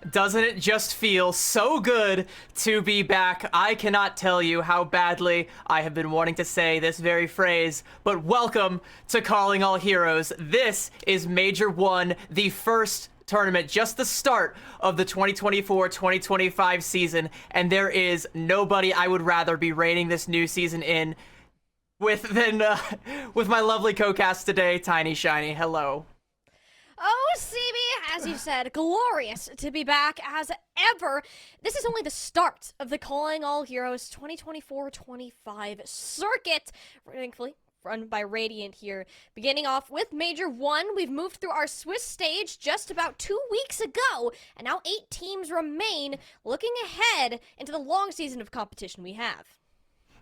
Doesn't it just feel so good to be back? I cannot tell you how badly I have been wanting to say this very phrase, but welcome to Calling All Heroes. This is Major 1, the first tournament, just the start of the 2024-2025 season, and there is nobody I would rather be rating this new season in with my lovely co-cast today, Tiny Shiny. Hello. Oh, CB, as you said, glorious to be back as ever. This is only the start of the Calling All Heroes 2024-25 circuit, thankfully run by Radiant here. Beginning off with Major 1, we've moved through our Swiss stage just about 2 weeks ago, and now 8 teams remain, looking ahead into the long season of competition we have.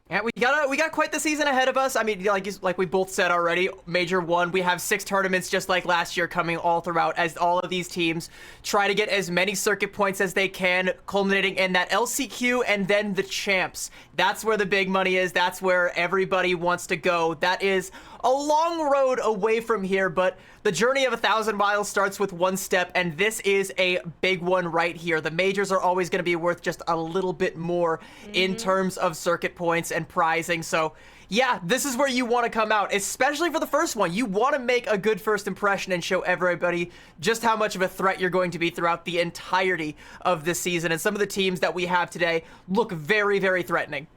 Yeah, we got quite the season ahead of us. I mean, like we both said already, Major 1, we have 6 tournaments just like last year coming all throughout as all of these teams try to get as many circuit points as they can, culminating in that LCQ and then the champs. That's where the big money is. That's where everybody wants to go. That is a long road away from here, but the journey of 1,000 miles starts with one step, and this is a big one right here. The majors are always going to be worth just a little bit more in terms of circuit points and prizing. So yeah, this is where you want to come out, especially for the first one. You want to make a good first impression and show everybody just how much of a threat you're going to be throughout the entirety of this season. And some of the teams that we have today look very, very threatening.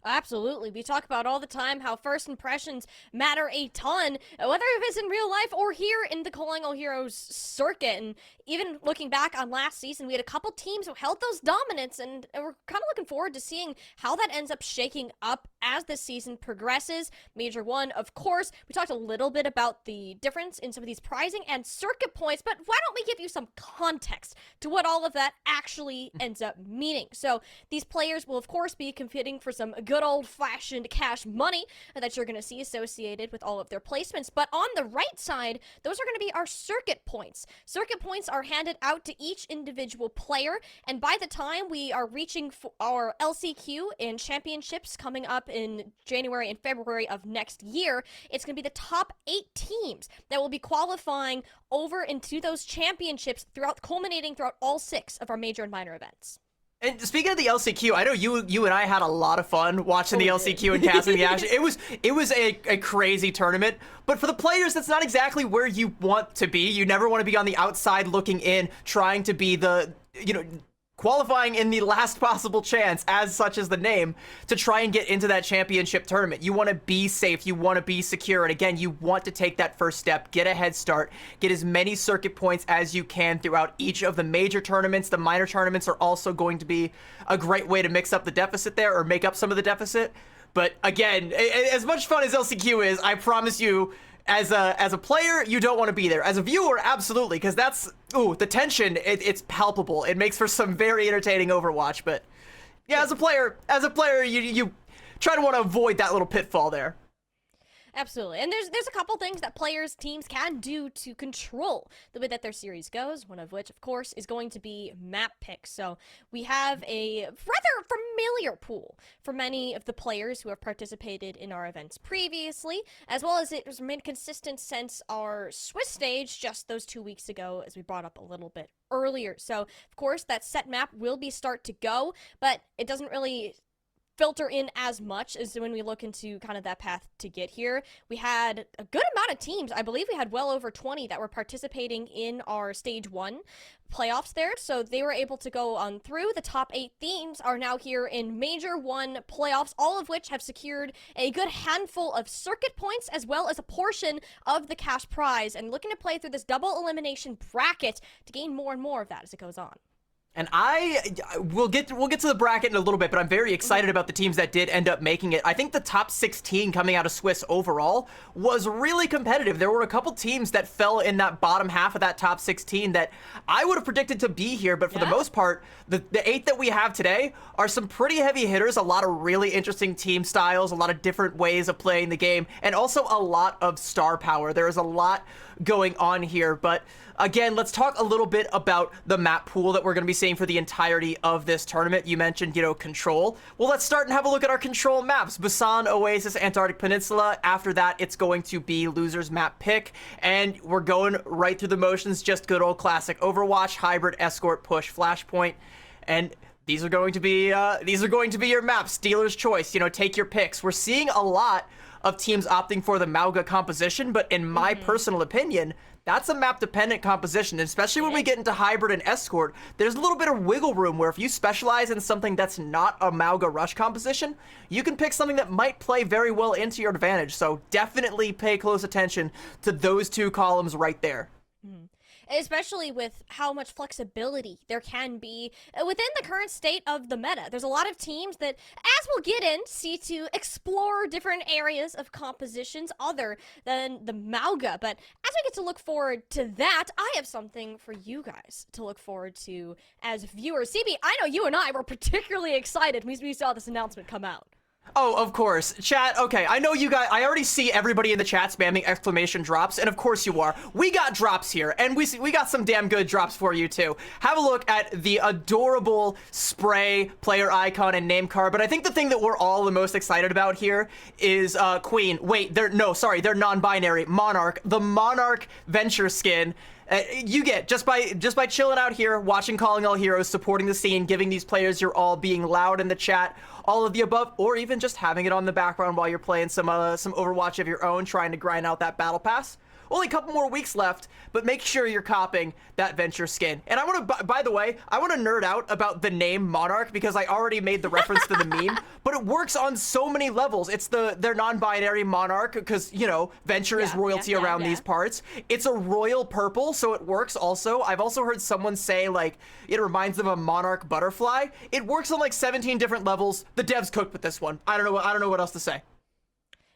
Absolutely. We talk about all the time how first impressions matter a ton, whether it's in real life or here in the Calling All Heroes circuit. And even looking back on last season, we had a couple teams who held those dominance, and we're kind of looking forward to seeing how that ends up shaking up as the season progresses. Major 1, of course, we talked a little bit about the difference in some of these prizing and circuit points, but why don't we give you some context to what all of that actually ends up meaning? So these players will, of course, be competing for some good old-fashioned cash money that you're going to see associated with all of their placements. But on the right side, those are going to be our circuit points. Circuit points are handed out to each individual player, and by the time we are reaching for our LCQ and championships coming up in January and February of next year, it's going to be the top 8 teams that will be qualifying over into those championships culminating throughout all 6 of our major and minor events. And speaking of the LCQ, I know you and I had a lot of fun watching the LCQ and casting the action. It was a crazy tournament, but for the players, that's not exactly where you want to be. You never want to be on the outside looking in, trying to be the, qualifying in the last possible chance, as such as the name, to try and get into that championship tournament. You want to be safe, you want to be secure, and again, you want to take that first step, get a head start, get as many circuit points as you can throughout each of the major tournaments. The minor tournaments are also going to be a great way to mix up the deficit there, or make up some of the deficit. But again, as much fun as LCQ is, I promise you, as a player, you don't want to be there. As a viewer, absolutely, because that's, the tension, it's palpable. It makes for some very entertaining Overwatch, but yeah, as a player, you try to want to avoid that little pitfall there. Absolutely. And there's a couple things that teams can do to control the way that their series goes, one of which, of course, is going to be map picks. So we have a rather familiar pool for many of the players who have participated in our events previously, as well as it has remained consistent since our Swiss stage just those 2 weeks ago, as we brought up a little bit earlier. So, of course, that set map will be start to go, but it doesn't really filter in as much as when we look into kind of that path to get here. We had a good amount of teams. I believe we had well over 20 that were participating in our stage 1 playoffs there, so they were able to go on through. The top 8 teams are now here in Major 1 playoffs, all of which have secured a good handful of circuit points as well as a portion of the cash prize, and looking to play through this double elimination bracket to gain more and more of that as it goes on. And we'll get to the bracket in a little bit, but I'm very excited about the teams that did end up making it. I think the top 16 coming out of Swiss overall was really competitive. There were a couple teams that fell in that bottom half of that top 16 that I would have predicted to be here, but for the most part, the 8 that we have today are some pretty heavy hitters, a lot of really interesting team styles, a lot of different ways of playing the game, and also a lot of star power. There is a lot going on here, but again, let's talk a little bit about the map pool that we're going to be seeing. seeing for the entirety of this tournament. You mentioned, Control. Well, let's start and have a look at our Control maps. Busan, Oasis, Antarctic Peninsula. After that, it's going to be loser's map pick, and we're going right through the motions, just good old classic Overwatch, Hybrid, Escort, Push, Flashpoint, and these are going to be your maps. Dealer's choice. Take your picks. We're seeing a lot of teams opting for the Mauga composition, but in my personal opinion, that's a map-dependent composition, especially when we get into Hybrid and Escort. There's a little bit of wiggle room where if you specialize in something that's not a Mauga Rush composition, you can pick something that might play very well into your advantage. So definitely pay close attention to those two columns right there. Especially with how much flexibility there can be within the current state of the meta. There's a lot of teams that, as we'll get in, see to explore different areas of compositions other than the Mauga. But as we get to look forward to that, I have something for you guys to look forward to as viewers. CB, I know you and I were particularly excited when we saw this announcement come out. Oh, of course. Chat, okay, I know you guys, I already see everybody in the chat spamming exclamation drops, and of course you are. We got drops here, and we got some damn good drops for you too. Have a look at the adorable spray player icon and name card, but I think the thing that we're all the most excited about here is Queen. Wait, they're non-binary. Monarch. The Monarch Venture skin. You get just by chilling out here, watching Calling All Heroes, supporting the scene, giving these players your all, being loud in the chat, all of the above, or even just having it on the background while you're playing some Overwatch of your own, trying to grind out that battle pass. Only a couple more weeks left, but make sure you're copping that Venture skin. And I want to, by the way, I want to nerd out about the name Monarch because I already made the reference to the meme, but it works on so many levels. It's their non-binary Monarch because, Venture is royalty around these parts. It's a royal purple, so it works also. I've also heard someone say, it reminds them of a Monarch butterfly. It works on, 17 different levels. The devs cooked with this one. I don't know what else to say.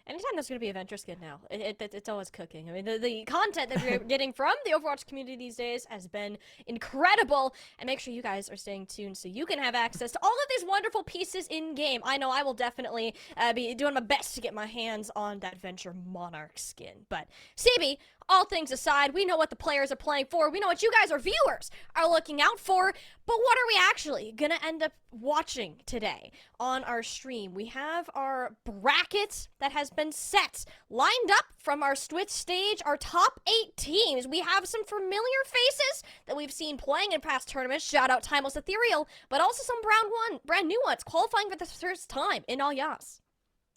Anytime there's going to be a Venture skin now, it's always cooking. I mean, the content that we're getting from the Overwatch community these days has been incredible, and make sure you guys are staying tuned so you can have access to all of these wonderful pieces in-game. I know I will definitely be doing my best to get my hands on that Venture Monarch skin. But, CB, all things aside, we know what the players are playing for. We know what you guys, our viewers, are looking out for. But what are we actually going to end up watching today on our stream? We have our bracket that has been set, lined up from our Switch stage, our top 8 teams. We have some familiar faces that we've seen playing in past tournaments. Shout out Timeless Ethereal, but also some brand new ones qualifying for the first time in Alyas.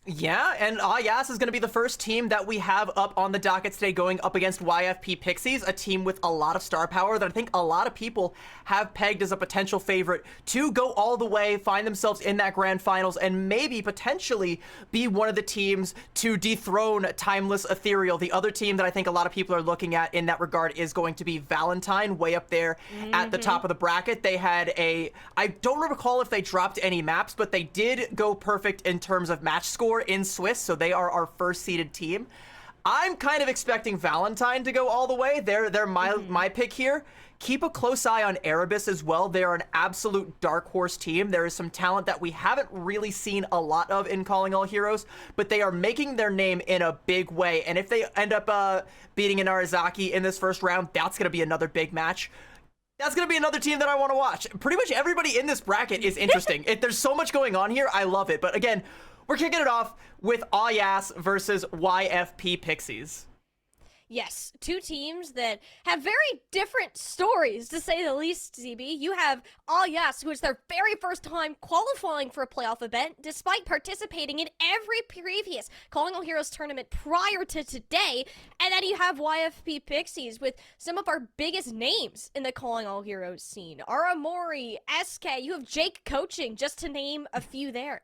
Yeah, and Alyas is going to be the first team that we have up on the docket today going up against YFP Pixies, a team with a lot of star power that I think a lot of people have pegged as a potential favorite to go all the way, find themselves in that grand finals, and maybe potentially be one of the teams to dethrone Timeless Ethereal. The other team that I think a lot of people are looking at in that regard is going to be Valentine, way up there at the top of the bracket. They had I don't recall if they dropped any maps, but they did go perfect in terms of match score in Swiss, so they are our first seeded team. I'm kind of expecting Valentine to go all the way. They're my pick here. Keep a close eye on Erebus as well. They are an absolute dark horse team. There is some talent that we haven't really seen a lot of in Calling All Heroes, but they are making their name in a big way. And if they end up beating an Arizaki in this first round, that's going to be another big match. That's going to be another team that I want to watch. Pretty much everybody in this bracket is interesting. There's so much going on here. I love it. But again, we're kicking it off with Alyas versus YFP Pixies. Yes, two teams that have very different stories, to say the least, ZB. You have Alyas, who is their very first time qualifying for a playoff event, despite participating in every previous Calling All Heroes tournament prior to today. And then you have YFP Pixies with some of our biggest names in the Calling All Heroes scene. Aramori, SK, you have Jake coaching, just to name a few there.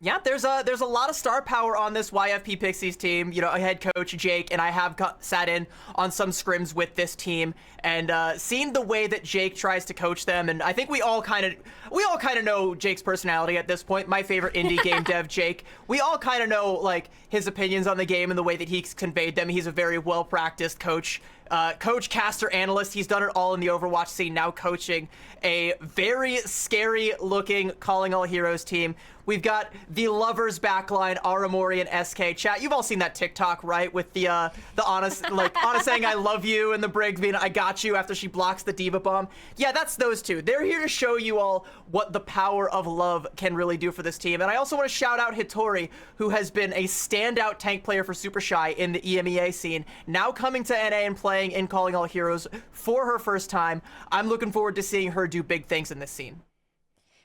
Yeah, there's a lot of star power on this YFP Pixies team. Head coach Jake, and I have sat in on some scrims with this team and seen the way that Jake tries to coach them. And I think we all kind of know Jake's personality at this point. My favorite indie game dev, Jake. We all kind of know his opinions on the game and the way that he's conveyed them. He's a very well practiced coach. coach, caster, analyst. He's done it all in the Overwatch scene, now coaching a very scary-looking Calling All Heroes team. We've got the lovers backline, Aramori and SK. Chat, you've all seen that TikTok, right? With the honest, like, honest saying I love you and the Brig being I got you after she blocks the Diva Bomb. Yeah, that's those two. They're here to show you all what the power of love can really do for this team. And I also want to shout out Hitori, who has been a standout tank player for Super Shy in the EMEA scene, now coming to NA and playing in Calling All Heroes for her first time. I'm looking forward to seeing her do big things in this scene.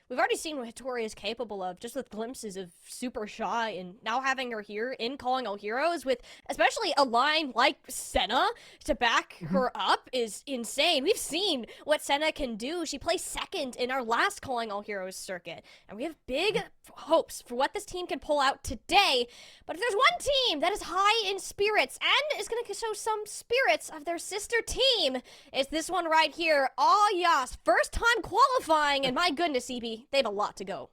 We've already seen what Hitori is capable of, just with glimpses of Super Shy, and now having her here in Calling All Heroes with especially a line like Senna to back her up is insane. We've seen what Senna can do. She placed second in our last Calling All Heroes circuit, and we have big hopes for what this team can pull out today. But if there's one team that is high in spirits and is going to show some spirits of their sister team, it's this one right here. Oh, yes, first time qualifying, and my goodness, EB, they have a lot to go.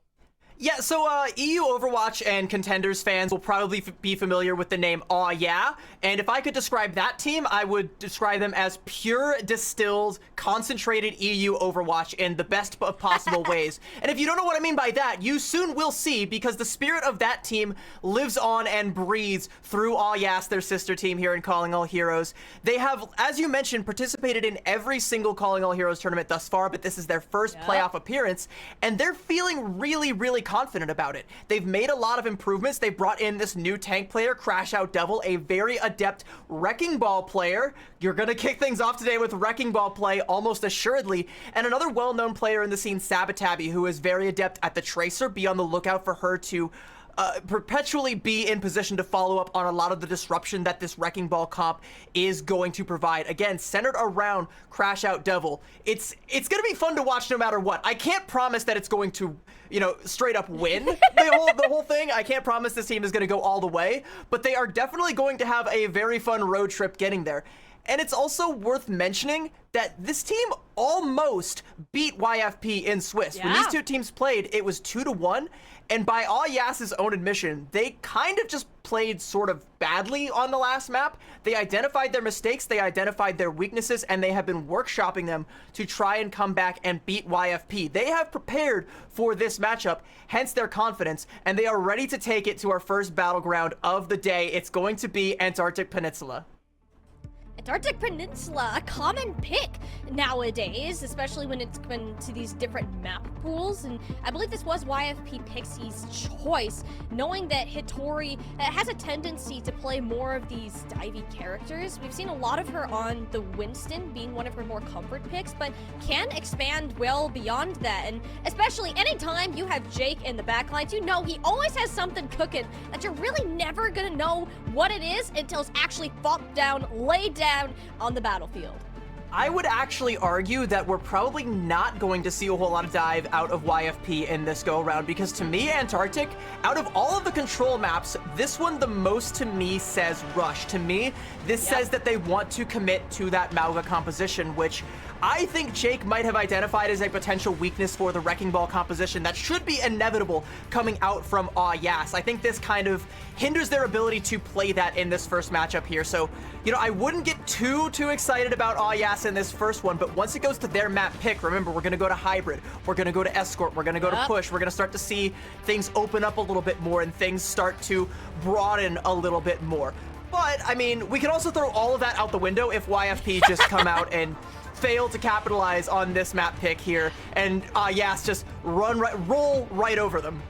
Yeah, so EU Overwatch and Contenders fans will probably be familiar with the name Aw Yeah, and if I could describe that team, I would describe them as pure, distilled, concentrated EU Overwatch in the best of possible ways. And if you don't know what I mean by that, you soon will see, because the spirit of that team lives on and breathes through Aw Yes, their sister team here in Calling All Heroes. They have, as you mentioned, participated in every single Calling All Heroes tournament thus far, but this is their first playoff appearance, and they're feeling really, really confident about it. They've made a lot of improvements. They brought in this new tank player, Crash Out Devil, a very adept Wrecking Ball player. You're gonna kick things off today with Wrecking Ball play, almost assuredly. And another well-known player in the scene, Sabotabi, who is very adept at the Tracer. Be on the lookout for her to perpetually be in position to follow up on a lot of the disruption that this Wrecking Ball comp is going to provide. Again, centered around Crash Out Devil. It's gonna be fun to watch no matter what. I can't promise that it's going to, you know, straight up win the whole thing. I can't promise this team is gonna go all the way, but they are definitely going to have a very fun road trip getting there. And it's also worth mentioning that this team almost beat YFP in Swiss. When these two teams played, it was 2-1. And by Aw Yas's own admission, they kind of just played sort of badly on the last map. They identified their mistakes, they identified their weaknesses, and they have been workshopping them to try and come back and beat YFP. They have prepared for this matchup, hence their confidence, and they are ready to take it to our first battleground of the day. It's going to be Antarctic Peninsula. Antarctic Peninsula, a common pick nowadays, especially when it's been to these different map pools, and I believe this was YFP Pixie's choice, knowing that Hitori has a tendency to play more of these divey characters. We've seen a lot of her on the Winston being one of her more comfort picks, but can expand well beyond that, and especially anytime you have Jake in the backlines, you know he always has something cooking that you're really never gonna know what it is until it's actually flopped down, laid down on the battlefield. I would actually argue that we're probably not going to see a whole lot of dive out of YFP in this go-around, because to me, Antarctic, out of all of the control maps, this one the most to me says rush. To me, this says that they want to commit to that Mauga composition, which I think Jake might have identified as a potential weakness for the Wrecking Ball composition that should be inevitable coming out from Aw Yas. I think this kind of hinders their ability to play that in this first matchup here. So, you know, I wouldn't get too excited about Aw Yas in this first one, but once it goes to their map pick, remember, we're gonna go to Hybrid, we're gonna go to Escort, we're gonna go to Push, we're gonna start to see things open up a little bit more and things start to broaden a little bit more. But, I mean, we can also throw all of that out the window if YFP just come out and fail to capitalize on this map pick here, and Yas just roll right over them.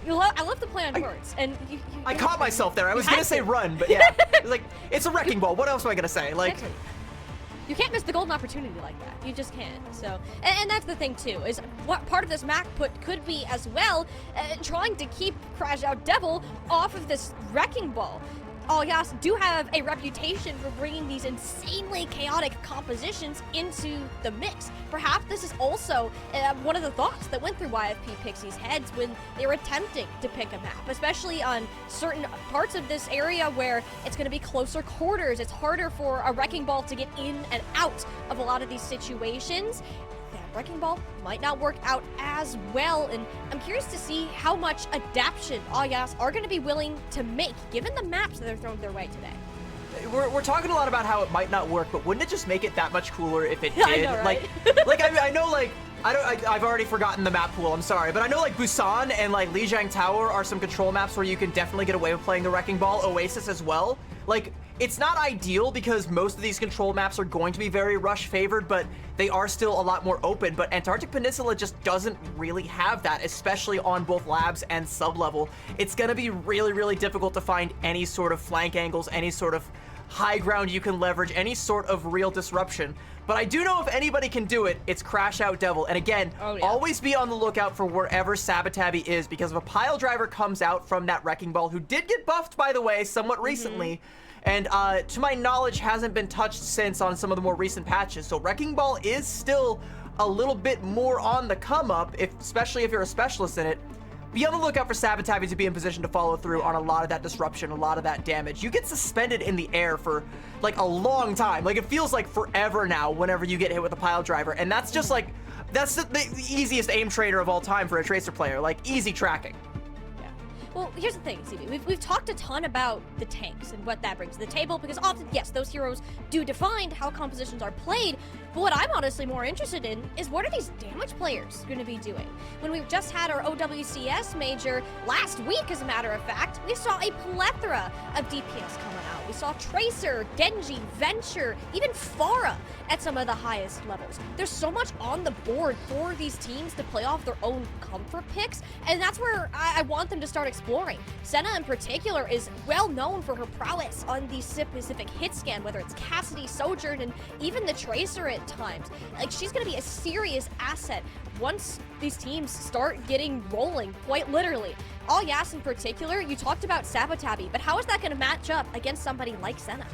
I love the play on words, and I caught myself there. I was gonna say run, but yeah, like, it's a Wrecking Ball. What else am I gonna say? Like, you can't miss the golden opportunity like that. You just can't. So, and that's the thing too, is what part of this map put could be as well, trying to keep Crash Out Devil off of this Wrecking Ball. Aw Yas do have a reputation for bringing these insanely chaotic compositions into the mix. Perhaps this is also one of the thoughts that went through YFP Pixie's heads when they were attempting to pick a map, especially on certain parts of this area where it's going to be closer quarters. It's harder for a Wrecking Ball to get in and out of a lot of these situations. Wrecking Ball might not work out as well, and I'm curious to see how much adaptation Aw Yas are going to be willing to make, given the maps that they're throwing their way today. we're talking a lot about how it might not work, but wouldn't it just make it that much cooler if it did? I know, right? Like I know, like, I've already forgotten the map pool, I'm sorry, but I know like Busan and like Lijiang Tower are some control maps where you can definitely get away with playing the Wrecking Ball. Oasis as well. Like, it's not ideal because most of these control maps are going to be very rush favored, but they are still a lot more open. But Antarctic Peninsula just doesn't really have that, especially on both labs and sub-level. It's gonna be really, really difficult to find any sort of flank angles, any sort of high ground you can leverage, any sort of real disruption. But I do know if anybody can do it, it's Crash Out Devil. And again, always be on the lookout for wherever Sabotabi is, because if a pile driver comes out from that Wrecking Ball, who did get buffed, by the way, somewhat recently, and to my knowledge hasn't been touched since on some of the more recent patches. So Wrecking Ball is still a little bit more on the come up, especially if you're a specialist in it. Be on the lookout for Sabotabi to be in position to follow through on a lot of that disruption, a lot of that damage. You get suspended in the air for like a long time. Like, it feels like forever now whenever you get hit with a pile driver. And that's just like, that's the easiest aim trader of all time for a Tracer player. Like, easy tracking. Well, here's the thing, CB. We've talked a ton about the tanks and what that brings to the table, because often, yes, those heroes do define how compositions are played, but what I'm honestly more interested in is what are these damage players going to be doing? When we just had our OWCS major last week, as a matter of fact, we saw a plethora of DPS coming out. We saw Tracer, Genji, Venture, even Pharah at some of the highest levels. There's so much on the board for these teams to play off their own comfort picks, and that's where I want them to start exploring. Senna in particular is well known for her prowess on the specific hit scan, whether it's Cassidy, Sojourn, and even the Tracer at times. Like, she's gonna be a serious asset once these teams start getting rolling, quite literally. All Yas in particular, you talked about Sabotabi, but how is that gonna match up against somebody like Senna?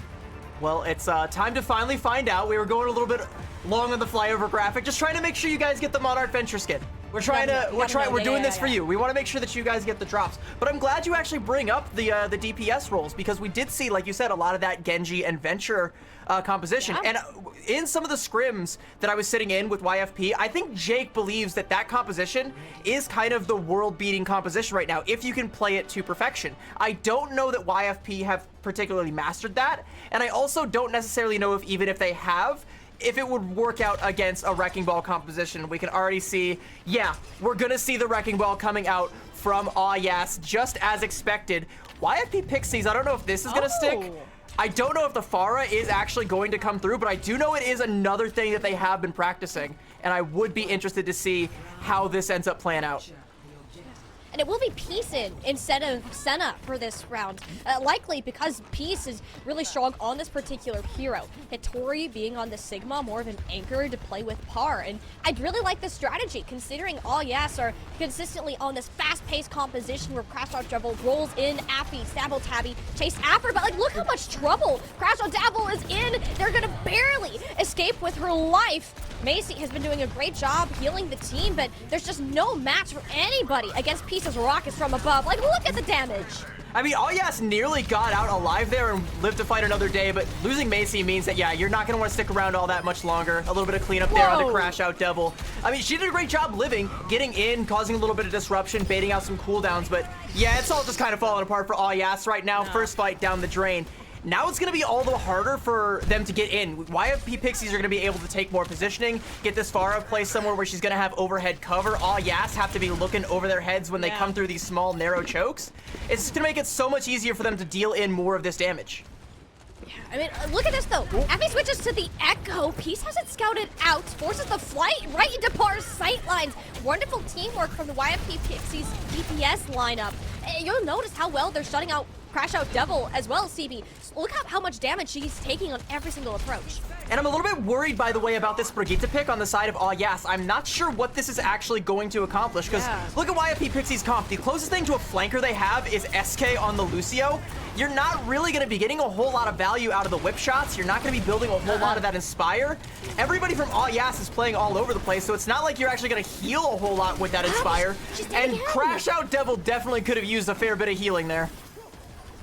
Well, it's time to finally find out. We were going a little bit long on the flyover graphic, just trying to make sure you guys get the Monarch Venture skin. We're doing this for you. We want to make sure that you guys get the drops. But I'm glad you actually bring up the DPS roles, because we did see, like you said, a lot of that Genji and Venture composition. And in some of the scrims that I was sitting in with YFP, I think Jake believes that that composition is kind of the world-beating composition right now, if you can play it to perfection. I don't know that YFP have particularly mastered that, and I also don't necessarily know if, even if they have, if it would work out against a Wrecking Ball composition. We can already see, yeah, we're gonna see the Wrecking Ball coming out from Yas, just as expected. YFP Pixies, I don't know if this is gonna stick. I don't know if the Pharah is actually going to come through, but I do know it is another thing that they have been practicing, and I would be interested to see how this ends up playing out. And it will be Peace instead of Senna for this round. Likely because Peace is really strong on this particular hero. Hittori being on the Sigma, more of an anchor to play with Par. And I'd really like this strategy, considering all Yas are consistently on this fast-paced composition where Crash Out Devil rolls in, Affy, Sabotabi, chase after. But like, look how much trouble Crash Out Devil is in. They're gonna barely escape with her life. Macy has been doing a great job healing the team, but there's just no match for anybody against Peace's rockets from above. Like, look at the damage. I mean, Yas nearly got out alive there and lived to fight another day, but losing Macy means that, yeah, you're not going to want to stick around all that much longer. A little bit of cleanup there on the Crash Out Devil. I mean, she did a great job living, getting in, causing a little bit of disruption, baiting out some cooldowns, but yeah, it's all just kind of falling apart for Yas right now. First fight down the drain. Now it's going to be all the harder for them to get in. YFP Pixies are going to be able to take more positioning, get this Pharah placed somewhere where she's going to have overhead cover. All Yas have to be looking over their heads when they come through these small, narrow chokes. It's going to make it so much easier for them to deal in more of this damage. Yeah, I mean, look at this though. Affy switches to the Echo. Peace has it scouted out, forces the flight right into Par's sight lines. Wonderful teamwork from the YFP Pixies DPS lineup. You'll notice how well they're shutting out Crash Out Devil as well, CB. Look how much damage she's taking on every single approach. And I'm a little bit worried, by the way, about this Brigitte pick on the side of Yas. I'm not sure what this is actually going to accomplish, because look at YFP Pixie's comp. The closest thing to a flanker they have is SK on the Lucio. You're not really going to be getting a whole lot of value out of the whip shots. You're not going to be building a whole lot of that Inspire. Everybody from Yas is playing all over the place, so it's not like you're actually going to heal a whole lot with that Inspire. And Crash Out Devil definitely could have used a fair bit of healing there.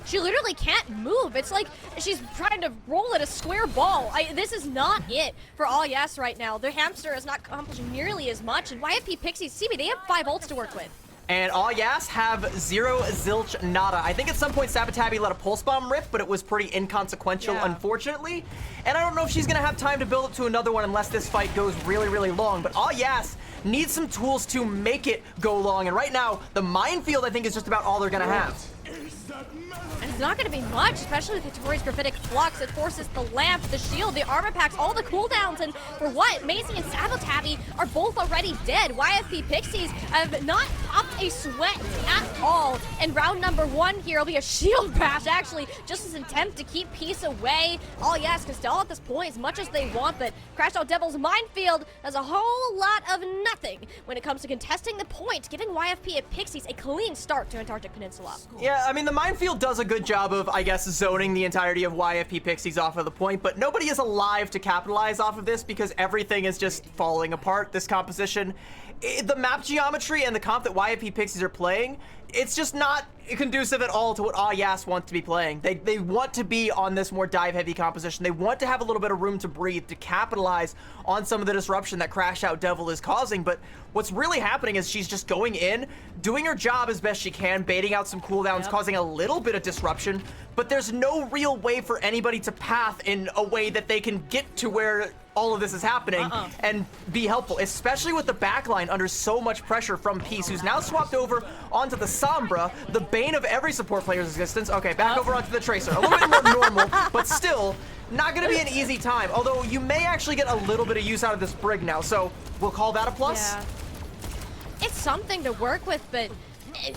She literally can't move. It's like she's trying to roll at a square ball. This is not it for all Yas right now. Their hamster is not accomplishing nearly as much. And YFP Pixies, CB, they have 5 ults to work with. And all Yas have 0 zilch nada. I think at some point Sabotabi let a pulse bomb rip, but it was pretty inconsequential, unfortunately. And I don't know if she's gonna have time to build up to another one unless this fight goes really, really long. But all Yas needs some tools to make it go long. And right now, the minefield, I think, is just about all they're gonna have. And it's not going to be much, especially with Tori's Gravitic Flux. It forces the lamp, the shield, the armor packs, all the cooldowns. And for what? Macy and Sabotabi are both already dead. YFP Pixies have not popped a sweat at all. And round number 1 here will be a shield bash, actually, just as an attempt to keep Peace away. Oh, yes, Castell at this point, as much as they want, but Crash Out Devil's minefield has a whole lot of nothing when it comes to contesting the point, giving YFP and Pixies a clean start to Antarctic Peninsula. Yeah, I mean, the minefield does a good job of, I guess, zoning the entirety of YFP Pixies off of the point, but nobody is alive to capitalize off of this because everything is just falling apart, this composition. The map geometry and the comp that YFP Pixies are playing, it's just not conducive at all to what Yas want to be playing. They want to be on this more dive-heavy composition. They want to have a little bit of room to breathe, to capitalize on some of the disruption that Crash Out Devil is causing, but what's really happening is she's just going in, doing her job as best she can, baiting out some cooldowns, causing a little bit of disruption, but there's no real way for anybody to path in a way that they can get to where all of this is happening and be helpful, especially with the backline under so much pressure from Peace, who's now swapped over onto the Sombra, the bane of every support player's existence. Okay, back over onto the Tracer. A little bit more normal, but still not going to be an easy time, although you may actually get a little bit of use out of this Brig now, so we'll call that a plus. Yeah. It's something to work with, but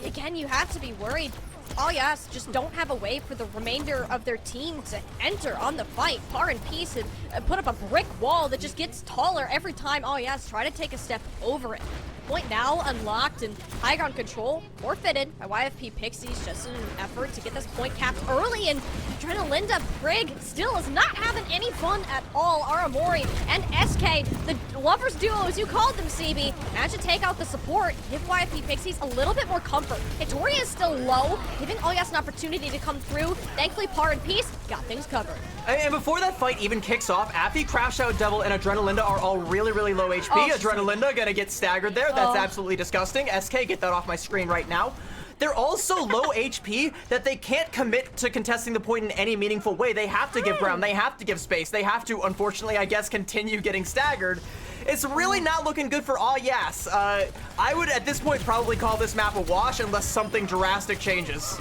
again, you have to be worried. Oh yes, just don't have a way for the remainder of their team to enter on the fight. Par and Peace and put up a brick wall that just gets taller every time. Oh yes, try to take a step over it. Point now unlocked and high ground control forfeited by YFP Pixies just in an effort to get this point capped early, and Adrenalinda Brig still is not having any fun at all. Aramori and SK, the lovers duo as you called them, CB, managed to take out the support, give YFP Pixies a little bit more comfort. Hitoria is still low, giving Oyas an opportunity to come through. Thankfully, Par and Peace got things covered. And before that fight even kicks off, Affy, Crash Out Devil, and Adrenalinda are all really, really low HP. Adrenalinda gonna get staggered there. That's absolutely disgusting. SK, get that off my screen right now. They're all so low HP that they can't commit to contesting the point in any meaningful way. They have to give ground. They have to give space. They have to, unfortunately, I guess, continue getting staggered. It's really not looking good for Yas. I would, at this point, probably call this map a wash unless something drastic changes.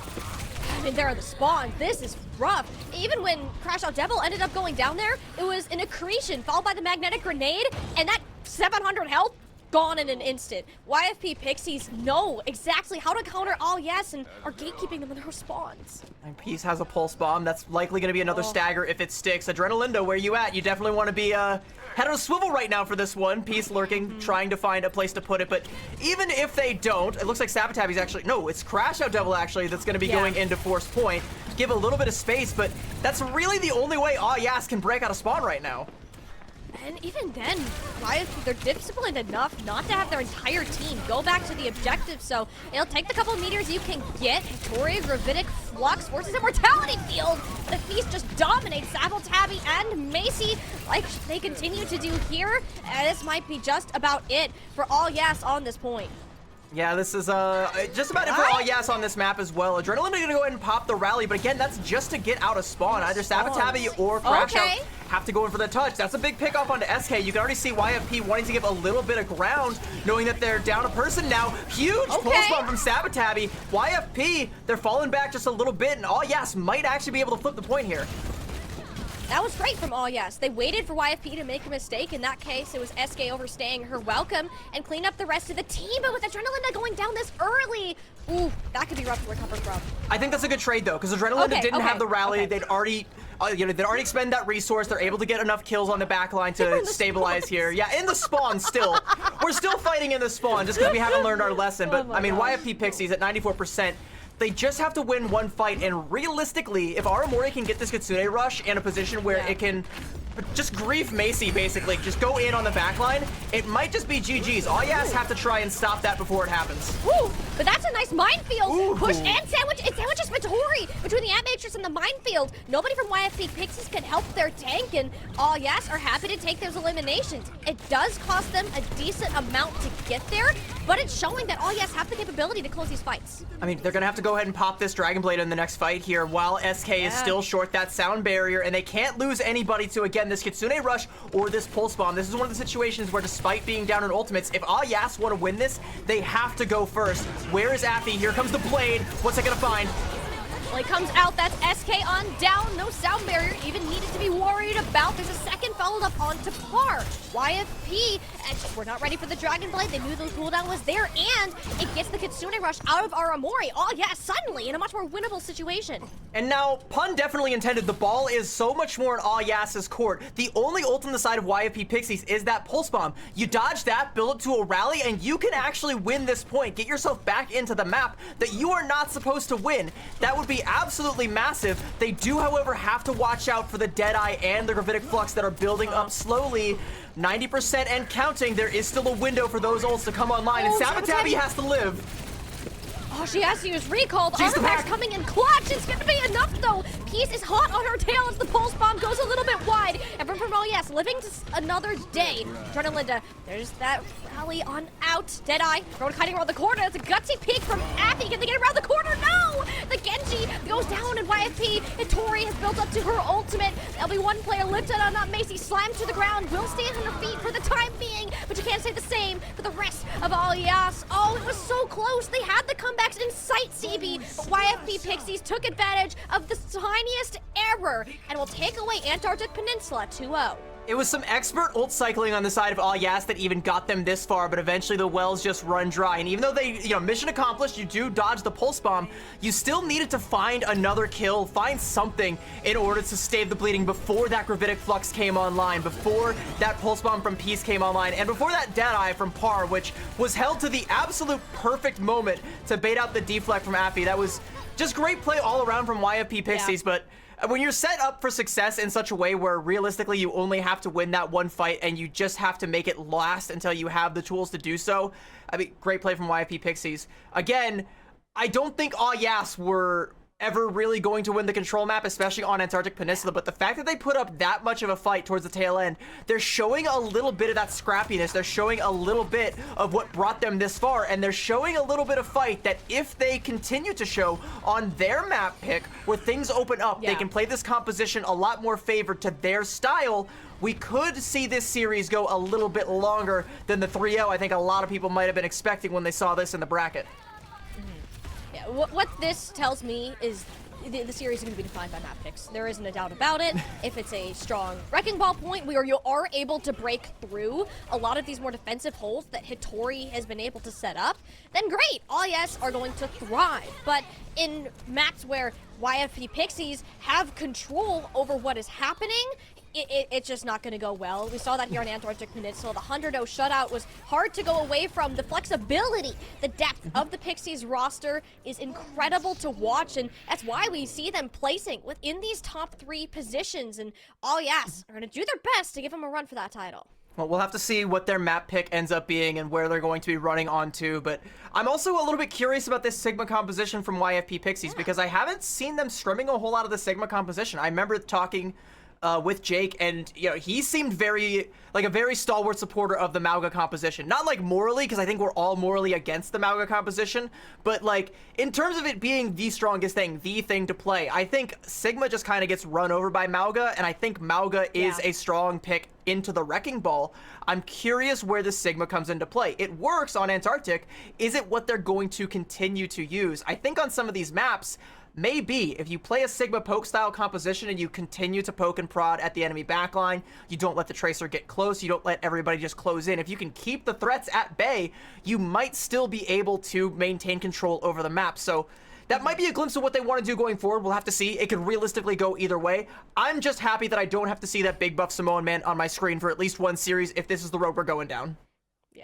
I mean, there are the spawns. This is rough. Even when Crash Out Devil ended up going down there, it was an accretion followed by the magnetic grenade, and that 700 health gone in an instant. YFP Pixies know exactly how to counter Yas and are gatekeeping them in their spawns. And Peace has a pulse bomb. That's likely going to be another stagger if it sticks. Adrenalinda, where you at? You definitely want to be head on a swivel right now for this one. Peace lurking, trying to find a place to put it. But even if they don't, it looks like Sabotabi's actually... No, it's Crash Out Devil, actually, that's going to be going into Force Point. Give a little bit of space, but that's really the only way Yas can break out of spawn right now. And even then, they're disciplined enough not to have their entire team go back to the objective, so it'll take the couple meters you can get. Hitoria, Gravitic Flux forces Immortality Field. The Feast just dominates Sabotabi and Macy like they continue to do here. This might be just about it for Yas on this point. Yeah, this is just about it for Yas on this map as well. Adrenalinda gonna go ahead and pop the rally, but again, that's just to get out of spawn. Either Sabotabi or Crash Out have to go in for the touch. That's a big pick off onto SK. You can already see YFP wanting to give a little bit of ground, knowing that they're down a person now. Huge pulse bomb from Sabotabi. YFP, they're falling back just a little bit, and Yas might actually be able to flip the point here. That was great from Yas. They waited for YFP to make a mistake. In that case, it was SK overstaying her welcome and clean up the rest of the team. But with Adrenalinda going down this early, ooh, that could be rough to recover from. I think that's a good trade though, because Adrenalinda didn't have the rally. They'd already, they'd already expended that resource. They're able to get enough kills on the backline to stabilize here. Yeah, in the spawn still. We're still fighting in the spawn just because we haven't learned our lesson. But I mean, YFP Pixies at 94%. They just have to win one fight, and realistically, if Aramori can get this Kitsune rush in a position where it can just grief Macy, basically. Just go in on the backline. It might just be GG's. All you have to try and stop that before it happens. Ooh, but that's a nice minefield. Ooh. Push and sandwich. It sandwiches Vittori between the Ant Matrix and the minefield. Nobody from YFP Pixies can help their tank, and All Yes are happy to take those eliminations. It does cost them a decent amount to get there, but it's showing that All Yes have the capability to close these fights. I mean, they're gonna have to go ahead and pop this Dragon Blade in the next fight here while SK is still short that sound barrier, and they can't lose anybody to, again, this Kitsune Rush or this Pulse Bomb. This is one of the situations where, despite being down in ultimates, if All Yes want to win this, they have to go first. Where is Affy? Here comes the Blade. What's it gonna find? Well, he comes out, that's SK on down, no sound barrier even needed to be worried about. There's a second followed up onto Par. YFP, we're not ready for the Dragon Blade. They knew the cooldown was there, and it gets the Kitsune Rush out of Aramori. Oh yeah, suddenly in a much more winnable situation. And now, pun definitely intended, the ball is so much more in All Yas's court. The only ult on the side of YFP Pixies is that Pulse Bomb. You dodge that, build it to a rally, and you can actually win this point. Get yourself back into the map that you are not supposed to win. That would be absolutely massive. They do, however, have to watch out for the Deadeye and the Gravitic Flux that are building up slowly. 90% and counting. There is still a window for those ults to come online, and Sabotabi has to live. Oh, she has to use recall. The She's the artifact's back. coming in clutch. It's gonna be enough though. Peace is hot on her tail as the Pulse Bomb goes a little bit wide. Everyone from All Yes living to another day. Linda, there's that rally on out. Deadeye, throwing kiting around the corner. It's a gutsy peek from Affy. Can they get around the corner? No! The Genji goes down in YFP, and Tori has built up to her ultimate. There'll be one player lifted on up. Macy slammed to the ground. Will stand on her feet for the time being, but you can't say the same for the rest of All Yes. Oh, it was so close. They had the comebacks in sight, CB, but YFP Pixies took advantage of the tiniest error and will take away Antarctic Peninsula 2-0. It was some expert ult cycling on the side of All Yas that even got them this far, but eventually the wells just run dry. And even though they, mission accomplished, you do dodge the Pulse Bomb, you still needed to find another kill, find something in order to stave the bleeding before that Gravitic Flux came online, before that Pulse Bomb from Peace came online, and before that Deadeye from Par, which was held to the absolute perfect moment to bait out the deflect from Affy. That was just great play all around from YFP Pixies, but when you're set up for success in such a way where realistically you only have to win that one fight and you just have to make it last until you have the tools to do so, I mean, great play from YFP Pixies. Again, I don't think All Yas were ever really going to win the control map, especially on Antarctic Peninsula, but the fact that they put up that much of a fight towards the tail end, they're showing a little bit of that scrappiness, they're showing a little bit of what brought them this far, and they're showing a little bit of fight that if they continue to show on their map pick, where things open up, they can play this composition a lot more favored to their style. We could see this series go a little bit longer than the 3-0 I think a lot of people might have been expecting when they saw this in the bracket. Yeah, what this tells me is the series is going to be defined by map picks. There isn't a doubt about it. If it's a strong wrecking ball point where you are able to break through a lot of these more defensive holes that Hittori has been able to set up, then great, All Yes are going to thrive. But in maps where YFP Pixies have control over what is happening, it's just not going to go well. We saw that here on Antarctic Peninsula. The 100-0 shutout was hard to go away from. The flexibility, the depth of the Pixies roster is incredible to watch, and that's why we see them placing within these top 3 positions, and All Yes are going to do their best to give them a run for that title. Well, we'll have to see what their map pick ends up being and where they're going to be running onto, but I'm also a little bit curious about this Sigma composition from YFP Pixies because I haven't seen them scrimming a whole lot of the Sigma composition. I remember talking with Jake, and he seemed like a very stalwart supporter of the Mauga composition. Not like morally, because I think we're all morally against the Mauga composition, but like in terms of it being the strongest thing, the thing to play, I think Sigma just kind of gets run over by Mauga, and I think Mauga is a strong pick into the Wrecking Ball. I'm curious where the Sigma comes into play. It works on Antarctic. Is it what they're going to continue to use? I think on some of these maps, maybe if you play a Sigma poke style composition and you continue to poke and prod at the enemy backline, you don't let the Tracer get close, you don't let everybody just close in. If you can keep the threats at bay, you might still be able to maintain control over the map. So that might be a glimpse of what they want to do going forward. We'll have to see. It could realistically go either way. I'm just happy that I don't have to see that big buff Samoan man on my screen for at least one series if this is the road we're going down. Yeah.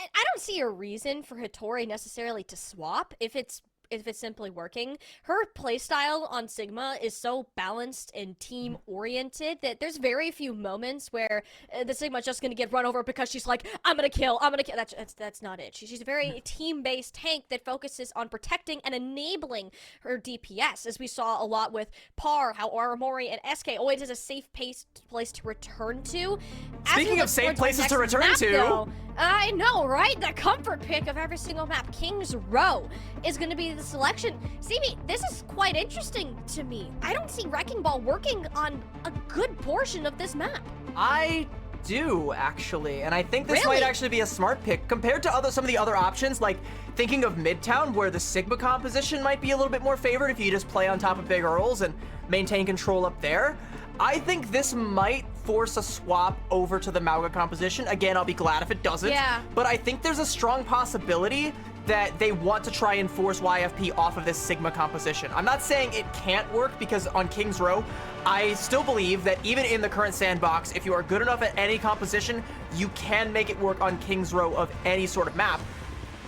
And I don't see a reason for Hittori necessarily to swap if it's if it's simply working. Her playstyle on Sigma is so balanced and team-oriented that there's very few moments where the Sigma's just gonna get run over because she's like, I'm gonna kill. That's not it. She's a very team-based tank that focuses on protecting and enabling her DPS, as we saw a lot with Par, how Aramori and SK always has a safe place to return to. Speaking of safe places to return to, though, I know, right? The comfort pick of every single map, King's Row, is going to be the selection. CB, this is quite interesting to me. I don't see Wrecking Ball working on a good portion of this map. I do, actually, and I think this Really? might actually be a smart pick compared to some of the other options, like thinking of Midtown, where the Sigma composition might be a little bit more favored if you just play on top of Big Earls and maintain control up there. I think this might force a swap over to the Mauga composition. Again, I'll be glad if it doesn't. Yeah. But I think there's a strong possibility that they want to try and force YFP off of this Sigma composition. I'm not saying it can't work, because on King's Row, I still believe that even in the current sandbox, if you are good enough at any composition, you can make it work on King's Row of any sort of map.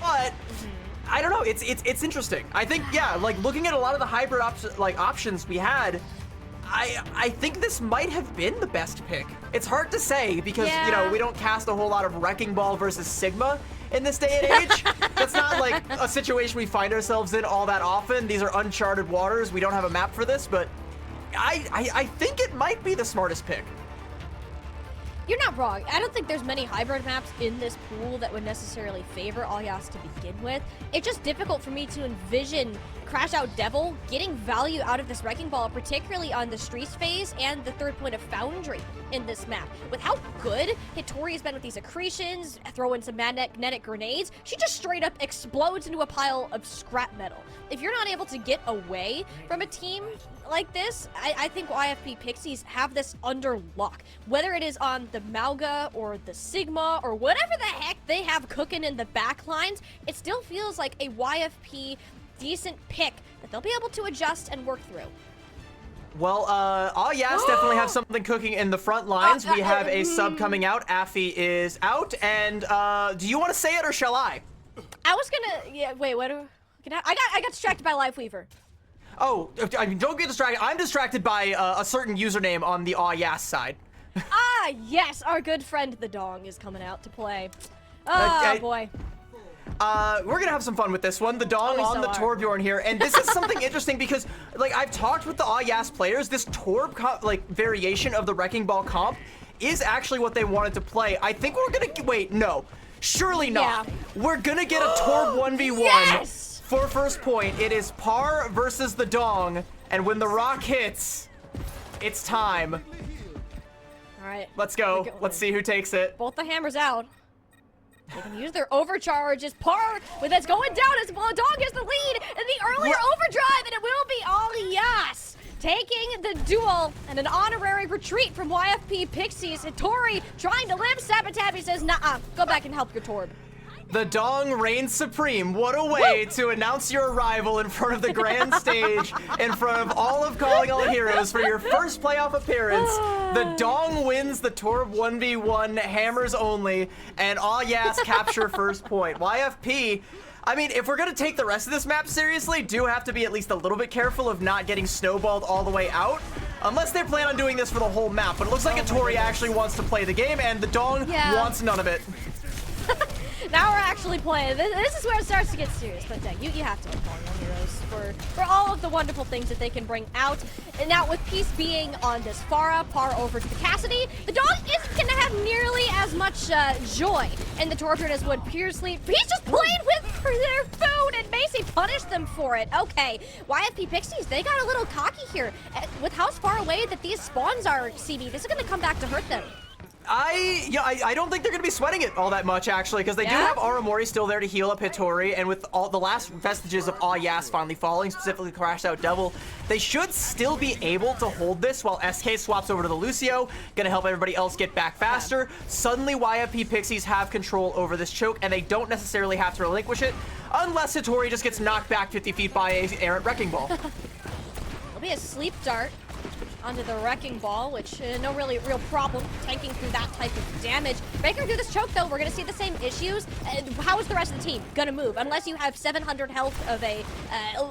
But I don't know, it's interesting. I think, yeah, like looking at a lot of the hybrid options we had, I think this might have been the best pick. It's hard to say because, you know, we don't cast a whole lot of Wrecking Ball versus Sigma in this day and age. That's not like a situation we find ourselves in all that often. These are uncharted waters. We don't have a map for this, but I think it might be the smartest pick. You're not wrong. I don't think there's many hybrid maps in this pool that would necessarily favor Alias to begin with. It's just difficult for me to envision Crash Out Devil getting value out of this Wrecking Ball, particularly on the Streets phase and the third point of Foundry in this map. With how good Hitori has been with these accretions, throw in some magnetic grenades, she just straight up explodes into a pile of scrap metal. If you're not able to get away from a team like this, I think YFP Pixies have this under lock. Whether it is on the Mauga or the Sigma or whatever the heck they have cooking in the back lines, it still feels like a YFP decent pick that they'll be able to adjust and work through. Well, yes, definitely have something cooking in the front lines. We have a sub coming out. Affy is out, and do you want to say it or shall I? I was gonna, wait, what? I got distracted by Lifeweaver. Oh, I mean, don't get distracted. I'm distracted by a certain username on the yes side. Ah, yes, our good friend the Dong is coming out to play. Oh, boy. We're gonna have some fun with this one. The Dong on the Torbjorn here, and this is something interesting because, like, I've talked with the Yas players. This Torb variation of the Wrecking Ball comp is actually what they wanted to play. I think we're gonna wait. No, surely not. Yeah. We're gonna get a Torb 1v1 Yes! for first point. It is Par versus the Dong, and when the rock hits, it's time. All right, Let's go. Let's see who takes it. both the hammers out. They can use their overcharge as Par with that's going down as well. Dong has the lead and the earlier overdrive, and it will be Alias taking the duel and an honorary retreat from YFP Pixies. Hitori trying to live. Sabotabi says, nah, go back and help your Torb. The Dong reigns supreme. What a way to announce your arrival in front of the grand stage, in front of all of Calling All Heroes for your first playoff appearance. The Dong wins the Torb 1v1, hammers only, and Yas capture first point. YFP, I mean, if we're gonna take the rest of this map seriously, do have to be at least a little bit careful of not getting snowballed all the way out. Unless they plan on doing this for the whole map, but it looks like Hitori actually wants to play the game, and the Dong wants none of it. Now we're actually playing. This is where it starts to get serious. But you have to like Calling All Heroes for all of the wonderful things that they can bring out. And now with Peace being on this Pharah, Par over to the Cassidy, the Dong isn't going to have nearly as much joy in the Torbjorn as would Pearsley. He's just playing with their food, and Macy punished them for it. Okay, YFP Pixies, they got a little cocky here. With how far away that these spawns are, CB, this is going to come back to hurt them. I don't think they're going to be sweating it all that much, actually, because they do have Aramori still there to heal up Hitori, and with all the last vestiges of Yas finally falling, specifically Crash Out Devil, they should still be able to hold this while SK swaps over to the Lucio, going to help everybody else get back faster. Suddenly, YFP Pixies have control over this choke, and they don't necessarily have to relinquish it, unless Hitori just gets knocked back 50 feet by a errant Wrecking Ball. It'll be a sleep dart. onto the Wrecking Ball, which no really real problem tanking through that type of damage. Breaking through this choke, though, we're going to see the same issues. How is the rest of the team going to move? Unless you have 700 health of a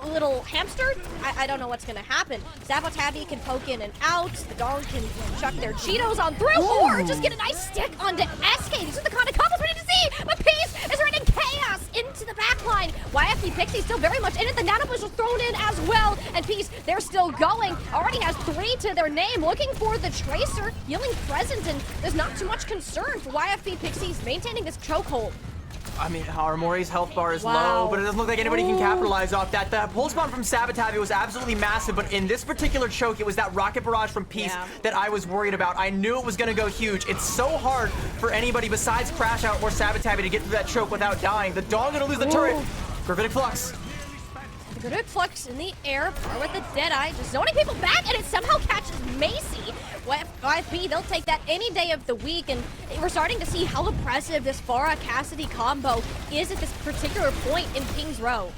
little hamster, I don't know what's going to happen. Sabotabi can poke in and out. The Dong can chuck their Cheetos on through, or just get a nice stick onto SK. These are the kind of combos we need to see, but Peace is running chaos into the backline. YFP Pixie still very much in it. The Nano Bush was thrown in as well, and Peace, they're still going. Already has 3 to their name, looking for the Tracer, healing present, and there's not too much concern for YFP Pixies maintaining this chokehold. I mean, Aramori's health bar is Wow. low, but it doesn't look like anybody can capitalize off that. The pulse bomb from Sabotabi was absolutely massive, but in this particular choke, it was that rocket barrage from Peace that I was worried about. I knew it was going to go huge. It's so hard for anybody besides Crash Out or Sabotabi to get through that choke without dying. The Dog going to lose the turret. Gravitic Flux. Gravitic Flux in the air, par with the Deadeye, just zoning people back, and it somehow catches Macy. YFP, they'll take that any day of the week, and we're starting to see how impressive this Pharah Cassidy combo is at this particular point in King's Row.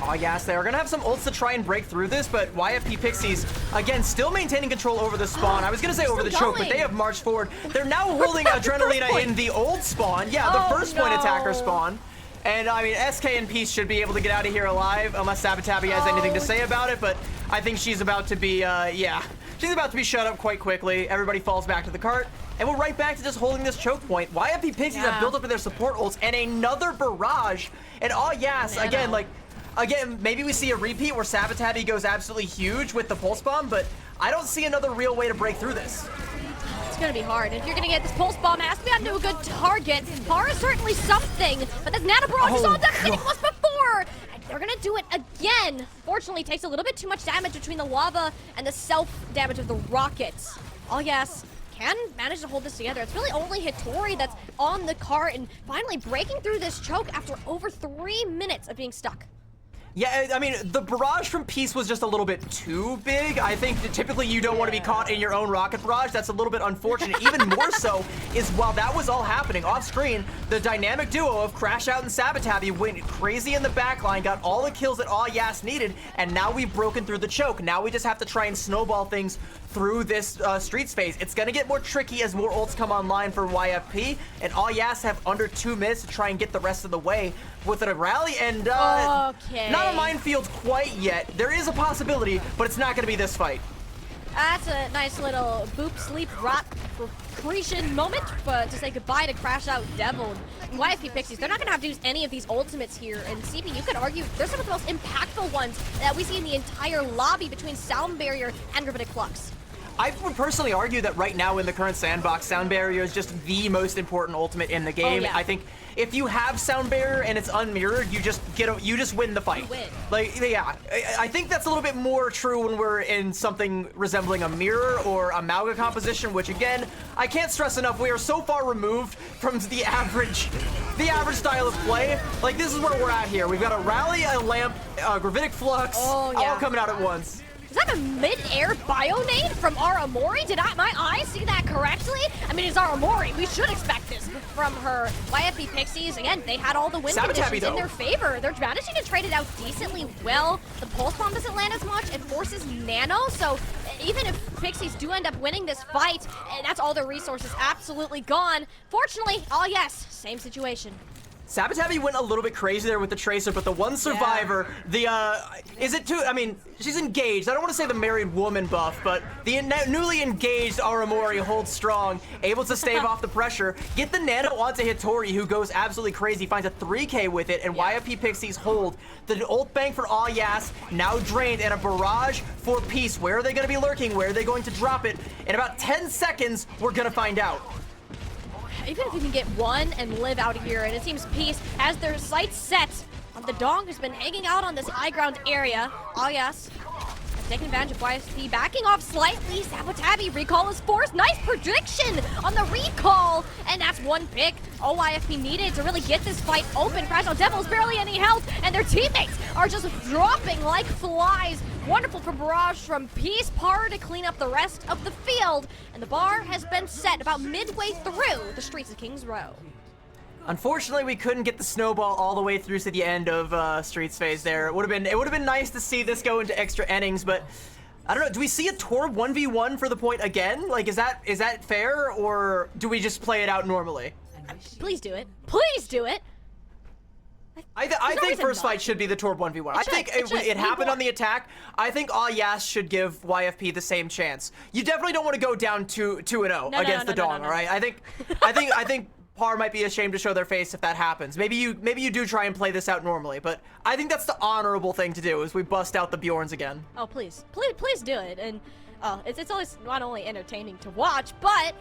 Oh yes, they're gonna have some ults to try and break through this, but YFP Pixies, again, still maintaining control over the spawn. I was gonna say over the choke, but they have marched forward. They're now holding Adrenalina in the old spawn. Yeah, the first point attacker spawn. And I mean, SK and Peace should be able to get out of here alive, unless Sabotabi has anything to say about it, but I think she's about to be, she's about to be shut up quite quickly. Everybody falls back to the cart, and we're right back to just holding this choke point. YFP Pixies have built up their support ults, and another barrage. And again, maybe we see a repeat where Sabotabi goes absolutely huge with the pulse bomb, but I don't see another real way to break through this. It's gonna be hard. If you're gonna get this pulse bomb, it has to be onto a good target. Bar is certainly something, but this Nano Barrage is all done getting plus before. And they're gonna do it again. Fortunately, it takes a little bit too much damage between the lava and the self-damage of the rockets. Oh yes, can manage to hold this together. It's really only Hitori that's on the cart and finally breaking through this choke after over 3 minutes of being stuck. Yeah, I mean, the barrage from Peace was just a little bit too big. I think that typically you don't want to be caught in your own rocket barrage. That's a little bit unfortunate. Even more so is while that was all happening off screen, the dynamic duo of Crash Out and Sabotabi went crazy in the backline, got all the kills that all Yas needed, and now we've broken through the choke. Now we just have to try and snowball things through this streets phase. It's gonna get more tricky as more ults come online for YFP, and all Yas have under 2 minutes to try and get the rest of the way with a rally, and not a minefield quite yet. There is a possibility, but it's not gonna be this fight. That's a nice little boop, sleep, rot, Creation moment to say goodbye to Crash Out Devil. And YFP Pixies, they're not going to have to use any of these ultimates here. And CP, you could argue they're some of the most impactful ones that we see in the entire lobby between Sound Barrier and Gravitic Flux. I would personally argue that right now in the current sandbox, Sound Barrier is just the most important ultimate in the game. Oh, yeah. I think if you have Sound Barrier and it's unmirrored, you just win the fight. You win. Like, yeah, I think that's a little bit more true when we're in something resembling a mirror or a Malga composition, which again, I can't stress enough, we are so far removed from the average style of play. Like, this is where we're at here. We've got a Rally, a Lamp, Gravitic Flux, all coming out at once. Is that a mid-air bio-nade from Aramori? Did my eyes see that correctly? I mean, it's Aramori. We should expect this from her. YFP Pixies, again, they had all the win conditions in their favor. They're managing to trade it out decently well. The Pulse Bomb doesn't land as much. It forces Nano, so even if Pixies do end up winning this fight, and that's all their resources absolutely gone. Fortunately, yes, same situation. Sabotabi went a little bit crazy there with the Tracer, but the one survivor, I mean, she's engaged. I don't want to say the married woman buff, but the newly engaged Aramori holds strong, able to stave off the pressure, get the Nano onto Hitori, who goes absolutely crazy, finds a 3K with it, and YFP Pixies hold. The ult bank for All Yas now drained, and a barrage for Peace. Where are they going to be lurking? Where are they going to drop it? In about 10 seconds, we're going to find out. Even if we can get one and live out here, and it seems Peace has their sights set on the Dong who's been hanging out on this high ground area. Oh yes, taking advantage of YSP, backing off slightly. Sabotabi, recall is forced. Nice prediction on the recall, and that's one pick all YFP needed to really get this fight open. Crash Out Devil's barely any health, and their teammates are just dropping like flies. Wonderful for barrage from Peace, Par to clean up the rest of the field, and the bar has been set about midway through the streets of King's Row. Unfortunately, we couldn't get the snowball all the way through to the end of Streets phase there. It would have been nice to see this go into extra innings, but I don't know. Do we see a Torb 1v1 for the point again? Like, is that fair, or do we just play it out normally? Please do it. Please do it. I think first fight should be the Torb 1v1. I think it happened on the attack. I think Yas should give YFP the same chance. You definitely don't want to go down 2-0 against the Dong, all right? I think Par might be ashamed to show their face if that happens. Maybe you do try and play this out normally, but I think that's the honorable thing to do is we bust out the Bjorns again. Oh, please do it. And it's always not only entertaining to watch, but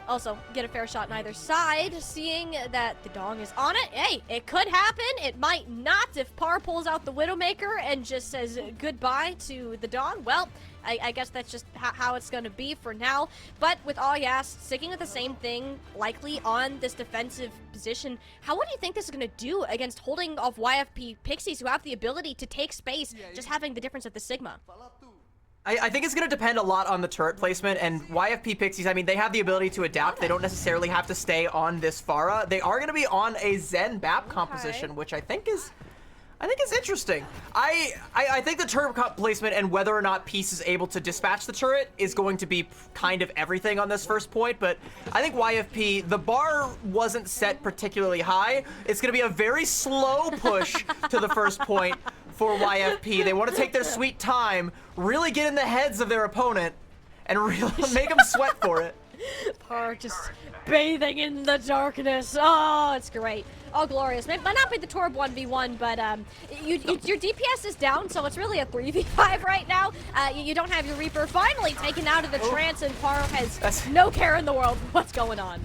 also get a fair shot on either side, seeing that the Dong is on it. Hey, it could happen. It might not if Par pulls out the Widowmaker and just says goodbye to the Dong. Well, I guess that's just how it's going to be for now. But with Yas sticking with the same thing, likely on this defensive position, what do you think this is going to do against holding off YFP Pixies, who have the ability to take space, just having the difference of the Sigma? I think it's going to depend a lot on the turret placement, and YFP Pixies, I mean, they have the ability to adapt. They don't necessarily have to stay on this Pharah. They are going to be on a Zen BAP composition, which I think is interesting. I think the turret placement and whether or not Peace is able to dispatch the turret is going to be kind of everything on this first point, but I think YFP, the bar wasn't set particularly high. It's going to be a very slow push to the first point for YFP. They want to take their sweet time, really get in the heads of their opponent, and really make them sweat for it. Par just bathing in the darkness. Oh, it's great. Oh, glorious. Might not be the Torb 1v1, but your DPS is down, so it's really a 3v5 right now. You don't have your Reaper finally taken out of the trance, and Par has no care in the world for what's going on.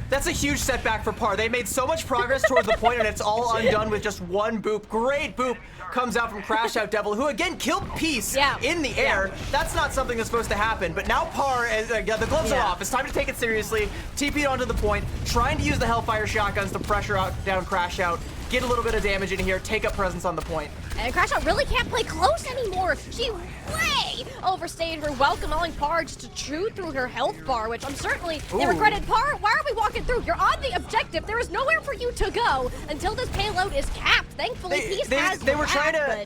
That's a huge setback for Par. They made so much progress toward the point, and it's all undone with just one boop. Great boop comes out from Crash Out Devil, who again killed Peace in the air. That's not something that's supposed to happen, but now Par, the gloves are off. It's time to take it seriously. TP'd onto the point, trying to use the Hellfire shotguns to pressure down Crash Out, get a little bit of damage in here, take up presence on the point. And Crash Out really can't play close anymore. She way overstayed her welcome, allowing Par just to chew through her health bar, which I'm certainly never credited. Par, why are we walking through? You're on the objective. There is nowhere for you to go until this payload is capped. Thankfully, Peace has they were trying to...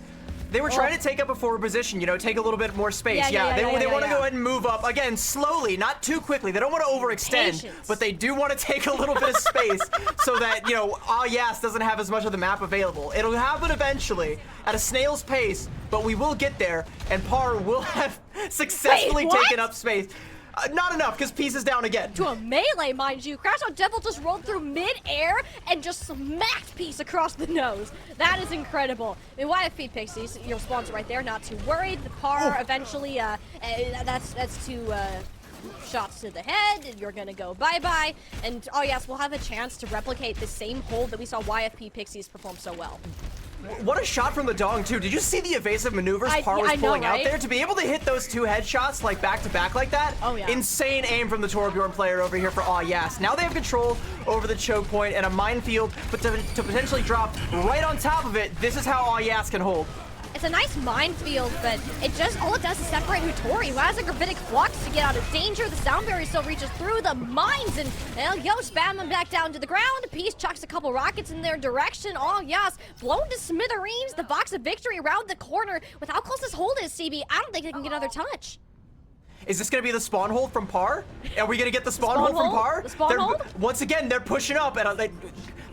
They were trying to take up a forward position, you know, take a little bit more space. They want to go ahead and move up, again, slowly, not too quickly. They don't want to overextend, but they do want to take a little bit of space so that, you know, Yas doesn't have as much of the map available. It'll happen eventually at a snail's pace, but we will get there, and Par will have successfully taken up space. Not enough, because Peace is down again. To a melee, mind you. Crash Out Devil just rolled through mid-air and just smacked Peace across the nose. That is incredible. I mean, YFP Pixies, your sponsor right there, not too worried. The Par eventually, that's two shots to the head, and you're gonna go bye-bye. And, oh yes, we'll have a chance to replicate the same hold that we saw YFP Pixies perform so well. What a shot from the Dong, too. Did you see the evasive maneuvers Par was pulling out there? To be able to hit those two headshots, like, back-to-back like that? Oh, yeah. Insane aim from the Torbjorn player over here for Yas. Now they have control over the choke point and a minefield, but to potentially drop right on top of it, this is how Yas can hold. It's a nice minefield, but all it does is separate Hutori, who has a gravitic flux to get out of danger. The sound barrier still reaches through the mines, and spam them back down to the ground. Peace chucks a couple rockets in their direction. Oh, yes, blown to smithereens. The box of victory around the corner. With how close this hold is, CB, I don't think they can get another touch. Is this going to be the spawn hold from Par? Are we going to get the spawn hold from Par? The spawn hold? Once again, they're pushing up, and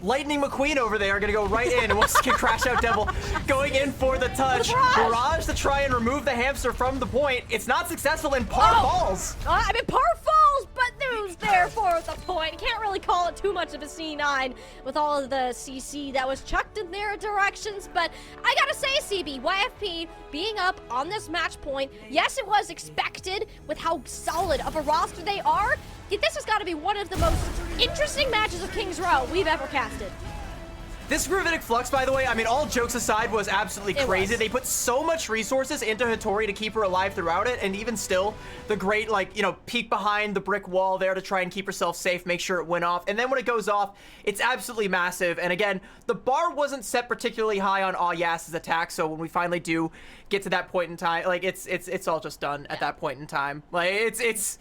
Lightning McQueen over there are going to go right in, and we'll see Crash Out Devil going in for the touch. Barrage to try and remove the hamster from the point. It's not successful, and Par falls. I mean, Par falls, but who's there for the point? Can't really call it too much of a C9 with all of the CC that was chucked in their directions, but I gotta say, CB, YFP being up on this match point, yes, it was expected with how solid of a roster they are. This has got to be one of the most interesting matches of Kings Row we've ever casted. This Gravitic Flux, by the way, I mean, all jokes aside, was absolutely crazy. They put so much resources into Hattori to keep her alive throughout it, and even still, the great, like, you know, peek behind the brick wall there to try and keep herself safe, make sure it went off. And then when it goes off, it's absolutely massive. And again, the bar wasn't set particularly high on Yas's attack, so when we finally do get to that point in time, like, it's all just done at that point in time. Like, it's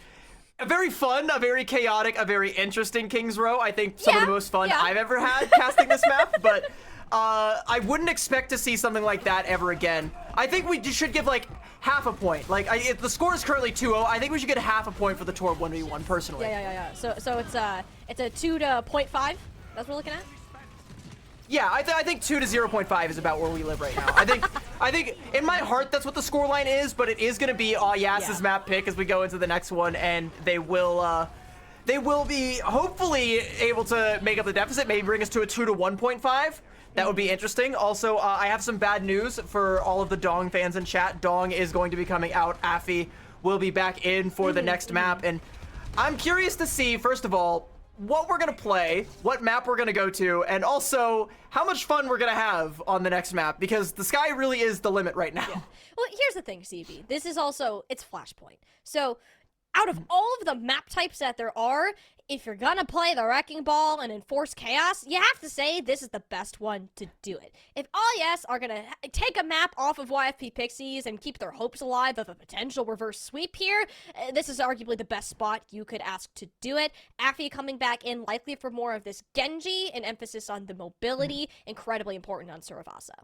a very fun, a very chaotic, a very interesting Kings Row. I think some of the most fun I've ever had casting this map, but I wouldn't expect to see something like that ever again. I think we should give, like, half a point. Like, the score is currently 2-0. I think we should get half a point for the Torb 1v1, personally. Yeah. So it's a 2 to 0.5. That's what we're looking at. Yeah, I think 2 to 0.5 is about where we live right now. I think in my heart that's what the scoreline is, but it is going to be Yas's map pick as we go into the next one, and they will be hopefully able to make up the deficit, maybe bring us to a 2 to 1.5. That would be interesting. Also, I have some bad news for all of the Dong fans in chat. Dong is going to be coming out. Affy will be back in for the next map, and I'm curious to see, first of all, what we're gonna play, what map we're gonna go to, and also how much fun we're gonna have on the next map, because the sky really is the limit right now. Yeah. Well, here's the thing, CB. This is also, it's Flashpoint. So, out of all of the map types that there are, if you're gonna play the Wrecking Ball and enforce chaos, you have to say this is the best one to do it. If Yes are gonna take a map off of YFP Pixies and keep their hopes alive of a potential reverse sweep here, this is arguably the best spot you could ask to do it. Affy coming back in, likely for more of this Genji, an emphasis on the mobility, incredibly important on Suravasa.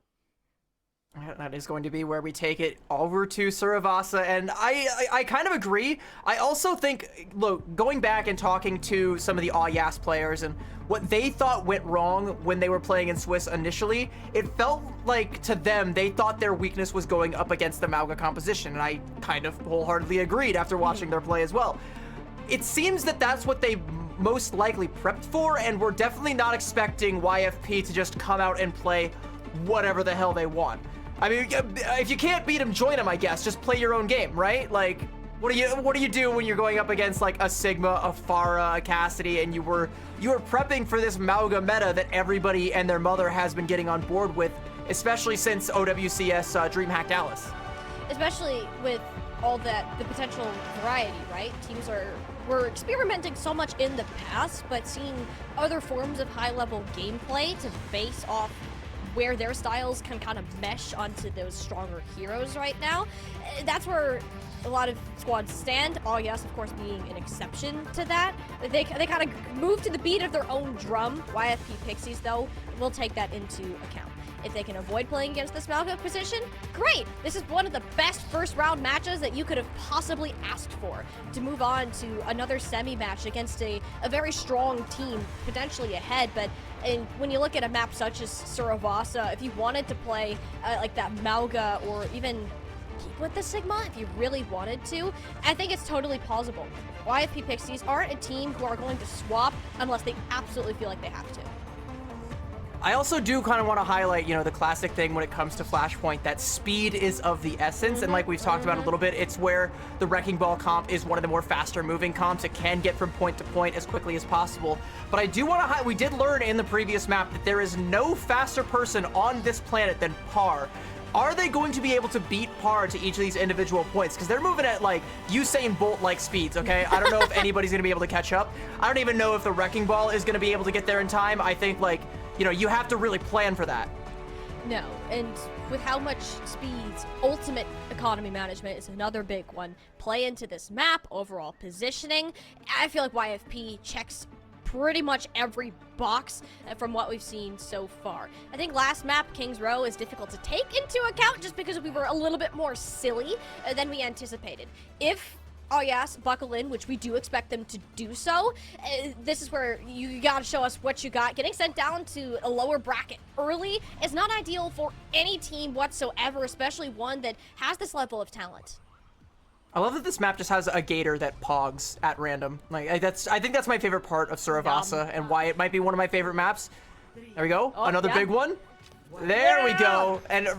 That is going to be where we take it over to Suravasa, and I kind of agree. I also think, look, going back and talking to some of the Yas players and what they thought went wrong when they were playing in Swiss initially, it felt like to them, they thought their weakness was going up against the Mauga composition, and I kind of wholeheartedly agreed after watching their play as well. It seems that that's what they most likely prepped for, and we're definitely not expecting YFP to just come out and play whatever the hell they want. I mean, if you can't beat them, join them, I guess. Just play your own game, right? Like, what do you do when you're going up against like a Sigma, a Pharah, a Cassidy, and you were prepping for this Mauga meta that everybody and their mother has been getting on board with, especially since OWCS DreamHack Dallas. Especially with all the potential variety, right? Teams were experimenting so much in the past, but seeing other forms of high-level gameplay to base off where their styles can kind of mesh onto those stronger heroes right now. That's where a lot of squads stand. Yes, of course, being an exception to that. They kind of move to the beat of their own drum. YFP Pixies, though, will take that into account. If they can avoid playing against this Mauga position, great! This is one of the best first-round matches that you could have possibly asked for, to move on to another semi-match against a very strong team, potentially ahead, but when you look at a map such as Suravasa, if you wanted to play like that Mauga or even keep with the Sigma, if you really wanted to, I think it's totally possible. YFP Pixies aren't a team who are going to swap unless they absolutely feel like they have to. I also do kind of want to highlight, you know, the classic thing when it comes to Flashpoint, that speed is of the essence, and like we've talked about a little bit, it's where the Wrecking Ball comp is one of the more faster moving comps. It can get from point to point as quickly as possible, but I do want to highlight, we did learn in the previous map that there is no faster person on this planet than Par. Are they going to be able to beat Par to each of these individual points? Because they're moving at like Usain Bolt-like speeds, okay? I don't know if anybody's going to be able to catch up. I don't even know if the Wrecking Ball is going to be able to get there in time. I think, like, you know, you have to really plan for that. No, and with how much speeds, ultimate economy management is another big one. Play into this map, overall positioning. I feel like YFP checks pretty much every box from what we've seen so far. I think last map, King's Row, is difficult to take into account just because we were a little bit more silly than we anticipated. If Yes buckle in, which we do expect them to do so, this is where you gotta show us what you got. Getting sent down to a lower bracket early is not ideal for any team whatsoever, especially one that has this level of talent. I love that this map just has a gator that pogs at random. Like, I think that's my favorite part of Suravasa and why it might be one of my favorite maps. There we go. Another big one. There we go. And all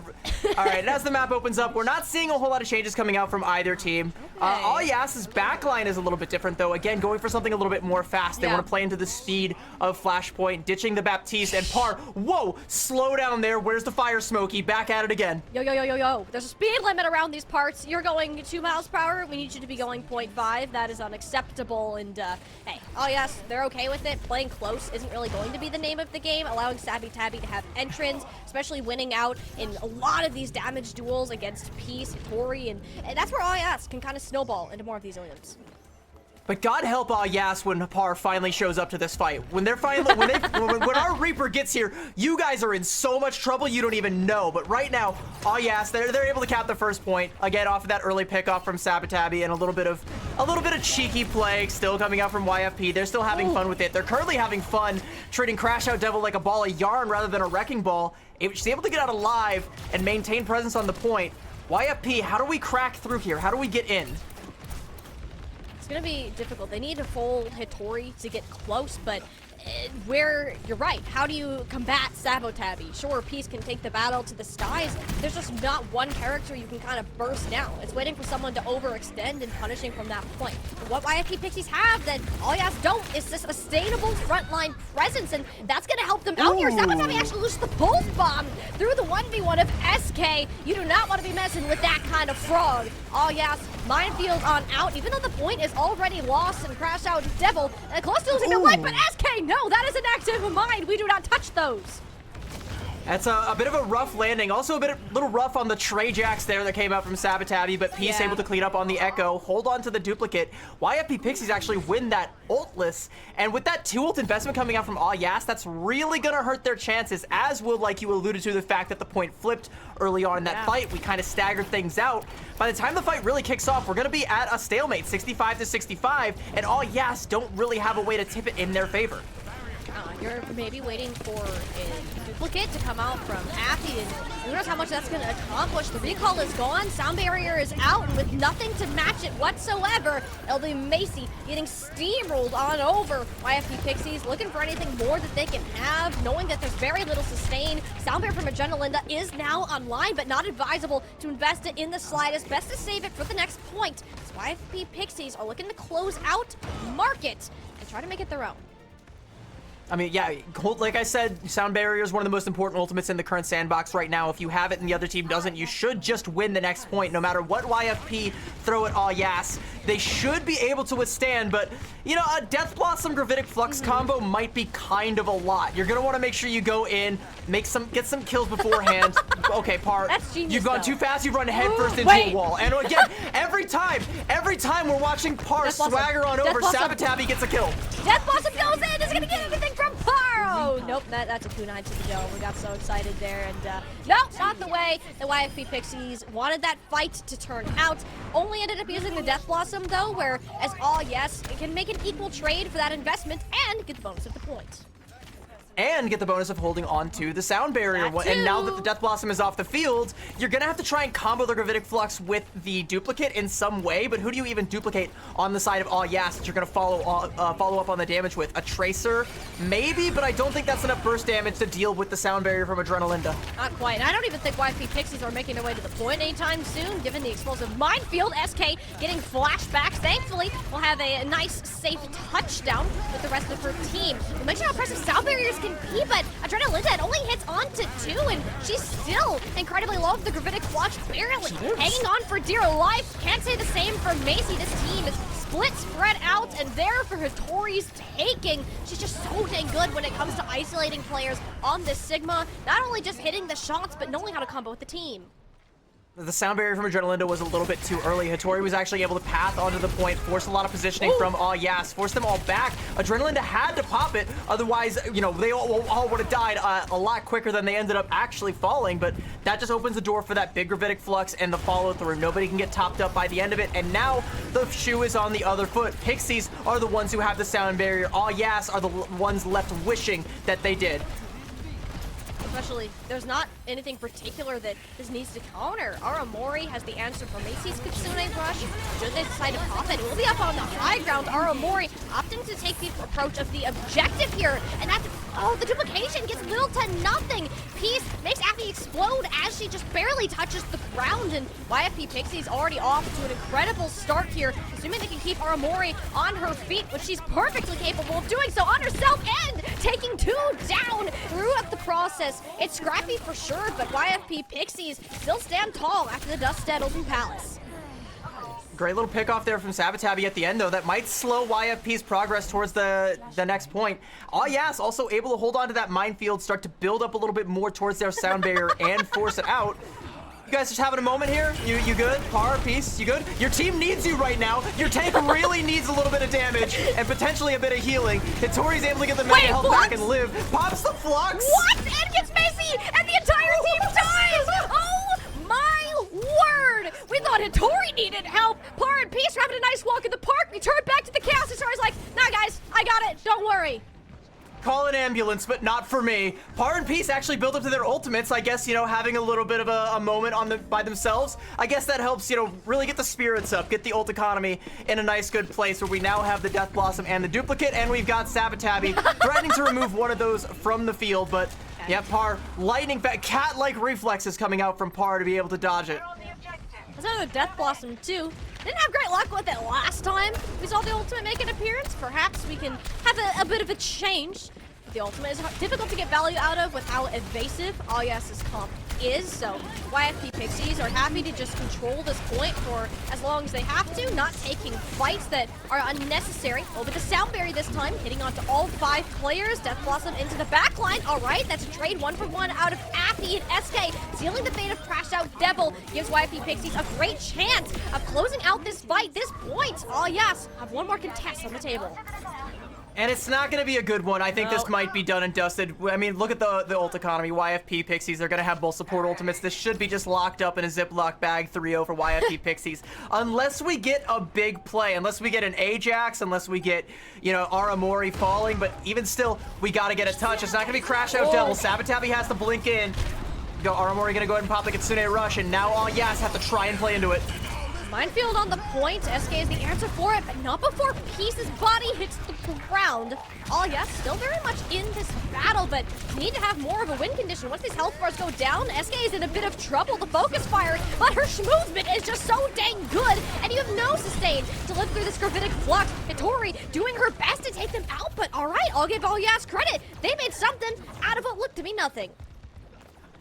right, and as the map opens up, we're not seeing a whole lot of changes coming out from either team. Yas's backline is a little bit different, though. Again, going for something a little bit more fast. They want to play into the speed of Flashpoint, ditching the Baptiste and Par. Whoa, slow down there. Where's the fire, Smokey? Back at it again. Yo. There's a speed limit around these parts. You're going 2 miles per hour. We need you to be going 0.5. That is unacceptable. And hey, Yes, they're okay with it. Playing close isn't really going to be the name of the game. Allowing Sabby Tabby to have entrance, especially winning out in a lot of these damage duels against Peace, Tori, and that's where Yes can kind of snowball into more of these items. But God help Yas when Par finally shows up to this fight. When they're finally, when our Reaper gets here, you guys are in so much trouble you don't even know. But right now, Yas, they're able to cap the first point again off of that early pickoff from Sabatabi and a little bit of cheeky play still coming out from YFP. They're still having fun with it. They're currently having fun treating Crash Out Devil like a ball of yarn rather than a wrecking ball. She's able to get out alive and maintain presence on the point. YFP, how do we crack through here? How do we get in? It's gonna be difficult. They need to fold Hitori to get close, but where you're right, how do you combat Sabotabi? Sure, Peace can take the battle to the skies. There's just not one character you can kind of burst down. It's waiting for someone to overextend and punishing from that point. But what YFP Pixies have that Alyas don't is this sustainable frontline presence, and that's gonna help them out here. Sabotabi actually loses the pulse bomb through the 1v1 of SK. You do not want to be messing with that kind of frog. Alyas minefield on out, even though the point is already lost and Crash Out Devil close to losing their life, but SK, no, that is an active mine. We do not touch those. That's a bit of a rough landing. Also a little rough on the Trey Jacks there that came out from Sabatabi, but Peace able to clean up on the Echo, hold on to the duplicate. YFP Pixies actually win that ultless, and with that 2 ult investment coming out from Yas, that's really gonna hurt their chances, as will, like you alluded to, the fact that the point flipped early on in that fight. We kind of staggered things out. By the time the fight really kicks off, we're gonna be at a stalemate, 65 to 65, and Yas don't really have a way to tip it in their favor. You're maybe waiting for a duplicate to come out from Affy, and who knows how much that's going to accomplish. The recall is gone, sound barrier is out, and with nothing to match it whatsoever, it'll be Macy getting steamrolled on over. YFP Pixies looking for anything more that they can have, knowing that there's very little sustain. Sound barrier from Adrenalinda is now online, but not advisable to invest it in the slightest. Best to save it for the next point. So YFP Pixies are looking to close out, mark it, and try to make it their own. I mean, yeah, like I said, Sound Barrier is one of the most important ultimates in the current sandbox right now. If you have it and the other team doesn't, you should just win the next point, no matter what YFP throw at Yas. They should be able to withstand, but, you know, a Death Blossom Gravitic Flux combo might be kind of a lot. You're going to want to make sure you go in, get some kills beforehand. Okay, Par, that's genius, you've gone though. too fast, you've run headfirst into a wall. And again, every time we're watching Par swagger on over, Sabatabi gets a kill. Death Blossom goes in, is going to get anything from Par. Oh, nope, that's a kunai to the dome. We got so excited there, and nope, not the way the YFP Pixies wanted that fight to turn out. Only ended up using the Death Blossom, though, where as Yes can make an equal trade for that investment and get the bonus of the point. And get the bonus of holding on to the sound barrier. And now that the Death Blossom is off the field, you're gonna have to try and combo the Gravitic Flux with the duplicate in some way, but who do you even duplicate on the side of Yas that you're gonna follow up on the damage with? A Tracer? Maybe, but I don't think that's enough burst damage to deal with the sound barrier from Adrenalinda. Not quite. And I don't even think YFP Pixies are making their way to the point anytime soon, given the explosive minefield. SK getting flashbacks. Thankfully, we'll have a nice, safe touchdown with the rest of her team. We mentioned how impressive sound barriers can be, but Adrenalinda, it only hits onto 2, and she's still incredibly low with the Gravitic Flux, barely hanging on for dear life. Can't say the same for Macy. This team is split, spread out, and there for Hitori's taking. She's just so dang good when it comes to isolating players on this Sigma. Not only just hitting the shots, but knowing how to combo with the team. The sound barrier from Adrenalinda was a little bit too early. Hitori was actually able to path onto the point, force a lot of positioning from Yas, force them all back. Adrenalinda had to pop it, otherwise, you know, they all would have died a lot quicker than they ended up actually falling, but that just opens the door for that big Gravitic Flux and the follow-through. Nobody can get topped up by the end of it, and now the shoe is on the other foot. Pixies are the ones who have the sound barrier. Yas are the ones left wishing that they did. Especially, there's not anything particular that this needs to counter. Aramori has the answer for Macy's Kitsune Rush. Should they decide to pop it, we'll be up on the high ground. Aramori opting to take the approach of the objective here, and that's, the duplication gets little to nothing. Peace makes Affy explode as she just barely touches the ground, and YFP Pixie's already off to an incredible start here, assuming they can keep Aramori on her feet, which she's perfectly capable of doing so on herself, and taking 2 down throughout the process. It's scrappy for sure, but YFP Pixies still stand tall after the dust settled in Palace. Great little pick off there from Sabatabi at the end, though. That might slow YFP's progress towards the next point. Yas also able to hold on to that minefield, start to build up a little bit more towards their sound barrier and force it out. You guys just having a moment here? You good? Par, peace, you good? Your team needs you right now. Your tank really needs a little bit of damage and potentially a bit of healing. Hitori's able to get the mega health back and live. Pops the flux. What? And gets Macy, and the entire team dies! Oh my word! We thought Hitori needed help. Par and Peace were having a nice walk in the park. We turned back to the chaos. Hitori's like, nah guys, I got it, don't worry. Call an ambulance, but not for me. Par and Peace actually build up to their ultimates. I guess, you know, having a little bit of a moment by themselves. I guess that helps, you know, really get the spirits up, get the ult economy in a nice, good place where we now have the Death Blossom and the duplicate, and we've got Sabotabi threatening to remove one of those from the field. But yeah, Par, lightning cat-like reflexes coming out from Par to be able to dodge it. There's another Death Blossom too. Didn't have great luck with it last time we saw the ultimate make an appearance. Perhaps we can have a bit of a change. The ultimate is difficult to get value out of with how evasive Alias's comp is. So YFP Pixies are happy to just control this point for as long as they have to, not taking fights that are unnecessary. Over the Soundberry this time, hitting onto all 5 players. Death Blossom into the backline. All right, that's a trade 1-for-1 out of Appy and SK. Sealing the fate of Crashed Out Devil gives YFP Pixies a great chance of closing out this fight, this point. Oh yes, have one more contest on the table. And it's not going to be a good one. I think this might be done and dusted. I mean, look at the ult economy. YFP Pixies, they're going to have both support ultimates. This should be just locked up in a Ziploc bag 3-0 for YFP Pixies. Unless we get a big play, unless we get an Ajax, unless we get, you know, Aramori falling. But even still, we got to get a touch. It's not going to be Crash Out Devil. Sabotabi has to blink in. Aramori going to go ahead and pop the Kitsune Rush. And now all Yas have to try and play into it. Minefield on the point. SK is the answer for it, but not before Peace's body hits the ground. Oh yes, still very much in this battle, but need to have more of a win condition. Once these health bars go down, SK is in a bit of trouble. The focus fire, but her movement is just so dang good, and you have no sustain to live through this gravitic flux. Hitori doing her best to take them out, but all right, I'll give Alyas credit. They made something out of what looked to be nothing.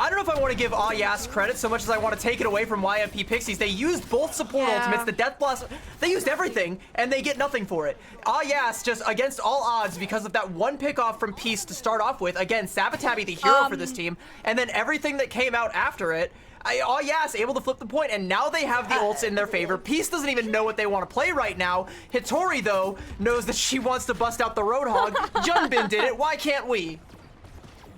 I don't know if I want to give Ayas credit so much as I want to take it away from YFP Pixies. They used both support ultimates, the Death Blossom. They used everything, and they get nothing for it. Ayas, just against all odds, because of that one pick-off from Peace to start off with. Again, Sabotabi, the hero for this team, and then everything that came out after it. Ayas able to flip the point, and now they have the ults in their favor. Peace doesn't even know what they want to play right now. Hitori, though, knows that she wants to bust out the Roadhog. Junbin did it. Why can't we?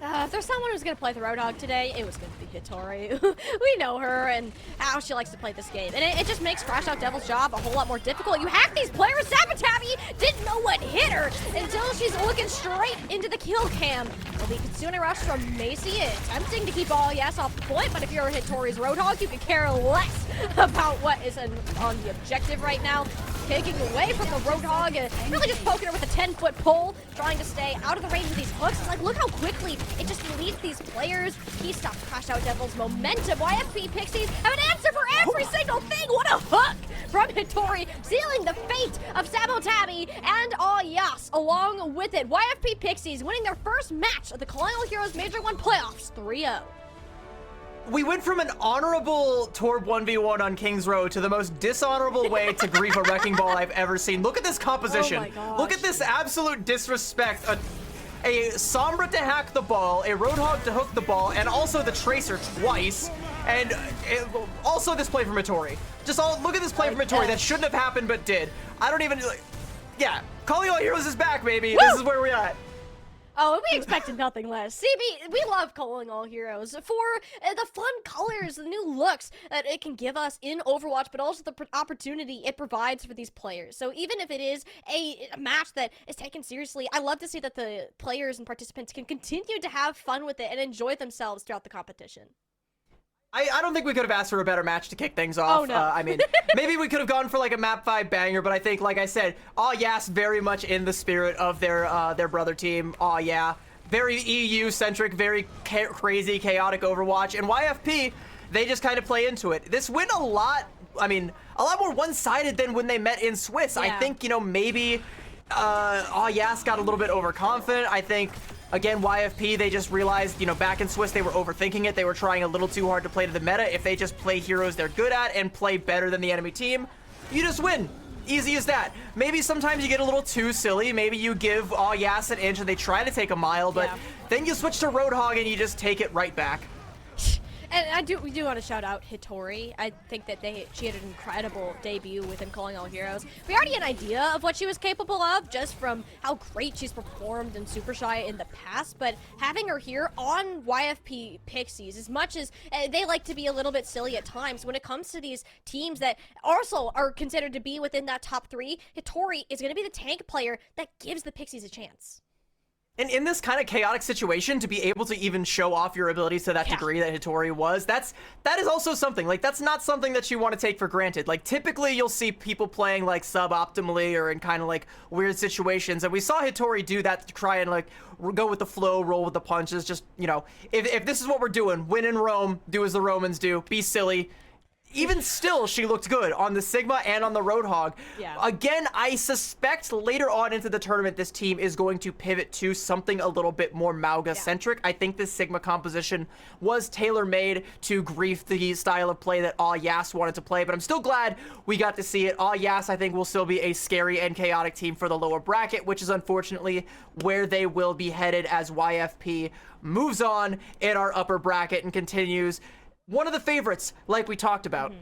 If there's someone who's going to play the Roadhog today, it was going to be Hitori. We know her and how she likes to play this game. And it just makes Crash Out Devil's job a whole lot more difficult. You hack these players. Sabotabi didn't know what hit her until she's looking straight into the kill cam. Well, the Kitsune Rush from Macy, attempting to keep all yes off the point, but if you're Hitori's Roadhog, you could care less about what is on the objective right now. Taking away from the Roadhog and really just poking her with a 10-foot pole, trying to stay out of the range of these hooks. It's like, look how quickly it just deletes these players. He stopped Crash Out Devil's momentum. YFP Pixies have an answer for every single thing. What a hook from Hitori, sealing the fate of Sabotabi and Ayas along with it. YFP Pixies winning their first match of the Colonial Heroes Major 1 playoffs 3-0. We went from an honorable Torb 1v1 on King's Row to the most dishonorable way to grief a Wrecking Ball I've ever seen. Look at this composition. Oh my gosh. Look at this absolute disrespect. A Sombra to hack the ball, a Roadhog to hook the ball, and also the Tracer twice. And also this play from Hitori. Look at this play from Hitori that shouldn't have happened but did. I don't even, yeah. Calling All Heroes is back, baby. Woo! This is where we're at. Oh, we expected nothing less. CB, we love Calling All Heroes for the fun colors, the new looks that it can give us in Overwatch, but also the opportunity it provides for these players. So even if it is a match that is taken seriously, I love to see that the players and participants can continue to have fun with it and enjoy themselves throughout the competition. I don't think we could have asked for a better match to kick things off. Oh, no. I mean, maybe we could have gone for like a map 5 banger, but I think, like I said, Aw Yas very much in the spirit of their brother team. Aw yeah, very EU-centric, very crazy, chaotic Overwatch. And YFP, they just kind of play into it. This win a lot more one-sided than when they met in Swiss. Yeah. I think, you know, maybe Aw Yas got a little bit overconfident. I think, again, YFP, they just realized, you know, back in Swiss, they were overthinking it. They were trying a little too hard to play to the meta. If they just play heroes they're good at and play better than the enemy team, you just win. Easy as that. Maybe sometimes you get a little too silly. Maybe you give Aw Yas an inch and they try to take a mile, but then you switch to Roadhog and you just take it right back. And we do want to shout out Hitori. I think that she had an incredible debut within Calling All Heroes. We already had an idea of what she was capable of just from how great she's performed in Super Shy in the past, but having her here on YFP Pixies, as much as they like to be a little bit silly at times, when it comes to these teams that also are considered to be within that top 3, Hitori is going to be the tank player that gives the Pixies a chance. And in this kind of chaotic situation, to be able to even show off your abilities to that degree that Hitori was, that is also something. Like, that's not something that you want to take for granted. Like, typically you'll see people playing like suboptimally or in kind of like weird situations, and we saw Hitori do that to try and like go with the flow, roll with the punches. Just, you know, if this is what we're doing, win in Rome, do as the Romans do, be silly. Even still, she looked good on the Sigma and on the Roadhog. Yeah. Again, I suspect later on into the tournament, this team is going to pivot to something a little bit more Mauga-centric. I think this Sigma composition was tailor-made to grief the style of play that Yas wanted to play, but I'm still glad we got to see it. Yas, I think, will still be a scary and chaotic team for the lower bracket, which is unfortunately where they will be headed as YFP moves on in our upper bracket and continues. One of the favorites, like we talked about.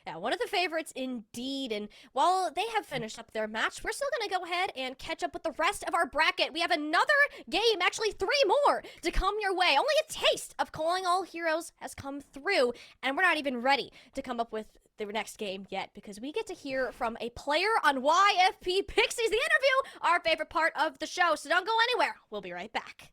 Yeah, one of the favorites indeed. And while they have finished up their match, we're still going to go ahead and catch up with the rest of our bracket. We have another game, actually 3 more, to come your way. Only a taste of Calling All Heroes has come through, and we're not even ready to come up with the next game yet, because we get to hear from a player on YFP Pixies, the interview, our favorite part of the show. So don't go anywhere. We'll be right back.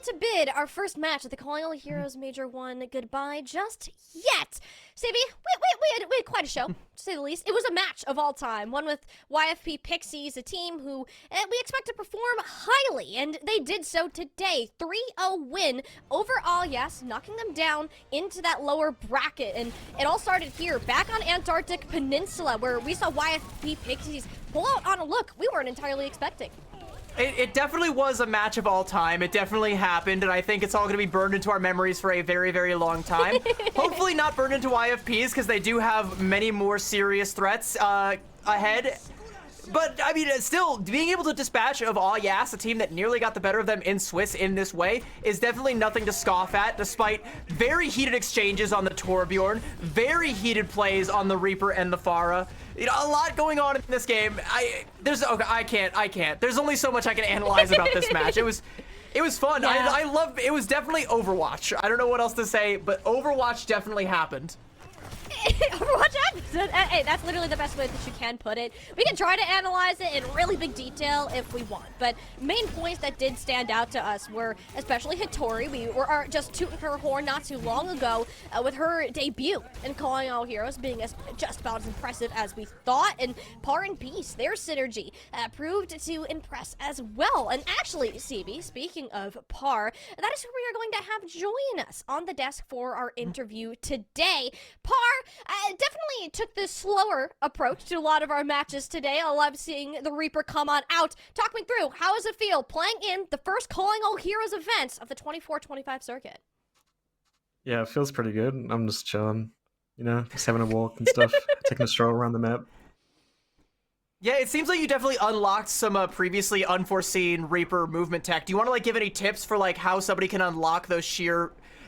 To bid our first match at the Calling All Heroes Major 1 goodbye just yet. Savvy, we had quite a show, to say the least. It was a match of all time, one with YFP Pixies, a team who we expect to perform highly, and they did so today. 3-0 win over Yas, knocking them down into that lower bracket, and it all started here, back on Antarctic Peninsula, where we saw YFP Pixies pull out on a look we weren't entirely expecting. It definitely was a match of all time. It definitely happened, and I think it's all going to be burned into our memories for a very, very long time. Hopefully not burned into IFPs, because they do have many more serious threats ahead. But, I mean, still, being able to dispatch of Yas, a team that nearly got the better of them in Swiss in this way, is definitely nothing to scoff at, despite very heated exchanges on the Torbjorn, very heated plays on the Reaper and the Pharah. You know, a lot going on in this game. I can't. There's only so much I can analyze about this match. It was fun. Yeah. It was definitely Overwatch. I don't know what else to say, but Overwatch definitely happened. Overwatch episode. Hey, that's literally the best way that you can put it. We can try to analyze it in really big detail if we want, but main points that did stand out to us were especially Hattori. We were just tooting her horn not too long ago with her debut in Calling All Heroes being just about as impressive as we thought, and Par and Beast, their synergy proved to impress as well. And actually, CB, speaking of Par, that is who we are going to have join us on the desk for our interview today. Par definitely took the slower approach to a lot of our matches today. I love seeing the Reaper come on out. Talk me through, how does it feel playing in the first Calling All Heroes events of the 24-25 circuit? Yeah, it feels pretty good. I'm just chilling, just having a walk and stuff, taking a stroll around the map. Yeah, it seems like you definitely unlocked some previously unforeseen Reaper movement tech. Do you want to give any tips for how somebody can unlock those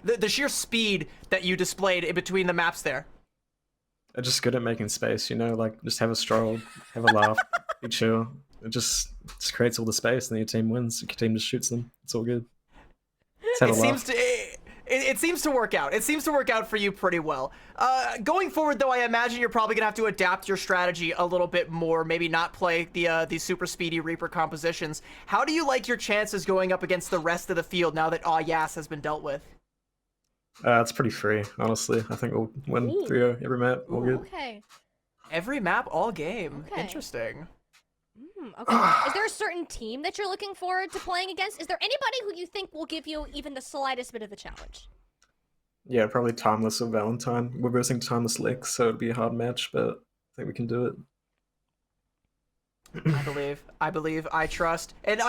the sheer speed that you displayed in between the maps there? I'm just good at making space, just have a stroll, have a laugh, be chill. It just creates all the space, and then your team wins. Your team just shoots them. It's all good. It seems to work out. It seems to work out for you pretty well. Going forward, though, I imagine you're probably gonna have to adapt your strategy a little bit more. Maybe not play the super speedy Reaper compositions. How do you like your chances going up against the rest of the field now that Yas has been dealt with? It's pretty free, honestly. I think we'll win 3-0 every map. All good. Okay. Every map, all game. Okay. Interesting. Okay. Is there a certain team that you're looking forward to playing against? Is there anybody who you think will give you even the slightest bit of a challenge? Yeah, probably Timeless or Valentine. We're versing Timeless Lex, so it'd be a hard match, but I think we can do it. I believe, I trust. And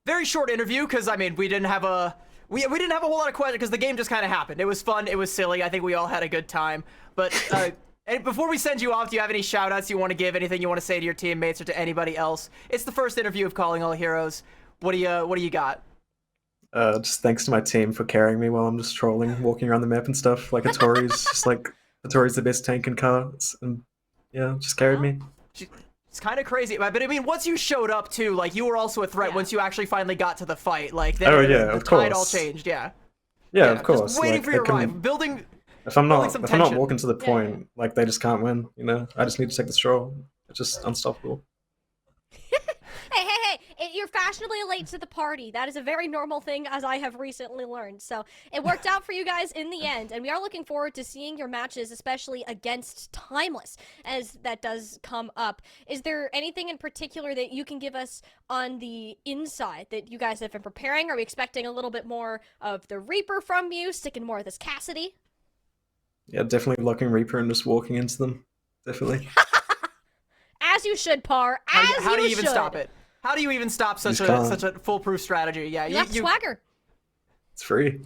very short interview, because, I mean, we didn't have a whole lot of questions, because the game just kind of happened. It was fun, it was silly, I think we all had a good time. But, and before we send you off, do you have any shout-outs you want to give, anything you want to say to your teammates or to anybody else? It's the first interview of Calling All Heroes. What do you got? Just thanks to my team for carrying me while I'm just trolling, walking around the map and stuff. Hattori's Hattori's the best tank in cards, and yeah, just carried me. It's kind of crazy, but I mean, once you showed up too, you were also a threat. Once you actually finally got to the fight, the tide all changed. Yeah, of course. Just waiting for your arrival, building. If I'm not walking to the point, they just can't win. I just need to take the stroll. It's just unstoppable. Hey, you're fashionably late to the party. That is a very normal thing, as I have recently learned. So it worked out for you guys in the end, and we are looking forward to seeing your matches, especially against Timeless, as that does come up. Is there anything in particular that you can give us on the inside that you guys have been preparing? Are we expecting a little bit more of the Reaper from you, sticking more of this Cassidy? Yeah, definitely locking Reaper and just walking into them. Definitely. As you should, Par. How do you even stop it? How do you even stop such a foolproof strategy? Yeah, you have swagger. It's free.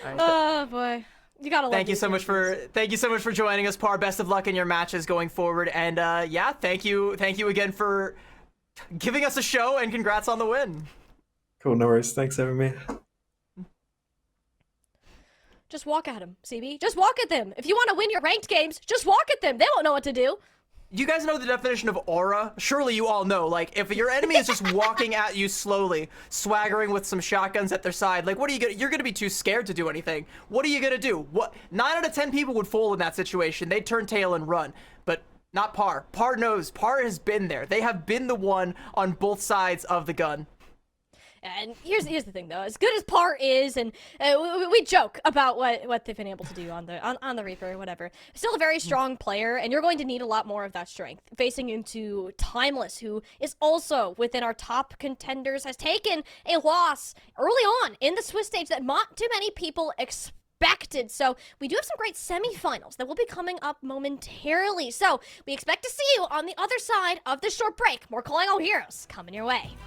Oh boy, you gotta. Thank you so much for joining us, Par. Best of luck in your matches going forward, and yeah, thank you again for giving us a show, and congrats on the win. Cool, no worries. Thanks for having me. Just walk at them, CB. Just walk at them. If you want to win your ranked games, just walk at them. They won't know what to do. You guys know the definition of aura? Surely you all know. If your enemy is just walking at you slowly, swaggering with some shotguns at their side, what are you gonna? You're gonna be too scared to do anything. What are you gonna do? 9 out of 10 people would fold in that situation. They'd turn tail and run. But not Par. Par knows. Par has been there. They have been the one on both sides of the gun. And here's the thing, though. As good as Par is, and we joke about what they've been able to do on the Reaper or whatever. Still a very strong player, and you're going to need a lot more of that strength. Facing into Timeless, who is also within our top contenders, has taken a loss early on in the Swiss stage that not too many people expected. So we do have some great semifinals that will be coming up momentarily. So we expect to see you on the other side of this short break. More Calling All Heroes coming your way.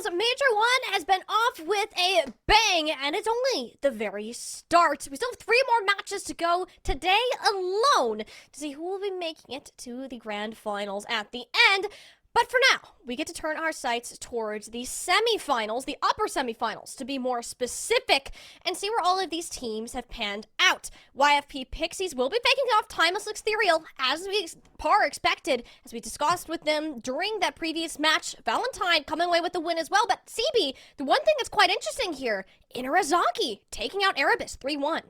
Heroes Major 1 has been off with a bang, and it's only the very start. We still have 3 more matches to go today alone to see who will be making it to the grand finals at the end. But for now, we get to turn our sights towards the semifinals, the upper semifinals, to be more specific, and see where all of these teams have panned out. YFP Pixies will be faking off Timeless Ethereal, as we expected, as we discussed with them during that previous match. Valentine coming away with the win as well, but CB, the one thing that's quite interesting here, Inarizaki taking out Erebus 3-1.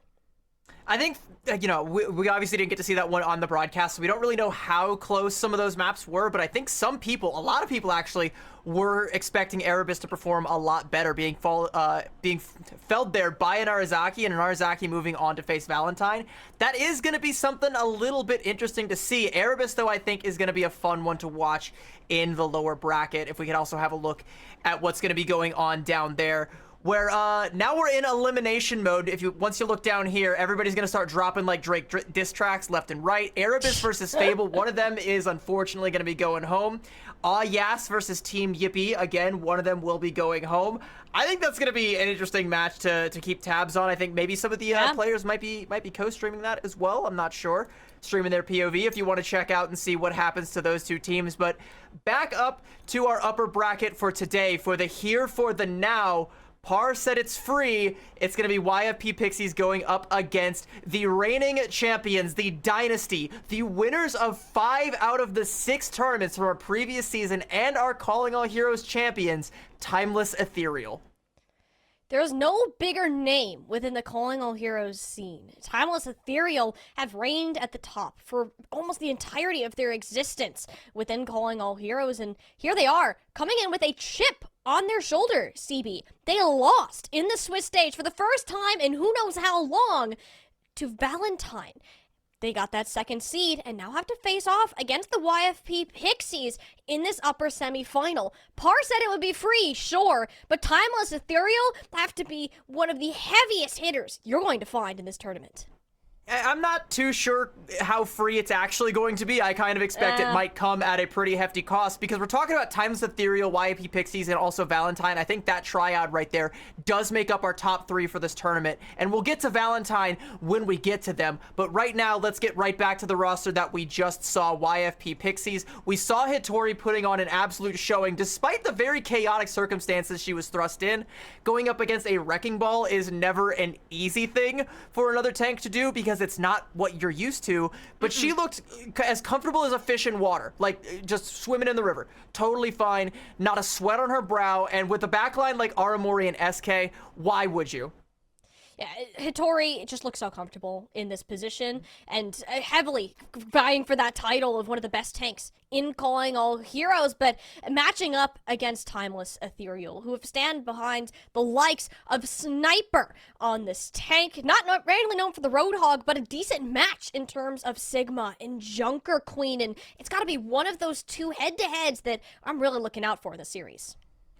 I think, we obviously didn't get to see that one on the broadcast, so we don't really know how close some of those maps were, but I think a lot of people actually, were expecting Erebus to perform a lot better, being felled there by an Inarizaki, and an Inarizaki moving on to face Valentine. That is going to be something a little bit interesting to see. Erebus, though, I think is going to be a fun one to watch in the lower bracket. If we could also have a look at what's going to be going on down there, where now we're in elimination mode. Once you look down here, everybody's gonna start dropping like Drake diss tracks left and right. Erebus versus Fable, one of them is unfortunately gonna be going home. Yas versus Team Yippee, again, one of them will be going home. I think that's gonna be an interesting match to keep tabs on. I think maybe some of the players might be co-streaming that as well. I'm not sure. Streaming their POV if you want to check out and see what happens to those two teams. But back up to our upper bracket for today for the here for the now. Par said it's free. It's going to be YFP Pixies going up against the reigning champions, the Dynasty, the winners of 5 out of the 6 tournaments from our previous season, and our Calling All Heroes champions, Timeless Ethereal. There's no bigger name within the Calling All Heroes scene. Timeless Ethereal have reigned at the top for almost the entirety of their existence within Calling All Heroes, and here they are, coming in with a chip on their shoulder, CB. They lost in the Swiss stage for the first time in who knows how long to Valentine. They got that second seed and now have to face off against the YFP Pixies in this upper semi-final. Par said it would be free, sure, but Timeless Ethereal have to be one of the heaviest hitters you're going to find in this tournament. I'm not too sure how free it's actually going to be. I kind of expect it might come at a pretty hefty cost, because we're talking about Timeless Ethereal, YAP Pixies, and also Valentine. I think that triad right there does make up our top 3 for this tournament, and we'll get to Valentine when we get to them. But right now, let's get right back to the roster that we just saw, YFP Pixies. We saw Hitori putting on an absolute showing, despite the very chaotic circumstances she was thrust in. Going up against a Wrecking Ball is never an easy thing for another tank to do, because it's not what you're used to, but she looked as comfortable as a fish in water, like just swimming in the river. Totally fine, not a sweat on her brow, and with a backline like Aramori and SK, why would you? Yeah, Hitori just looks so comfortable in this position, and heavily vying for that title of one of the best tanks in Calling All Heroes, but matching up against Timeless Ethereal, who have stand behind the likes of Sniper on this tank. Not randomly known for the Roadhog, but a decent match in terms of Sigma and Junker Queen, and it's got to be one of those 2 head-to-heads that I'm really looking out for in the series.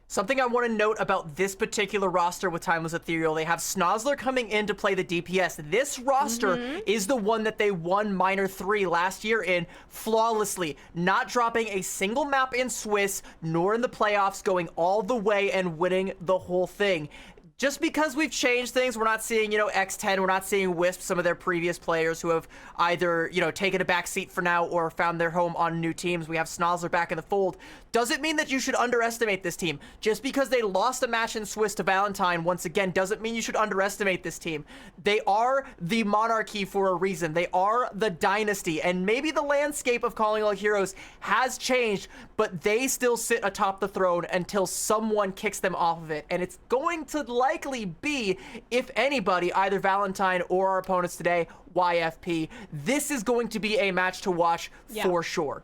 Something I want to note about this particular roster with Timeless Ethereal, they have Snozzler coming in to play the DPS. This roster is the one that they won Minor 3 last year in flawlessly, not dropping a single map in Swiss, nor in the playoffs, going all the way and winning the whole thing. Just because we've changed things, we're not seeing, X10, we're not seeing Wisp, some of their previous players who have either, taken a back seat for now or found their home on new teams. We have Snozzler back in the fold. Doesn't mean that you should underestimate this team. Just because they lost a match in Swiss to Valentine, once again, doesn't mean you should underestimate this team. They are the monarchy for a reason. They are the dynasty, and maybe the landscape of Calling All Heroes has changed, but they still sit atop the throne until someone kicks them off of it, and it's going to likely be, if anybody, either Valentine or our opponents today, YFP. This is going to be a match to watch for sure.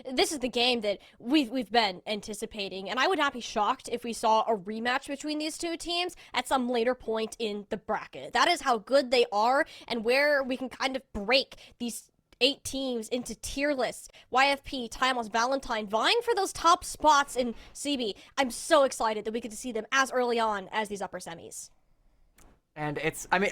This is the game that we've been anticipating, and I would not be shocked if we saw a rematch between these 2 teams at some later point in the bracket. That is how good they are, and where we can kind of break these 8 teams into tier lists. YFP, Timeless, Valentine, vying for those top spots in CB. I'm so excited that we get to see them as early on as these upper semis. And it's, I mean,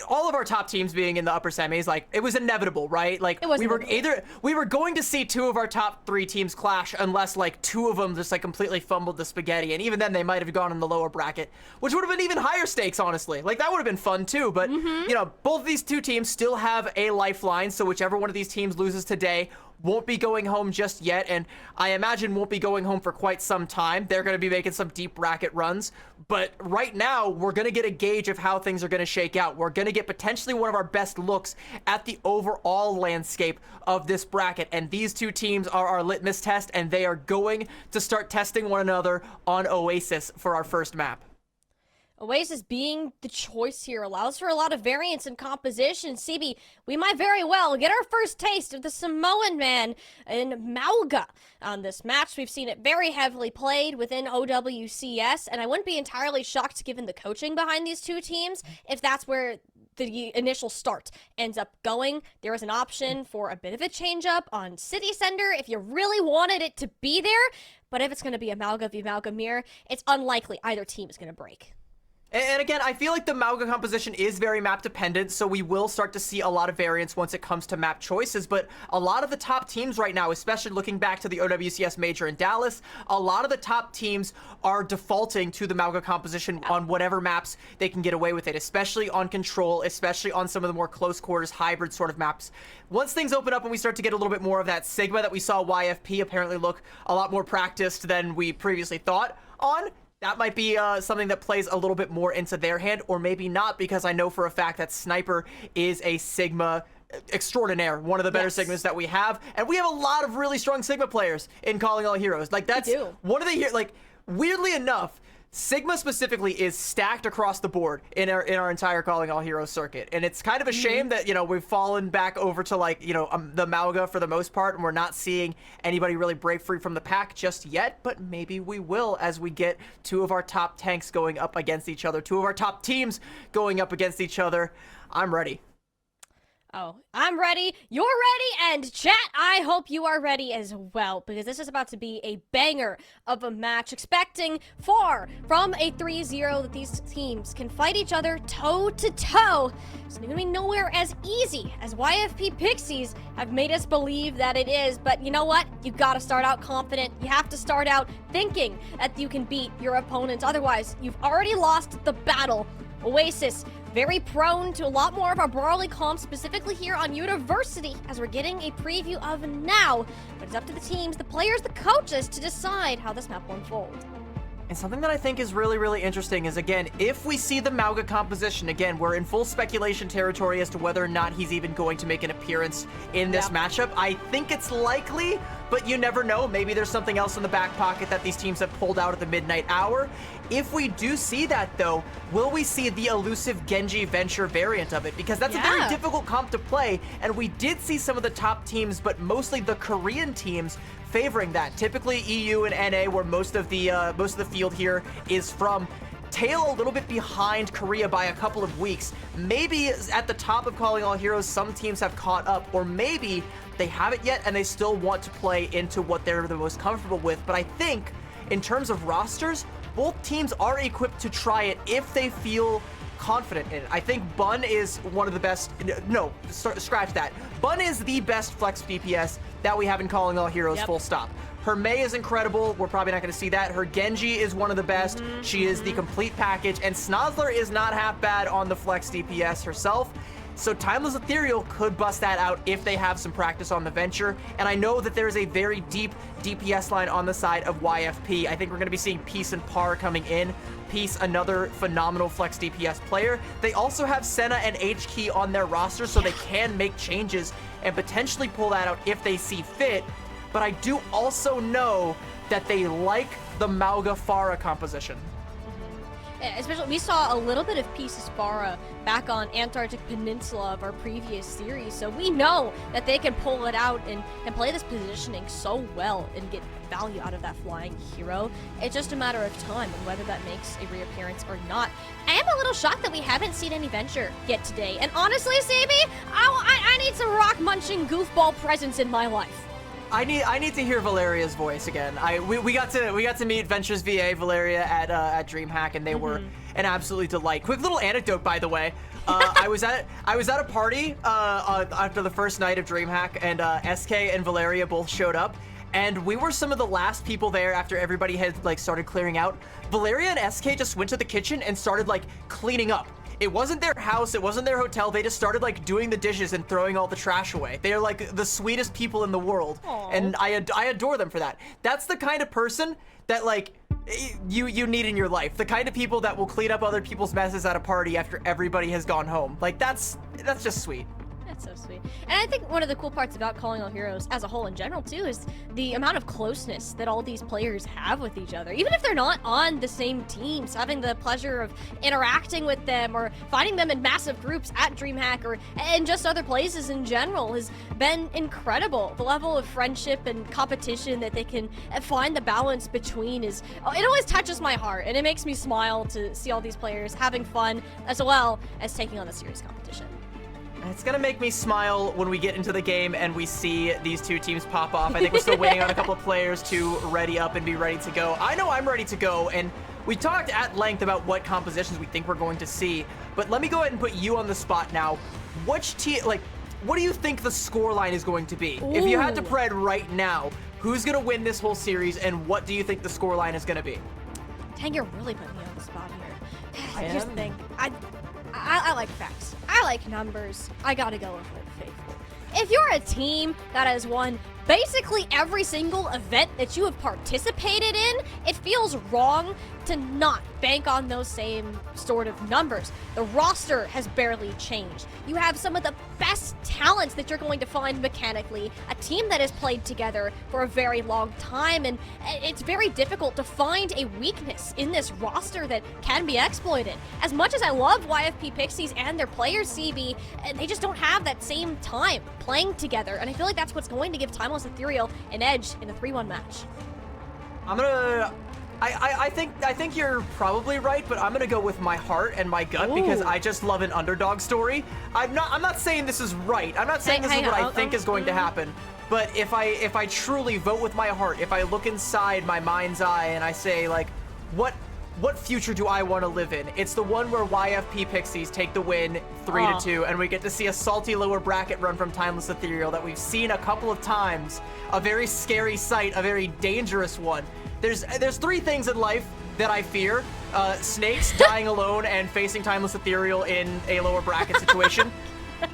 all of our top teams being in the upper semis, like, it was inevitable, right? Like, It was we were inevitable. we were going to see two of our top 3 teams clash unless, like, 2 of them just, like, completely fumbled the spaghetti. And even then, they might have gone in the lower bracket, which would have been even higher stakes, honestly. Like, that would have been fun, too. But, you know, both of these 2 teams still have a lifeline, so whichever one of these teams loses today won't be going home just yet, and I imagine won't be going home for quite some time. They're going to be making some deep bracket runs, but right now, we're going to get a gauge of how things are going to shake out. We're going to get potentially one of our best looks at the overall landscape of this bracket, and these 2 teams are our litmus test, and they are going to start testing one another on Oasis for our first map. Oasis being the choice here allows for a lot of variance in composition. CB, we might very well get our first taste of the Samoan man in Mauga on this match. We've seen it very heavily played within OWCS, and I wouldn't be entirely shocked given the coaching behind these 2 teams if that's where the initial start ends up going. There is an option for a bit of a change up on City Center if you really wanted it to be there, but if it's going to be a Mauga v Mauga mirror, it's unlikely either team is going to break. And again, I feel like the Mauga composition is very map dependent, so we will start to see a lot of variance once it comes to map choices, but a lot of the top teams right now, especially looking back to the OWCS Major in Dallas, a lot of the top teams are defaulting to the Mauga composition on whatever maps they can get away with it, especially on Control, especially on some of the more close quarters, hybrid sort of maps. Once things open up and we start to get a little bit more of that Sigma that we saw YFP apparently look a lot more practiced than we previously thought on, that might be something that plays a little bit more into their hand, or maybe not, because I know for a fact that Sniper is a Sigma extraordinaire, one of the better Sigmas that we have, and we have a lot of really strong Sigma players in Calling All Heroes. Like, that's one of the, like, weirdly enough, Sigma specifically is stacked across the board in our entire Calling All Heroes circuit, and it's kind of a shame that, you know, we've fallen back over to, like, you know, the Mauga for the most part, and we're not seeing anybody really break free from the pack just yet, but maybe we will as we get 2 of our top tanks going up against each other, 2 of our top teams going up against each other. I'm ready. Oh, I'm ready, you're ready, and chat, I hope you are ready as well, because this is about to be a banger of a match, expecting far from a 3-0 that these teams can fight each other toe-to-toe. It's gonna be nowhere as easy as YFP Pixies have made us believe that it is, but you know what? You gotta start out confident. You have to start out thinking that you can beat your opponents, otherwise you've already lost the battle. Oasis, very prone to a lot more of our brawly comps, specifically here on University, as we're getting a preview of now. But it's up to the teams, the players, the coaches to decide how this map will unfold. And something that I think is really, really interesting is, again, if we see the Mauga composition, again, we're in full speculation territory as to whether or not he's even going to make an appearance in this matchup. I think it's likely, but you never know. Maybe there's something else in the back pocket that these teams have pulled out at the midnight hour. If we do see that, though, will we see the elusive Genji Venture variant of it? Because that's a very difficult comp to play, and we did see some of the top teams, but mostly the Korean teams, favoring that. Typically EU and NA, where most of the field here is from, tail a little bit behind Korea by a couple of weeks. Maybe at the top of Calling All Heroes, some teams have caught up, or maybe they haven't yet and they still want to play into what they're the most comfortable with. But I think in terms of rosters, both teams are equipped to try it if they feel confident in it. I think Bun is one of the best. No, scratch that. Bun is the best flex DPS that we have in Calling All Heroes, full stop. Her Mei is incredible. We're probably not going to see that. Her Genji is one of the best. She is the complete package. And Snozzler is not half bad on the flex DPS herself. So Timeless Ethereal could bust that out if they have some practice on the Venture. And I know that there's a very deep DPS line on the side of YFP. I think we're going to be seeing Peace and Par coming in. Peace, another phenomenal flex DPS player. They also have Senna and H-Key on their roster, so they can make changes and potentially pull that out if they see fit. But I do also know that they like the Mauga Pharah composition. Especially, we saw a little bit of Pieces Farah back on Antarctic Peninsula of our previous series, so we know that they can pull it out and play this positioning so well and get value out of that flying hero. It's just a matter of time and whether that makes a reappearance or not. I am a little shocked that we haven't seen any Venture yet today, and honestly, Sabi, I need some rock-munching goofball presence in my life. I need to hear Valeria's voice again. We got to meet Ventures VA Valeria at DreamHack, and they were an absolutely delight. Quick little anecdote, by the way. I was at a party after the first night of DreamHack, and SK and Valeria both showed up, and we were some of the last people there after everybody had like started clearing out. Valeria and SK just went to the kitchen and started like cleaning up. It wasn't their house, it wasn't their hotel, they just started like doing the dishes and throwing all the trash away. They are like the sweetest people in the world. Aww. And I adore them for that. That's the kind of person that like you need in your life. The kind of people that will clean up other people's messes at a party after everybody has gone home. Like that's just sweet. That's so sweet. And I think one of the cool parts about Calling All Heroes as a whole in general too is the amount of closeness that all these players have with each other. Even if they're not on the same teams, having the pleasure of interacting with them or finding them in massive groups at DreamHack or in just other places in general has been incredible. The level of friendship and competition that they can find the balance between it always touches my heart, and it makes me smile to see all these players having fun as well as taking on a serious competition. It's gonna make me smile when we get into the game and we see these two teams pop off. I think we're still waiting on a couple of players to ready up and be ready to go. I know I'm ready to go, and we talked at length about what compositions we think we're going to see, but let me go ahead and put you on the spot now. Which team, like, what do you think the scoreline is going to be? Ooh. If you had to pred right now, who's gonna win this whole series, and what do you think the scoreline is gonna be? Dang, you're really putting me on the spot here. Here's the am. thing. I like facts. I like numbers. I gotta go with Old Faithful. If you're a team that has won basically every single event that you have participated in, it feels wrong to not bank on those same sort of numbers. The roster has barely changed. You have some of the best talents that you're going to find mechanically, a team that has played together for a very long time, and it's very difficult to find a weakness in this roster that can be exploited. As much as I love YFP Pixies and their players, CB, they just don't have that same time playing together, and I feel like that's what's going to give Timeless Ethereal an edge in a 3-1 match. I think you're probably right, but I'm gonna go with my heart and my gut because I just love an underdog story. I'm not saying this is right. I'm not saying this is what I think is going to happen. But if I truly vote with my heart, if I look inside my mind's eye and I say like, what future do I want to live in? It's the one where YFP Pixies take the win 3-2, and we get to see a salty lower bracket run from Timeless Ethereal that we've seen a couple of times. A very scary sight, a very dangerous one. There's three things in life that I fear. Snakes, dying alone, and facing Timeless Ethereal in a lower bracket situation.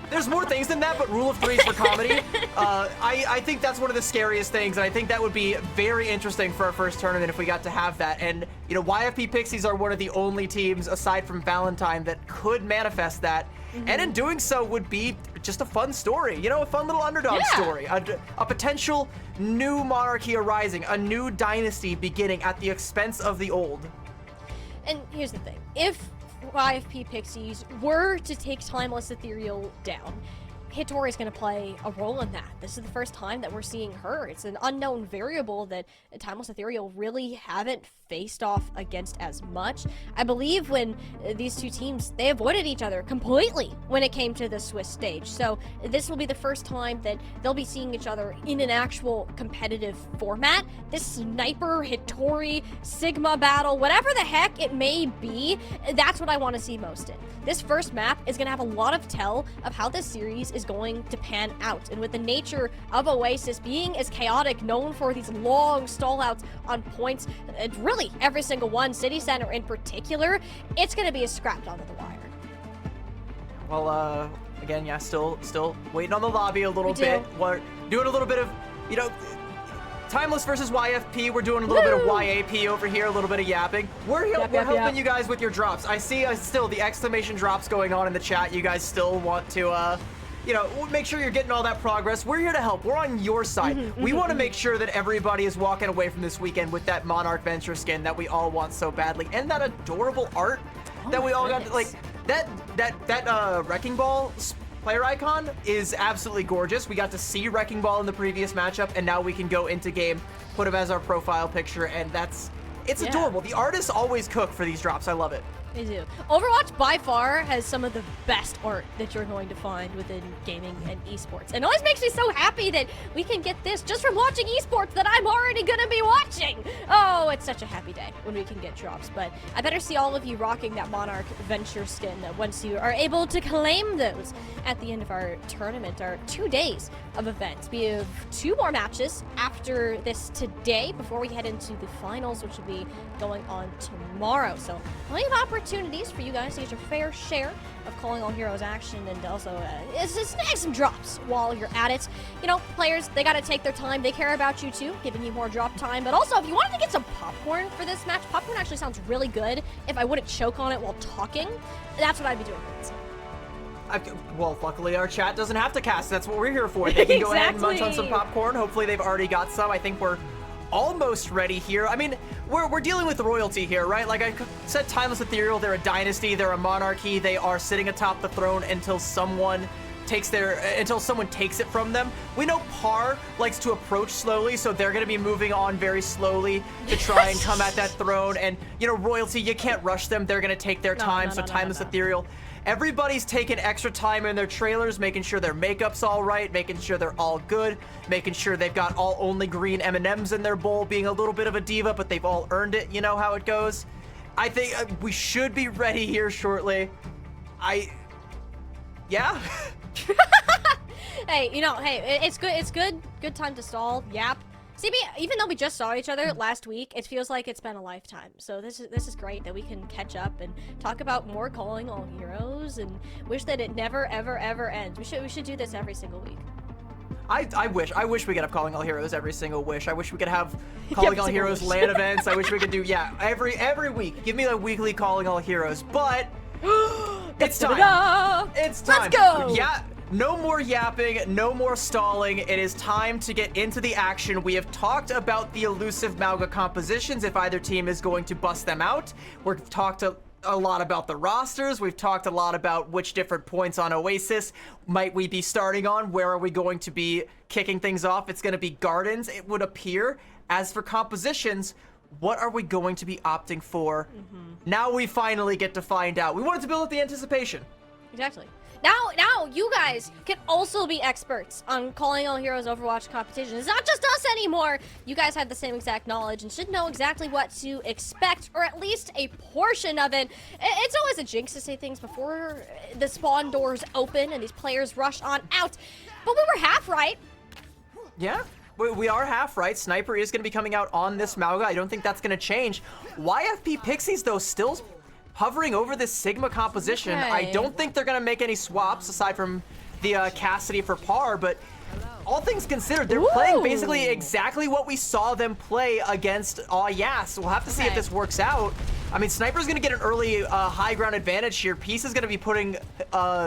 There's more things than that, but rule of threes for comedy. I think that's one of the scariest things, and I think that would be very interesting for our first tournament if we got to have that. And, you know, YFP Pixies are one of the only teams, aside from Valentine, that could manifest that. And in doing so would be just a fun story, you know, a fun little underdog story. A potential new monarchy arising, a new dynasty beginning at the expense of the old. And here's the thing. If YFP Pixies were to take Timeless Ethereal down, Hitori is going to play a role in that. This is the first time that we're seeing her. It's an unknown variable that Timeless Ethereal really haven't faced off against as much. I believe when these two teams, they avoided each other completely when it came to the Swiss stage. So this will be the first time that they'll be seeing each other in an actual competitive format. This Sniper, Hitori, Sigma battle, whatever the heck it may be, that's what I want to see most in. This first map is going to have a lot of tell of how this series is going to pan out. And with the nature of Oasis being as chaotic, known for these long stallouts on points, really every single one, City Center in particular, it's going to be a scrapped onto the wire. Well, again, yeah, still waiting on the lobby a little bit. We're doing a little bit of, you know, Timeless versus YFP. We're doing a little bit of YAP over here, a little bit of yapping. We're helping you guys with your drops. I see still the exclamation drops going on in the chat. You guys still want to, you know, make sure you're getting all that progress. We're here to help. We're on your side. We want to make sure that everybody is walking away from this weekend with that Monarch Venture skin that we all want so badly, and that adorable art that we all got. Like that Wrecking Ball player icon is absolutely gorgeous. We got to see Wrecking Ball in the previous matchup, and now we can go into game, put him as our profile picture, and it's adorable. The artists always cook for these drops. I love it. They do. Overwatch by far has some of the best art that you're going to find within gaming and esports. And it always makes me so happy that we can get this just from watching esports that I'm already gonna be watching. Oh, it's such a happy day when we can get drops. But I better see all of you rocking that Monarch Venture skin once you are able to claim those at the end of our tournament, our 2 days of events. We have 2 more matches after this today before we head into the finals, which will be going on tomorrow. So plenty of opportunities for you guys to get your fair share of Calling All Heroes action, and also snag some drops while you're at it. You know, players, they gotta take their time. They care about you too, giving you more drop time. But also, if you wanted to get some popcorn for this match, popcorn actually sounds really good if I wouldn't choke on it while talking. That's what I'd be doing for this. Well, luckily our chat doesn't have to cast. That's what we're here for. They can go ahead and munch on some popcorn. Hopefully they've already got some. I think we're almost ready here. I mean, we're dealing with royalty here, right? Like I said, Timeless Ethereal, they're a dynasty, they're a monarchy. They are sitting atop the throne until someone takes it from them. We know Par likes to approach slowly, so they're gonna be moving on very slowly to try and come at that throne. And you know, royalty, you can't rush them. They're gonna take their time. So Timeless Ethereal, everybody's taking extra time in their trailers, making sure their makeup's all right, making sure they're all good, making sure they've got all only green M&Ms in their bowl, being a little bit of a diva, but they've all earned it. You know how it goes. I think we should be ready here shortly. Yeah. Hey, you know, hey, it's good. It's good time to stall. Yap. CB, even though we just saw each other last week, it feels like it's been a lifetime. So this is great that we can catch up and talk about more Calling All Heroes, and wish that it never ever ever ends. We should do this every single week. I wish we could have Calling All Heroes every single wish. I wish we could have Calling All Heroes LAN events. I wish we could do every week. Give me the weekly Calling All Heroes, but it's time. It's time. Let's go. Yeah. No more yapping, no more stalling. It is time to get into the action. We have talked about the elusive Mauga compositions, if either team is going to bust them out. We've talked a lot about the rosters. We've talked a lot about which different points on Oasis might we be starting on. Where are we going to be kicking things off? It's going to be Gardens, it would appear. As for compositions, what are we going to be opting for? Now we finally get to find out. We wanted to build up the anticipation. Exactly. Now, you guys can also be experts on Calling All Heroes Overwatch competition. It's not just us anymore. You guys have the same exact knowledge and should know exactly what to expect, or at least a portion of it. It's always a jinx to say things before the spawn doors open and these players rush on out. But we were half right. Yeah. We are half right. Sniper is going to be coming out on this Mauga. I don't think that's going to change. YFP Pixies, though, still hovering over this Sigma composition. Okay. I don't think they're going to make any swaps aside from the Cassidy for Par, but all things considered, they're playing basically exactly what we saw them play against Yas. We'll have to see if this works out. I mean, Sniper's going to get an early high ground advantage here. Peace is going to be putting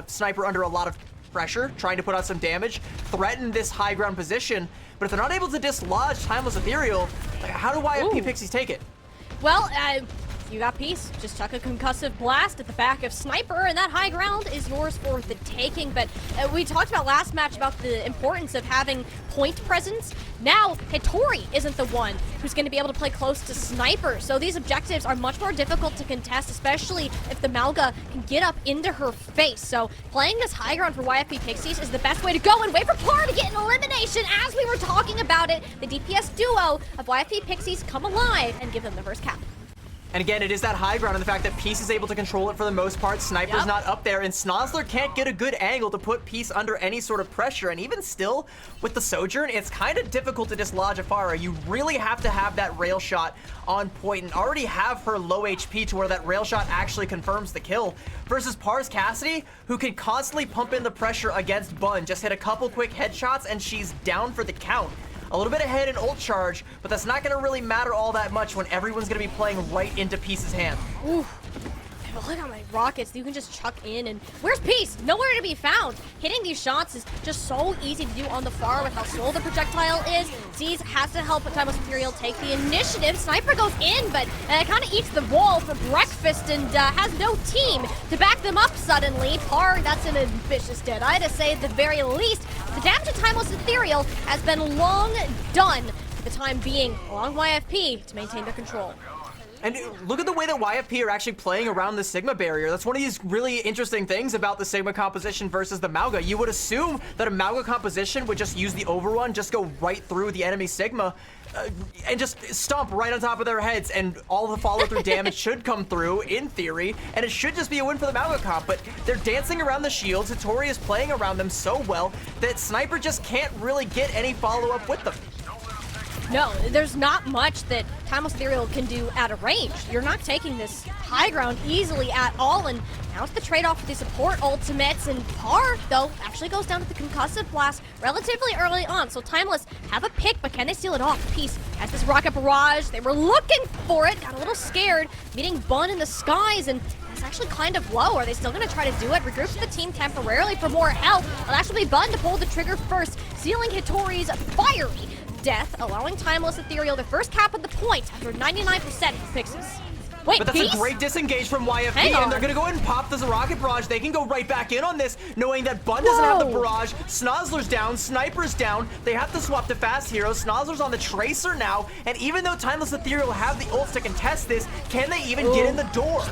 Sniper under a lot of pressure, trying to put out some damage, threaten this high ground position. But if they're not able to dislodge Timeless Ethereal, like, how do YFP Pixies take it? Well, you got Peace. Just chuck a concussive blast at the back of Sniper, and that high ground is yours for the taking. But we talked about last match about the importance of having point presence. Now, Hitori isn't the one who's going to be able to play close to Sniper. So these objectives are much more difficult to contest, especially if the Mauga can get up into her face. So playing this high ground for YFP Pixies is the best way to go, and wait for Par to get an elimination. As we were talking about it, the DPS duo of YFP Pixies come alive and give them the first cap. And again, it is that high ground and the fact that Peace is able to control it for the most part. Sniper's not up there, and Snozzler can't get a good angle to put Peace under any sort of pressure. And even still, with the Sojourn, it's kind of difficult to dislodge Afara. You really have to have that rail shot on point and already have her low HP to where that rail shot actually confirms the kill. Versus Par's Cassidy, who can constantly pump in the pressure against Bun. Just hit a couple quick headshots and she's down for the count. A little bit ahead in ult charge, but that's not going to really matter all that much when everyone's going to be playing right into Peace's hand. Ooh. Look at my rockets. You can just chuck in, and where's Peace? Nowhere to be found. Hitting these shots is just so easy to do on the far with how slow the projectile is. Z's has to help Timeless Imperial take the initiative. Sniper goes in, but kind of eats the wall for breakfast and has no team to back them up suddenly. Par, that's an ambitious dead eye to say at the very least. The damage to Timeless Ethereal has been long done for the time being, along YFP to maintain their control. And look at the way that YFP are actually playing around the Sigma barrier. That's one of these really interesting things about the Sigma composition versus the Mauga. You would assume that a Mauga composition would just use the overrun, just go right through the enemy Sigma, and just stomp right on top of their heads, and all the follow-through damage should come through, in theory, and it should just be a win for the Mauga comp, but they're dancing around the shields. Hattori is playing around them so well that Sniper just can't really get any follow-up with them. No, there's not much that Timeless Ethereal can do out of range. You're not taking this high ground easily at all, and now it's the trade-off with the support ultimates, and Par, though, actually goes down to the concussive blast relatively early on, so Timeless have a pick, but can they steal it off? Peace has this rocket barrage. They were looking for it, got a little scared, meeting Bun in the skies, and it's actually kind of low. Are they still going to try to do it? Regroup the team temporarily for more help. It'll actually be Bun to pull the trigger first, sealing Hattori's fiery death, allowing Timeless Ethereal the first cap of the point after 99% for Pixies. Wait, but that's Peace? a great disengage from YFP, Hang on. and they're gonna go ahead and pop this rocket barrage. They can go right back in on this, knowing that Bun doesn't have the barrage. Snozzler's down, Sniper's down. They have to swap to fast heroes. Snozzler's on the Tracer now, and even though Timeless Ethereal have the ults to contest this, can they even get in the door?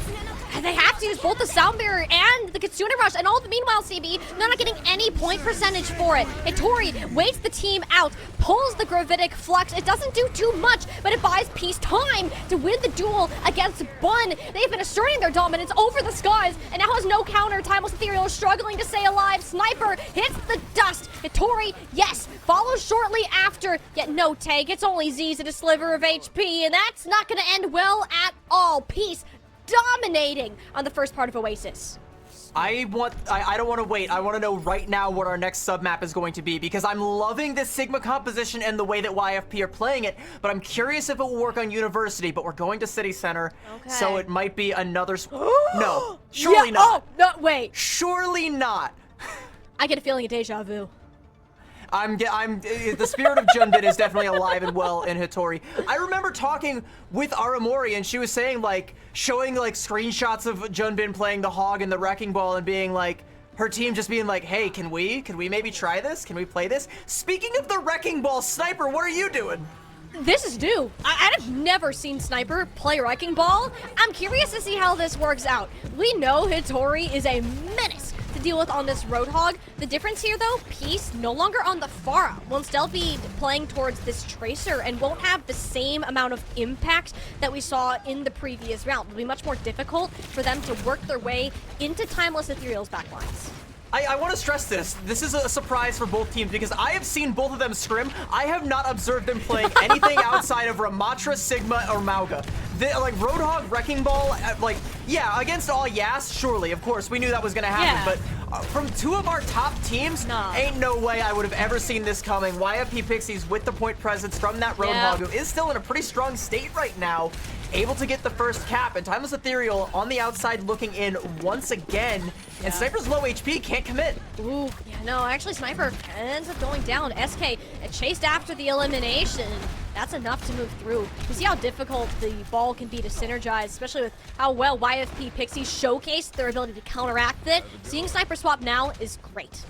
And they have to use both the Sound Barrier and the Kitsune Rush, and all the meanwhile, CB, they're not getting any point percentage for it. Hattori waits the team out, pulls the Gravitic Flux. It doesn't do too much, but it buys Peace time to win the duel against Bun. They've been asserting their dominance over the skies, and now has no counter. Timeless Ethereal is struggling to stay alive. Sniper hits the dust. Hattori, yes, follows shortly after, yet no take. It's only Z's at a sliver of HP, and that's not going to end well at all. Peace dominating on the first part of Oasis. I don't want to wait. I want to know right now what our next submap is going to be, because I'm loving this Sigma composition and the way that YFP are playing it, but I'm curious if it will work on University, but we're going to City Center, so it might be another... No, surely not. Oh, no, wait. Surely not. I get a feeling of deja vu. The spirit of Junbin is definitely alive and well in Hattori. I remember talking with Aramori, and she was saying, like, showing, like, screenshots of Junbin playing the Hog and the Wrecking Ball and being like, her team just being like, hey, can we maybe try this? Can we play this? Speaking of the Wrecking Ball, Sniper, what are you doing? This is new. I've never seen Sniper play Wrecking Ball. I'm curious to see how this works out. We know Hattori is a menace to deal with on this Roadhog. The difference here, though, Peace no longer on the Pharah. Will instead be playing towards this Tracer and won't have the same amount of impact that we saw in the previous round. It'll be much more difficult for them to work their way into Timeless Ethereal's backlines. I want to stress this. This is a surprise for both teams, because I have seen both of them scrim. I have not observed them playing anything outside of Ramatra, Sigma, or Mauga. Like, Roadhog, Wrecking Ball, like, yeah, against all Yas, surely, of course, we knew that was going to happen, but from two of our top teams, ain't no way I would have ever seen this coming. YFP Pixies with the point presence from that Roadhog, who is still in a pretty strong state right now, able to get the first cap, and Timeless Ethereal on the outside looking in once again, and Sniper's low HP, can't commit. Ooh, yeah, no, actually Sniper ends up going down. SK chased after the elimination. That's enough to move through. You see how difficult the ball can be to synergize, especially with how well YFP Pixies showcased their ability to counteract it. Seeing Sniper swap now is great.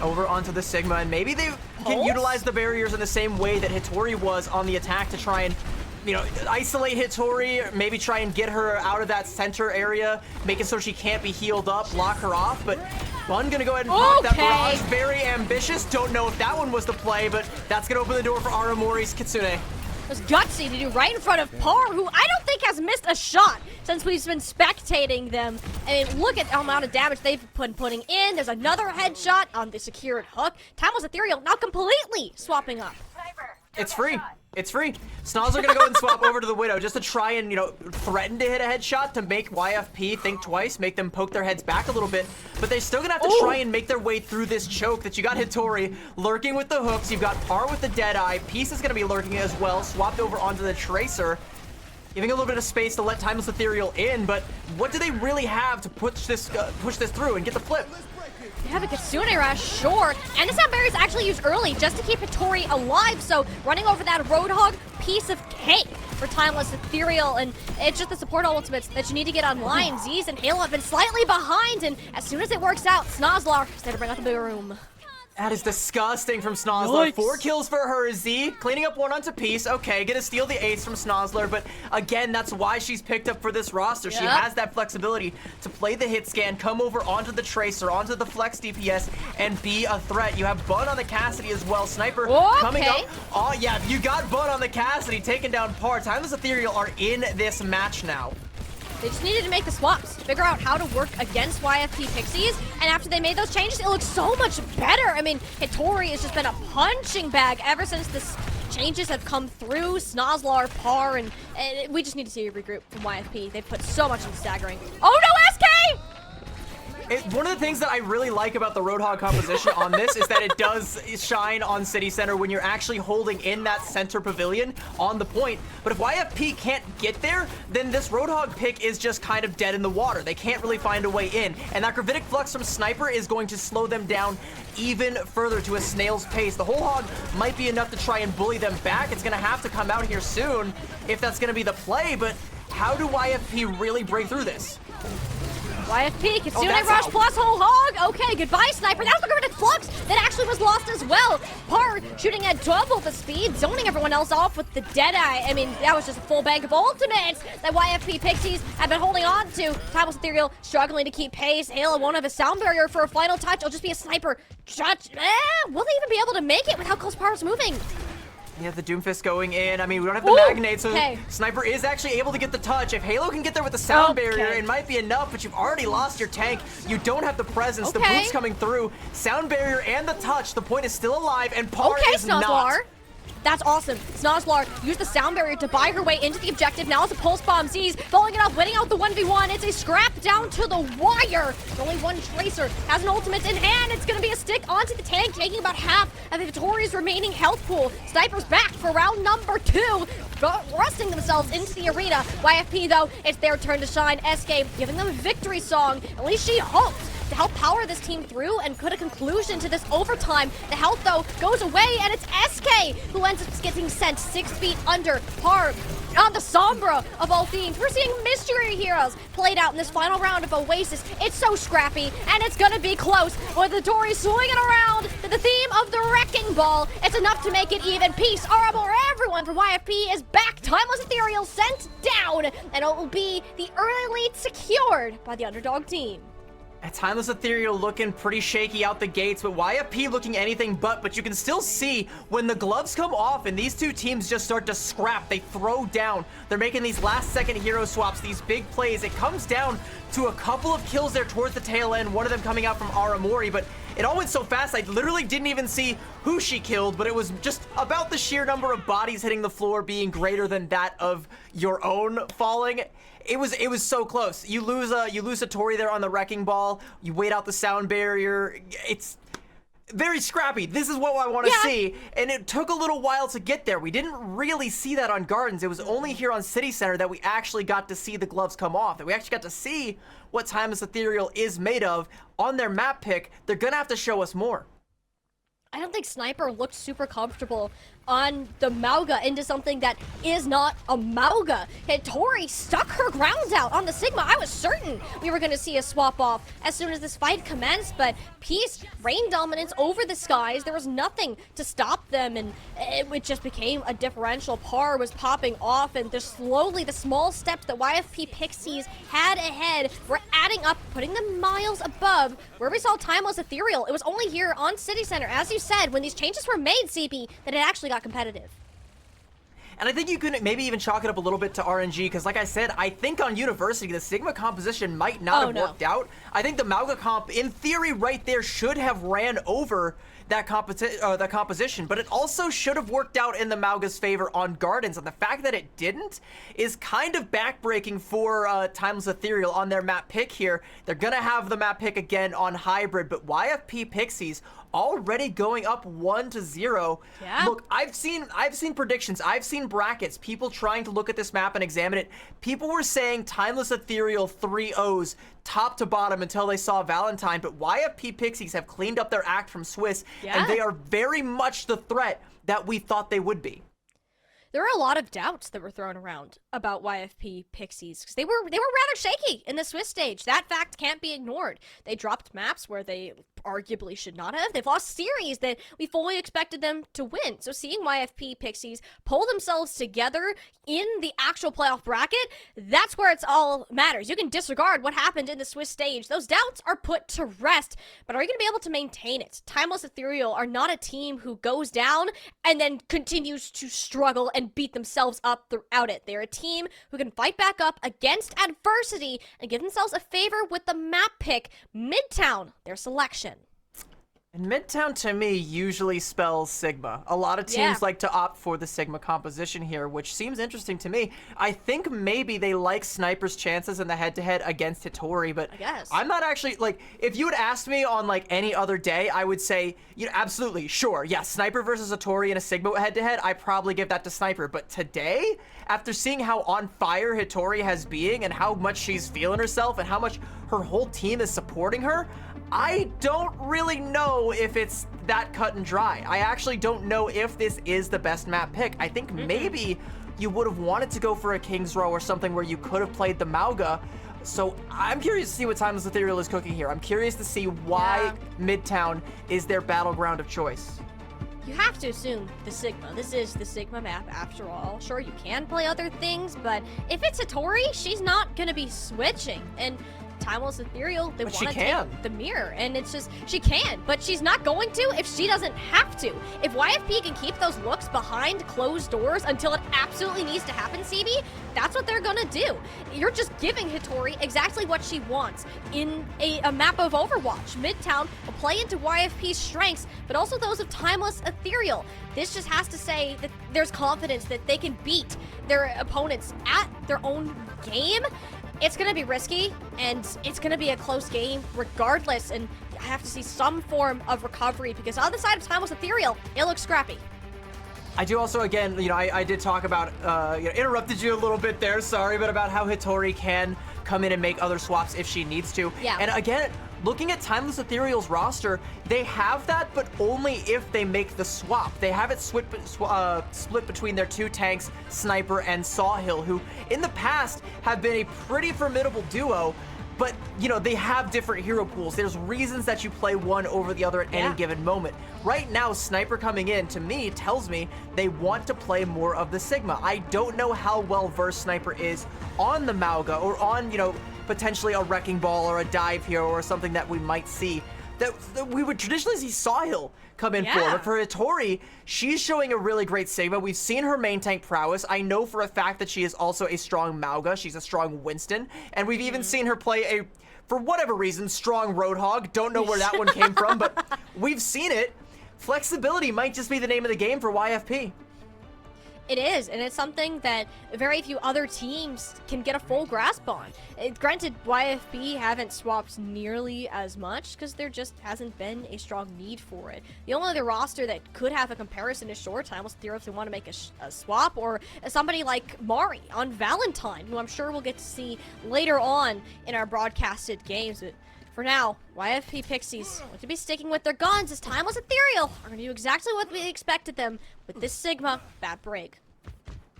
Over onto the Sigma, and maybe they can utilize the barriers in the same way that Hattori was on the attack to try and, you know, isolate Hattori, maybe try and get her out of that center area, make it so she can't be healed up, block her off, but Bun gonna go ahead and pop that barrage. Very ambitious. Don't know if that one was the play, but that's gonna open the door for Aramori's Kitsune. It was gutsy to do right in front of Par, who I don't think has missed a shot since we've been spectating them. I mean, look at the amount of damage they've been putting in. There's another headshot on the secured hook. Timeless Ethereal now completely swapping up. It's free. It's free. Snoz are going to go and swap over to the Widow just to try and, you know, threaten to hit a headshot to make YFP think twice, make them poke their heads back a little bit. But they're still going to have to try and make their way through this choke that you got Hattori lurking with the hooks. You've got Par with the Deadeye. Peace is going to be lurking as well, swapped over onto the Tracer, giving a little bit of space to let Timeless Ethereal in. But what do they really have to push this through and get the flip? They have a Kitsune Rush, sure. And the Sound Barrier is actually used early just to keep Hattori alive, so running over that Roadhog, piece of cake for Timeless Ethereal, and it's just the support ultimates that you need to get online. Z's and Halo have been slightly behind, and as soon as it works out, Snozlar is there to bring out the bigger room. That is disgusting from Snozzler. Yikes. 4 kills for her. Z cleaning up one onto Peace. Okay, gonna steal the ace from Snozzler, but again, that's why she's picked up for this roster. She Yep. has that flexibility to play the hit scan, come over onto the Tracer, onto the flex DPS, and be a threat. You have Bun on the Cassidy as well. Sniper coming up. Okay. Oh yeah, you got Bun on the Cassidy, taking down Par. Timeless Ethereal are in this match now. They just needed to make the swaps, figure out how to work against YFP Pixies, and after they made those changes, it looks so much better. I mean, Hitori has just been a punching bag ever since this changes have come through. Snozzler, Par, and we just need to see a regroup from YFP. They've put so much into staggering. Oh no, SK! One of the things that I really like about the Roadhog composition on this is that it does shine on City Center when you're actually holding in that center pavilion on the point. But if YFP can't get there, then this Roadhog pick is just kind of dead in the water. They can't really find a way in. And that Gravitic Flux from Sniper is going to slow them down even further to a snail's pace. The whole hog might be enough to try and bully them back. It's going to have to come out here soon if that's going to be the play. But how do YFP really break through this? YFP, Kitsune that's Rush out. plus whole hog. Okay, goodbye, Sniper. That was the Gravitic Flux that actually was lost as well. Par shooting at double the speed, zoning everyone else off with the Deadeye. I mean, that was just a full bank of ultimates that YFP Pixies have been holding on to. Timeless Ethereal struggling to keep pace. Halo won't have a sound barrier for a final touch. It'll just be a Sniper. Will they even be able to make it with how close Par's moving? Yeah, the Doomfist going in. I mean, we don't have the Ooh, Magnate, so okay. Sniper is actually able to get the touch. If Halo can get there with the sound barrier, Okay. it might be enough, but you've already lost your tank. You don't have the presence. The Okay. boots coming through. Sound barrier and the touch. The point is still alive, and Par Okay, is not. Snozzler. That's awesome. Snozzler used the sound barrier to buy her way into the objective. Now it's a pulse bomb. Z's following it up, winning out the 1v1. It's a scrap down to the wire. Only one Tracer has an ultimate in hand. It's going to be a stick onto the tank, taking about half of Victoria's remaining health pool. Sniper's back for round number 2, thrusting themselves into the arena. YFP, though, it's their turn to shine. SK giving them a victory song. At least she hopes to help power this team through and put a conclusion to this overtime. The health, though, goes away, and it's SK who ends up getting sent 6 feet under. Par on the Sombra of all themes. We're seeing mystery heroes played out in this final round of Oasis. It's so scrappy, and it's gonna be close with the Tory swinging around to the theme of the Wrecking Ball. It's enough to make it even. Peace, Armor, everyone from YFP is back. Timeless Ethereal sent down, and it will be the early lead secured by the underdog team. Timeless Ethereal looking pretty shaky out the gates, but YFP looking anything but you can still see when the gloves come off and these two teams just start to scrap, they throw down. They're making these last-second hero swaps, these big plays. It comes down to a couple of kills there towards the tail end, one of them coming out from Aramori, but it all went so fast, I literally didn't even see who she killed, but it was just about the sheer number of bodies hitting the floor being greater than that of your own falling. It was so close. You lose a Tori there on the Wrecking Ball. You wait out the sound barrier. It's very scrappy. This is what I want to see, and it took a little while to get there. We didn't really see that on Gardens. It was only here on City Center that we actually got to see the gloves come off, that we actually got to see what Timeless Ethereal is made of. On their map pick, they're gonna have to show us more. I don't think Sniper looked super comfortable on the Mauga into something that is not a Mauga. And Tori stuck her ground out on the Sigma. I was certain we were going to see a swap off as soon as this fight commenced, but Peace reigned dominance over the skies. There was nothing to stop them, and it just became a differential. Par was popping off, and slowly the small steps that YFP Pixies had ahead were adding up, putting them miles above where we saw Timeless Ethereal. It was only here on City Center, as you said, when these changes were made, CP, that it actually got competitive. And I think you could maybe even chalk it up a little bit to RNG, because like I said, I think on University, the Sigma composition might not have worked out. I think the Mauga comp, in theory, right there, should have ran over that composition, but it also should have worked out in the Mauga's favor on Gardens, and the fact that it didn't is kind of backbreaking for Timeless Ethereal on their map pick here. They're gonna have the map pick again on Hybrid, but YFP Pixies already going up 1-0. Yeah. Look, I've seen predictions, I've seen brackets, people trying to look at this map and examine it. People were saying Timeless Ethereal 3-0s top to bottom until they saw Valentine, but YFP Pixies have cleaned up their act from Swiss, and they are very much the threat that we thought they would be. There were a lot of doubts that were thrown around about YFP Pixies because they were rather shaky in the Swiss stage. That fact can't be ignored. They dropped maps where they arguably should not have. They've lost series that we fully expected them to win. So seeing YFP Pixies pull themselves together in the actual playoff bracket, that's where it's all matters. You can disregard what happened in the Swiss stage. Those doubts are put to rest, but are you going to be able to maintain it? Timeless Ethereal are not a team who goes down and then continues to struggle and beat themselves up throughout it. They're a team who can fight back up against adversity and give themselves a favor with the map pick. Midtown, their selection. And Midtown to me usually spells Sigma. A lot of teams like to opt for the Sigma composition here, which seems interesting to me. I think maybe they like Sniper's chances in the head-to-head against Hitori, but I guess. I'm not actually, like, if you had asked me on, like, any other day, I would say, you know, absolutely, sure, yeah, Sniper versus Hitori in a Sigma head-to-head, I probably give that to Sniper. But today, after seeing how on fire Hitori has been and how much she's feeling herself and how much her whole team is supporting her, I don't really know if it's that cut and dry. I actually don't know if this is the best map pick. I think maybe you would have wanted to go for a King's Row or something where you could have played the Mauga. So I'm curious to see what Timeless Ethereal is cooking here. I'm curious to see why Midtown is their battleground of choice. You have to assume the Sigma. This is the Sigma map after all. Sure, you can play other things, but if it's Hitori, she's not gonna be switching. And Timeless Ethereal, they want to take the mirror, and it's just, she can, but she's not going to if she doesn't have to. If YFP can keep those looks behind closed doors until it absolutely needs to happen, CB, that's what they're gonna do. You're just giving Hitori exactly what she wants in a map of Overwatch. Midtown will play into YFP's strengths, but also those of Timeless Ethereal. This just has to say that there's confidence that they can beat their opponents at their own game. It's going to be risky, and it's going to be a close game regardless, and I have to see some form of recovery, because on the side of Timeless Ethereal, it looks scrappy. I do also, again, you know, I did talk about, interrupted you a little bit there, sorry, but about how Hitori can come in and make other swaps if she needs to. Yeah. And again, looking at Timeless Ethereal's roster, they have that, but only if they make the swap. They have it split between their two tanks, Sniper and Sawhill, who in the past have been a pretty formidable duo, but, you know, they have different hero pools. There's reasons that you play one over the other at any given moment. Right now, Sniper coming in, to me, tells me they want to play more of the Sigma. I don't know how well-versed Sniper is on the Mauga or on, you know, potentially a Wrecking Ball or a Dive Hero or something that we might see that we would traditionally see Sawhill come in for. But for Hitori, she's showing a really great Sigma. We've seen her main tank prowess. I know for a fact that she is also a strong Mauga. She's a strong Winston. And we've even seen her play a, for whatever reason, strong Roadhog. Don't know where that one came from, but we've seen it. Flexibility might just be the name of the game for YFP. It is, and it's something that very few other teams can get a full grasp on. Granted, YFP haven't swapped nearly as much because there just hasn't been a strong need for it. The only other roster that could have a comparison is Short Time was Theory if they want to make a swap, or somebody like Mari on Valentine, who I'm sure we'll get to see later on in our broadcasted games. But for now, YFP Pixies look to be sticking with their guns as Timeless Ethereal are going to do exactly what we expected them with this Sigma bad break.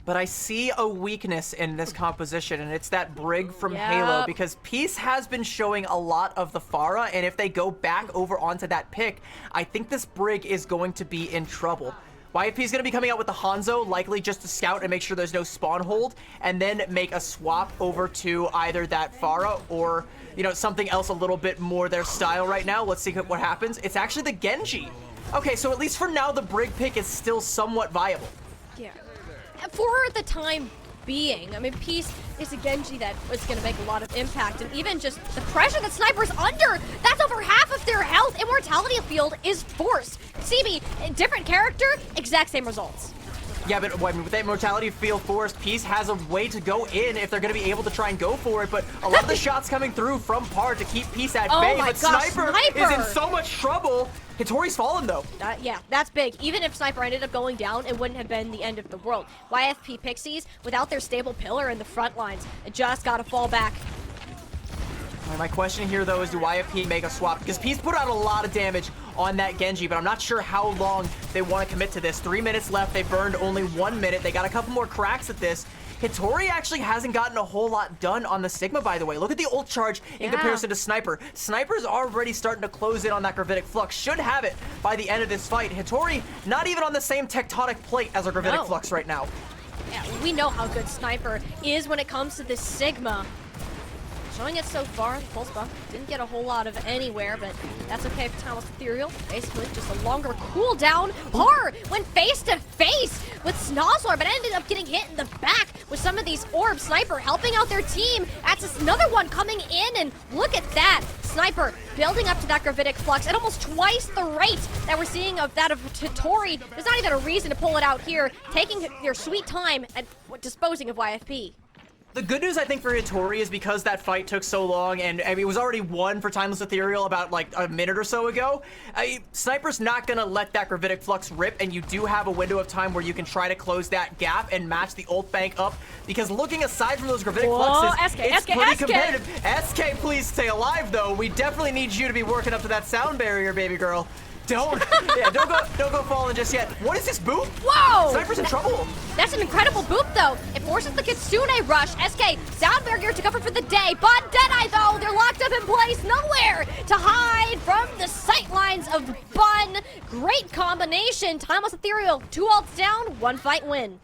But I see a weakness in this composition, and it's that Brig from Halo, because Peace has been showing a lot of the Pharah, and if they go back over onto that pick, I think this Brig is going to be in trouble. YFP is going to be coming out with the Hanzo, likely just to scout and make sure there's no spawn hold, and then make a swap over to either that Pharah or, you know, something else a little bit more their style right now. Let's see what happens. It's actually the Genji. Okay, so at least for now, the Brig pick is still somewhat viable. Yeah. For the time being, I mean, Peace is a Genji that is going to make a lot of impact, and even just the pressure that Sniper's under, that's over half of their health. Immortality field is forced. CB, different character, exact same results. Yeah, but with that Immortality field forced, Peace has a way to go in if they're going to be able to try and go for it, but a lot of the shots coming through from Par to keep Peace at bay, but Sniper is in so much trouble. Hitori's fallen, though. Yeah, that's big. Even if Sniper ended up going down, it wouldn't have been the end of the world. YFP Pixies, without their stable pillar in the front lines, it just got to fall back. My question here, though, is do YFP make a swap? Because Peace put out a lot of damage on that Genji, but I'm not sure how long they want to commit to this. 3 minutes left. They burned only 1 minute. They got a couple more cracks at this. Hitori actually hasn't gotten a whole lot done on the Sigma, by the way. Look at the ult charge in comparison to Sniper. Sniper's already starting to close in on that Gravitic Flux. Should have it by the end of this fight. Hitori not even on the same tectonic plate as a Gravitic Flux right now. Yeah, we know how good Sniper is when it comes to this Sigma. Showing it so far, the pulse buff didn't get a whole lot of anywhere, but that's okay for Timeless Ethereal. Basically, just a longer cooldown. Par went face to face with Snozzler, but ended up getting hit in the back with some of these orbs. Sniper helping out their team. That's just another one coming in, and look at that. Sniper building up to that Gravitic Flux at almost twice the rate that we're seeing of that of Hitori. There's not even a reason to pull it out here, taking their sweet time at disposing of YFP. The good news, I think, for Hitori is because that fight took so long, and I mean, it was already won for Timeless Ethereal about, like, a minute or so ago. Sniper's not gonna let that Gravitic Flux rip, and you do have a window of time where you can try to close that gap and match the ult bank up, because looking aside from those Gravitic Fluxes, it's pretty competitive. SK, please stay alive, though. We definitely need you to be working up to that sound barrier, baby girl. Don't go falling just yet. What is this boop? Whoa! Sniper's in trouble. That's an incredible boop, though. It forces the Kitsune rush. SK, sound barrier to cover for the day. But Deadeye, though, they're locked up in place. Nowhere to hide from the sightlines of Bun. Great combination. Timeless Ethereal, 2 ults down, 1 fight win.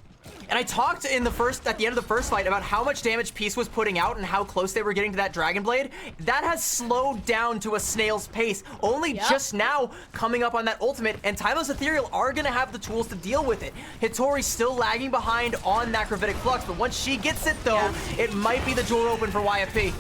And I talked at the end of the first fight about how much damage Peace was putting out and how close they were getting to that Dragon Blade. That has slowed down to a snail's pace, only just now coming up on that ultimate, and Timeless Ethereal are gonna have the tools to deal with it. Hitori's still lagging behind on that Gravitic Flux, but once she gets it though, it might be the door open for YFP.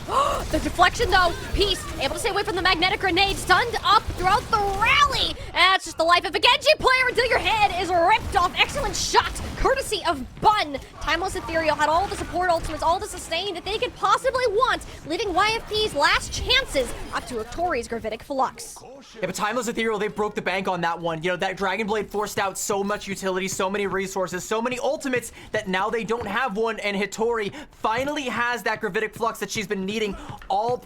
The deflection though, Peace able to stay away from the magnetic grenade, stunned up throughout the rally. That's just the life of a Genji player until your head is ripped off. Excellent shot, courtesy of Bun. Timeless Ethereal had all the support ultimates, all the sustain that they could possibly want, leaving YFP's last chances up to Hitori's Gravitic Flux. Yeah, but Timeless Ethereal, they broke the bank on that one. You know, that Dragon Blade forced out so much utility, so many resources, so many ultimates that now they don't have one, and Hitori finally has that Gravitic Flux that she's been needing all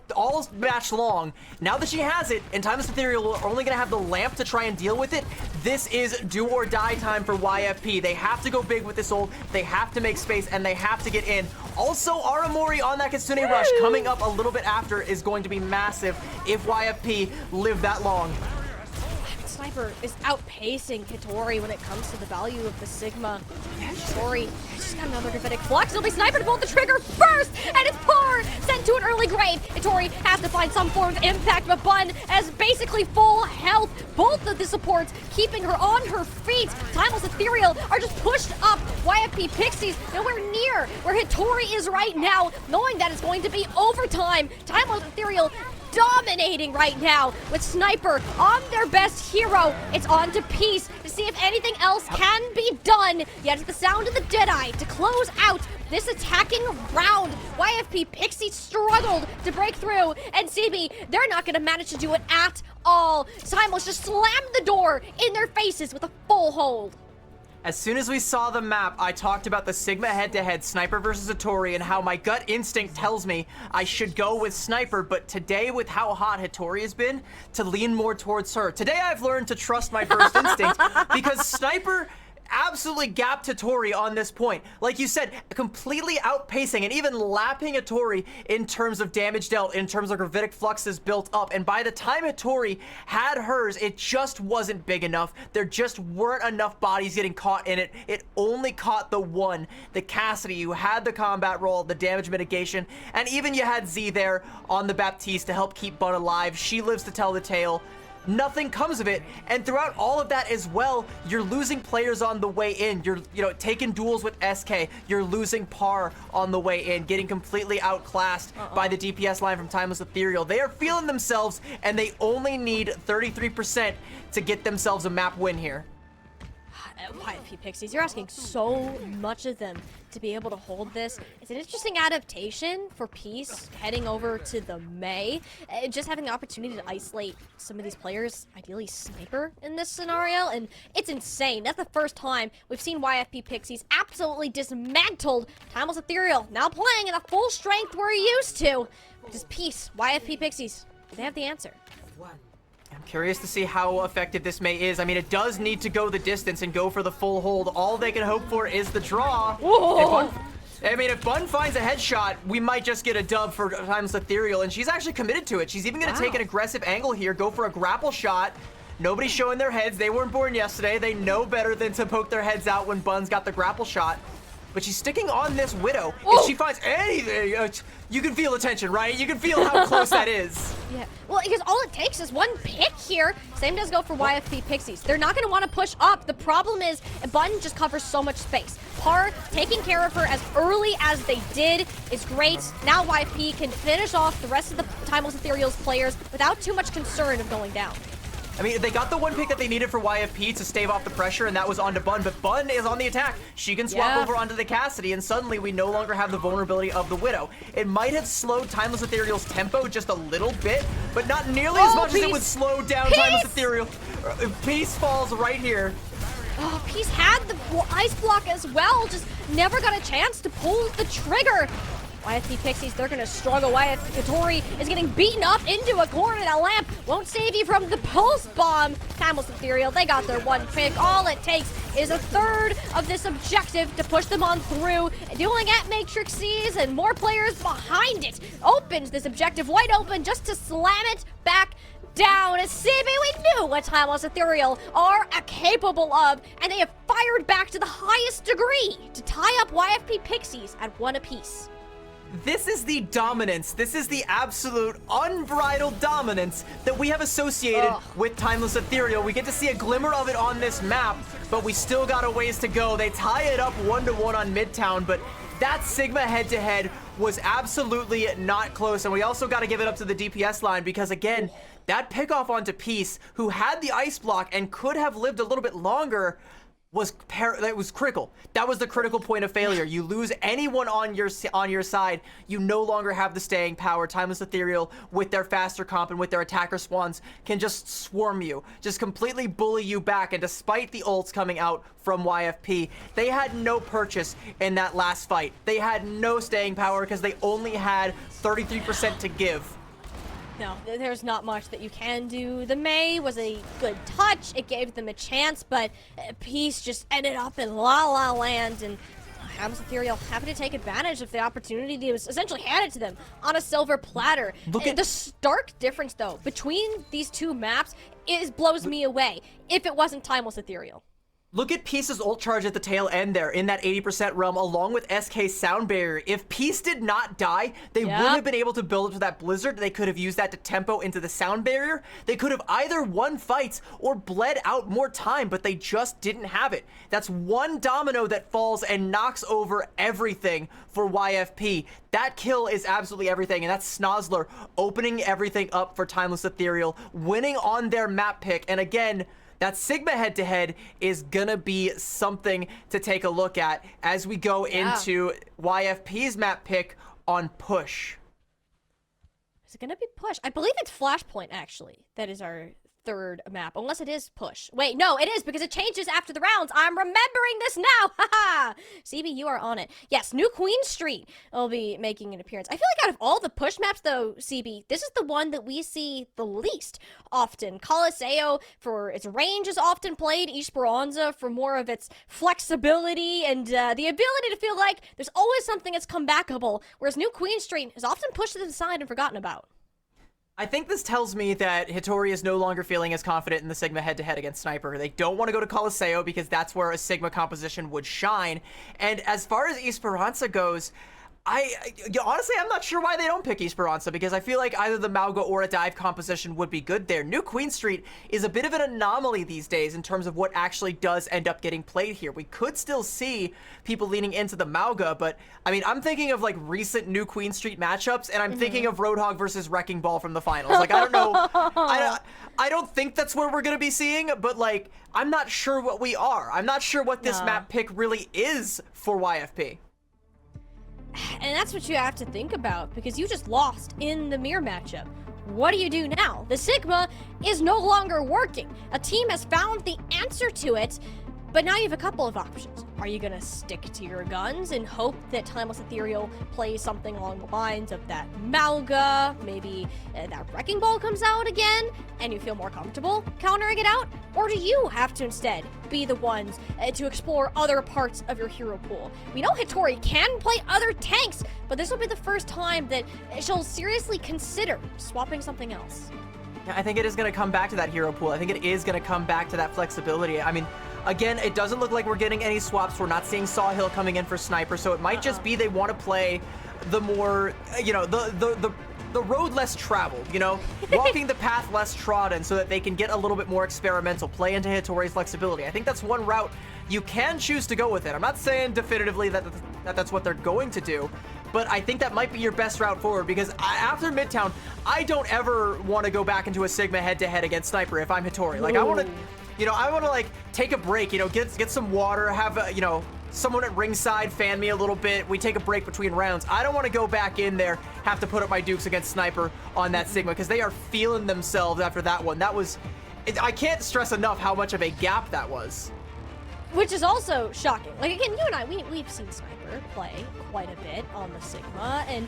match long. Now that she has it, and Timeless Ethereal are only gonna have the lamp to try and deal with it, this is do or die time for YFP. They have to go big with this ult, they have to make space, and they have to get in. Also, Aramori on that Kitsune Rush coming up a little bit after is going to be massive if YFP live that long. Sniper is outpacing Hitori when it comes to the value of the Sigma. Hitori just got another Gravitic Flux. It'll be Sniper to pull the trigger first, and it's Par sent to an early grave. Hitori has to find some form of impact, but Bun has basically full health. Both of the supports keeping her on her feet. Timeless Ethereal are just pushed up. YFP Pixies nowhere near where Hitori is right now, knowing that it's going to be overtime. Timeless Ethereal dominating right now with Sniper on their best hero. It's on to Peace to see if anything else can be done. Yet the sound of the Deadeye to close out this attacking round. YFP Pixie struggled to break through, and CB, they're not going to manage to do it at all. Timeless just slammed the door in their faces with a full hold. As soon as we saw the map, I talked about the Sigma head-to-head Sniper versus Hitori and how my gut instinct tells me I should go with Sniper, but today with how hot Hitori has been, to lean more towards her. Today I've learned to trust my first instinct because Sniper absolutely gapped Hitori on this point. Like you said, completely outpacing and even lapping Hitori in terms of damage dealt, in terms of Gravitic Fluxes built up. And by the time Hitori had hers, it just wasn't big enough. There just weren't enough bodies getting caught in it. It only caught the one, the Cassidy, who had the combat roll, the damage mitigation, and even you had Z there on the Baptiste to help keep Bun alive. She lives to tell the tale. Nothing comes of it, and throughout all of that as well, you're losing players on the way in. You're, taking duels with SK. You're losing Par on the way in, getting completely outclassed by the DPS line from Timeless Ethereal. They are feeling themselves, and they only need 33% to get themselves a map win here. YFP Pixies, you're asking so much of them to be able to hold this. It's an interesting adaptation for Peace heading over to the May. Just having the opportunity to isolate some of these players, ideally Sniper in this scenario, and it's insane. That's the first time we've seen YFP Pixies absolutely dismantled Timeless Ethereal, now playing at a full strength we're used to. Just Peace, YFP Pixies, they have the answer. I'm curious to see how effective this May is. I mean, it does need to go the distance and go for the full hold. All they can hope for is the draw. I mean, if Bun finds a headshot, we might just get a dub for Timeless Ethereal, and she's actually committed to it. She's even going to take an aggressive angle here, go for a grapple shot. Nobody's showing their heads. They weren't born yesterday. They know better than to poke their heads out when Bun's got the grapple shot. But she's sticking on this Widow. If she finds anything, you can feel the tension, right? You can feel how close that is. Yeah, well, because all it takes is one pick here. Same does go for YFP Pixies. They're not going to want to push up. The problem is Bun just covers so much space. Par taking care of her as early as they did is great. Now YFP can finish off the rest of the Timeless Ethereal's players without too much concern of going down. I mean, they got the one pick that they needed for YFP to stave off the pressure, and that was onto Bun, but Bun is on the attack. She can swap over onto the Cassidy, and suddenly we no longer have the vulnerability of the Widow. It might have slowed Timeless Ethereal's tempo just a little bit, but not nearly as much as it would slow down Timeless Ethereal. Peace falls right here. Oh, Peace had the ice block as well, just never got a chance to pull the trigger. YFP Pixies, they're gonna struggle. Hitori is getting beaten up into a corner. That lamp won't save you from the pulse bomb. Timeless Ethereal, they got their one pick. All it takes is a third of this objective to push them on through. Dueling at Matrixes and more players behind it. Opens this objective wide open just to slam it back down. CB, we knew what Timeless Ethereal are capable of, and they have fired back to the highest degree to tie up YFP Pixies at one apiece. This is the dominance. This is the absolute unbridled dominance that we have associated with Timeless Ethereal. We get to see a glimmer of it on this map, but we still got a ways to go. They tie it up 1-1 on Midtown, but that Sigma head-to-head was absolutely not close, and we also got to give it up to the DPS line because, again, that pickoff onto Peace, who had the ice block and could have lived a little bit longer, it was critical. That was the critical point of failure. You lose anyone on your side, you no longer have the staying power. Timeless Ethereal, with their faster comp and with their attacker spawns, can just swarm you, just completely bully you back. And despite the ults coming out from YFP, they had no purchase in that last fight. They had no staying power because they only had 33% to give. No, there's not much that you can do. The Mei was a good touch. It gave them a chance, but Peace just ended up in La La Land, and Timeless Ethereal happy to take advantage of the opportunity that was essentially handed to them on a silver platter. The stark difference, though, between these two maps blows me away if it wasn't Timeless Ethereal. Look at Peace's ult charge at the tail end there in that 80% realm along with SK's sound barrier. If Peace did not die, they wouldn't have been able to build up to that blizzard. They could have used that to tempo into the sound barrier. They could have either won fights or bled out more time, but they just didn't have it. That's one domino that falls and knocks over everything for YFP. That kill is absolutely everything, and that's Snozzler opening everything up for Timeless Ethereal, winning on their map pick, and again, that Sigma head-to-head is gonna be something to take a look at as we go into YFP's map pick on Push. Is it gonna be Push? I believe it's Flashpoint, actually. That is our third map, unless it is Push. Wait, no, it is, because it changes after the rounds. I'm remembering this now. Haha. CB, you are on it. Yes, New Queen Street will be making an appearance. I feel like out of all the Push maps, though, CB, this is the one that we see the least often. Colosseo, for its range, is often played. Esperanza, for more of its flexibility and the ability to feel like there's always something that's comebackable, whereas New Queen Street is often pushed to the side and forgotten about. I think this tells me that Hitori is no longer feeling as confident in the Sigma head-to-head against Sniper. They don't want to go to Colosseo because that's where a Sigma composition would shine. And as far as Esperanza goes, honestly, I'm not sure why they don't pick Esperanza, because I feel like either the Mauga or a dive composition would be good there. New Queen Street is a bit of an anomaly these days in terms of what actually does end up getting played here. We could still see people leaning into the Mauga, but I mean, I'm thinking of like recent New Queen Street matchups, and I'm thinking of Roadhog versus Wrecking Ball from the finals. Like, I don't know, I don't think that's where we're gonna be seeing, but like, I'm not sure what we are. I'm not sure what this map pick really is for YFP. And that's what you have to think about, because you just lost in the mirror matchup. What do you do now? The Sigma is no longer working. A team has found the answer to it, But now you have a couple of options. Are you gonna stick to your guns and hope that Timeless Ethereal plays something along the lines of that Malga, maybe that Wrecking Ball comes out again, and you feel more comfortable countering it out? Or do you have to instead be the ones to explore other parts of your hero pool? We know Hittori can play other tanks, but this will be the first time that she'll seriously consider swapping something else. I think it is going to come back to that hero pool. I think it is going to come back to that flexibility. I mean, again, it doesn't look like we're getting any swaps. We're not seeing Sawhill coming in for Sniper, so it might just be they want to play the more, you know, the road less traveled, you know, walking the path less trodden so that they can get a little bit more experimental, play into Hittori's flexibility. I think that's one route you can choose to go with it. I'm not saying definitively that that's what they're going to do, but I think that might be your best route forward, because after Midtown, I don't ever want to go back into a Sigma head-to-head against Sniper if I'm Hittori. Like, I want to, you know, like, take a break, you know, get some water, have, you know, someone at ringside fan me a little bit. We take a break between rounds. I don't want to go back in there, have to put up my dukes against Sniper on that Sigma, because they are feeling themselves after that one. That was, I can't stress enough how much of a gap that was. Which is also shocking. Like, again, you and I, we've seen Sniper play quite a bit on the Sigma, and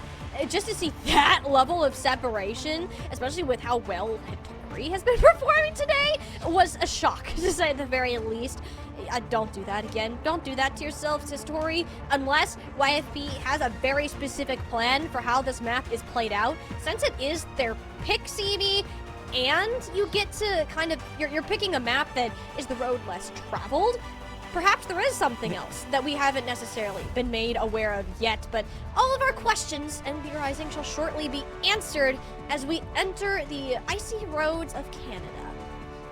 just to see that level of separation, especially with how well Hittori has been performing today, was a shock, to say the very least. Don't do that again. Don't do that to yourselves, Hittori, unless YFP has a very specific plan for how this map is played out. Since it is their pick, CB, and you get to kind of, you're picking a map that is the road less traveled, perhaps there is something else that we haven't necessarily been made aware of yet, but all of our questions and theorizing shall shortly be answered as we enter the icy roads of Canada.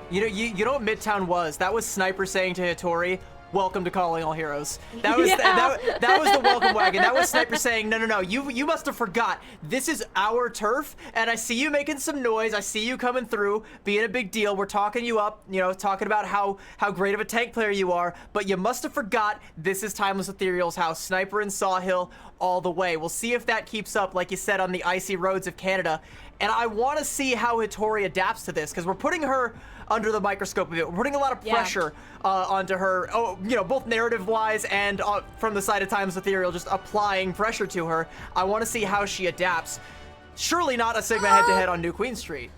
You know what Midtown was? That was Sniper saying to Hittori, "Welcome to Calling All Heroes." That was that was the welcome wagon. That was Sniper saying, "No, you must have forgot. This is our turf, and I see you making some noise. I see you coming through, being a big deal. We're talking you up, you know, talking about how great of a tank player you are. But you must have forgot. This is Timeless Ethereal's house. Sniper and Sawhill all the way. We'll see if that keeps up, like you said, on the icy roads of Canada. And I want to see how Hittori adapts to this, because we're putting her under the microscope of it. We're putting a lot of pressure onto her, you know, both narrative-wise and from the side of Timeless Ethereal, just applying pressure to her. I want to see how she adapts. Surely not a Sigma head-to-head on New Queen Street.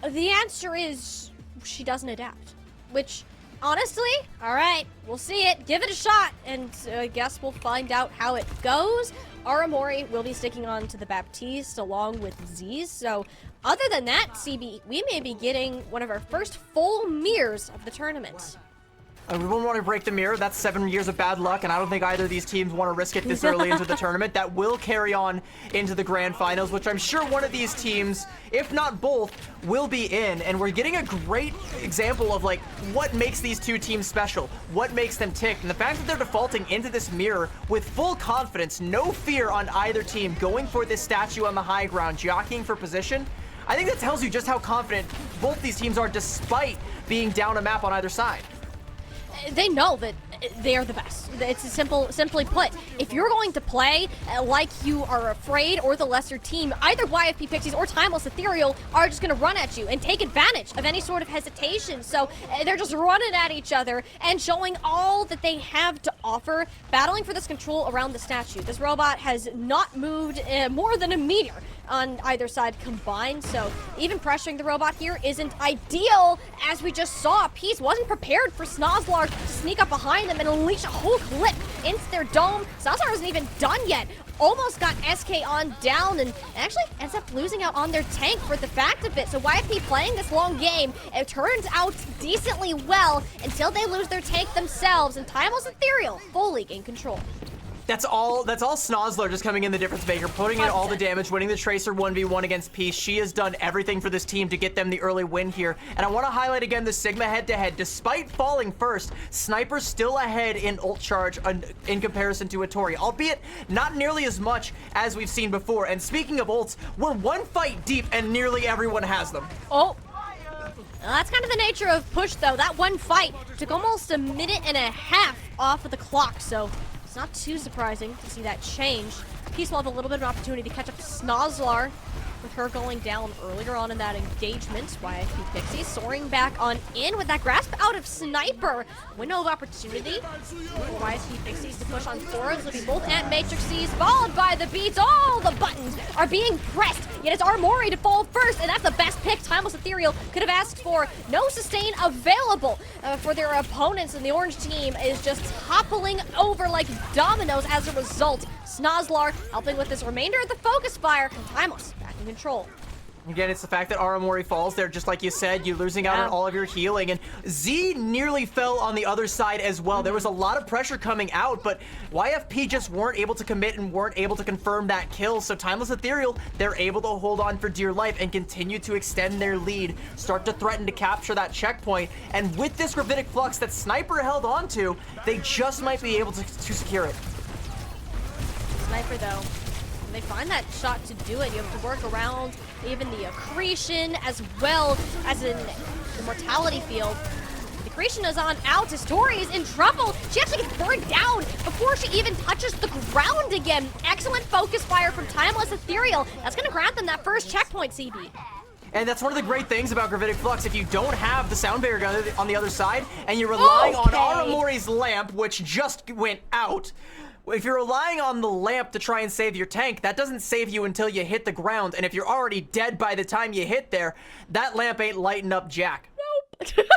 The answer is she doesn't adapt, which, honestly, all right, we'll see it. Give it a shot, and I guess we'll find out how it goes. Aramori will be sticking on to the Baptiste along with Z's, so other than that, CB, we may be getting one of our first full mirrors of the tournament. We wouldn't want to break the mirror. That's 7 years of bad luck, and I don't think either of these teams want to risk it this early into the tournament. That will carry on into the grand finals, which I'm sure one of these teams, if not both, will be in. And we're getting a great example of, like, what makes these two teams special, what makes them tick. And the fact that they're defaulting into this mirror with full confidence, no fear on either team, going for this statue on the high ground, jockeying for position, I think that tells you just how confident both these teams are, despite being down a map on either side. They know that they are the best. It's simply put, if you're going to play like you are afraid or the lesser team, either YFP Pixies or Timeless Ethereal are just going to run at you and take advantage of any sort of hesitation. So they're just running at each other and showing all that they have to offer, battling for this control around the statue. This robot has not moved more than a meter on either side combined, so even pressuring the robot here isn't ideal, as we just saw. Peace wasn't prepared for Snozlar to sneak up behind them and unleash a whole clip into their dome. Snozlar isn't even done yet. Almost got SK on down and actually ends up losing out on their tank for the fact of it. So YFP playing this long game, it turns out decently well until they lose their tank themselves, and Timeless Ethereal fully gain control. That's all Snozlar just coming in the difference maker, putting in all the damage, winning the Tracer 1v1 against Peace. She has done everything for this team to get them the early win here. And I want to highlight again the Sigma head-to-head. Despite falling first, Sniper's still ahead in ult charge in comparison to Hittori, albeit not nearly as much as we've seen before. And speaking of ults, we're one fight deep and nearly everyone has them. Oh. That's kind of the nature of push, though. That one fight took almost a minute and a half off of the clock, so it's not too surprising to see that change. Peace will have a little bit of an opportunity to catch up to Snozlar. with her going down earlier on in that engagement. YFP Pixie soaring back on in with that grasp out of Sniper. Window of opportunity for YFP Pixies to push on forwards. It'll be both Ant Matrices followed by the beats. All the buttons are being pressed, yet it's Armori to fall first, and that's the best pick Timeless Ethereal could have asked for. No sustain available for their opponents, and the orange team is just toppling over like dominoes as a result. Snozlar helping with this remainder of the focus fire. Timeless back in control. Again, it's the fact that Aramori falls there, just like you said, you're losing out on all of your healing, and Z nearly fell on the other side as well. There was a lot of pressure coming out, but YFP just weren't able to commit and weren't able to confirm that kill, so Timeless Ethereal, they're able to hold on for dear life and continue to extend their lead, start to threaten to capture that checkpoint, and with this Gravitic Flux that Sniper held on to, they just might be able to secure it. Sniper, though, when they find that shot to do it, you have to work around even the accretion as well as in the mortality field. The accretion is on out. Tori is in trouble. She actually gets burned down before she even touches the ground again. Excellent focus fire from Timeless Ethereal. That's going to grant them that first checkpoint, CB. And that's one of the great things about Gravitic Flux. If you don't have the sound barrier gun on the other side, and you're relying on Aramori's lamp, which just went out, if you're relying on the lamp to try and save your tank, that doesn't save you until you hit the ground. And if you're already dead by the time you hit there, that lamp ain't lighting up jack. Nope.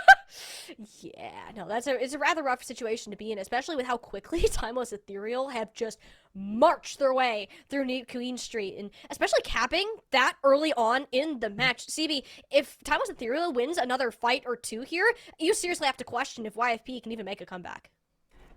Yeah, no, it's a rather rough situation to be in, especially with how quickly Timeless Ethereal have just marched their way through New Queen Street, and especially capping that early on in the match. CB, if Timeless Ethereal wins another fight or two here, you seriously have to question if YFP can even make a comeback.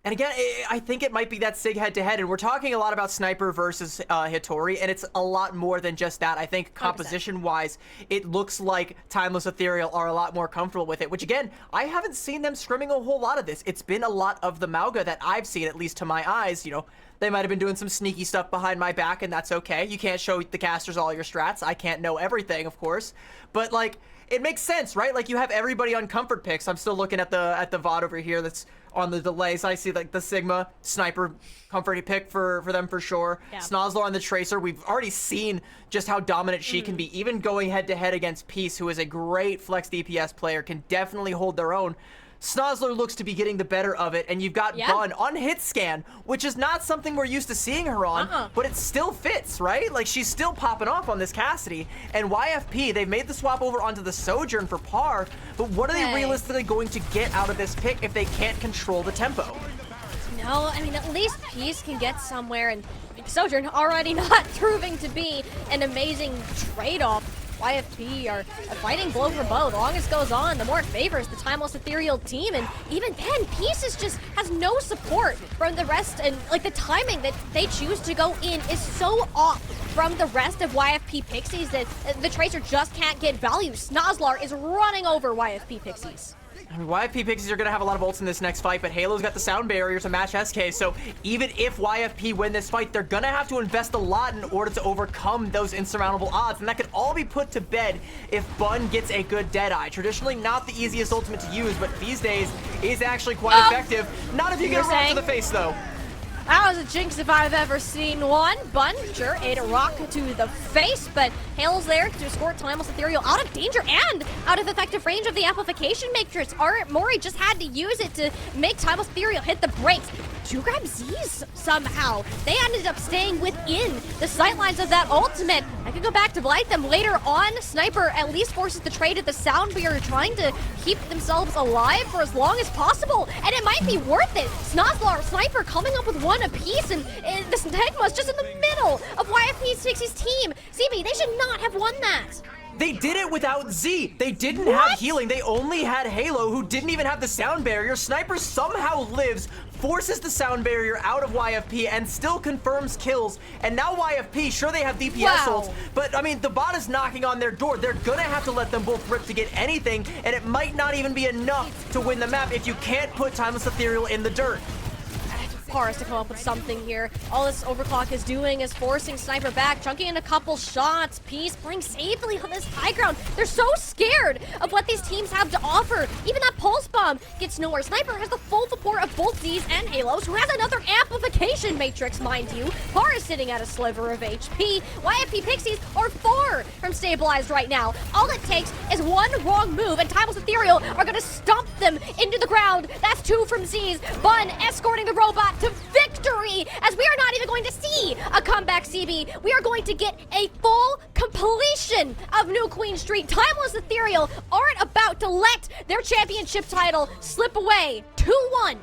And again, I think it might be that SIG head-to-head, and we're talking a lot about Sniper versus Hitori, and it's a lot more than just that. I think composition-wise, it looks like Timeless Ethereal are a lot more comfortable with it, which again, I haven't seen them scrimming a whole lot of this. It's been a lot of the Mauga that I've seen, at least to my eyes. You know, they might have been doing some sneaky stuff behind my back, and that's okay. You can't show the casters all your strats. I can't know everything, of course, but like, it makes sense, right? Like, you have everybody on comfort picks. I'm still looking at the VOD over here that's on the delays. I see like the Sigma Sniper comfort pick for them for sure. Yeah. Snozlar on the Tracer. We've already seen just how dominant she can be. Even going head to head against Peace, who is a great flex DPS player, can definitely hold their own. Snozlar looks to be getting the better of it, and you've got Bun on hit scan, which is not something we're used to seeing her on, but it still fits, right? Like, she's still popping off on this Cassidy, and YFP, they've made the swap over onto the Sojourn for par, but what are they realistically going to get out of this pick if they can't control the tempo? No, I mean, at least Peace can get somewhere, and Sojourn already not proving to be an amazing trade-off. YFP are fighting blow for blow. The longer it goes on, the more it favors the Timeless Ethereal team, and even then, Pieces just has no support from the rest, and like the timing that they choose to go in is so off from the rest of YFP Pixies that the Tracer just can't get value. Snozlar is running over YFP Pixies. I mean, YFP Pixies are going to have a lot of ults in this next fight, but Halo's got the sound barrier to match SK, so even if YFP win this fight, they're going to have to invest a lot in order to overcome those insurmountable odds, and that could all be put to bed if Bun gets a good Deadeye. Traditionally not the easiest ultimate to use, but these days is actually quite effective. Not if you get a rock to the face, though. That was a jinx if I've ever seen one. Bun, sure, ate a rock to the face, but Hale's there to escort Timeless Ethereal out of danger and out of effective range of the amplification matrix. Mori just had to use it to make Timeless Ethereal hit the brakes. To grab Z's somehow. They ended up staying within the sightlines of that ultimate. I could go back to blight them later on. Sniper at least forces the trade at the sound barrier, trying to keep themselves alive for as long as possible, and it might be worth it. Snozlar, Sniper coming up with one apiece, and this Tegma's just in the middle of YFP 60's team. CB, they should not have won that. They did it without Z. They didn't have healing. They only had Halo, who didn't even have the sound barrier. Sniper somehow lives, forces the sound barrier out of YFP, and still confirms kills. And now YFP, sure, they have DPS ults, but I mean, the bot is knocking on their door. They're gonna have to let them both rip to get anything, and it might not even be enough to win the map if you can't put Timeless Ethereal in the dirt. Paris to come up with something here. All this overclock is doing is forcing Sniper back, chunking in a couple shots. Peace playing safely on this high ground. They're so scared of what these teams have to offer. Even that pulse bomb gets nowhere. Sniper has the full support of both Z's and Halos, who has another amplification matrix, mind you. Paris sitting at a sliver of HP. YFP Pixies are far from stabilized right now. All it takes is one wrong move, and Timeless Ethereal are going to stomp them into the ground. That's 2 from Z's. Bun escorting the robot to victory, as we are not even going to see a comeback, CB. We are going to get a full completion of New Queen Street. Timeless Ethereal aren't about to let their championship title slip away. 2-1.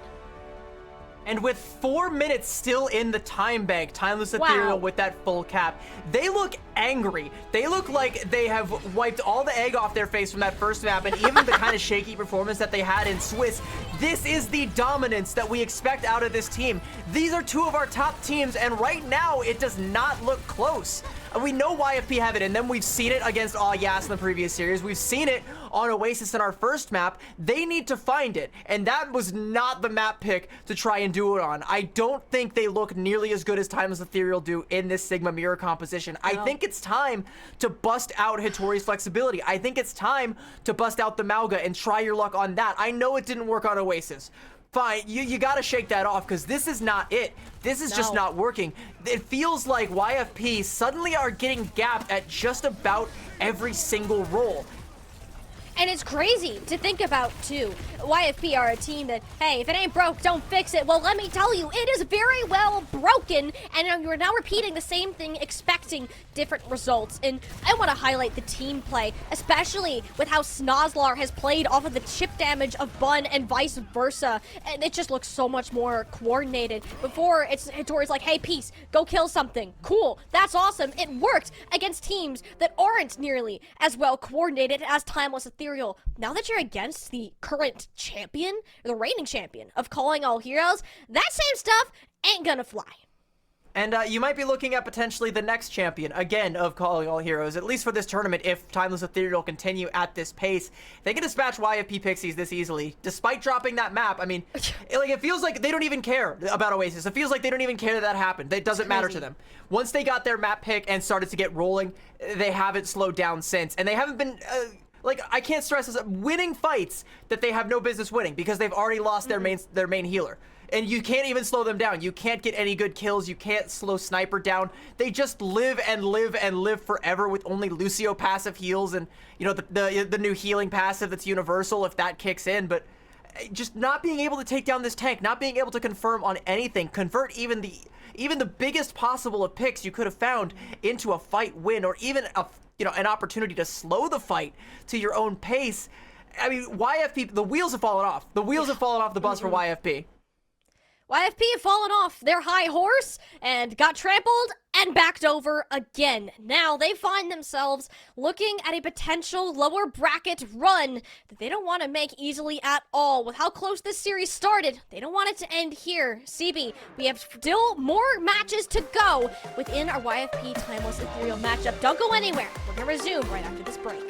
And with 4 minutes still in the time bank, Timeless Ethereal with that full cap, they look angry. They look like they have wiped all the egg off their face from that first map, and even the kind of shaky performance that they had in Swiss. This is the dominance that we expect out of this team. These are 2 of our top teams, and right now, it does not look close. We know YFP have it in them. We've seen it against Yas in the previous series. We've seen it on Oasis in our first map. They need to find it, and that was not the map pick to try and do it on. I don't think they look nearly as good as Timeless Ethereal do in this Sigma mirror composition. I think it's time to bust out Hattori's flexibility. I think it's time to bust out the Mauga and try your luck on that. I know it didn't work on Oasis. Fine, you gotta shake that off, because this is not it. This is just not working. It feels like YFP suddenly are getting gapped at just about every single role. And it's crazy to think about, too. YFP are a team that, hey, if it ain't broke, don't fix it. Well, let me tell you, it is very well broken, and you're now repeating the same thing, expecting different results. And I want to highlight the team play, especially with how Snozlar has played off of the chip damage of Bun and vice versa. And it just looks so much more coordinated. Before, it's Hattori's like, hey, Peace, go kill something. Cool, that's awesome. It worked against teams that aren't nearly as well coordinated as Timeless Ethereal. Now that you're against the current champion, the reigning champion of Calling All Heroes, that same stuff ain't gonna fly. And you might be looking at potentially the next champion, again, of Calling All Heroes, at least for this tournament, if Timeless Ethereal continue at this pace. They can dispatch YFP Pixies this easily, despite dropping that map. I mean, it feels like they don't even care about Oasis. It feels like they don't even care that happened. It doesn't matter to them. Once they got their map pick and started to get rolling, they haven't slowed down since. And they haven't been... I can't stress this, winning fights that they have no business winning, because they've already lost their main healer. And you can't even slow them down. You can't get any good kills. You can't slow Sniper down. They just live and live and live forever with only Lucio passive heals and, you know, the new healing passive that's universal if that kicks in. But just not being able to take down this tank, not being able to confirm on anything, convert even the biggest possible of picks you could have found into a fight win, or even an opportunity to slow the fight to your own pace. I mean, YFP, the wheels have fallen off. The wheels have fallen off the bus for YFP. YFP have fallen off their high horse and got trampled and backed over again. Now they find themselves looking at a potential lower bracket run that they don't want to make easily at all. With how close this series started, they don't want it to end here. CB, we have still more matches to go within our YFP Timeless Ethereal matchup. Don't go anywhere. We're going to resume right after this break.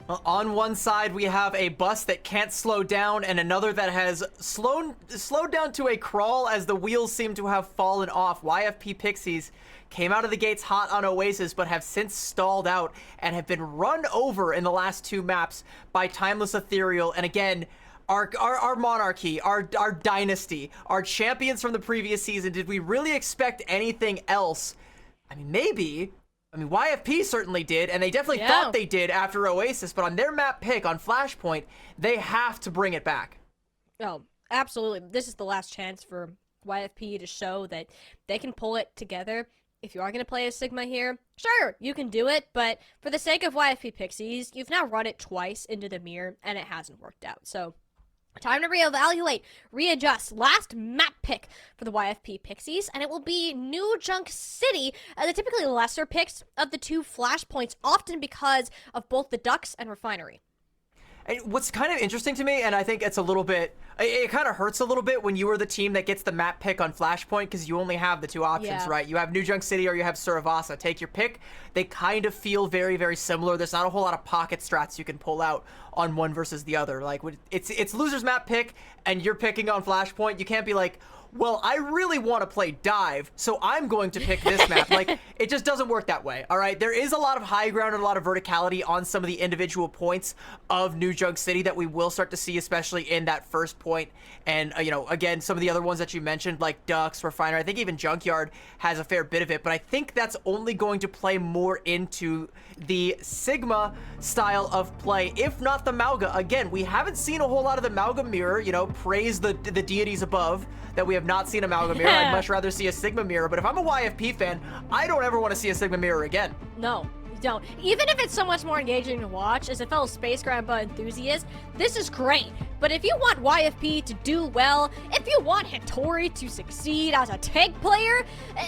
On one side, we have a bus that can't slow down and another that has slowed down to a crawl as the wheels seem to have fallen off. YFP Pixies came out of the gates hot on Oasis, but have since stalled out and have been run over in the last 2 maps by Timeless Ethereal. And again, our monarchy, our dynasty, our champions from the previous season, did we really expect anything else? I mean, maybe. I mean, YFP certainly did, and they definitely thought they did after Oasis, but on their map pick, on Flashpoint, they have to bring it back. Oh, absolutely. This is the last chance for YFP to show that they can pull it together. If you are going to play a Sigma here, sure, you can do it, but for the sake of YFP Pixies, you've now run it twice into the mirror, and it hasn't worked out. So, time to reevaluate, readjust. Last map pick for the YFP Pixies, and it will be New Junk City, the typically lesser picks of the 2 flashpoints, often because of both the Ducks and Refinery. And what's kind of interesting to me, and I think it's a little bit, it kind of hurts a little bit when you are the team that gets the map pick on Flashpoint, because you only have the 2 options, right? You have New Junk City or you have Suravasa. Take your pick. They kind of feel very, very similar. There's not a whole lot of pocket strats you can pull out on one versus the other. Like, it's loser's map pick, and you're picking on Flashpoint. You can't be like, well, I really want to play dive, so I'm going to pick this map. Like, it just doesn't work that way, all right? There is a lot of high ground and a lot of verticality on some of the individual points of New Junk City that we will start to see, especially in that first point. And, you know, again, some of the other ones that you mentioned, like Ducks, Refiner, I think even Junkyard has a fair bit of it, but I think that's only going to play more into the Sigma style of play, if not the Mauga. Again, we haven't seen a whole lot of the Mauga mirror, you know, praise the deities above, that we have not seen a Mauga mirror. I'd much rather see a Sigma mirror, but if I'm a YFP fan, I don't ever want to see a Sigma mirror again. No, you don't. Even if it's so much more engaging to watch, as a fellow Space Grandpa enthusiast, this is great. But if you want YFP to do well, if you want Hattori to succeed as a tank player,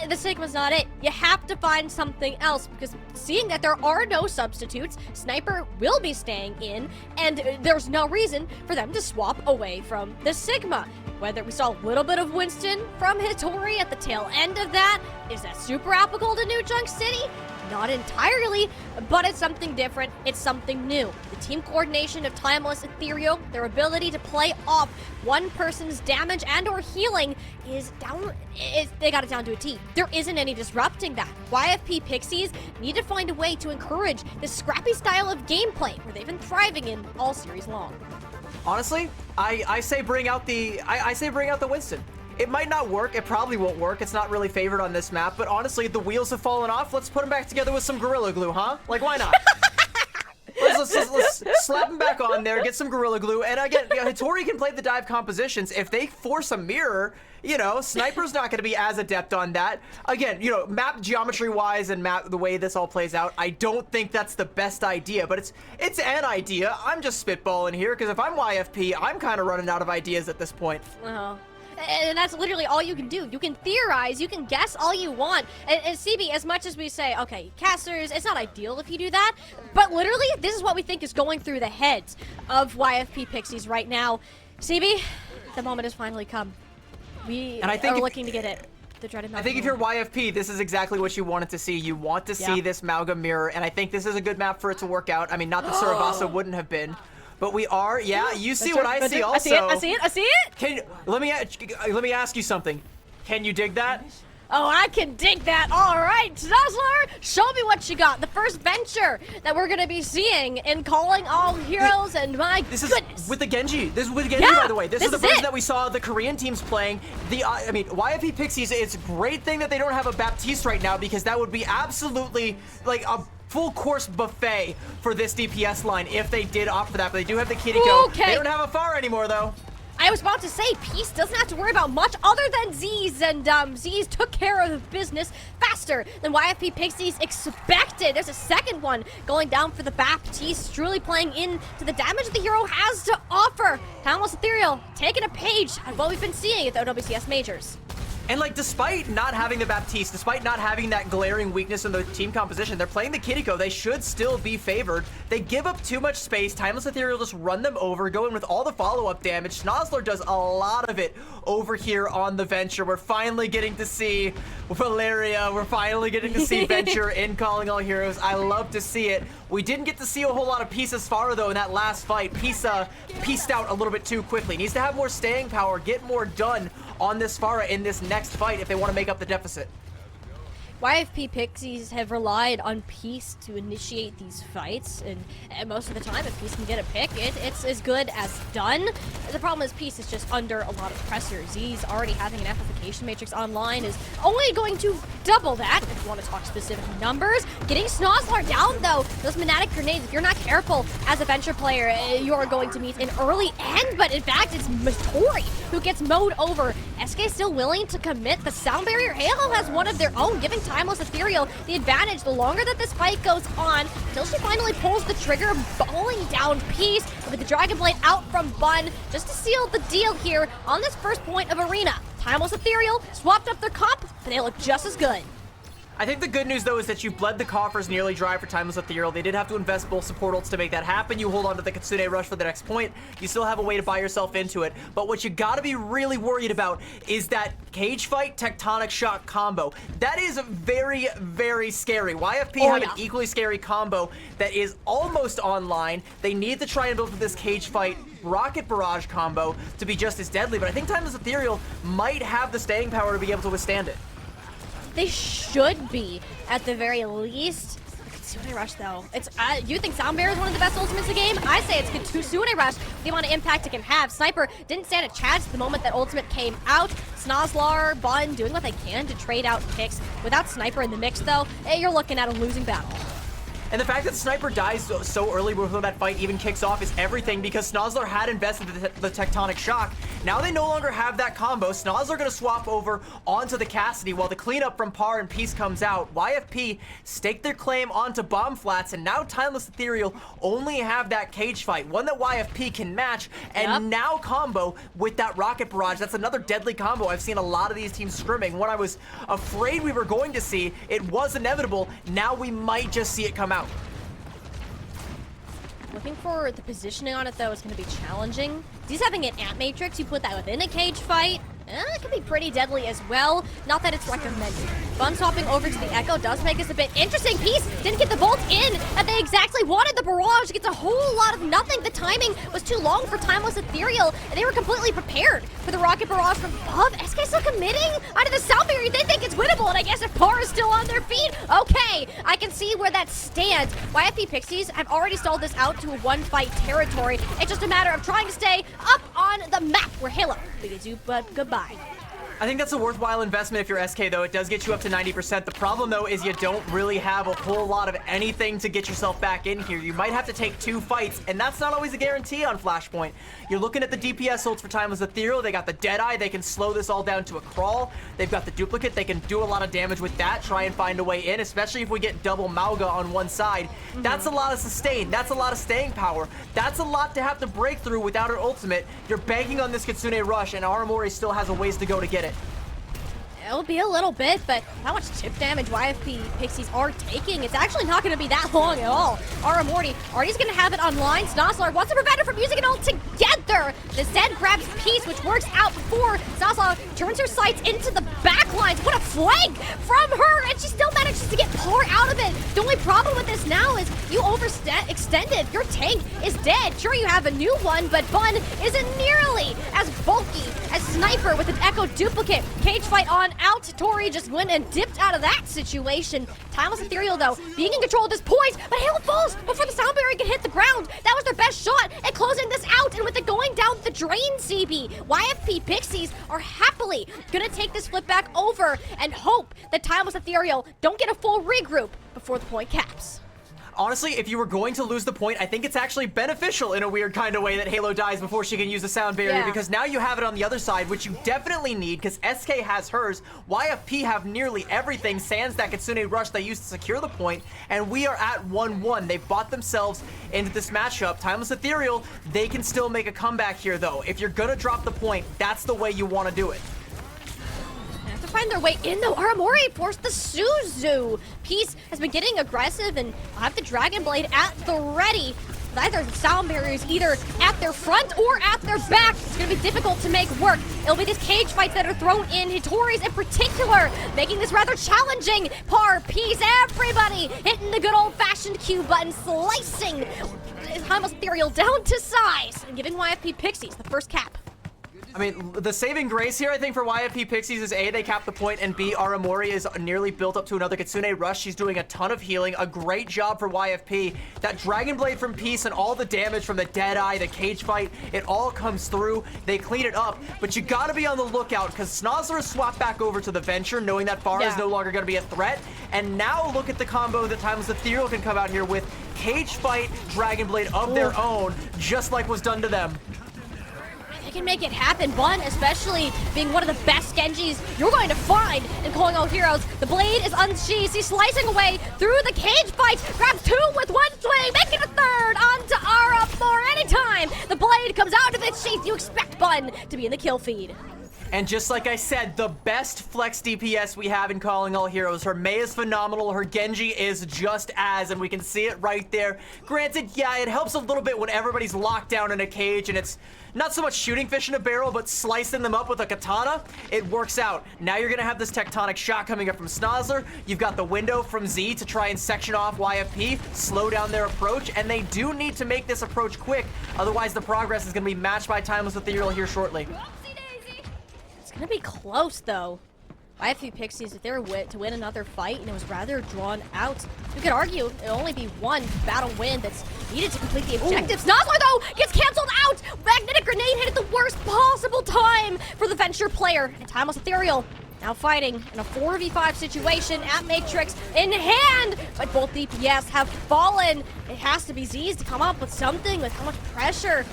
the Sigma's not it. You have to find something else, because seeing that there are no substitutes, Sniper will be staying in, and there's no reason for them to swap away from the Sigma. Whether we saw a little bit of Winston from Hattori at the tail end of that, is that super applicable to New Junk City? Not entirely, but it's something different, it's something new. The team coordination of Timeless Ethereal, their ability to play off one person's damage and or healing is down, they got it down to a T. There isn't any disrupting that. YFP Pixies need to find a way to encourage this scrappy style of gameplay where they've been thriving in all series long. Honestly, I say bring out the Winston. It might not work. It probably won't work. It's not really favored on this map. But honestly, the wheels have fallen off. Let's put them back together with some Gorilla Glue, huh? Like, why not? let's slap them back on there, get some Gorilla Glue. And again, you know, Hattori can play the dive compositions. If they force a mirror, you know, Sniper's not going to be as adept on that. Again, you know, map geometry-wise and map the way this all plays out, I don't think that's the best idea, but it's an idea. I'm just spitballing here, because if I'm YFP, I'm kind of running out of ideas at this point. And that's literally all you can do. You can theorize, you can guess all you want. And CB, as much as we say, okay, casters, it's not ideal if you do that, but literally, this is what we think is going through the heads of YFP Pixies right now. CB, the moment has finally come. We are looking to get it. The dreaded Mauga. I think if you're YFP, this is exactly what you wanted to see. You want to see this Mauga mirror, and I think this is a good map for it to work out. I mean, not that Suravasa wouldn't have been, but we are. Yeah, you see what I see also. I see it. Let me ask you something. Can you dig that? Oh, I can dig that. All right, Nuzzler, show me what you got. The first venture that we're going to be seeing in Calling All Heroes, and my goodness. This is with the Genji. This is with Genji, by the way. This is the version that we saw the Korean teams playing. I mean, YFP Pixies, it's a great thing that they don't have a Baptiste right now, because that would be absolutely like a full course buffet for this DPS line if they did opt for that, but they do have the Kiriko. Okay. They don't have a Pharah anymore, though. I was about to say, Peace doesn't have to worry about much other than Z's, and Z's took care of the business faster than YFP Pixies expected. There's a second one going down for the Baptiste, truly playing into the damage the hero has to offer. Timeless Ethereal taking a page on what we've been seeing at the OWCS Majors. And like, despite not having the Baptiste, despite not having that glaring weakness in the team composition, they're playing the Kiriko. They should still be favored. They give up too much space. Timeless Ethereal just run them over, go in with all the follow-up damage. Snozzler does a lot of it over here on the Venture. We're finally getting to see Valeria. We're finally getting to see Venture in Calling All Heroes. I love to see it. We didn't get to see a whole lot of Pisa Sfara though in that last fight. Pisa pieced out a little bit too quickly. Needs to have more staying power, get more done on this Sfara in this next fight if they want to make up the deficit. YFP Pixies have relied on Peace to initiate these fights, and most of the time, if Peace can get a pick, it's as good as done. The problem is Peace is just under a lot of pressure. Z's already having an amplification matrix online is only going to double that, if you want to talk specific numbers. Getting Snozzler down, though, those Monatic Grenades, if you're not careful as a Venture player, you are going to meet an early end, but in fact, it's Matori who gets mowed over. SK still willing to commit. The Sound Barrier Halo has one of their own, giving Timeless Ethereal the advantage the longer that this fight goes on, until she finally pulls the trigger, bowling down Peace with the Dragon Blade out from Bun, just to seal the deal here on this first point of Arena. Timeless Ethereal swapped up their comp, but they look just as good. I think the good news, though, is that you bled the coffers nearly dry for Timeless Ethereal. They did have to invest both support ults to make that happen. You hold on to the Kitsune Rush for the next point. You still have a way to buy yourself into it. But what you gotta be really worried about is that cage fight tectonic shock combo. That is very, very scary. YFP have an equally scary combo that is almost online. They need to try and build for this cage fight rocket barrage combo to be just as deadly. But I think Timeless Ethereal might have the staying power to be able to withstand it. They should be, at the very least. Kitsune Rush, though. It's you think Sound Barrier is one of the best ultimates in the game? I say it's Kitsune Rush. The amount of impact it can have. Sniper didn't stand a chance the moment that ultimate came out. Snozzler, Bun doing what they can to trade out picks. Without Sniper in the mix, though, you're looking at a losing battle. And the fact that Sniper dies so early before that fight even kicks off is everything, because Snozzler had invested the tectonic shock. Now they no longer have that combo. Snozzler gonna swap over onto the Cassidy while the cleanup from Par and Peace comes out. YFP stake their claim onto bomb flats, and now Timeless Ethereal only have that cage fight, one that YFP can match, and now combo with that rocket barrage. That's another deadly combo I've seen a lot of these teams scrimming. What I was afraid we were going to see, it was inevitable. Now we might just see it come out. Looking for the positioning on it, though, is going to be challenging. He's having an Ant Matrix. You put that within a cage fight. It can be pretty deadly as well. Not that it's recommended. Bun swapping over to the Echo does make us a bit interesting. Peace didn't get the bolt in that they exactly wanted. The barrage gets a whole lot of nothing. The timing was too long for Timeless Ethereal, and they were completely prepared for the rocket barrage from above. SK still committing out of the Sound Barrier. They think it's winnable, and I guess if Par is still on their feet, okay, I can see where that stands. YFP Pixies have already stalled this out to a one-fight territory. It's just a matter of trying to stay up on the map where Halo bids you but goodbye. I think that's a worthwhile investment if you're SK, though. It does get you up to 90%. The problem, though, is you don't really have a whole lot of anything to get yourself back in here. You might have to take 2 fights, and that's not always a guarantee on Flashpoint. You're looking at the DPS ults for Timeless Ethereal. They got the Deadeye. They can slow this all down to a crawl. They've got the duplicate. They can do a lot of damage with that, try and find a way in, especially if we get double Mauga on one side. That's a lot of sustain. That's a lot of staying power. That's a lot to have to break through without an ultimate. You're banking on this Kitsune Rush, and Aramori still has a ways to go to get it. It'll be a little bit, but how much tip damage YFP Pixies are taking, it's actually not going to be that long at all. Aramorty already's going to have it online. Snozzler wants to prevent her from using it all together. The Zed grabs Peace, which works out before Snozzler turns her sights into the backlines. What a flank from her, and she still manages to get Par out of it. The only problem with this now is you overextended. Your tank is dead. Sure, you have a new one, but Bun isn't nearly as bulky as Sniper with an Echo duplicate. Cage fight on out. Tori just went and dipped out of that situation. Timeless Ethereal, though, being in control at this point, but Halo falls before the Sound Barrier can hit the ground. That was their best shot at closing this out, and with it going down the drain, CB, YFP Pixies are happily gonna take this flip back over and hope that Timeless Ethereal don't get a full regroup before the point caps. Honestly, if you were going to lose the point, I think it's actually beneficial in a weird kind of way that Halo dies before she can use the Sound Barrier, because now you have it on the other side, which you definitely need, because SK has hers, YFP have nearly everything, sans that Kitsune Rush they used to secure the point, and we are at 1-1. They've bought themselves into this matchup. Timeless Ethereal, they can still make a comeback here, though. If you're gonna drop the point, that's the way you want to do it. find their way in though. Aramori forced the Suzu. Peace has been getting aggressive and have the Dragon Blade at the ready. Neither sound barriers either at their front or at their back. It's going to be difficult to make work. It'll be these cage fights that are thrown in. Hitori's in particular, making this rather challenging. Par, Peace, everybody hitting the good old-fashioned Q button, slicing Timeless Ethereal down to size and giving YFP Pixies the first cap. I mean, the saving grace here, I think, for YFP Pixies is A, they cap the point, and B, Aramori is nearly built up to another Kitsune Rush. She's doing a ton of healing. A great job for YFP. That Dragon Blade from Peace and all the damage from the Deadeye, the cage fight, it all comes through. They clean it up, but you gotta be on the lookout because Snozzler is swapped back over to the Venture, knowing that Pharah is no longer gonna be a threat. And now look at the combo that Timeless Ethereal can come out here with. Cage fight, Dragon Blade of their own, just like was done to them. They can make it happen. Bun, especially being one of the best Genjis you're going to find in Calling All Heroes. The blade is unsheathed. He's slicing away through the cage fight. Grabs two with one swing, making a third onto Ara for anytime. The blade comes out of its sheath. You expect Bun to be in the kill feed. And just like I said, the best flex DPS we have in Calling All Heroes. Her Mei is phenomenal, her Genji is just as, and we can see it right there. Granted, yeah, it helps a little bit when everybody's locked down in a cage and it's not so much shooting fish in a barrel, but slicing them up with a katana. It works out. Now you're gonna have this tectonic shot coming up from Snozzler. You've got the window from Z to try and section off YFP, slow down their approach, and they do need to make this approach quick. Otherwise, the progress is gonna be matched by Timeless Ethereal here shortly. It's gonna be close though. YFP Pixies, if they were to win another fight and it was rather drawn out, we could argue it'll only be one battle win that's needed to complete the objectives. Snozzler though gets canceled out. Magnetic grenade hit at the worst possible time for the Venture player. And Timeless Ethereal now fighting in a 4v5 situation at Matrix in hand, but both DPS have fallen. It has to be Z's to come up with something with how much pressure.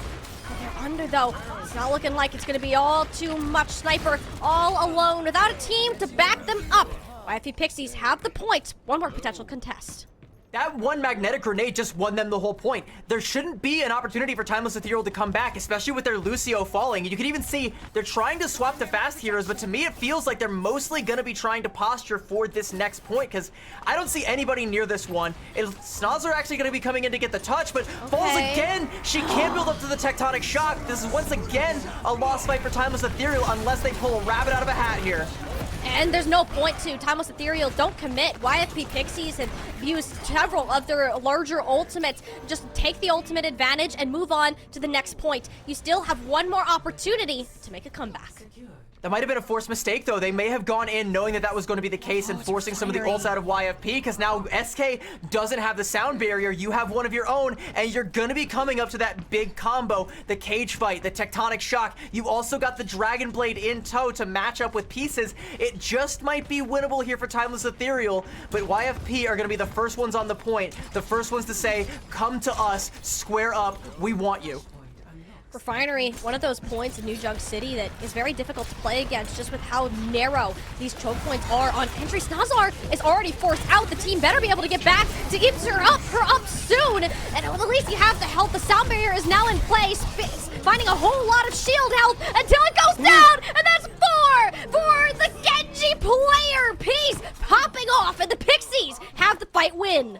They're under though. It's not looking like it's gonna be all too much. Sniper all alone without a team to back them up. YFP Pixies have the point. One more potential contest. That one magnetic grenade just won them the whole point. There shouldn't be an opportunity for Timeless Ethereal to come back, especially with their Lucio falling. You can even see they're trying to swap to fast heroes, but to me it feels like they're mostly going to be trying to posture for this next point because I don't see anybody near this one. Snozzler actually going to be coming in to get the touch, but falls again. She can't build up to the tectonic shock. This is once again a lost fight for Timeless Ethereal unless they pull a rabbit out of a hat here. And there's no point to Timeless Ethereal. Don't commit. YFP Pixies have used several of their larger ultimates. Just take the ultimate advantage and move on to the next point. You still have one more opportunity to make a comeback. That might have been a forced mistake, though. They may have gone in knowing that that was going to be the case and forcing some of the ults out of YFP, because now SK doesn't have the sound barrier. You have one of your own, and you're going to be coming up to that big combo, the cage fight, the tectonic shock. You've also got the Dragon Blade in tow to match up with pieces. It just might be winnable here for Timeless Ethereal, but YFP are going to be the first ones on the point, the first ones to say, come to us, square up, we want you. Refinery, one of those points in New Junk City that is very difficult to play against just with how narrow these choke points are on entry. Snozzler is already forced out. The team better be able to get back to get her up soon. And at least you have the health. The sound barrier is now in place, finding a whole lot of shield health until it goes down. And that's 4 for the Genji player. Peace popping off, and the Pixies have the fight win.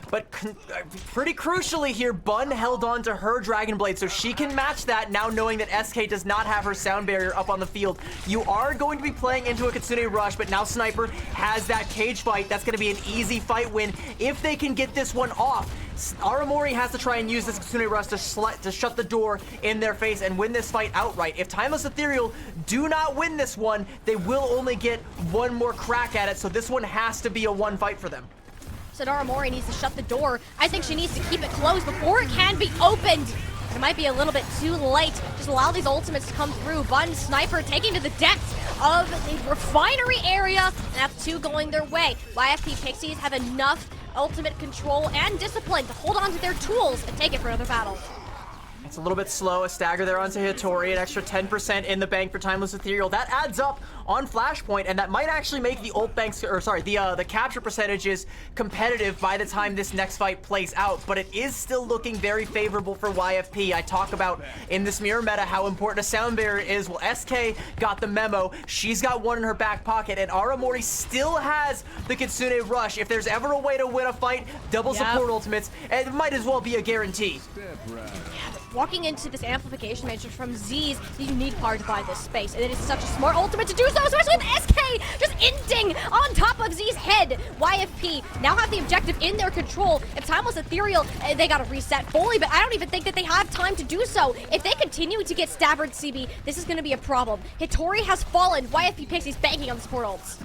But pretty crucially here, Bun held on to her Dragon Blade, so she can match that now knowing that SK does not have her sound barrier up on the field. You are going to be playing into a Kitsune Rush, but now Sniper has that cage fight. That's going to be an easy fight win if they can get this one off. Aramori has to try and use this Kitsune Rush to shut the door in their face and win this fight outright. If Timeless Ethereal do not win this one, they will only get one more crack at it, so this one has to be a one fight for them. Aramori needs to shut the door. I think she needs to keep it closed before it can be opened. It might be a little bit too late. Just allow these ultimates to come through. Bun, Sniper taking to the depths of the refinery area. And that's 2 going their way. YFP Pixies have enough ultimate control and discipline to hold on to their tools and take it for another battle. It's a little bit slow. A stagger there onto Hitori, an extra 10% in the bank for Timeless Ethereal. That adds up on Flashpoint, and that might actually make the ult banks, or sorry, the capture percentages competitive by the time this next fight plays out. But it is still looking very favorable for YFP. I talk about in this mirror meta how important a sound barrier is. Well, SK got the memo. She's got one in her back pocket, and Aramori still has the Kitsune Rush. If there's ever a way to win a fight, double support ultimates, it might as well be a guarantee. Walking into this amplification matrix from Z's the unique part by this space, and it is such a smart ultimate to do so, especially with SK just inting on top of Z's head. YFP now have the objective in their control. If Timeless Ethereal, they gotta reset fully, but I don't even think that they have time to do so. If they continue to get staggered, CB, this is gonna be a problem. Hitori has fallen. YFP Pixies banking on the support ults.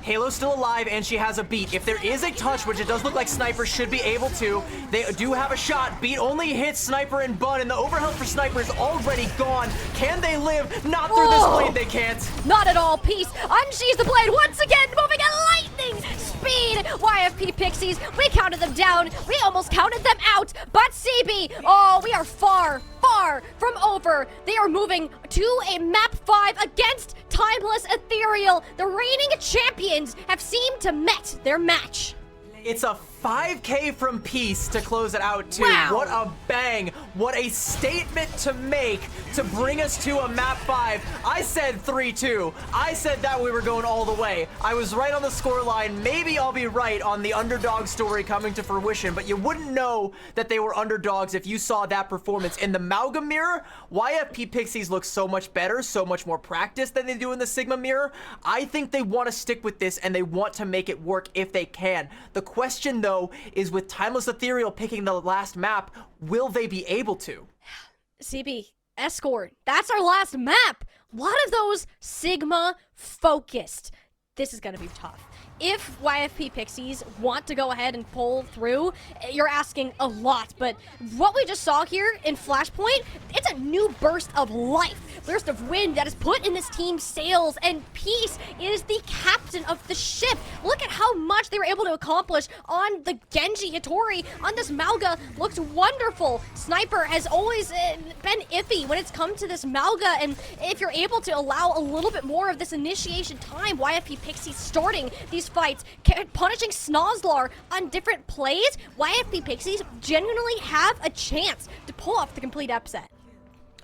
Halo's still alive, and she has a beat. If there is a touch, which it does look like Sniper should be able to, they do have a shot. Beat only hits Sniper and Bun, and the overhealth for Sniper is already gone. Can they live? Not through this blade, they can't. Not at all. Peace. Unsheathes the blade once again, moving at lightning speed. YFP Pixies, we counted them down. We almost counted them out. But CB, oh, we are far from over. They are moving to a map 5 against Timeless Ethereal. The reigning champions have seemed to met their match. It's a 5K from Peace to close it out, too. Wow. What a bang. What a statement to make to bring us to a map 5. I said 3-2. I said that we were going all the way. I was right on the scoreline. Maybe I'll be right on the underdog story coming to fruition, but you wouldn't know that they were underdogs if you saw that performance. In the Mauga mirror, YFP Pixies look so much better, so much more practiced than they do in the Sigma mirror. I think they want to stick with this, and they want to make it work if they can. The question, though, is with Timeless Ethereal picking the last map, will they be able to? CB, Escort, that's our last map. A lot of those Sigma focused. This is gonna be tough. If YFP Pixies want to go ahead and pull through, you're asking a lot, but what we just saw here in Flashpoint, it's a new burst of life, burst of wind that is put in this team's sails, and Peace is the captain of the ship. Look at how much they were able to accomplish on the Genji. Hitori on this Mauga looks wonderful. Sniper has always been iffy when it's come to this Mauga, and if you're able to allow a little bit more of this initiation time, YFP Pixies starting these fights, punishing Snozlar on different plays, YFP Pixies genuinely have a chance to pull off the complete upset.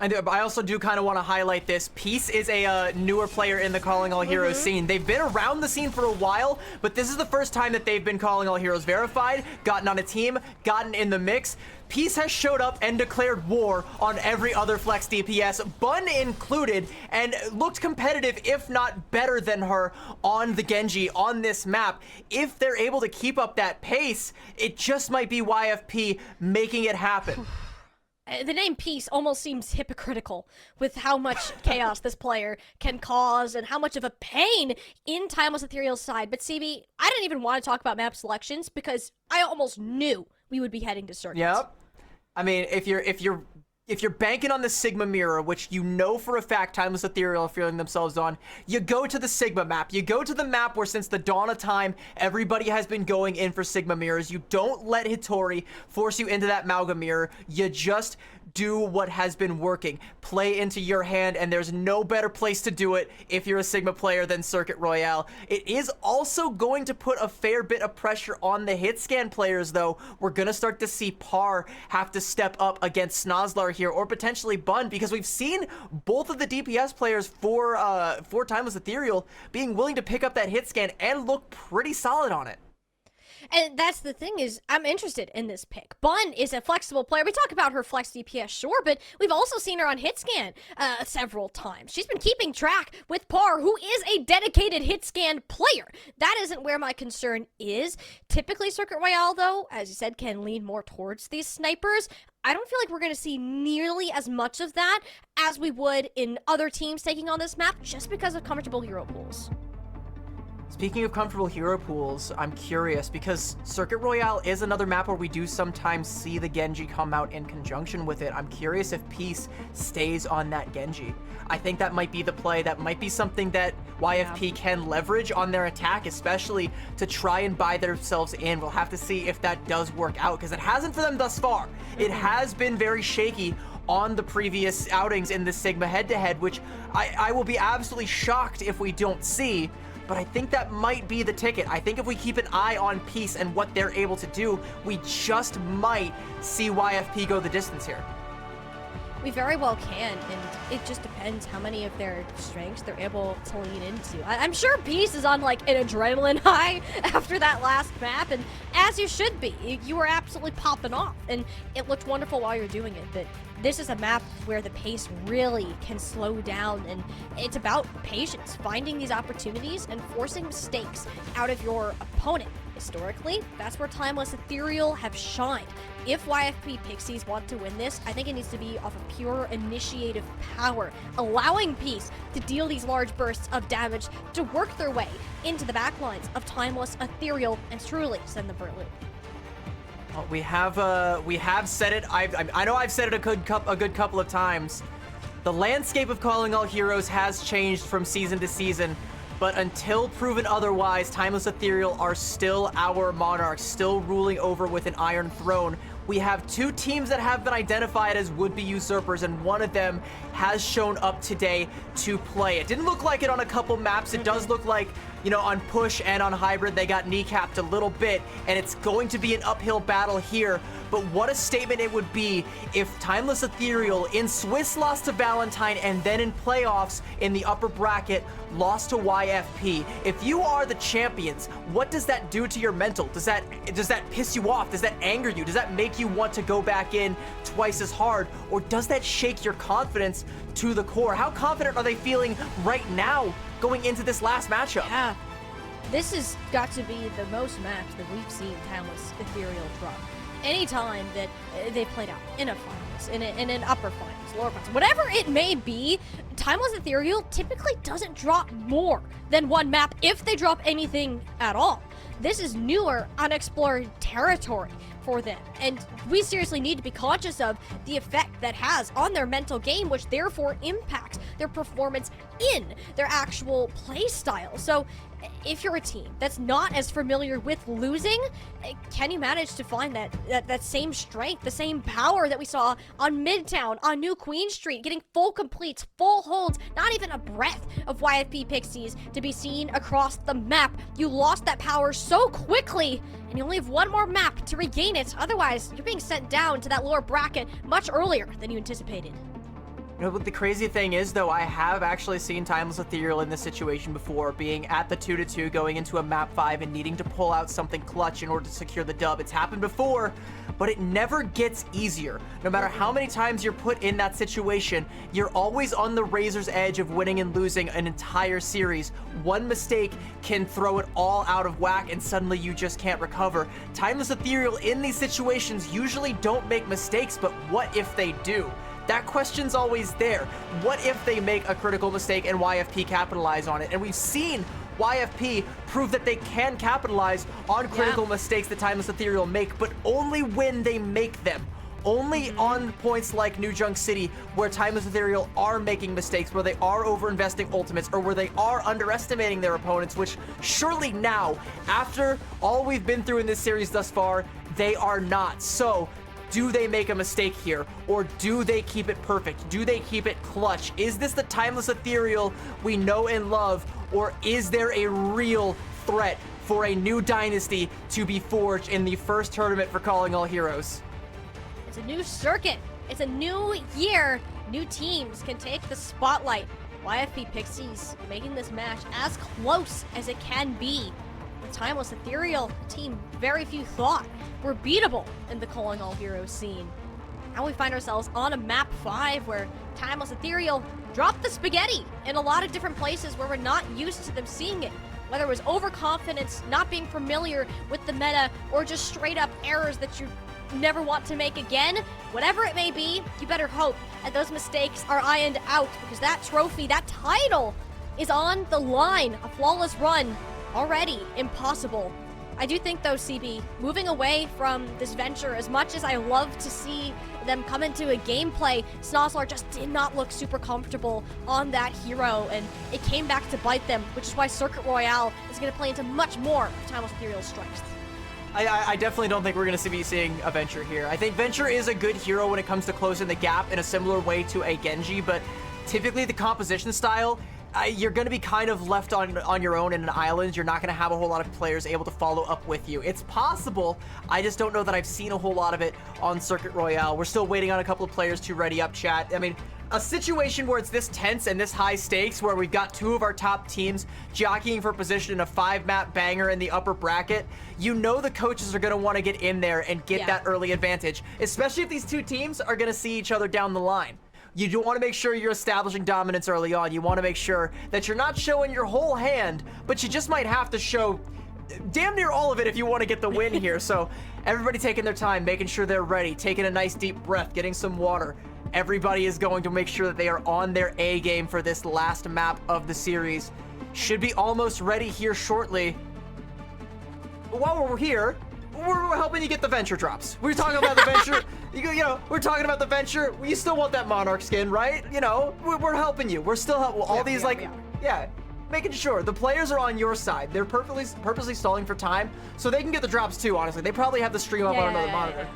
I also do kind of want to highlight this. Peace is a newer player in the Calling All Heroes scene. They've been around the scene for a while, but this is the first time that they've been Calling All Heroes verified, gotten on a team, gotten in the mix. Peace has showed up and declared war on every other flex DPS, Bun included, and looked competitive, if not better than her, on the Genji on this map. If they're able to keep up that pace, it just might be YFP making it happen. The name Peace almost seems hypocritical with how much chaos this player can cause and how much of a pain in Timeless Ethereal's side. But CB, I didn't even want to talk about map selections because I almost knew we would be heading to circuits. Yep. I mean, if you're banking on the Sigma mirror, which you know for a fact Timeless Ethereal are feeling themselves on, you go to the Sigma map. You go to the map where since the dawn of time, everybody has been going in for Sigma mirrors. You don't let Hitori force you into that Mauga mirror. You just do what has been working. Play into your hand, and there's no better place to do it if you're a Sigma player than Circuit Royale. It is also going to put a fair bit of pressure on the hit scan players, though. We're gonna start to see Par have to step up against Snozlar here, or potentially Bun, because we've seen both of the DPS players for Timeless Ethereal being willing to pick up that hit scan and look pretty solid on it. And that's the thing is, I'm interested in this pick. Bun is a flexible player. We talk about her flex DPS, sure, but we've also seen her on hitscan several times. She's been keeping track with Par, who is a dedicated hitscan player. That isn't where my concern is. Typically, Circuit Royale, though, as you said, can lean more towards these snipers. I don't feel like we're going to see nearly as much of that as we would in other teams taking on this map just because of comfortable hero pools. Speaking of comfortable hero pools, I'm curious because Circuit Royale is another map where we do sometimes see the Genji come out in conjunction with it. I'm curious if Peace stays on that Genji. I think that might be the play. That might be something that YFP can leverage on their attack, especially to try and buy themselves in. We'll have to see if that does work out because it hasn't for them thus far. It has been very shaky on the previous outings in the Sigma head-to-head, which I will be absolutely shocked if we don't see. But I think that might be the ticket. I think if we keep an eye on Peace and what they're able to do, we just might see YFP go the distance here. We very well can, and it just depends how many of their strengths they're able to lean into. I'm sure Peace is on like an adrenaline high after that last map, and as you should be. You were absolutely popping off, and it looked wonderful while you're doing it, but this is a map where the pace really can slow down, and it's about patience, finding these opportunities and forcing mistakes out of your opponent. Historically, that's where Timeless Ethereal have shined. If YFP Pixies want to win this, I think it needs to be off of pure initiative power, allowing Peace to deal these large bursts of damage to work their way into the backlines of Timeless Ethereal and truly send them for a loop. Well, we have said it. I know I've said it a good couple of times. The landscape of Calling All Heroes has changed from season to season. But until proven otherwise, Timeless Ethereal are still our monarchs, still ruling over with an iron throne. We have two teams that have been identified as would-be usurpers, and one of them has shown up today to play. It didn't look like it on a couple maps. It does look like, you know, on Push and on Hybrid, they got kneecapped a little bit, and it's going to be an uphill battle here. But what a statement it would be if Timeless Ethereal in Swiss lost to Valentine and then in playoffs in the upper bracket lost to YFP. If you are the champions, what does that do to your mental? Does that piss you off? Does that anger you? Does that make you want to go back in twice as hard? Or does that shake your confidence to the core? How confident are they feeling right now going into this last matchup? Yeah, this has got to be the most maps that we've seen Timeless Ethereal drop. Anytime that they played out in a finals, in an upper finals, lower finals, whatever it may be, Timeless Ethereal typically doesn't drop more than one map if they drop anything at all. This is newer, unexplored territory for them, and we seriously need to be conscious of the effect that has on their mental game, which therefore impacts their performance in their actual play style. So if you're a team that's not as familiar with losing, can you manage to find that same strength, the same power that we saw on Midtown, on New Queen Street, getting full completes, full holds, not even a breath of YFP Pixies to be seen across the map? You lost that power so quickly, and you only have one more map to regain it. Otherwise, you're being sent down to that lower bracket much earlier than you anticipated. You know what the crazy thing is, though? I have actually seen Timeless Ethereal in this situation before, being at the 2-2, going into a map 5 and needing to pull out something clutch in order to secure the dub. It's happened before, but it never gets easier. No matter how many times you're put in that situation, you're always on the razor's edge of winning and losing an entire series. One mistake can throw it all out of whack, and suddenly you just can't recover. Timeless Ethereal in these situations usually don't make mistakes, but what if they do? That question's always there. What if they make a critical mistake and YFP capitalize on it? And we've seen YFP prove that they can capitalize on critical mistakes that Timeless Ethereal make, but only when they make them. Only on points like New Junk City, where Timeless Ethereal are making mistakes, where they are over-investing ultimates, or where they are underestimating their opponents, which surely now, after all we've been through in this series thus far, they are not. So, do they make a mistake here, or do they keep it perfect? Do they keep it clutch? Is this the Timeless Ethereal we know and love, or is there a real threat for a new dynasty to be forged in the first tournament for Calling All Heroes? It's a new circuit. It's a new year. New teams can take the spotlight. YFP Pixies making this match as close as it can be. The Timeless Ethereal, a team very few thought were beatable in the Calling All Heroes scene. Now we find ourselves on a map 5 where Timeless Ethereal dropped the spaghetti in a lot of different places where we're not used to them seeing it. Whether it was overconfidence, not being familiar with the meta, or just straight up errors that you never want to make again, whatever it may be, you better hope that those mistakes are ironed out, because that trophy, that title, is on the line. A flawless run already impossible. I do think, though, CB, moving away from this venture, as much as I love to see them come into a gameplay, Snozzler just did not look super comfortable on that hero, and it came back to bite them, which is why Circuit Royale is going to play into much more of Timeless Ethereal's strengths. I definitely don't think we're going to be seeing a Venture here. I think Venture is a good hero when it comes to closing the gap in a similar way to a Genji, but typically the composition style, you're going to be kind of left on your own in an island. You're not going to have a whole lot of players able to follow up with you. It's possible. I just don't know that I've seen a whole lot of it on Circuit Royale. We're still waiting on a couple of players to ready up, chat. I mean, a situation where it's this tense and this high stakes, where we've got 2 of our top teams jockeying for position in a 5-map banger in the upper bracket, you know the coaches are going to want to get in there and get that early advantage, especially if these 2 teams are going to see each other down the line. You do want to make sure you're establishing dominance early on. You want to make sure that you're not showing your whole hand, but you just might have to show damn near all of it if you want to get the win here. So everybody taking their time, making sure they're ready, taking a nice deep breath, getting some water. Everybody is going to make sure that they are on their A game for this last map of the series. Should be almost ready here shortly. But while we're here, we're helping you get the Venture drops. We're talking about the Venture. You know, we're talking about the Venture. You still want that Monarch skin, right? You know, we're helping you. We're still helping. All these, making sure the players are on your side. They're purposely stalling for time so they can get the drops too, honestly. They probably have the stream up on another monitor.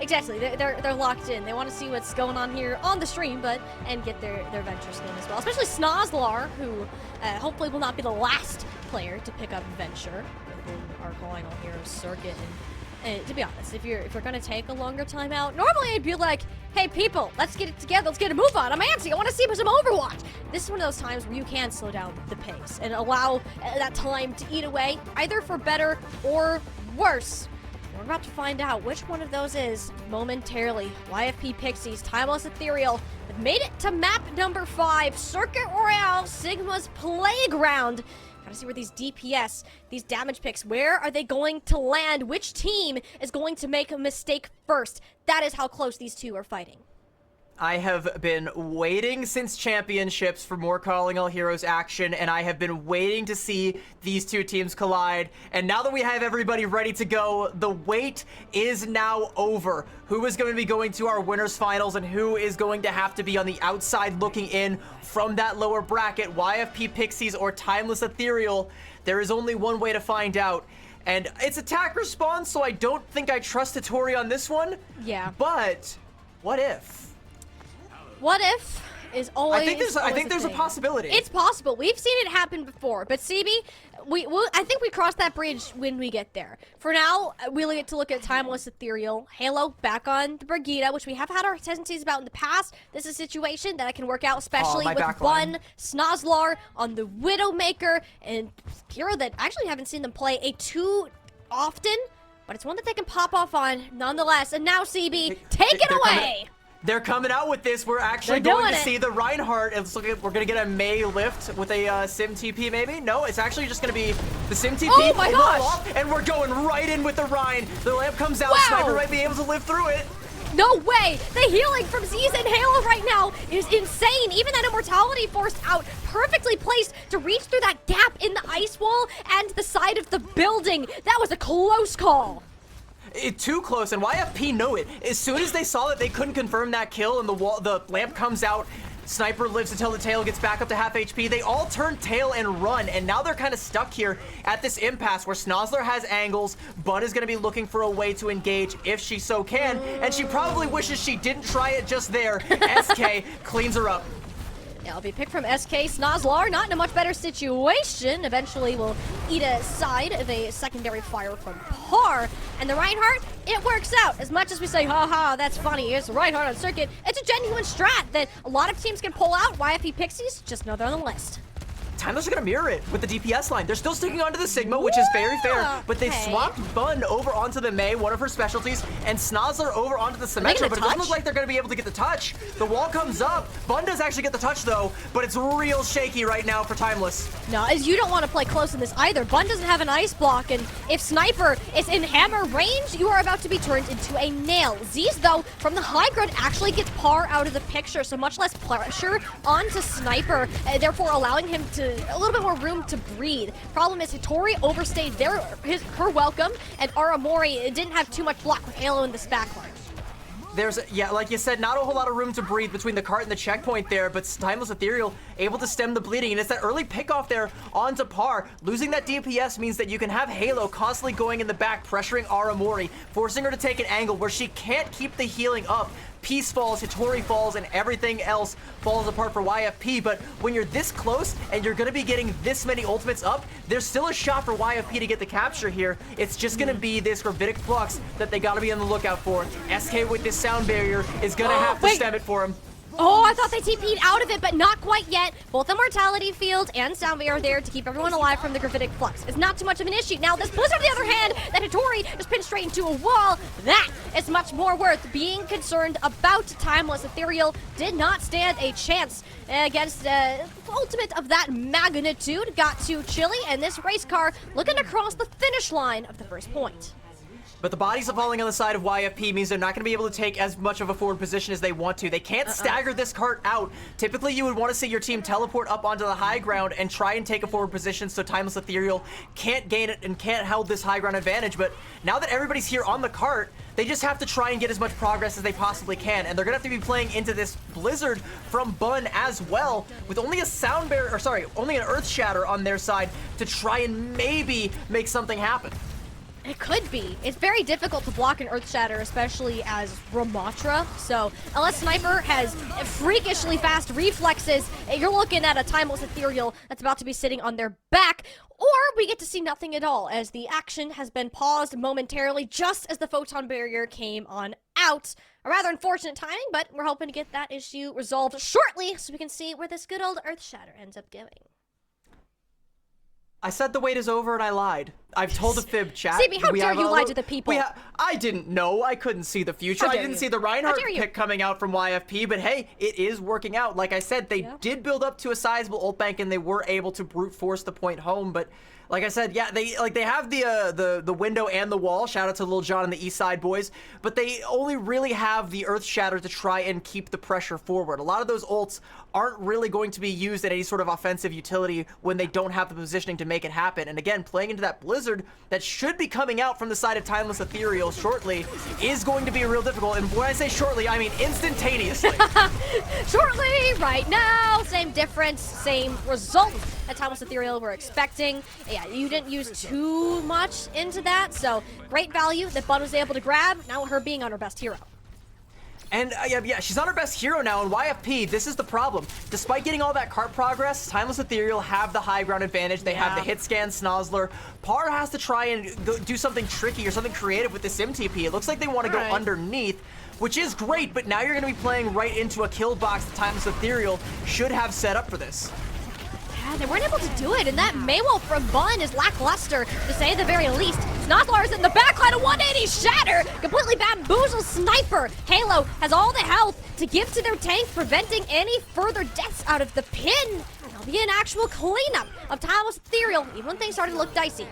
Exactly, they're locked in. They want to see what's going on here on the stream, and get their Venture skin as well. Especially Snozlar, who hopefully will not be the last player to pick up Venture within our Calling All Heroes circuit. And to be honest, if you're gonna take a longer time out, normally I'd be like, hey people, let's get it together, let's get a move on. I'm antsy, I want to see some Overwatch. This is one of those times where you can slow down the pace and allow that time to eat away, either for better or worse. We're about to find out which one of those is momentarily. YFP Pixies, Timeless Ethereal, have made it to map number 5, Circuit Royale, Sigma's Playground. Gotta see where these DPS, these damage picks, where are they going to land? Which team is going to make a mistake first? That is how close these 2 are fighting. I have been waiting since championships for more Calling All Heroes action, and I have been waiting to see these 2 teams collide. And now that we have everybody ready to go, the wait is now over. Who is going to be going to our winners finals, and who is going to have to be on the outside looking in from that lower bracket, YFP Pixies or Timeless Ethereal? There is only one way to find out. And it's attack response, so I don't think I trust Hattori on this one. Yeah. But what if? What if is always. I think there's a possibility. It's possible. We've seen it happen before, but CB, I think we cross that bridge when we get there. For now, we'll get to look at Timeless Ethereal, Halo back on the Brigida, which we have had our hesitancies about in the past. This is a situation that I can work out, especially with Bun, Snozlar on the Widowmaker, and Kira that I actually haven't seen them play too often, but it's one that they can pop off on nonetheless. And now, CB, take it away! They're coming out with this. We're actually going to see the Reinhardt. It's looking, we're going to get a Mei lift with a Sim TP maybe? No, it's actually just going to be the Sim TP. Oh my gosh! And we're going right in with the Rein. The lamp comes out. Wow. Sniper might be able to live through it. No way! The healing from Z's and Halo right now is insane. Even that Immortality forced out, perfectly placed to reach through that gap in the ice wall and the side of the building. That was a close call. Too close, and YFP know it. As soon as they saw that they couldn't confirm that kill and the lamp comes out, Sniper lives until the tail gets back up to half HP. They all turn tail and run, and now they're kind of stuck here at this impasse where Snozlar has angles. Bun is going to be looking for a way to engage if she so can, and she probably wishes she didn't try it just there. SK cleans her up. Yeah, it'll be picked from SK. Snozlar not in a much better situation. Eventually will eat a side of a secondary fire from Par. And the Reinhardt, it works out. As much as we say, haha, that's funny, it's Reinhardt on circuit, it's a genuine strat that a lot of teams can pull out. YFP Pixies, just know they're on the list. Timeless are going to mirror it with the DPS line. They're still sticking onto the Sigma, which is very fair, but they swapped Bun over onto the Mei, one of her specialties, and Snozlar over onto the Symmetra, but it doesn't look like they're going to be able to get the touch. The wall comes up. Bun does actually get the touch, though, but it's real shaky right now for Timeless. No, as you don't want to play close in this either. Bun doesn't have an ice block, and if Sniper is in hammer range, you are about to be turned into a nail. Z's, though, from the high ground actually gets Par out of the picture, so much less pressure onto Sniper, therefore allowing him to a little bit more room to breathe. Problem is Hattori overstayed her welcome, and Aramori didn't have too much block with Halo in this backline. There's, yeah, like you said, not a whole lot of room to breathe between the cart and the checkpoint there, but Timeless Ethereal able to stem the bleeding, and it's that early pickoff there onto Par. Losing that DPS means that you can have Halo constantly going in the back, pressuring Aramori, forcing her to take an angle where she can't keep the healing up. Peace falls, Hitori falls, and everything else falls apart for YFP, but when you're this close and you're going to be getting this many ultimates up, there's still a shot for YFP to get the capture here. It's just going to be this Gravitic Flux that they got to be on the lookout for. SK with this sound barrier is going to have to stem it for him. Oh, I thought they TP'd out of it, but not quite yet. Both the Mortality Field and Sound Wave are there to keep everyone alive from the Gravitic Flux. It's not too much of an issue. Now, this Blizzard, on the other hand, that Hitori just pinned straight into a wall, that is much more worth being concerned about. Timeless Ethereal did not stand a chance against ultimate of that magnitude. Got too chilly, and this race car looking to cross the finish line of the first point. But the bodies are falling on the side of YFP means they're not going to be able to take as much of a forward position as they want to. They can't stagger this cart out. Typically, you would want to see your team teleport up onto the high ground and try and take a forward position so Timeless Ethereal can't gain it and can't hold this high ground advantage. But now that everybody's here on the cart, they just have to try and get as much progress as they possibly can. And they're going to have to be playing into this Blizzard from Bun as well, with only a sound barrier, or sorry, only an Earth Shatter on their side to try and maybe make something happen. It could be. It's very difficult to block an Earth Shatter, especially as Ramatra. So, unless Sniper has freakishly fast reflexes, you're looking at a Timeless Ethereal that's about to be sitting on their back, or we get to see nothing at all, as the action has been paused momentarily just as the Photon Barrier came on out. A rather unfortunate timing, but we're hoping to get that issue resolved shortly so we can see where this good old Earth Shatter ends up going. I said the wait is over and I lied. I've told a fib, chat. CB, how dare you lie to the people? I didn't know. I couldn't see the future. I didn't see the Reinhardt pick coming out from YFP, but hey, it is working out. Like I said, they did build up to a sizable ult bank and they were able to brute force the point home, but like I said, yeah, they have the window and the wall. Shout out to Lil Jon and the East Side boys, but they only really have the Earth Shatter to try and keep the pressure forward. A lot of those ults aren't really going to be used at any sort of offensive utility when they don't have the positioning to make it happen. And again, playing into that Blizzard that should be coming out from the side of Timeless Ethereal shortly is going to be real difficult. And when I say shortly, I mean instantaneously. Shortly, right now, same difference, same result that Timeless Ethereal were expecting. Yeah, you didn't use too much into that, so great value that Bun was able to grab. Now her being on her best hero. And yeah, she's on her best hero now, and YFP, this is the problem. Despite getting all that cart progress, Timeless Ethereal have the high ground advantage. They have the hit scan Snozzler. Par has to try and do something tricky or something creative with this MTP. It looks like they want to go underneath, which is great, but now you're going to be playing right into a kill box that Timeless Ethereal should have set up for this. Yeah, they weren't able to do it, and that Maywell from Bun is lackluster, to say the very least. Snozzler is in the backline, a 180 shatter, completely bamboozles Sniper. Halo has all the health to give to their tank, preventing any further deaths out of the pin. There'll be an actual cleanup of Timeless Ethereal, even when things started to look dicey.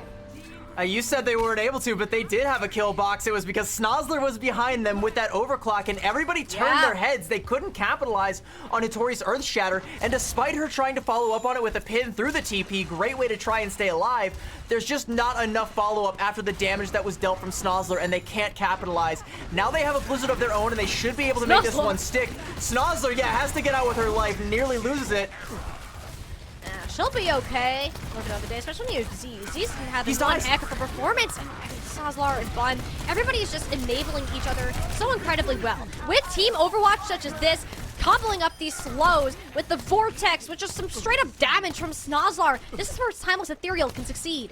You said they weren't able to, but they did have a kill box. It was because Snozzler was behind them with that overclock, and everybody turned their heads. They couldn't capitalize on Hitori's Earth Shatter, and despite her trying to follow up on it with a pin through the TP, great way to try and stay alive, there's just not enough follow-up after the damage that was dealt from Snozzler, and they can't capitalize. Now they have a Blizzard of their own, and they should be able to make this one stick. Snozzler, has to get out with her life, nearly loses it. She'll be okay. Look at the day, especially when you use Z's. Z's can have this one heck of a performance. Snozzler and Bun, everybody is just enabling each other so incredibly well. With Team Overwatch such as this, coupling up these slows with the Vortex, which is some straight up damage from Snozzler. This is where Timeless Ethereal can succeed.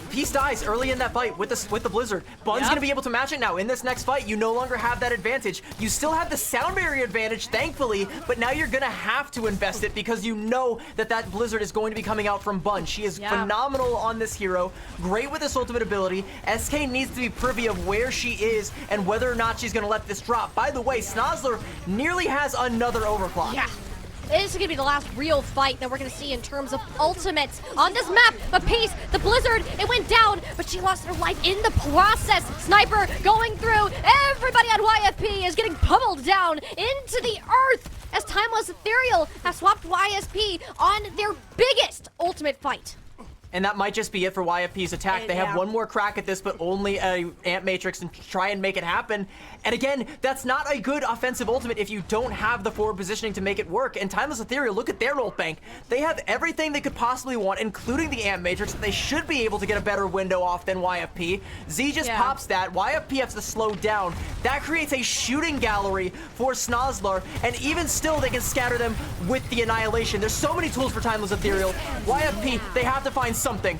Peace dies early in that fight with the Blizzard. Bun's gonna be able to match it now. In this next fight, you no longer have that advantage. You still have the sound barrier advantage, thankfully, but now you're gonna have to invest it because you know that Blizzard is going to be coming out from Bun. She is phenomenal on this hero, great with this ultimate ability. SK needs to be privy of where she is and whether or not she's gonna let this drop. By the way, Snozzler nearly has another overclock. Yeah. This is going to be the last real fight that we're going to see in terms of ultimates on this map. But Peace, the Blizzard, it went down, but she lost her life in the process. Sniper going through. Everybody on YFP is getting pummeled down into the earth as Timeless Ethereal have swapped YSP on their biggest ultimate fight. And that might just be it for YFP's attack. They have one more crack at this, but only a Ant Matrix and try and make it happen. And again, that's not a good offensive ultimate if you don't have the forward positioning to make it work. And Timeless Ethereal, look at their ult bank. They have everything they could possibly want, including the Amp Matrix. They should be able to get a better window off than YFP. Z just pops that. YFP has to slow down. That creates a shooting gallery for Snozlar, and even still, they can scatter them with the Annihilation. There's so many tools for Timeless Ethereal. YFP, they have to find something.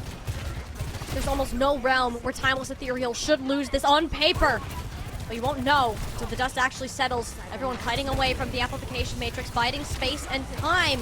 There's almost no realm where Timeless Ethereal should lose this on paper. But you won't know until the dust actually settles. Everyone kiting away from the amplification matrix, biding space and time.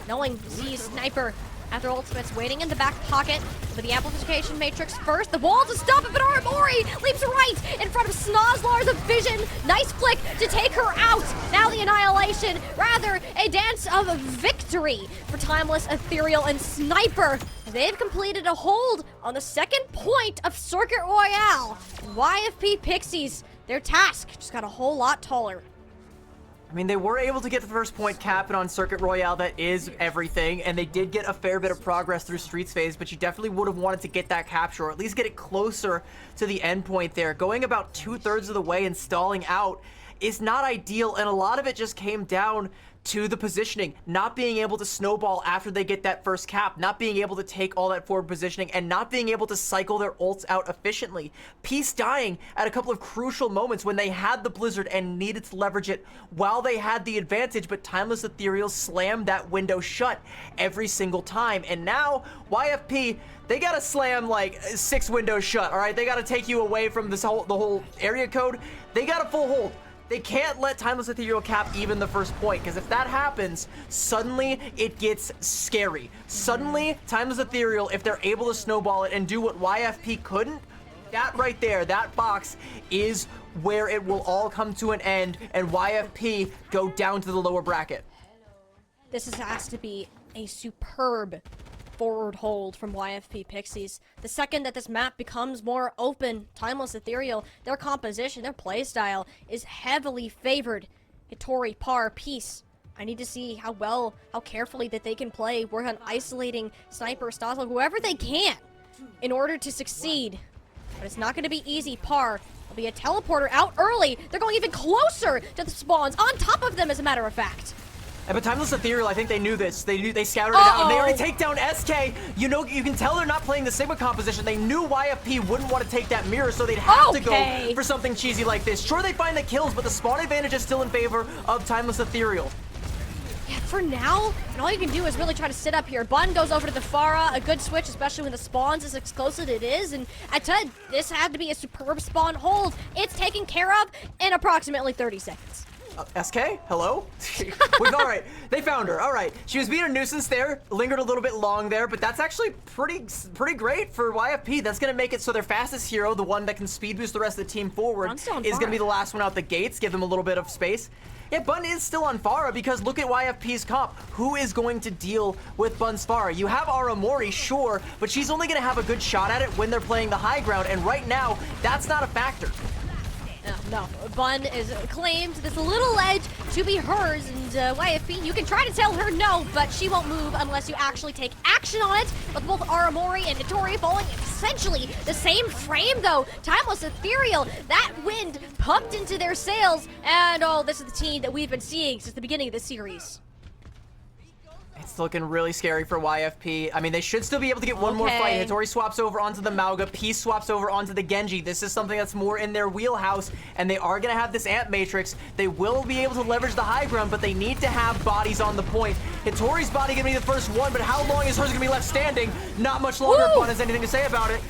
Knowing Z's sniper after ultimates waiting in the back pocket. But the amplification matrix first. The wall to stop it, but Aramori leaps right in front of Snozlar's vision. Nice flick to take her out. Now the Annihilation, rather a dance of victory for Timeless Ethereal and Sniper. They've completed a hold on the second point of Circuit Royale. YFP Pixies, their task just got a whole lot taller. I mean, they were able to get the first point capping on Circuit Royale. That is everything, and they did get a fair bit of progress through Streets phase, but you definitely would have wanted to get that capture, or at least get it closer to the end point there. Going about 2/3 of the way and stalling out is not ideal, and a lot of it just came down to the positioning, not being able to snowball after they get that first cap, not being able to take all that forward positioning, and not being able to cycle their ults out efficiently. Peace dying at a couple of crucial moments when they had the Blizzard and needed to leverage it while they had the advantage, but Timeless Ethereal slammed that window shut every single time. And now, YFP, they gotta slam like 6 windows shut, all right? They gotta take you away from the whole area code. They got a full hold. They can't let Timeless Ethereal cap even the first point, because if that happens, suddenly it gets scary. Suddenly, Timeless Ethereal, if they're able to snowball it and do what YFP couldn't, that right there, that box is where it will all come to an end, and YFP go down to the lower bracket. This has to be a superb forward hold from YFP Pixies. The second that this map becomes more open, Timeless Ethereal, their composition, their playstyle is heavily favored. Hitori, Par, Peace. I need to see how carefully that they can play, work on isolating Sniper, Snozlar, whoever they can in order to succeed. But it's not going to be easy. Par will be a teleporter out early. They're going even closer to the spawns, on top of them, as a matter of fact. But Timeless Ethereal, I think they knew this. They scouted it out, and they already take down SK. You know, you can tell they're not playing the Sigma composition. They knew YFP wouldn't want to take that mirror, so they'd have to go for something cheesy like this. Sure, they find the kills, but the spawn advantage is still in favor of Timeless Ethereal. Yeah, for now, and all you can do is really try to sit up here. Bun goes over to the Pharah, a good switch, especially when the spawns as close as it is. And I tell you, this had to be a superb spawn hold. It's taken care of in approximately 30 seconds. SK? Hello? All right, they found her. All right, she was being a nuisance there, lingered a little bit long there, but that's actually pretty great for YFP. That's gonna make it so their fastest hero, the one that can speed boost the rest of the team forward, is gonna be the last one out the gates, give them a little bit of space. Yeah, Bun is still on Pharah because look at YFP's comp. Who is going to deal with Bun's Pharah? You have Aramori, sure, but she's only gonna have a good shot at it when they're playing the high ground, and right now, that's not a factor. No, Bun is claimed this little edge to be hers, and YFP, you can try to tell her no, but she won't move unless you actually take action on it. With both Aramori and Hitori falling essentially the same frame, though. Timeless Ethereal, that wind pumped into their sails, and this is the team that we've been seeing since the beginning of the series. It's looking really scary for YFP. I mean, they should still be able to get one more fight. Hitori swaps over onto the Mauga. Peace swaps over onto the Genji. This is something that's more in their wheelhouse, and they are going to have this Amp Matrix. They will be able to leverage the high ground, but they need to have bodies on the point. Hitori's body going to be the first one, but how long is hers going to be left standing? Not much longer if Bun has anything to say about it.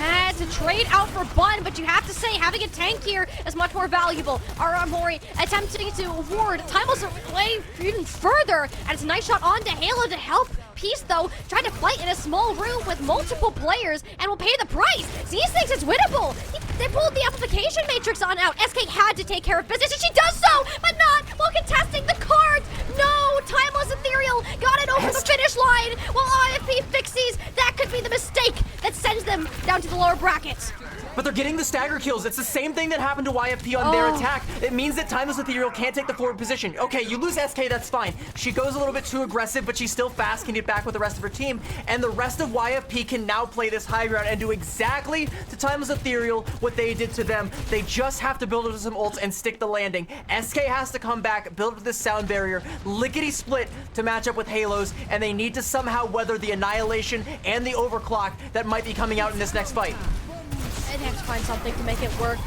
It's a trade out for Bun, but you have to say having a tank here is much more valuable. Aramori attempting to ward. Timeless away even further, and it's a nice shot onto Halo to help. Peace, though, trying to fight in a small room with multiple players and will pay the price. Z's thinks it's winnable. They pulled the amplification matrix on out. SK had to take care of business, and she does so, but not while contesting the cards. No, Timeless Ethereal got it over the finish line, while IFP Pixies, that could be the mistake that sends them down to the lower brackets. but they're getting the stagger kills. It's the same thing that happened to YFP on their attack. It means that Timeless Ethereal can't take the forward position. Okay, you lose SK, that's fine. She goes a little bit too aggressive, but she's still fast, can get back with the rest of her team, and the rest of YFP can now play this high ground and do exactly to Timeless Ethereal what they did to them. They just have to build up some ults and stick the landing. SK has to come back, build up this sound barrier, lickety split to match up with Halos, and they need to somehow weather the Annihilation and the Overclock that might be coming out in this next fight. They'd have to find something to make it work.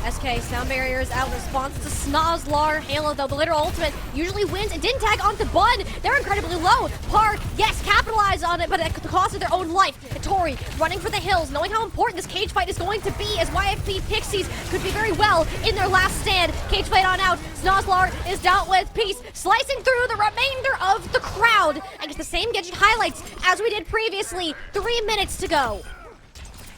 SK, sound barrier is out in response to Snozlar. Halo, though, the literal ultimate usually wins. It didn't tag onto Bun. They're incredibly low. Par, yes, capitalize on it, but at the cost of their own life. Tori running for the hills, knowing how important this cage fight is going to be, as YFP Pixies could be very well in their last stand. Cage fight on out. Snozlar is dealt with. Peace slicing through the remainder of the crowd. And gets the same gadget highlights as we did previously. 3 minutes to go.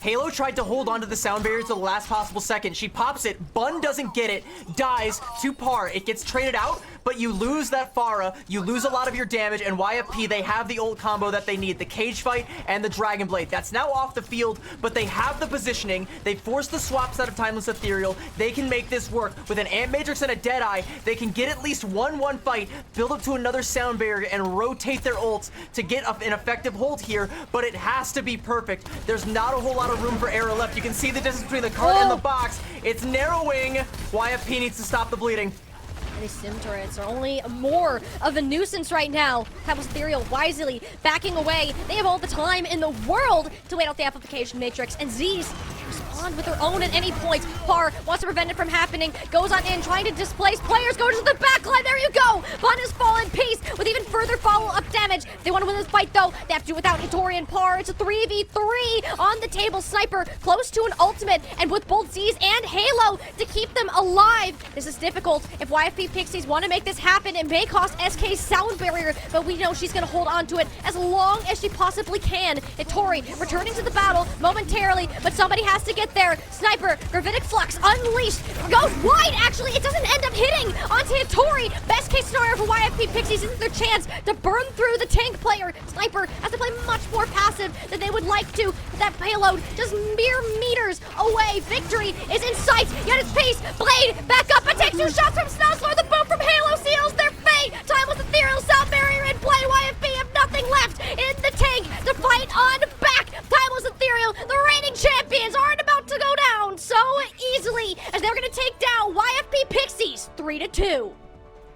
Halo tried to hold onto the sound barrier to the last possible second. She pops it, Bun doesn't get it, dies to Par. It gets traded out, but you lose that Pharah, you lose a lot of your damage, and YFP, they have the ult combo that they need, the Cage Fight and the Dragon Blade. That's now off the field, but they have the positioning. They force the swaps out of Timeless Ethereal. They can make this work. With an Ant Matrix and a Deadeye, they can get at least 1-1 fight, build up to another sound barrier, and rotate their ults to get an effective hold here, but it has to be perfect. There's not a whole lot of room for error left. You can see the distance between the cart and the box. It's narrowing. YFP needs to stop the bleeding. These sim turrets are only more of a nuisance right now. Timeless Ethereal wisely backing away. They have all the time in the world to wait out the amplification matrix, and Z's respond with their own at any point. Par wants to prevent it from happening, goes on in, trying to displace players, go to the backline. There you go. Bun has fallen. Peace with even further follow-up damage. If they want to win this fight, though, they have to do without Hitori and Par. It's a 3v3 on the table. Sniper close to an ultimate, and with both Z's and Halo to keep them alive. This is difficult. If YFP Pixies want to make this happen, it may cost SK's sound barrier, but we know she's going to hold on to it as long as she possibly can. Hitori returning to the battle momentarily, but somebody has to get there. Sniper, Gravitic Flux unleashed, goes wide. Actually, it doesn't end up hitting onto Hitori. Best case scenario for YFP Pixies isn't their chance to burn through the tank player. Sniper has to play much more passive than they would like to. That payload just mere meters away. Victory is in sight, yet it's Peace. Blade back up and takes 2 shots from Snowslar. The boom from Halo seals their fate. Timeless Ethereal sound barrier in play. YFP have nothing left in the tank to fight on back. Timeless Ethereal, the reigning champions, aren't about to go down so easily, as they're going to take down YFP Pixies 3-2.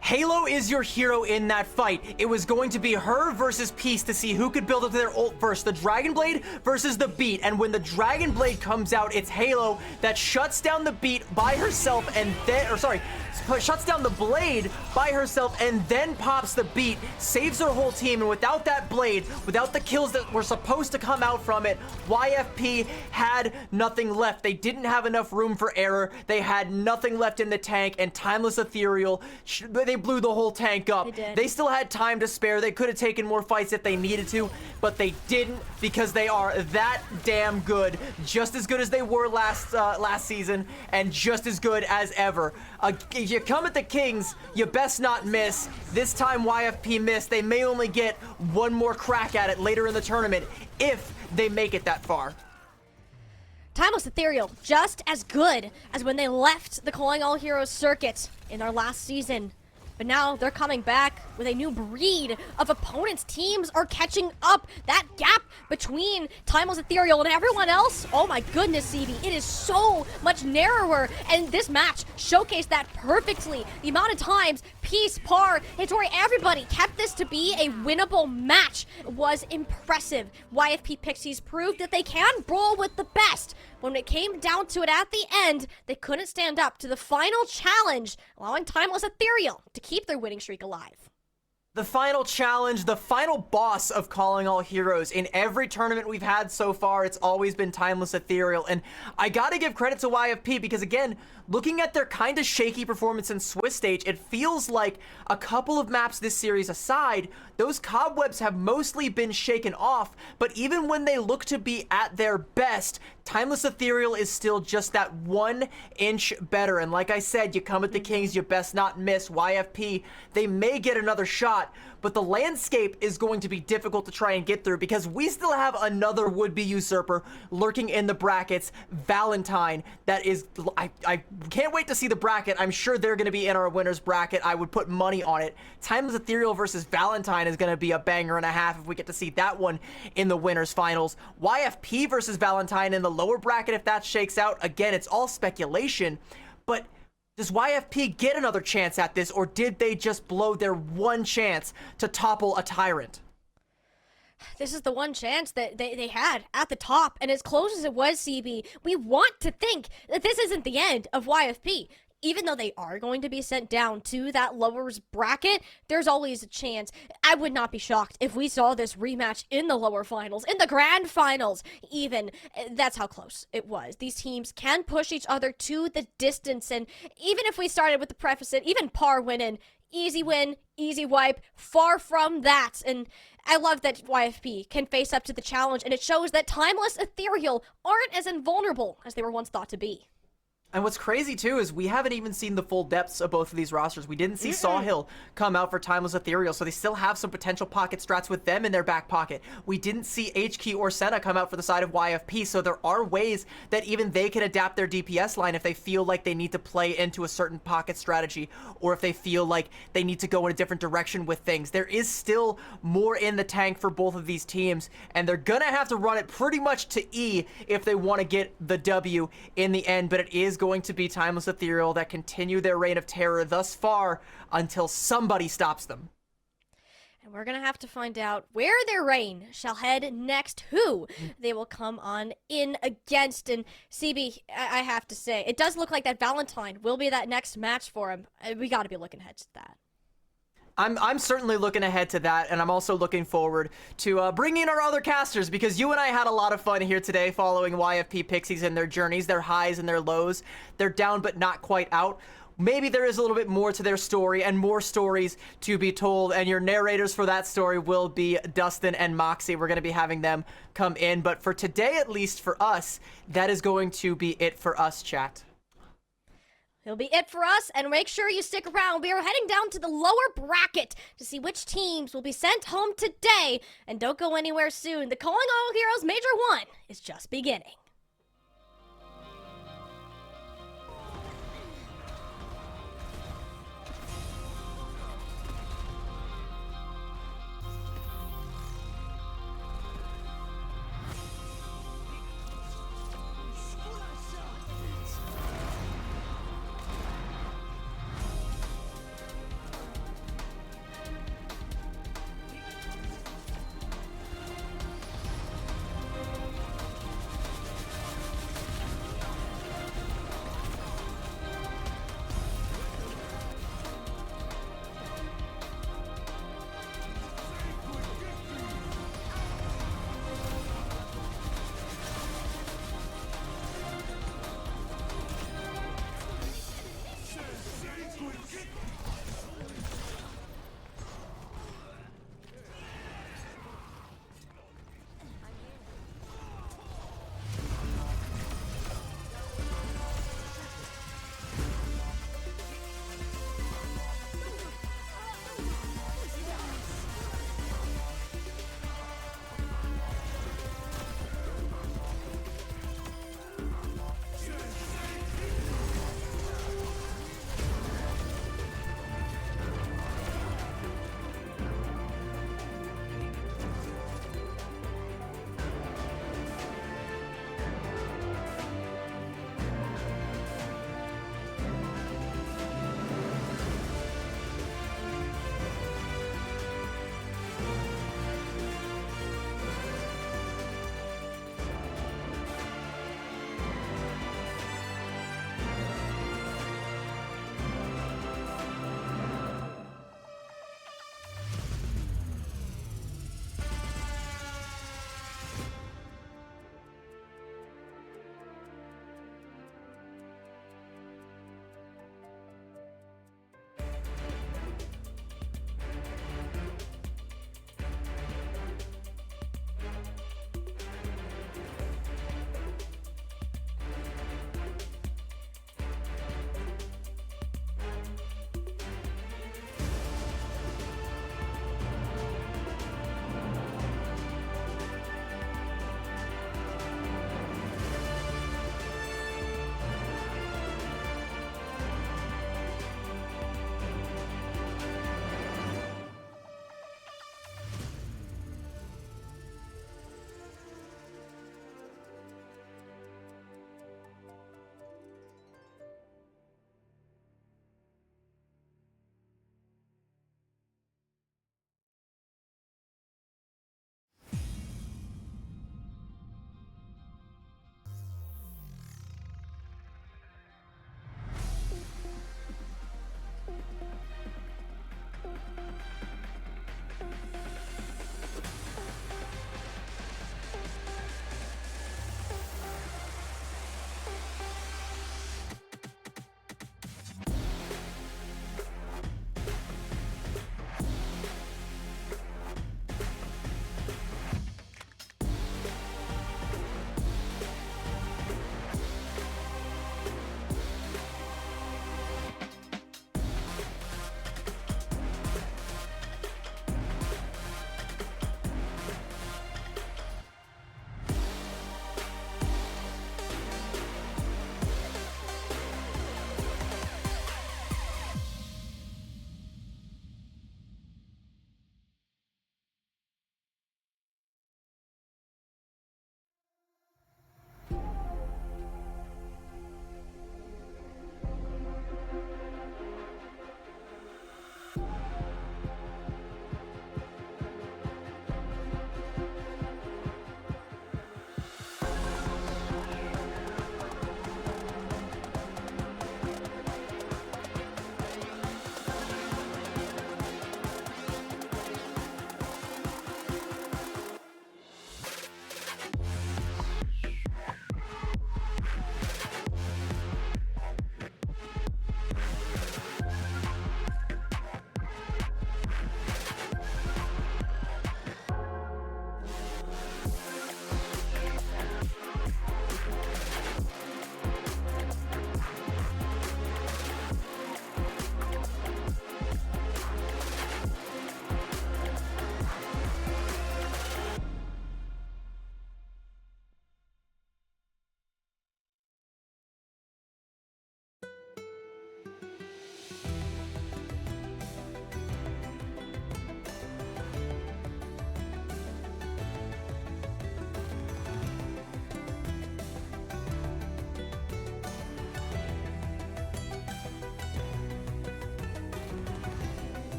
Halo is your hero in that fight. It was going to be her versus Peace to see who could build up to their ult first. The Dragon Blade versus the Beat. And when the Dragon Blade comes out, it's Halo that shuts down the Beat by herself and then, shuts down the Blade by herself and then pops the Beat, saves her whole team. And without that Blade, without the kills that were supposed to come out from it, YFP had nothing left. They didn't have enough room for error. They had nothing left in the tank, and Timeless Ethereal, they blew the whole tank up. They did. They still had time to spare. They could have taken more fights if they needed to, but they didn't, because they are that damn good. Just as good as they were last season, and just as good as ever. If you come at the Kings, you best not miss. This time YFP missed. They may only get one more crack at it later in the tournament, if they make it that far. Timeless Ethereal, just as good as when they left the Calling All Heroes circuit in our last season. But now they're coming back with a new breed of opponents. Teams are catching up. That gap between Timeless Ethereal and everyone else, oh my goodness, CB, it is so much narrower. And this match showcased that perfectly. The amount of times Peace, Par, Hitori, everybody kept this to be a winnable match was impressive. YFP Pixies proved that they can brawl with the best. When it came down to it at the end, they couldn't stand up to the final challenge, allowing Timeless Ethereal to keep their winning streak alive. The final challenge, the final boss of Calling All Heroes. In every tournament we've had so far, it's always been Timeless Ethereal. And I gotta give credit to YFP because, again, looking at their kind of shaky performance in Swiss stage, it feels like a couple of maps this series aside, those cobwebs have mostly been shaken off. But even when they look to be at their best, Timeless Ethereal is still just that 1 inch better. And like I said, you come at the Kings, you best not miss. YFP, they may get another shot, spot, but the landscape is going to be difficult to try and get through because we still have another would-be usurper lurking in the brackets, Valentine. That is, I can't wait to see the bracket. I'm sure they're going to be in our winner's bracket. I would put money on it. Timeless Ethereal versus Valentine is going to be a banger and a half if we get to see that one in the winner's finals. YFP versus Valentine in the lower bracket, if that shakes out. Again, it's all speculation, but does YFP get another chance at this, or did they just blow their one chance to topple a tyrant? This is the one chance that they had at the top, and as close as it was, CB, we want to think that this isn't the end of YFP. Even though they are going to be sent down to that lowers bracket, there's always a chance. I would not be shocked if we saw this rematch in the lower finals, in the grand finals even. That's how close it was. These teams can push each other to the distance, and even if we started with the preface, even par winning, easy win, easy wipe, far from that. And I love that YFP can face up to the challenge, and it shows that Timeless Ethereal aren't as invulnerable as they were once thought to be. And what's crazy, too, is we haven't even seen the full depths of both of these rosters. We didn't see Sawhill come out for Timeless Ethereal, so they still have some potential pocket strats with them in their back pocket. We didn't see HQ or Senna come out for the side of YFP, so there are ways that even they can adapt their DPS line if they feel like they need to play into a certain pocket strategy, or if they feel like they need to go in a different direction with things. There is still more in the tank for both of these teams, and they're gonna have to run it pretty much to E if they want to get the W in the end, but it is going to be Timeless Ethereal that continue their reign of terror thus far until somebody stops them. And we're going to have to find out where their reign shall head next, who they will come on in against. And CB, I have to say, it does look like that Valentine will be that next match for him. We got to be looking ahead to that. I'm certainly looking ahead to that, and I'm also looking forward to bringing our other casters, because you and I had a lot of fun here today following YFP Pixies and their journeys, their highs and their lows. They're down but not quite out. Maybe there is a little bit more to their story and more stories to be told, and your narrators for that story will be Dustin and Moxie. We're going to be having them come in, but for today, at least for us, that is going to be it for us, chat. It'll be it for us, and make sure you stick around. We are heading down to the lower bracket to see which teams will be sent home today. And don't go anywhere soon. The Calling All Heroes Major 1 is just beginning.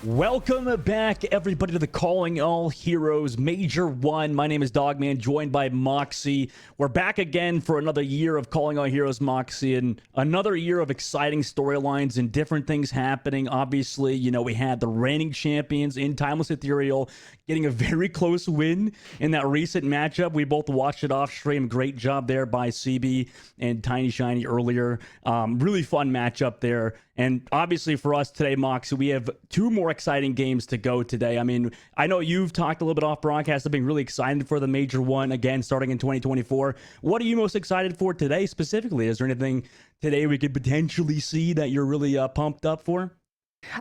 Welcome back, everybody, to the Calling All Heroes Major 1. My name is Dogman, joined by Moxie. We're back again for another year of Calling All Heroes, Moxie, and another year of exciting storylines and different things happening. Obviously, you know, we had the reigning champions in Timeless Ethereal getting a very close win in that recent matchup. We both watched it off stream. Great job there by CB and Tiny Shiny earlier. Really fun matchup there. And obviously for us today, Mox, we have two more exciting games to go today. I mean, I know you've talked a little bit off broadcast of being really excited for the Major 1 again starting in 2024. What are you most excited for today specifically? Is there anything today we could potentially see that you're really pumped up for?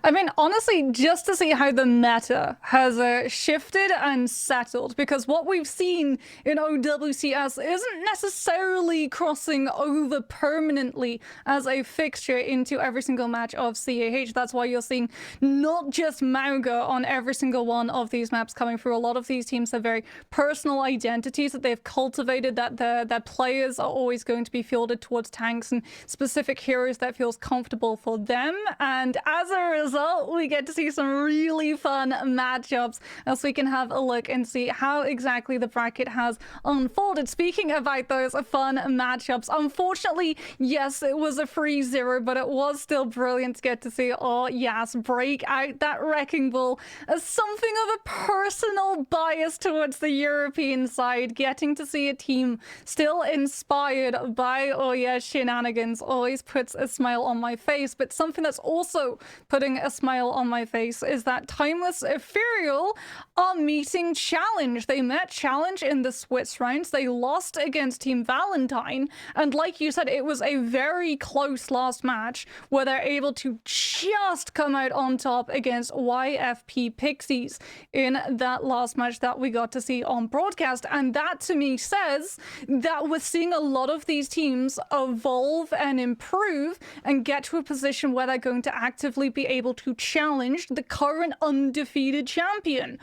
I mean, honestly, just to see how the meta has shifted and settled, because what we've seen in OWCS isn't necessarily crossing over permanently as a fixture into every single match of CAH. That's why you're seeing not just Mauga on every single one of these maps coming through. A lot of these teams have very personal identities that they've cultivated, that their players are always going to be fielded towards tanks and specific heroes that feels comfortable for them. And as a result, we get to see some really fun matchups as we can have a look and see how exactly the bracket has unfolded. Speaking about those fun matchups, unfortunately, yes, it was a 3-0, but it was still brilliant to get to see, oh yes, break out that Wrecking Ball as something of a personal bias towards the European side. Getting to see a team still inspired by, oh yeah, shenanigans always puts a smile on my face, but something that's also putting a smile on my face is that Timeless Ethereal are meeting Challenge. They met Challenge in the Swiss rounds. They lost against Team Valentine, and like you said, it was a very close last match where they're able to just come out on top against YFP Pixies in that last match that we got to see on broadcast. And that to me says that we're seeing a lot of these teams evolve and improve and get to a position where they're going to actively be able to challenge the current undefeated champion,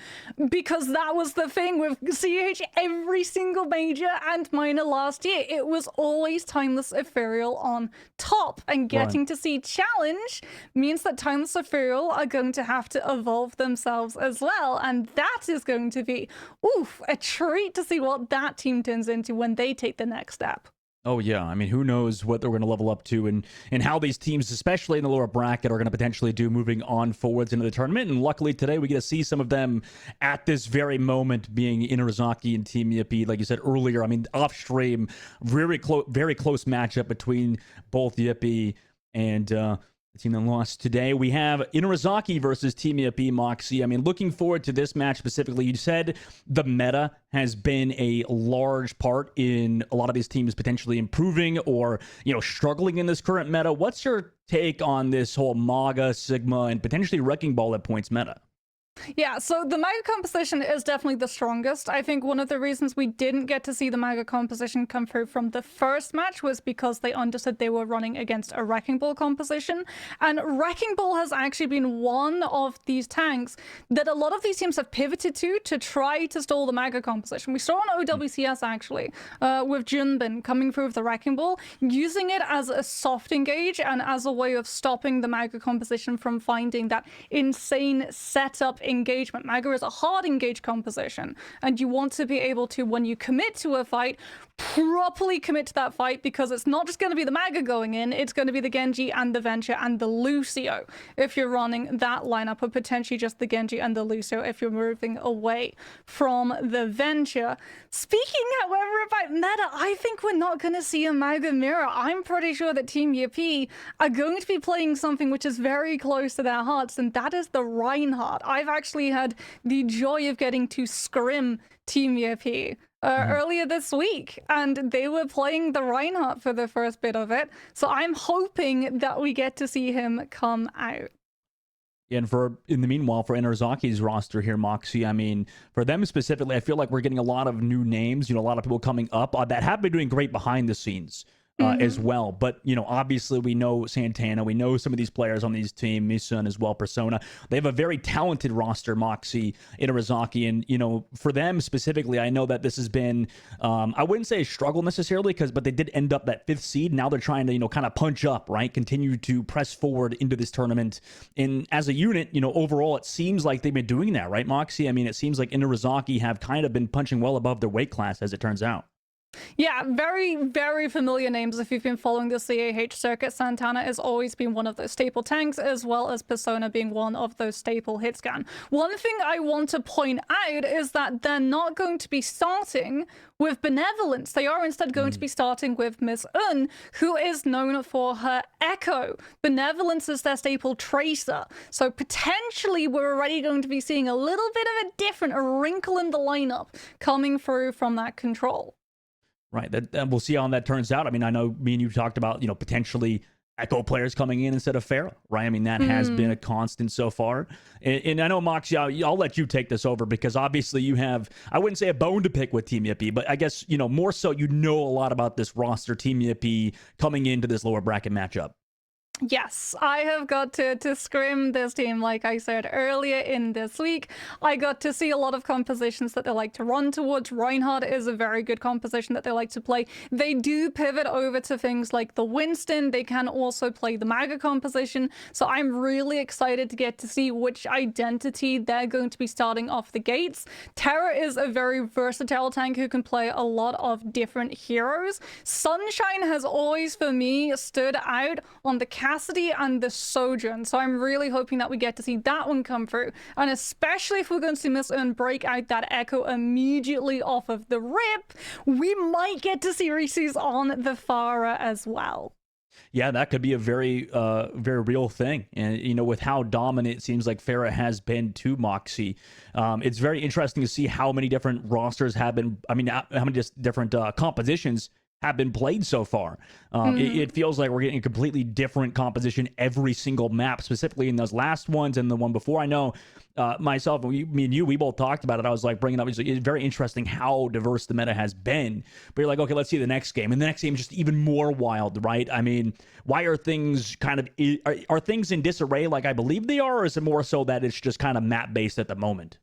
because that was the thing with CH every single major and minor last year. It was always Timeless Ethereal on top, and getting to see Challenge means that Timeless Ethereal are going to have to evolve themselves as well, and that is going to be a treat to see what that team turns into when they take the next step. Oh, yeah. I mean, who knows what they're going to level up to and how these teams, especially in the lower bracket, are going to potentially do moving on forwards into the tournament. And luckily today, we get to see some of them at this very moment, being Inarizaki and Team Yippee. Like you said earlier, I mean, off stream, very close matchup between both Yippee and the team that lost today. We have Inarizaki versus Team Yippee, Moxie. I mean, looking forward to this match specifically. You said the meta has been a large part in a lot of these teams potentially improving or, you know, struggling in this current meta. What's your take on this whole Maga, Sigma, and potentially Wrecking Ball at points meta? Yeah, so the Maga composition is definitely the strongest. I think one of the reasons we didn't get to see the Maga composition come through from the first match was because they understood they were running against a Wrecking Ball composition. And Wrecking Ball has actually been one of these tanks that a lot of these teams have pivoted to try to stall the Maga composition. We saw on OWCS actually, with Junbin coming through with the Wrecking Ball, using it as a soft engage and as a way of stopping the Maga composition from finding that insane setup engagement. Maga is a hard engage composition, and you want to be able to, when you commit to a fight, properly commit to that fight, because it's not just going to be the Maga going in, it's going to be the Genji and the Venture and the Lucio if you're running that lineup, or potentially just the Genji and the Lucio if you're moving away from the Venture. Speaking, however, about meta, I think we're not going to see a Maga mirror. I'm pretty sure that Team Yippee are going to be playing something which is very close to their hearts, and that is the Reinhardt. I've actually had the joy of getting to scrim Team Yippee earlier this week, and they were playing the Reinhardt for the first bit of it, so I'm hoping that we get to see him come out. And in the meanwhile, for Inarazaki's roster here, Moxie, I mean, for them specifically, I feel like we're getting a lot of new names, you know, a lot of people coming up that have been doing great behind the scenes. as well. But, you know, obviously we know Santana, we know some of these players on these team, Misun as well, Persona. They have a very talented roster, Moxie, Itarazaki, and, you know, for them specifically, I know that this has been, I wouldn't say a struggle necessarily, but they did end up that 5th seed. Now they're trying to, you know, kind of punch up, right? Continue to press forward into this tournament. And as a unit, you know, overall, it seems like they've been doing that, right, Moxie? I mean, it seems like Itarazaki have kind of been punching well above their weight class, as it turns out. Yeah, very, very familiar names if you've been following the CAH circuit. Santana has always been one of those staple tanks, as well as Persona being one of those staple hit scan. One thing I want to point out is that they're not going to be starting with Benevolence. They are instead going to be starting with Miss Un, who is known for her Echo. Benevolence is their staple Tracer. So potentially we're already going to be seeing a little bit of a wrinkle in the lineup coming through from that control. Right. That we'll see how that turns out. I mean, I know me and you talked about, you know, potentially Echo players coming in instead of Pharah, right? I mean, that has been a constant so far. And I know, Moxie, I'll let you take this over because obviously you have, I wouldn't say a bone to pick with Team Yippee, but I guess, you know, more so you know a lot about this roster, Team Yippee, coming into this lower bracket matchup. Yes, I have got to scrim this team, like I said earlier in this week. I got to see a lot of compositions that they like to run towards. Reinhardt is a very good composition that they like to play. They do pivot over to things like the Winston. They can also play the Maga composition. So I'm really excited to get to see which identity they're going to be starting off the gates. Terra is a very versatile tank who can play a lot of different heroes. Sunshine has always, for me, stood out on the Cassidy and the Sojourn, so I'm really hoping that we get to see that one come through, and especially if we're going to see Miss Un break out that Echo immediately off of the rip, we might get to see Reese's on the Pharah as well. Yeah, that could be a very, very real thing. And, you know, with how dominant it seems like Pharah has been to Moxie, it's very interesting to see how many different rosters have been, I mean, how many just different compositions have been played so far. It feels like we're getting a completely different composition every single map, specifically in those last ones and the one before. I know myself, me and you, we both talked about it. I was like bringing up, it's very interesting how diverse the meta has been. But you're like, okay, let's see the next game. And the next game is just even more wild, right? I mean, why are things kind of, are things in disarray like I believe they are? Or is it more so that it's just kind of map-based at the moment?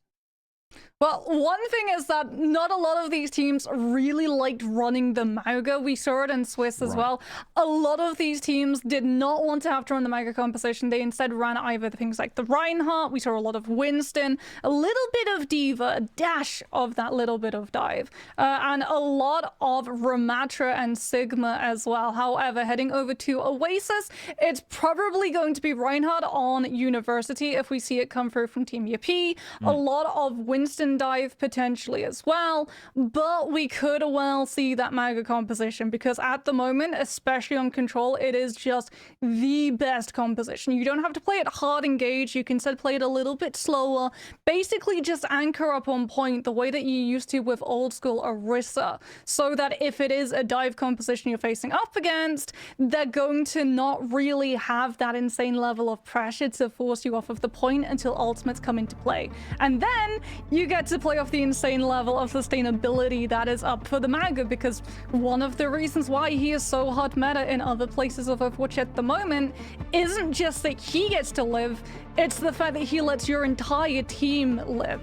Well, one thing is that not a lot of these teams really liked running the Mauga. We saw it in Swiss as well. A lot of these teams did not want to have to run the Mauga composition. They instead ran either things like the Reinhardt. We saw a lot of Winston, a little bit of Diva, a dash of that little bit of Dive, and a lot of Ramatra and Sigma as well. However, heading over to Oasis, it's probably going to be Reinhardt on University if we see it come through from Team Yippee. A lot of Winston Dive potentially as well, but we could well see that Mauga composition because at the moment, especially on Control, it is just the best composition. You don't have to play it hard engaged, you can instead play it a little bit slower, basically just anchor up on point the way that you used to with old school Orisa, so that if it is a dive composition you're facing up against, they're going to not really have that insane level of pressure to force you off of the point until ultimates come into play. And then you get to play off the insane level of sustainability that is up for the Mauga, because one of the reasons why he is so hot meta in other places of Overwatch at the moment isn't just that he gets to live, it's the fact that he lets your entire team live.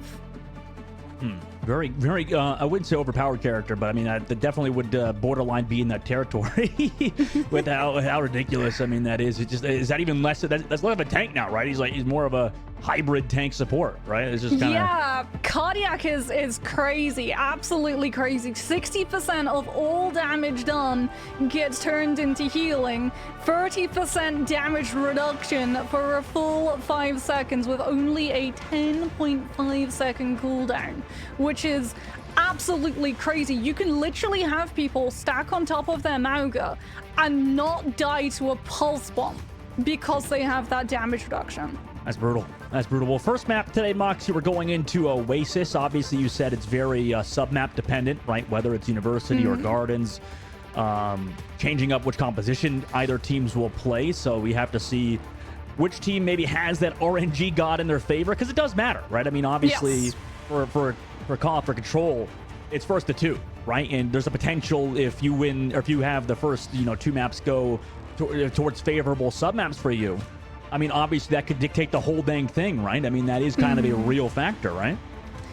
Very, very, I wouldn't say overpowered character, but I mean, that definitely would borderline be in that territory with how ridiculous, I mean, that is. It just, is that even less, that's less of a tank now, right? He's more of a hybrid tank support, right? It's just kind of... Yeah, Cardiac is crazy, absolutely crazy. 60% of all damage done gets turned into healing, 30% damage reduction for a full 5 seconds with only a 10.5 second cooldown, which is absolutely crazy. You can literally have people stack on top of their Mauga and not die to a pulse bomb because they have that damage reduction. That's brutal. That's brutal. Well, first map today, Moxie, we're going into Oasis. Obviously, you said it's very sub-map dependent, right? Whether it's University or Gardens, changing up which composition either teams will play. So we have to see which team maybe has that RNG god in their favor, because it does matter, right? I mean, obviously, yes. for Control, it's first to 2, right? And there's a potential if you win, or if you have the first, 2 maps go towards favorable sub-maps for you. I mean, obviously that could dictate the whole dang thing, right? I mean, that is kind of a real factor, right?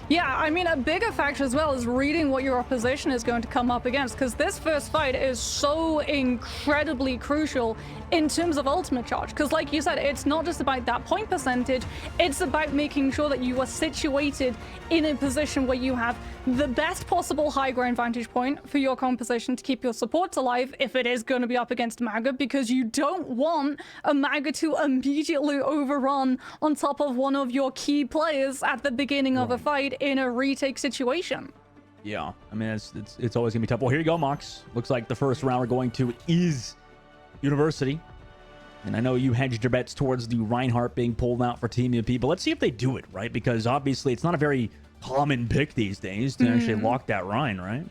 Yeah, I mean, a bigger factor as well is reading what your opposition is going to come up against, because this first fight is so incredibly crucial in terms of ultimate charge. Because like you said, it's not just about that point percentage, it's about making sure that you are situated in a position where you have the best possible high ground vantage point for your composition to keep your supports alive if it is going to be up against Maga, because you don't want a Maga to immediately overrun on top of one of your key players at the beginning of a fight in a retake situation. Yeah, I mean, it's always gonna be tough. Well, here you go, Mox. Looks like the first round we're going to is University. And I know you hedged your bets towards the Reinhardt being pulled out for Team UP, but let's see if they do it, right? Because obviously it's not a very common pick these days to actually lock that Rein, right?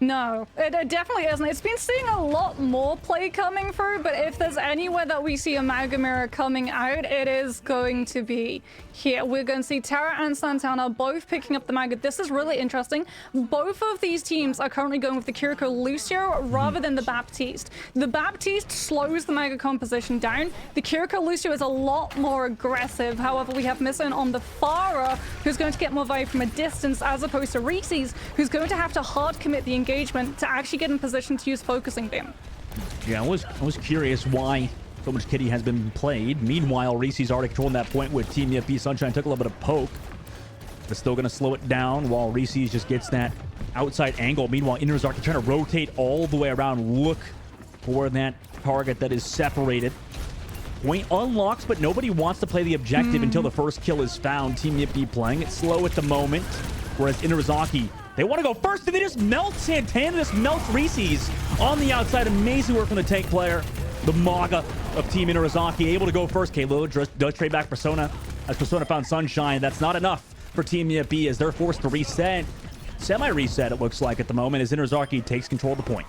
No, it definitely isn't. It's been seeing a lot more play coming through, but if there's anywhere that we see a Maga Mirror coming out, it is going to be here. We're going to see Terra and Santana both picking up the Maga. This is really interesting. Both of these teams are currently going with the Kiriko Lucio rather than the Baptiste. The Baptiste slows the Maga composition down. The Kiriko Lucio is a lot more aggressive. However, we have Misson on the Farah, who's going to get more value from a distance, as opposed to Reese's, who's going to have to hard commit the engagement to actually get in position to use focusing beam. Yeah, I was curious why so much Kitty has been played. Meanwhile, Reese's already controlling that point with Team EFP. Sunshine took a little bit of poke, but still going to slow it down while Reese's just gets that outside angle. Meanwhile, Interzark trying to rotate all the way around, look for that target that is separated. Point unlocks, but nobody wants to play the objective until the first kill is found. Team Yippee playing it slow at the moment, whereas Interzaki, they want to go first, and they just melt Santana, just melts Reese's on the outside. Amazing work from the tank player, the Maga of Team Interzaki, able to go first. Kalo does trade back Persona, as Persona found Sunshine. That's not enough for Team Yippee as they're forced to reset. Semi-reset, it looks like, at the moment, as Interzaki takes control of the point.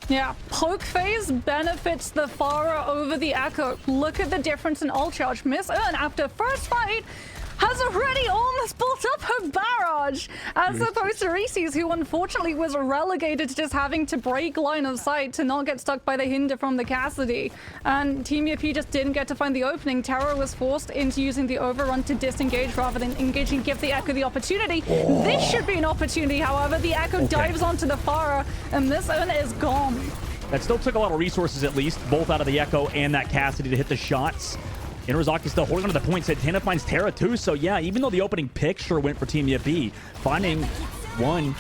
Yeah, poke phase benefits the Farah over the Echo. Look at the difference in ult charge. Miss Earn, after first fight, has already almost built up her barrage, as opposed to Reese's, who unfortunately was relegated to just having to break line of sight to not get stuck by the hinder from the Cassidy. And Team UP just didn't get to find the opening. Terra was forced into using the overrun to disengage rather than engage and give the Echo the opportunity. This should be an opportunity, however. The Echo dives onto the Farah, and this Earn is gone. That still took a lot of resources, at least, both out of the Echo and that Cassidy to hit the shots. Interzaki still holding on to the point. Santana finds Terra too, so yeah, even though the opening pick sure went for Team Yippee, finding one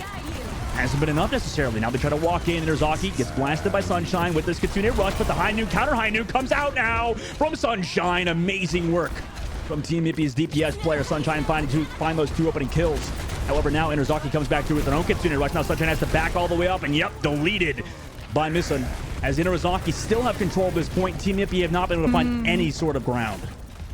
hasn't been enough necessarily. Now they try to walk in. Interzaki gets blasted by Sunshine with this Kitsune rush, but the high nuke, counter high nuke comes out now from Sunshine. Amazing work from Team Yippee's DPS player. Sunshine find those 2 opening kills. However, now Interzaki comes back through with an own Kitsune rush. Now Sunshine has to back all the way up, and yep, deleted by Misson. As Interzaki still have control of this point, Team Yippee have not been able to find any sort of ground.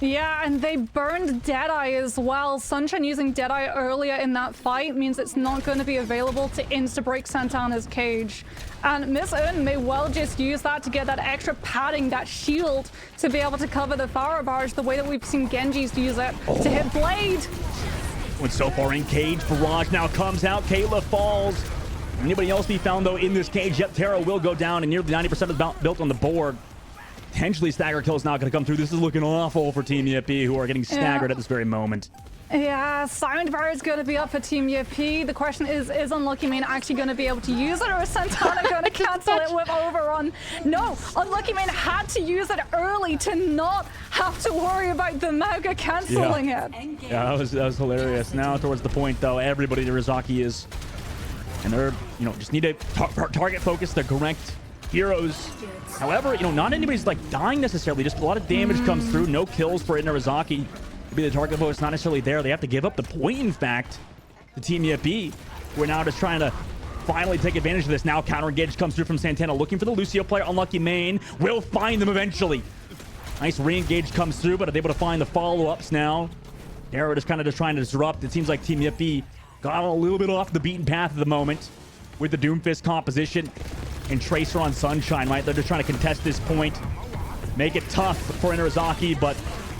Yeah, and they burned Deadeye as well. Sunshine using Deadeye earlier in that fight means it's not going to be available to insta-break Santana's cage. And Miss Earn may well just use that to get that extra padding, that shield, to be able to cover the Farah barrage the way that we've seen Genji's use it to hit Blade. When so far in cage, Barrage now comes out. Kayla falls. Anybody else be found, though, in this cage? Yep, Terra will go down, and nearly 90% is built on the board. Potentially stagger kill is not going to come through. This is looking awful for Team Yippee, who are getting staggered at this very moment. Yeah, Sound Barrier is going to be up for Team Yippee. The question is Unlucky Main actually going to be able to use it, or is Santana going to cancel it with Overrun? No, Unlucky Main had to use it early to not have to worry about the Maga canceling it. Yeah, that was hilarious. Now towards the point, though, everybody Rizaki is, and they're, just need to target focus the correct heroes. However, not anybody's like dying necessarily. Just a lot of damage comes through. No kills for Rizaki. Maybe the target focus not necessarily there. They have to give up the point, in fact, to Team Yippee. We're now just trying to finally take advantage of this. Now counter engage comes through from Santana, looking for the Lucio player. Unlucky Main will find them eventually. Nice re-engage comes through, but are able to find the follow-ups now. Arrow just kind of trying to disrupt. It seems like Team Yippee got a little bit off the beaten path at the moment with the Doomfist composition and Tracer on Sunshine, right? They're just trying to contest this point, make it tough for Interzaki, but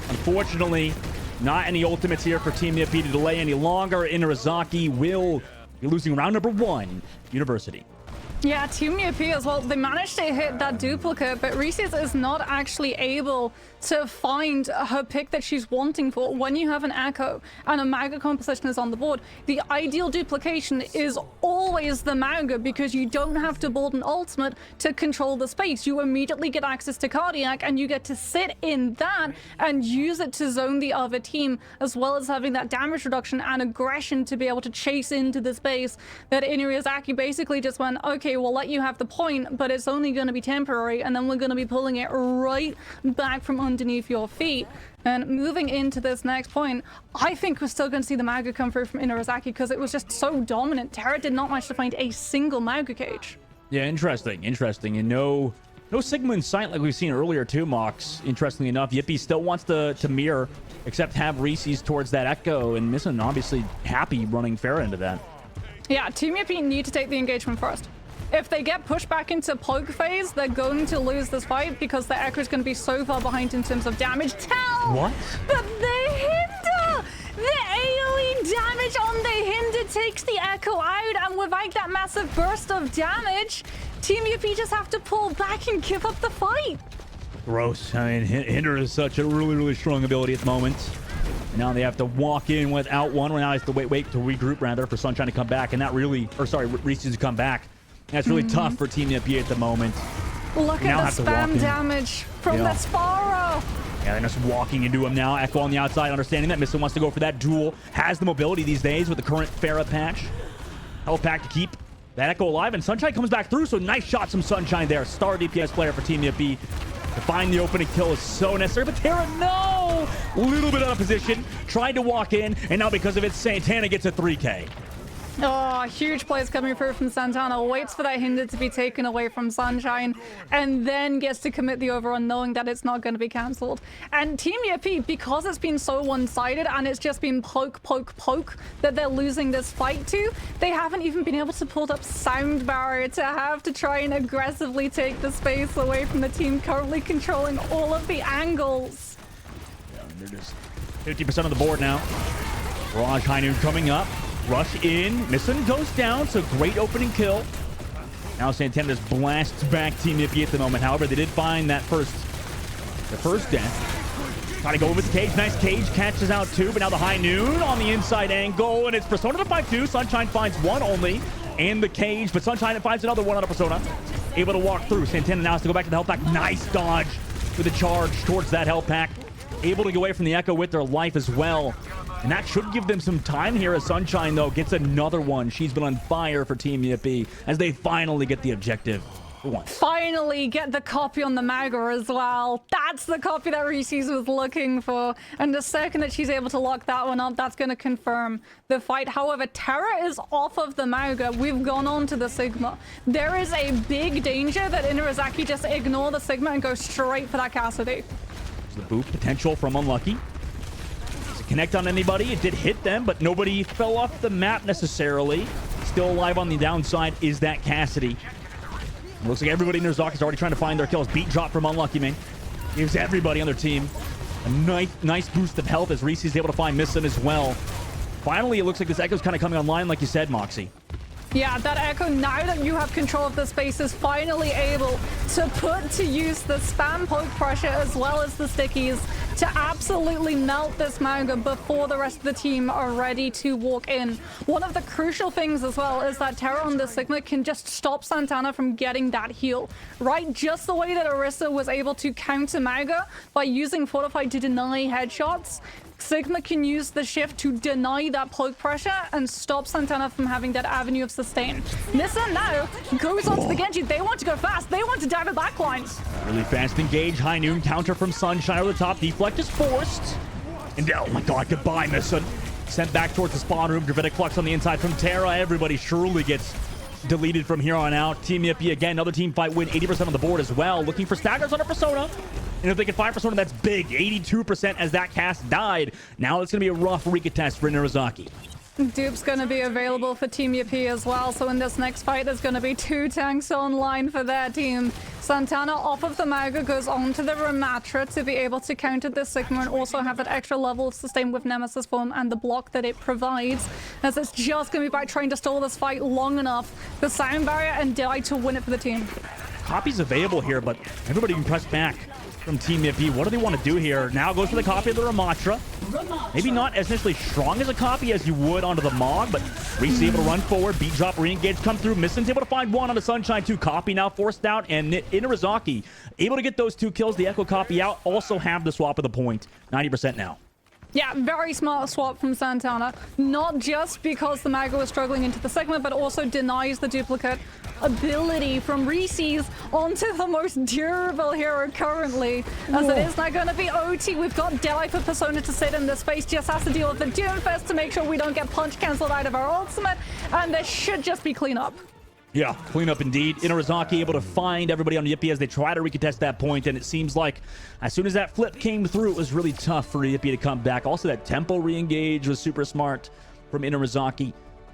unfortunately, not any ultimates here for Team Yippee to delay any longer. Interzaki will You're losing round number 1, University. Yeah, Team UP as well. They managed to hit that duplicate, but Reese's is not actually able to find her pick that she's wanting for. When you have an Echo and a Mauga composition is on the board, the ideal duplication is always the Mauga because you don't have to build an ultimate to control the space. You immediately get access to Cardiac and you get to sit in that and use it to zone the other team, as well as having that damage reduction and aggression to be able to chase into the space that Inuyasaki basically just went, okay, we'll let you have the point, but it's only going to be temporary, and then we're going to be pulling it right back from underneath your feet. And moving into this next point, I think we're still going to see the Mauga come through from Inuyasaki because it was just so dominant. Terra did not manage to find a single Mauga cage. Yeah, interesting. And no Sigma in sight like we've seen earlier too, Mox. Interestingly enough, Yippee still wants to mirror, except have Reese's towards that Echo, and Misson obviously happy running Farah into that. Yeah, Team Yippee need to take the engagement first. If they get pushed back into poke phase, they're going to lose this fight because the Echo is going to be so far behind in terms of damage. What? But the Hinder! The AoE damage on the Hinder takes the Echo out, and without that massive burst of damage, Team UP just have to pull back and give up the fight. Gross. I mean, Hinder is such a really strong ability at the moment. Now they have to walk in without one. Now they have to wait to regroup, rather, for Sunshine to come back. And that really, or sorry, Reese's to come back. That's really tough for Team Yippee at the moment. Look at the spam damage from the Sparrow. Yeah, they're just walking into him now. Echo on the outside, understanding that Missa wants to go for that duel. Has the mobility these days with the current Farah patch. Health pack to keep that Echo alive, and Sunshine comes back through, so nice shots from Sunshine there. Star DPS player for Team Yippee. To find the opening kill is so necessary, but Terra, no! A little bit out of position. Tried to walk in, and now because of it, Santana gets a 3K. Oh, huge plays coming through from Santana. Waits for that Hinder to be taken away from Sunshine, and then gets to commit the overrun knowing that it's not going to be cancelled. And Team Yippee, because it's been so one-sided and it's just been poke that they're losing this fight to, they haven't even been able to pull up Sound Barrier to have to try and aggressively take the space away from the team currently controlling all of the angles. Yeah, they're just 50% of the board now. Raj High Noon coming up. Rush in. Misson goes down, so great opening kill. Now Santana just blasts back Team Yippee at the moment. However, they did find that first death. Trying to go over the cage. Nice cage. Catches out two, but now the High Noon on the inside angle, and it's Persona to 5-2. Sunshine finds one only in the cage, but Sunshine finds another one on a Persona. Able to walk through. Santana now has to go back to the health pack. Nice dodge with a charge towards that health pack. Able to get away from the Echo with their life as well. And that should give them some time here as Sunshine, though, gets another one. She's been on fire for Team Yippee as they finally get the objective for once. Finally get the copy on the Mauga as well. That's the copy that Reese's was looking for. And the second that she's able to lock that one up, that's going to confirm the fight. However, Terra is off of the Mauga. We've gone on to the Sigma. There is a big danger that Inuyasaki just ignore the Sigma and go straight for that Cassidy. The boop potential from Unlucky. Does it connect on anybody? It did hit them, but nobody fell off the map necessarily. Still alive on the downside is that Cassidy. It looks like everybody in their Zoc is already trying to find their kills. Beat drop from Unlucky, man. Gives everybody on their team a nice boost of health as Reese is able to find Misson as well. Finally, it looks like this Echo's kind of coming online, like you said, Moxie. Yeah, that Echo, now that you have control of the space, is finally able to put to use the spam poke pressure as well as the stickies to absolutely melt this Mauga before the rest of the team are ready to walk in. One of the crucial things as well is that Terra on the Sigma can just stop Santana from getting that heal, right? Just the way that Orisa was able to counter Mauga by using Fortified to deny headshots. Sigma can use the shift to deny that poke pressure and stop Santana from having that avenue of sustain. Nissa now goes onto the Genji. They want to go fast. They want to dive the backlines. Really fast engage. High Noon counter from Sunshine over the top. Deflect is forced. And oh my god, goodbye, Misson. Sent back towards the spawn room. Gravitic Flux on the inside from Terra. Everybody surely gets deleted from here on out. Team Yippee again, another team fight win, 80% on the board as well. Looking for staggers on a Persona. And if they can find Persona, that's big. 82% as that cast died. Now it's going to be a rough recontest for Inuyasaki. Dupe's going to be available for Team Yippee as well, so in this next fight there's going to be 2 tanks online for their team. Santana off of the Maga goes on to the Ramatra to be able to counter the Sigma and also have that extra level of sustain with Nemesis form and the block that it provides, as it's just going to be about trying to stall this fight long enough for Sound Barrier and Deadeye to win it for the team. Copy's available here, but everybody can press back from Team Yippee. What do they want to do here? Now goes for the copy of the Ramatra. Maybe not as initially strong as a copy as you would onto the Mog, but Reese able to run forward. Beat drop, re-engage, come through. Missin's able to find one on the Sunshine 2. Copy now forced out, and Inarizaki able to get those 2 kills. The Echo copy out. Also have the swap of the point. 90% now. Yeah, very smart swap from Santana. Not just because the Maga was struggling into the Sigma, but also denies the duplicate ability from Reese's onto the most durable hero currently. As it is now going to be OT. We've got Deadeye for Persona to sit in this space. Just has to deal with the Doomfist to make sure we don't get punch cancelled out of our ultimate. And there should just be cleanup. Yeah, cleanup indeed. Inarizaki able to find everybody on Yippee as they try to recontest that point, and it seems like as soon as that flip came through, it was really tough for Yippee to come back. Also, that tempo re-engage was super smart from Inarizaki. You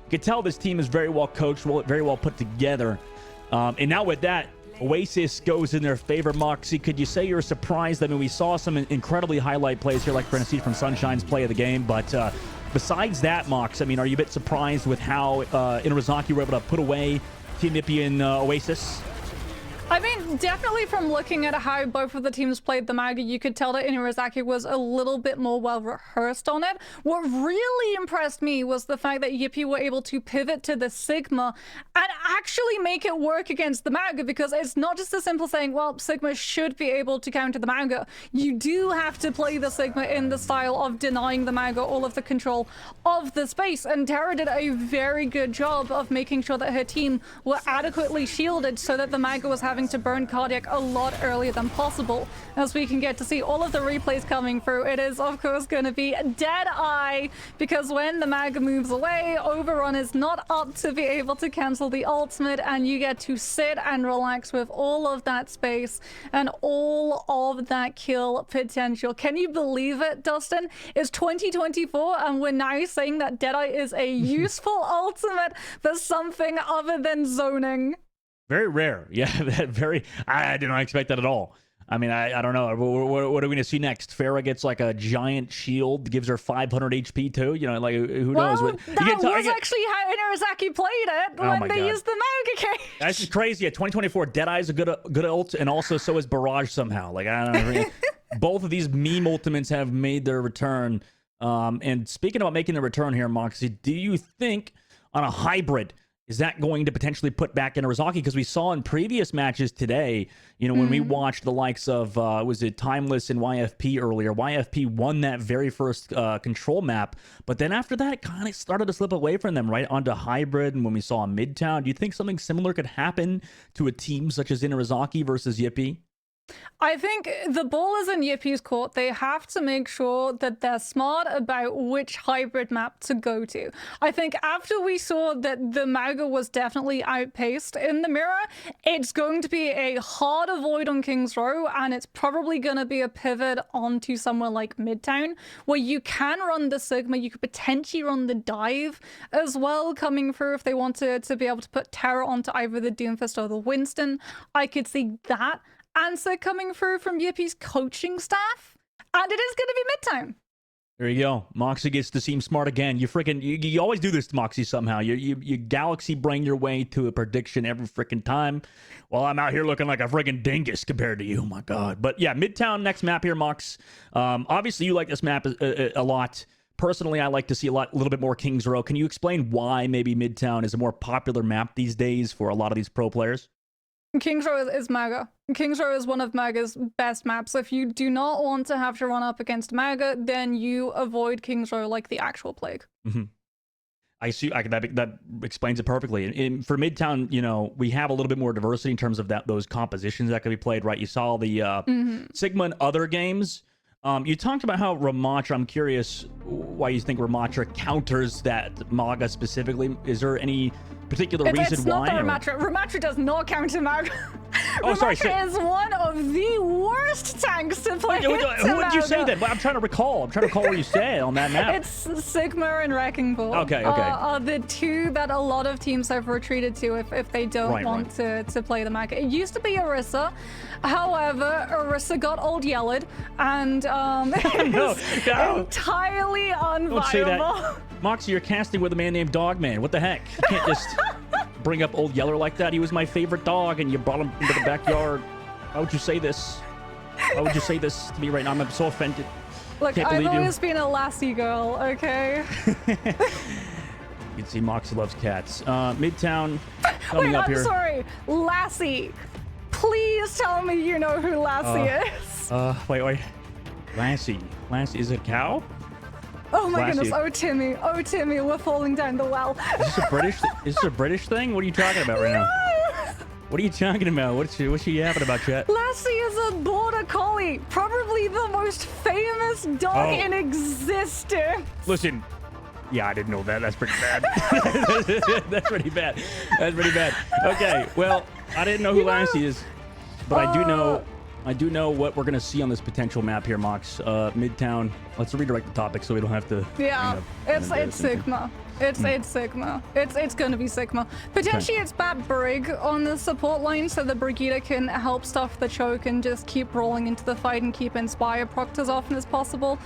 could tell this team is very well coached, very well put together. And now with that, Oasis goes in their favor. Moxie, could you say you're surprised? I mean, we saw some incredibly highlight plays here, like Frenzy from Sunshine's play of the game, but besides that, Mox, I mean, are you a bit surprised with how Inarizaki were able to put away Team Yippee and Oasis? I mean, definitely from looking at how both of the teams played the Maga, you could tell that Inarizaki was a little bit more well rehearsed on it. What really impressed me was the fact that Yippee were able to pivot to the Sigma and actually make it work against the Maga, because it's not just a simple saying, well, Sigma should be able to counter the Maga. You do have to play the Sigma in the style of denying the Maga all of the control of the space, and Tara did a very good job of making sure that her team were adequately shielded so that the Maga was having to burn Cardiac a lot earlier than possible. As we can get to see all of the replays coming through, it is of course going to be Deadeye, because when the Maga moves away, Overrun is not up to be able to cancel the ultimate, and you get to sit and relax with all of that space and all of that kill potential. Can you believe it, Dustin? It's 2024 and we're now saying that Deadeye is a useful ultimate for something other than zoning. Very rare. Yeah, I did not expect that at all. I mean, I don't know. What are we going to see next? Farah gets like a giant shield, gives her 500 HP too. You know, like who knows? Well, that was actually how Inarizaki played it when they used the Maga cage. That's just crazy. Yeah, 2024, Deadeye is a good ult, and also so is Barrage somehow. Like, I don't know. Both of these meme ultimates have made their return. And speaking about making the return here, Moxie, do you think on a hybrid, is that going to potentially put back Inarizaki? Because we saw in previous matches today, you know, when we watched the likes of, was it Timeless and YFP earlier, YFP won that very first control map, but then after that, it kind of started to slip away from them, right, onto Hybrid, and when we saw Midtown. Do you think something similar could happen to a team such as Inarizaki versus Yippee? I think the ball is in Yippee's court. They have to make sure that they're smart about which hybrid map to go to. I think after we saw that the Maga was definitely outpaced in the mirror, it's going to be a hard avoid on King's Row, and it's probably going to be a pivot onto somewhere like Midtown, where you can run the Sigma, you could potentially run the dive as well coming through if they wanted to be able to put terror onto either the Doomfist or the Winston. I could see that answer coming through from Yippie's coaching staff, and it is going to be Midtown. There you go. Moxie gets to seem smart again. You always do this, Moxie, somehow. You galaxy brain your way to a prediction every freaking time. Well, I'm out here looking like a friggin' dingus compared to you. Oh my god. But yeah, Midtown next map here, Mox. Obviously, you like this map a lot. Personally, I like to see a little bit more King's Row. Can you explain why maybe Midtown is a more popular map these days for a lot of these pro players? King's Row is Maga. King's Row is one of Maga's best maps. If you do not want to have to run up against Maga, then you avoid King's Row like the actual plague. I see. That explains it perfectly. And for Midtown, you know, we have a little bit more diversity in terms of those compositions that could be played, right? You saw the Sigma and other games. You talked about how Ramatra, I'm curious why you think Ramatra counters that Maga specifically. Is there any particular reason it's not why? Ramatra. Ramatra does not counter Maga. Oh, sorry. Ramesh is one of the worst tanks to play. Who would you say then? Well, I'm trying to recall what you said on that map. It's Sigma and Wrecking Ball. Okay. Are the two that a lot of teams have retreated to if they don't want to play the map. It used to be Orisa. However, Orisa got old yelled and is entirely unviable. Don't say that. Moxie, you're casting with a man named Dogman. What the heck? You can't just bring up Old Yeller like that. He was my favorite dog, and you brought him into the backyard. Why would you say this? Why would you say this to me right now? I'm so offended. Look, I've always been a lassie girl, okay? You can see Moxie loves cats. Midtown coming up here. I'm sorry. Lassie. Please tell me you know who Lassie is. Wait. Lassie. Is it a cow? Oh my Lassie. goodness. Oh, Timmy, we're falling down the well. Is this a British thing? What are you talking about right now? What are you talking about? What's she yapping about, chat? Lassie is a border collie, probably the most famous dog in existence. Listen, yeah, I didn't know that. That's pretty bad. That's pretty bad. Okay, well, I didn't know who Lassie is, but I do know what we're gonna see on this potential map here, Mox. Midtown. Let's redirect the topic so we don't have to. Yeah, it's Sigma. It's Sigma. It's gonna be Sigma. Potentially it's Bat Brig on the support line so the Brigida can help stuff the choke and just keep rolling into the fight and keep Inspire procced as often as possible.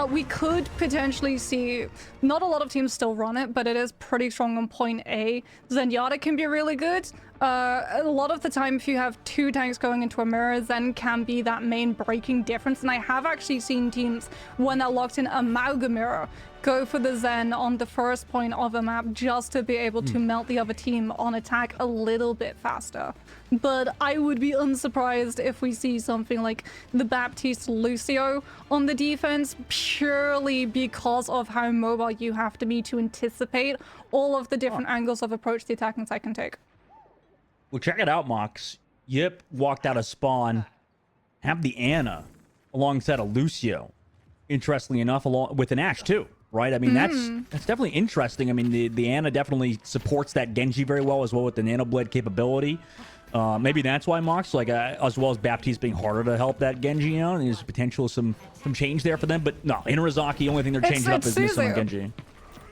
We could potentially see, not a lot of teams still run it, but it is pretty strong on point A. Zenyatta can be really good. A lot of the time if you have two tanks going into a mirror, Zen can be that main breaking difference, and I have actually seen teams when they're locked in a Mauga mirror go for the Zen on the first point of a map just to be able to melt the other team on attack a little bit faster. But I would be unsurprised if we see something like the Baptiste Lucio on the defense, purely because of how mobile you have to be to anticipate all of the different angles of approach the attacking side can take. Well, check it out, Mox. Yip walked out of spawn. Have the Ana alongside a Lucio. Interestingly enough, along with an Ashe too, right? I mean, that's definitely interesting. I mean, the Ana definitely supports that Genji very well, as well with the Nanoblade capability. Maybe that's why Mox, like, as well as Baptiste being harder to help that Genji out. There's potential some change there for them, but no, Inarizaki, only thing they're changing up is missing on Genji.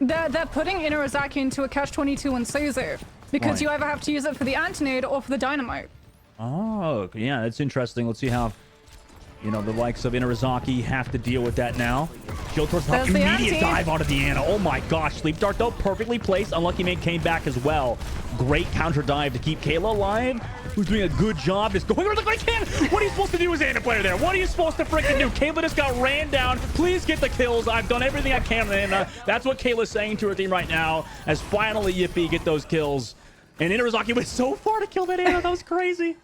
They're putting Inarizaki into a catch-22 on Suzu because you either have to use it for the Antinade or for the Dynamite. Oh, yeah, that's interesting. Let's see how, you know, the likes of Inarizaki have to deal with that now. Shield towards top, immediate dive onto the Ana. Oh my gosh, Sleep Dart though, perfectly placed. Unlucky Mate came back as well. Great counter dive to keep Kayla alive, who's doing a good job just going over the quick hand. What are you supposed to do as Ana player there? What are you supposed to freaking do? Kayla just got ran down. Please get the kills. I've done everything I can, and that's what Kayla's saying to her team right now, as finally Yippee get those kills. And Inarizaki went so far to kill that Ana. That was crazy.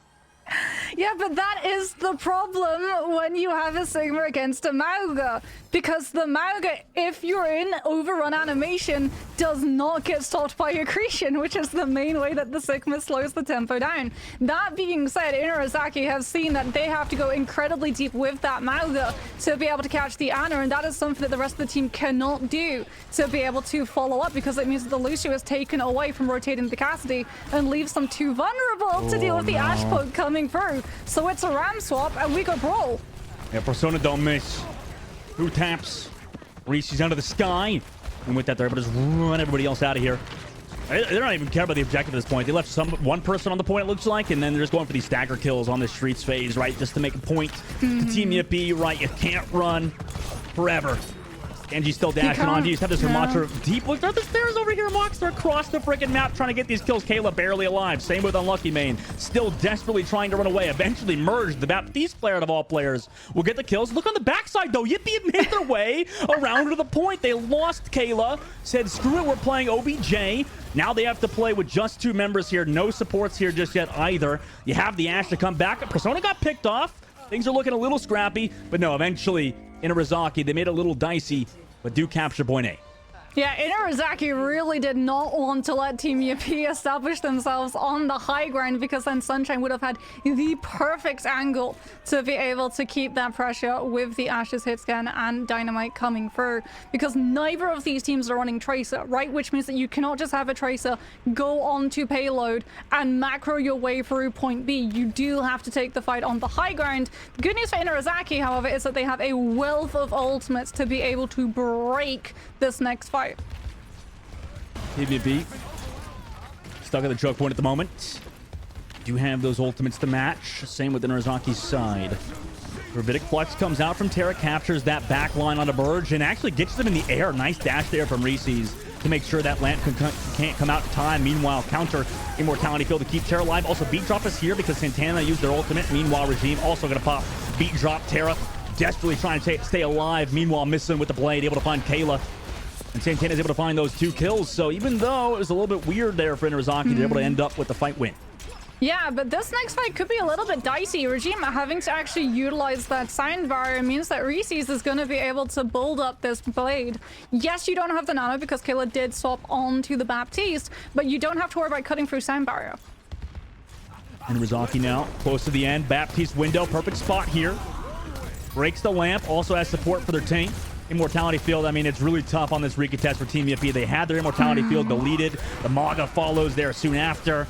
Yeah, but that is the problem when you have a Sigma against a Mauga. Because the Mauga, if you're in overrun animation, does not get stopped by accretion, which is the main way that the Sigma slows the tempo down. That being said, Inarizaki have seen that they have to go incredibly deep with that Mauga to be able to catch the Ana, and that is something that the rest of the team cannot do to be able to follow up, because it means that the Lucio is taken away from rotating the Cassidy and leaves them too vulnerable to deal with the Ashe poke coming through. So it's a ram swap and we go brawl. Yeah, Persona don't miss. Who taps? Reese's under the sky. And with that, they're able to just run everybody else out of here. They don't even care about the objective at this point. They left one person on the point, it looks like, and then they're just going for these stagger kills on the streets phase, right? Just to make a point to Team Yippee, right? You can't run forever. Genji's still dashing on. You just have this Ramatra deep look. There's stairs over here, Mox. They're across the freaking map trying to get these kills. Kayla barely alive. Same with Unlucky Main. Still desperately trying to run away. Eventually merged. The Baptiste player out of all players will get the kills. Look on the backside, though. Yippee made their way around to the point. They lost Kayla. Said, screw it, we're playing OBJ. Now they have to play with just two members here. No supports here just yet either. You have the Ashe to come back. Persona got picked off. Things are looking a little scrappy. But no, eventually, Inarizaki, they made it a little dicey, but do capture point A. Yeah, Inarizaki really did not want to let Team Yippee establish themselves on the high ground, because then Sunshine would have had the perfect angle to be able to keep that pressure with the Ashes hit scan and Dynamite coming through, because neither of these teams are running Tracer, right? Which means that you cannot just have a Tracer go on to payload and macro your way through point B. You do have to take the fight on the high ground. The good news for Inarizaki, however, is that they have a wealth of ultimates to be able to break this next fight. PvP stuck at the choke point at the moment. Do have those ultimates to match. Same with Inarazaki's side. Gravitic Flex comes out from Terra, captures that back line on a Burge, and actually gets them in the air. Nice dash there from Reese's to make sure that lamp can't come out in time. Meanwhile, counter Immortality Field to keep Terra alive. Also, Beat Drop is here because Santana used their ultimate. Meanwhile, Regime also going to pop Beat Drop. Terra desperately trying to stay alive. Meanwhile, missing with the blade, able to find Kayla. And Santana is able to find those 2 kills. So even though it was a little bit weird there for Inarizaki, they're able to end up with the fight win. Yeah, but this next fight could be a little bit dicey. Regime having to actually utilize that sound barrier means that Reese's is going to be able to build up this blade. Yes, you don't have the nano because Kayla did swap onto the Baptiste, but you don't have to worry about cutting through sound barrier. And Rizaki now close to the end. Baptiste window, perfect spot here. Breaks the lamp, also has support for their tank. Immortality Field, I mean, it's really tough on this recontest for Team Yippee. They had their Immortality Field deleted. The Maga follows there soon after.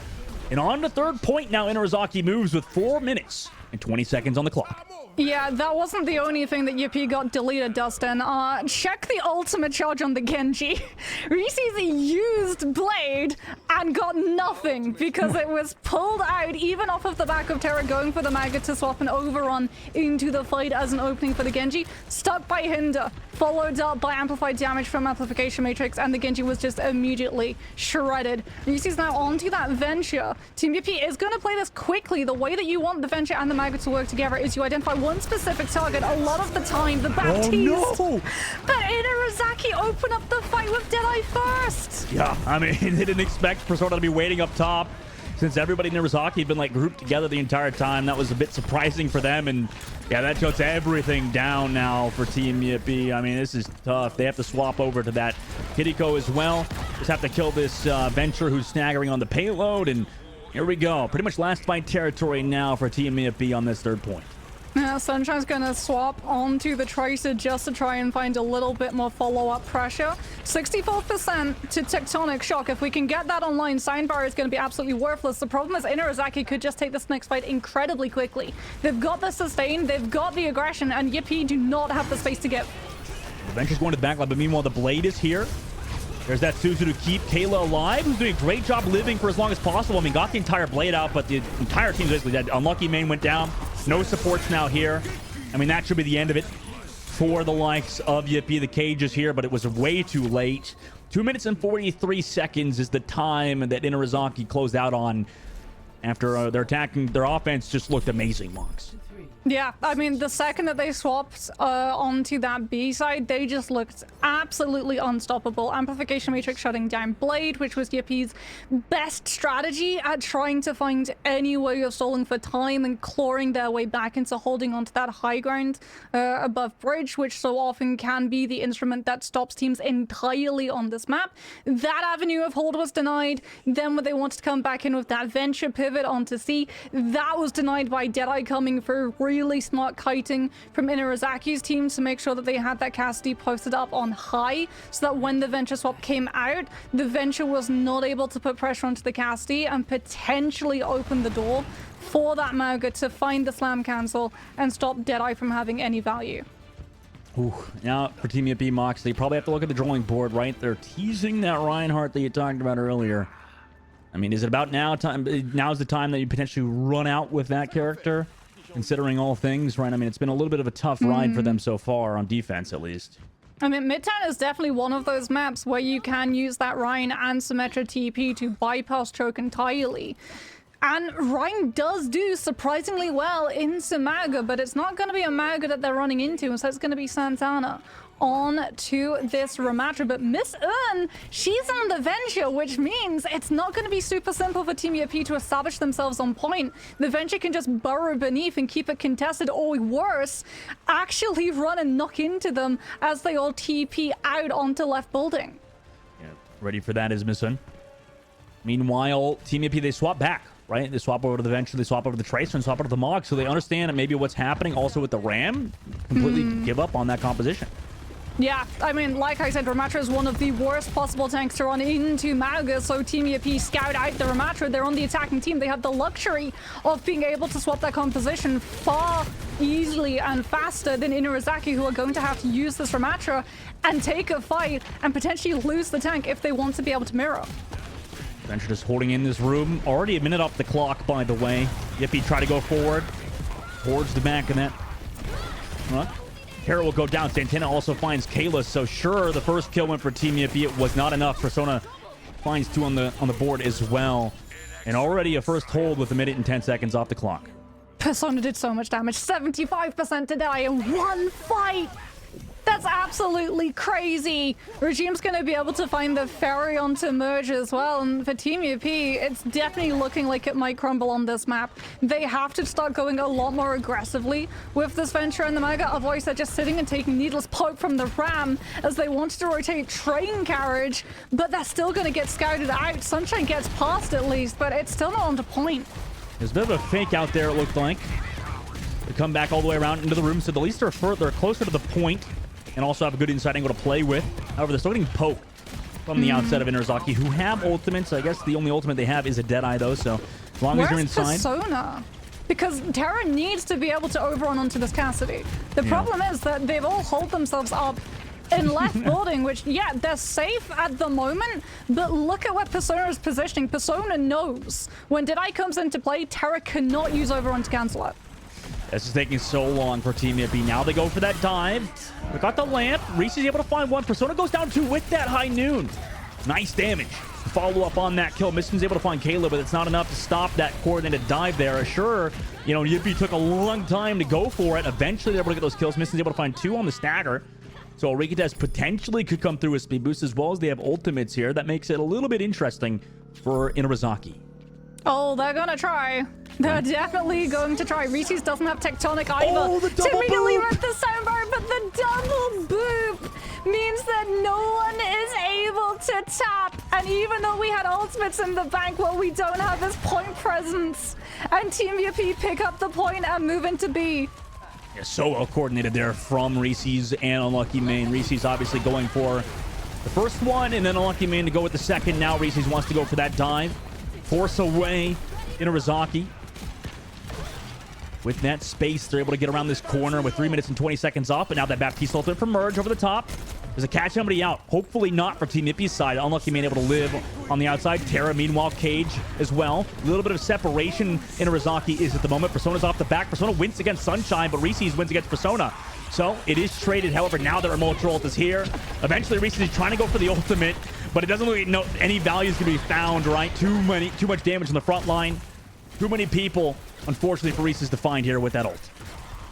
And on the third point now, Inarizaki moves with 4 minutes and 20 seconds on the clock. Yeah, that wasn't the only thing that Yippee got deleted, Dustin. Check the ultimate charge on the Genji. Reese's used Blade and got nothing because it was pulled out even off of the back of Terra, going for the Maggot to swap an overrun into the fight as an opening for the Genji. Stuck by Hinder, followed up by amplified damage from Amplification Matrix, and the Genji was just immediately shredded. Reese's now onto that Venture. Team Yippee is going to play this quickly. The way that you want the Venture and the Maggot to work together is you identify one specific target a lot of the time, the Baptiste. Oh, no. But Inarizaki open up the fight with Deadeye first. Yeah, I mean, they didn't expect Persona to be waiting up top since everybody in Inarizaki had been like grouped together the entire time. That was a bit surprising for them, and yeah, that shuts everything down now for Team Yippee. I mean, this is tough. They have to swap over to that Kiriko as well. Just have to kill this Venture who's staggering on the payload, and here we go. Pretty much last fight territory now for Team Yippee on this third point. Now, Sunshine's going to swap onto the Tracer just to try and find a little bit more follow-up pressure. 64% to Tectonic Shock. If we can get that online, Sound Barrier is going to be absolutely worthless. The problem is Inarizaki could just take this next fight incredibly quickly. They've got the sustain, they've got the aggression, and Yippee do not have the space to give. The Venture's going to the backline, but meanwhile, the Blade is here. There's that Suzu to keep Kayla alive, who's doing a great job living for as long as possible. I mean, got the entire Blade out, but the entire team's basically dead. Unlucky main went down. No supports now here. I mean, that should be the end of it for the likes of Yippee. The cage is here, but it was way too late. 2 minutes and 43 seconds is the time that Inarizaki closed out on after their attacking. Their offense just looked amazing, Mox. Yeah, I mean, the second that they swapped onto that B side, they just looked absolutely unstoppable. Amplification Matrix shutting down Blade, which was Yippee's best strategy at trying to find any way of stalling for time and clawing their way back into holding onto that high ground above Bridge, which so often can be the instrument that stops teams entirely on this map. That avenue of hold was denied. Then when they wanted to come back in with that Venture pivot onto C, that was denied by Deadeye coming through. Really smart kiting from Inarazaki's team to make sure that they had that Cassidy posted up on high, so that when the Venture swap came out, the Venture was not able to put pressure onto the Cassidy and potentially open the door for that Mauga to find the slam cancel and stop Deadeye from having any value. Ooh, now for Team Yippee, Mox, they probably have to look at the drawing board, right? They're teasing that Reinhardt that you talked about earlier. I mean, is it about now time? Now's the time that you potentially run out with that character? Considering all things, right? I mean, it's been a little bit of a tough ride for them so far, on defense at least. I mean, Midtown is definitely one of those maps where you can use that Rhine and Symmetra TP to bypass choke entirely. And Rhine does do surprisingly well in Samaga, but it's not going to be a Maga that they're running into, so it's going to be Santana on to this Ramatra. But Miss Earn, she's on the Venture, which means it's not going to be super simple for Team Yippee to establish themselves on point. The Venture can just burrow beneath and keep it contested, or worse, actually run and knock into them as they all TP out onto left building. Ready for that is Misun. Meanwhile, Team EP, they swap back, right? They swap over to the Venture, they swap over to the Tracer, and swap over to the Mog, so they understand maybe what's happening also with the Ram. Completely give up on that composition. Yeah, I mean, like I said, Ramatra is one of the worst possible tanks to run into Mauga, so Team EP scout out the Ramatra. They're on the attacking team. They have the luxury of being able to swap that composition far easily and faster than Inurazaki, who are going to have to use this Ramatra and take a fight and potentially lose the tank if they want to be able to mirror. Venture just holding in this room. Already a minute off the clock, by the way. Yippee try to go forward. Towards the back of that. Huh? Hera will go down. Santana also finds Kayla, so sure, the first kill went for Team Yippee. It was not enough. Persona finds 2 on the board as well. And already a first hold with a minute and 10 seconds off the clock. Persona did so much damage. 75% to die in one fight. That's absolutely crazy. Regime's going to be able to find the ferry onto Merge as well. And for Team UP, it's definitely looking like it might crumble on this map. They have to start going a lot more aggressively with this Venture and the Mega. Otherwise, they're just sitting and taking needless poke from the Ram as they wanted to rotate train carriage. But they're still going to get scouted out. Sunshine gets past at least, but it's still not on to point. There's a bit of a fake out there, it looked like. They come back all the way around into the room, so at least they're closer to the point. And also have a good inside angle to play with. However, they're still getting poked from the outside of Inurazaki, who have ultimates. I guess the only ultimate they have is a Deadeye, though, so as long as you're inside. Persona? Because Terra needs to be able to overrun onto this Cassidy. The problem is that they've all holed themselves up in left building, which, yeah, they're safe at the moment, but look at where Persona is positioning. Persona knows when Deadeye comes into play, Terra cannot use overrun to cancel it. This is taking so long for Team Yippee. Now they go for that dive. They got the lamp. Reese is able to find one. Persona goes down 2 with that high noon. Nice damage. Follow up on that kill. Mission's able to find Kayla, but it's not enough to stop that coordinated dive there. Sure, you know, Yippee took a long time to go for it. Eventually, they're able to get those kills. Mission's able to find 2 on the stagger. So Rikitas potentially could come through with speed boost as well as they have ultimates here. That makes it a little bit interesting for Inurazaki. Oh, they're gonna try. They're definitely going to try. Reese's doesn't have Tectonic either. Oh, the double to immediately boop! rip the soundbar, but the double boop means that no one is able to tap. And even though we had ultimates in the bank, well, we don't have this point presence. And Team UP pick up the point and move into B. Yeah, so well coordinated there from Reese's and Unlucky Main. Reese's obviously going for the first one, and then Unlucky Main to go with the second. Now Reese's wants to go for that dive. Force away Inurazaki. With that space, they're able to get around this corner with 3 minutes and 20 seconds off. But now that Baptiste ultimate from Merge over the top. There's a catch somebody out. Hopefully not for Team Yippie's side. Unlucky Man able to live on the outside. Terra, meanwhile, Cage as well. A little bit of separation Inurazaki is at the moment. Persona's off the back. Persona wins against Sunshine, but Reese's wins against Persona. So it is traded. However, now that Remote Ult is here. Eventually, Reese's is trying to go for the ultimate, but it doesn't look like any values can be found, right? Too much damage on the front line. Too many people, unfortunately, for Reese's to find here with that ult.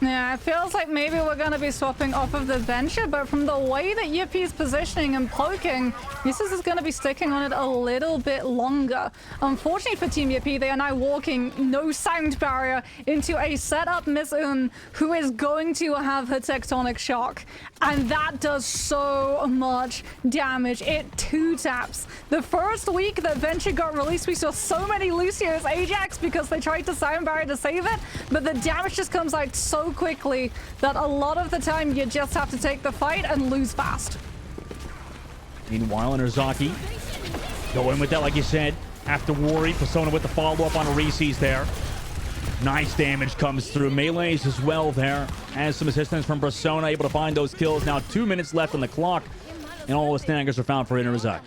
Yeah, it feels like maybe we're going to be swapping off of the Venture, but from the way that Yippie's positioning and poking, Reese's is going to be sticking on it a little bit longer. Unfortunately for Team Yippie, they are now walking no sound barrier into a setup Miss Un, who is going to have her Tectonic Shock. And that does so much damage. It 2-taps. The first week that Venture got released, we saw so many Lucio's Ajax because they tried to sound barrier to save it, but the damage just comes out so quickly that a lot of the time you just have to take the fight and lose fast. Meanwhile, Inurazaki go in with that, like you said. After Worry, Persona with the follow-up on Reese's there. Nice damage comes through. Melees as well there. As some assistance from Persona, able to find those kills. Now 2 minutes left on the clock, and all the snaggers are found for Inurazaki.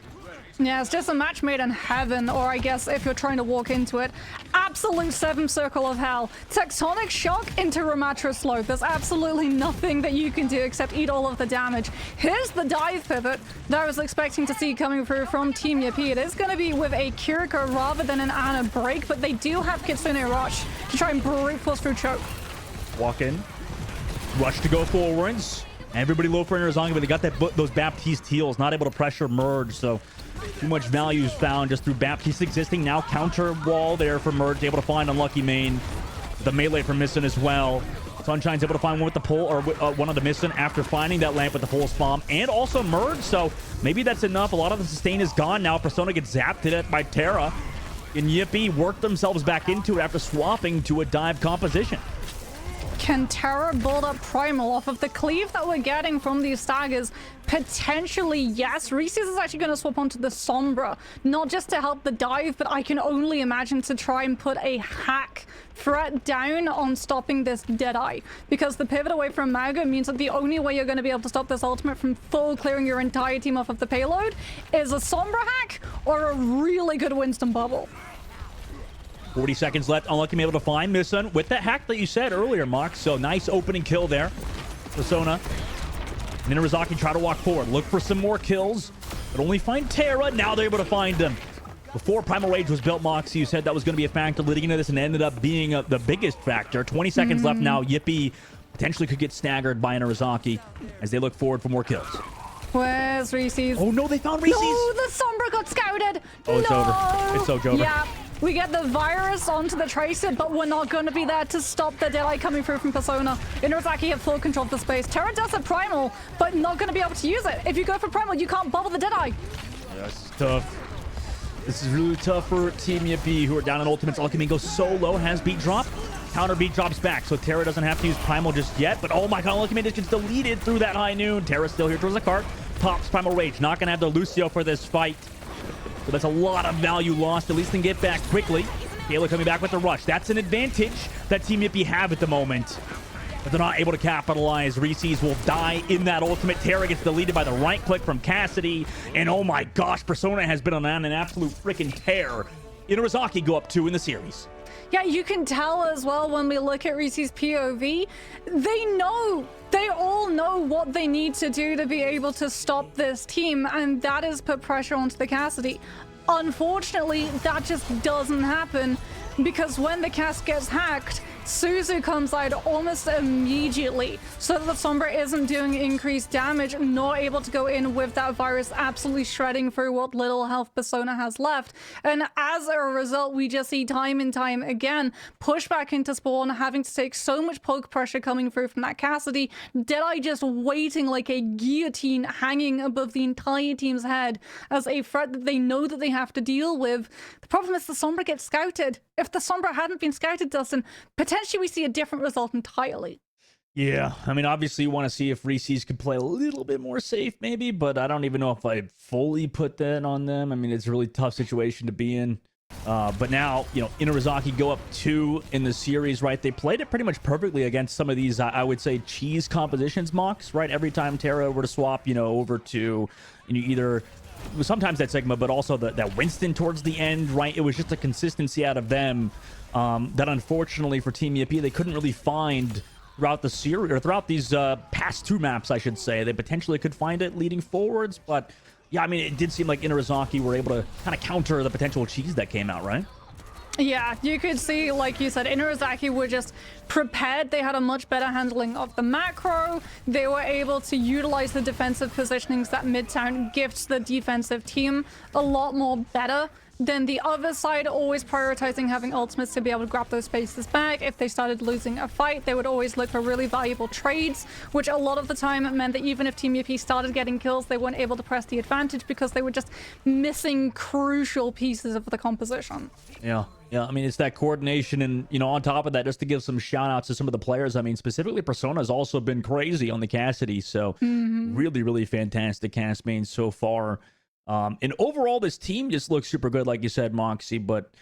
Yeah, it's just a match made in heaven, or I guess if you're trying to walk into it, absolute 7 circle of hell. Tectonic Shock into Ramatra Slope. There's absolutely nothing that you can do except eat all of the damage. Here's the dive pivot that I was expecting to see coming through from Team Yippie. It is going to be with a Kiriko rather than an Ana break, but they do have Kitsune Rush to try and brute force through choke. Walk in. Rush to go forwards. Everybody low for Inurazaki, but they got those Baptiste heals. Not able to pressure Merge, so too much value is found just through Baptiste existing. Now counter wall there for Merge. Able to find Unlucky Main. The melee from Missin as well. Sunshine's able to find one with the pull, or one on the missing after finding that lamp with the pulse bomb, and also merge, so maybe that's enough. A lot of the sustain is gone now. Persona gets zapped to death by Terra, and Yippee worked themselves back into it after swapping to a dive composition. Can Terra build up Primal off of the cleave that we're getting from these staggers? Potentially, yes. Reese's is actually going to swap onto the Sombra, not just to help the dive, but I can only imagine to try and put a hack threat down on stopping this Deadeye. Because the pivot away from Maga means that the only way you're going to be able to stop this ultimate from full clearing your entire team off of the payload is a Sombra hack or a really good Winston bubble. 40 seconds left. Unlucky able to find Missun with that hack that you said earlier, Mox. So nice opening kill there. Persona. Minarazaki try to walk forward. Look for some more kills, but only find Terra. Now they're able to find him. Before Primal Rage was built, Moxie, you said that was going to be a factor leading into this, and ended up being the biggest factor. 20 seconds left now. Yippee potentially could get staggered by Minarazaki as they look forward for more kills. Where's Reese's? Oh no, they found Reese's! No, the Sombra got scouted! Oh, it's no! over. It's so over. Yeah. We get the virus onto the Tracer, but we're not going to be there to stop the Deadeye coming through from Persona. Inarizaki have full control of the space. Terra does have Primal, but not going to be able to use it. If you go for Primal, you can't bubble the Deadeye. That's tough. This is really tough for Team Yippee, who are down in ultimates. Alchemy goes solo, has beat drop. Counter beat drops back, so Terra doesn't have to use Primal just yet. But oh my god, Alchemy just gets deleted through that high noon. Terra's still here towards the cart. Pops Primal Rage. Not going to have the Lucio for this fight. So that's a lot of value lost. At least can get back quickly. Kayla coming back with the rush. That's an advantage that Team Yippee have at the moment. But they're not able to capitalize. Reese's will die in that ultimate. Terra gets deleted by the right click from Cassidy. And oh my gosh, Persona has been on an absolute freaking tear. Inarizaki go up 2 in the series. Yeah, you can tell as well when we look at Reese's POV. They all know what they need to do to be able to stop this team, and that is put pressure onto the Cassidy. Unfortunately, that just doesn't happen, because when the cast gets hacked, Suzu comes out almost immediately, so that the Sombra isn't doing increased damage, nor able to go in with that virus absolutely shredding through what little health Persona has left. And as a result, we just see time and time again push back into spawn, having to take so much poke pressure coming through from that Cassidy. Deadeye just waiting like a guillotine hanging above the entire team's head as a threat that they know that they have to deal with. The problem is the Sombra gets scouted. If the Sombra hadn't been scouted, Dustin, potentially we see a different result entirely. Yeah, I mean, obviously you want to see if Reese's could play a little bit more safe, maybe, but I don't even know if I'd fully put that on them. I mean, it's a really tough situation to be in. But now, you know, Inarizaki go up 2 in the series, right? They played it pretty much perfectly against some of these, I would say, cheese compositions mocks, right? Every time Terra were to swap, you know, over to, either... sometimes that Sigma, but also that Winston towards the end, right? It was just a consistency out of them that unfortunately for Team Yippee, they couldn't really find throughout the series, or throughout these past 2 maps, I should say. They potentially could find it leading forwards, but yeah, I mean, it did seem like Inarizaki were able to kind of counter the potential cheese that came out, right? Yeah, you could see, like you said, Inarizaki were just prepared. They had a much better handling of the macro. They were able to utilize the defensive positionings that Midtown gifts the defensive team a lot more better than the other side, always prioritizing having ultimates to be able to grab those spaces back. If they started losing a fight, they would always look for really valuable trades, which a lot of the time meant that even if Team Yippee started getting kills, they weren't able to press the advantage because they were just missing crucial pieces of the composition. Yeah. Yeah, I mean, it's that coordination, and, on top of that, just to give some shout-outs to some of the players, I mean, specifically Persona has also been crazy on the Cassidy, so really, really fantastic cast main so far. And overall, this team just looks super good, like you said, Moxie, but,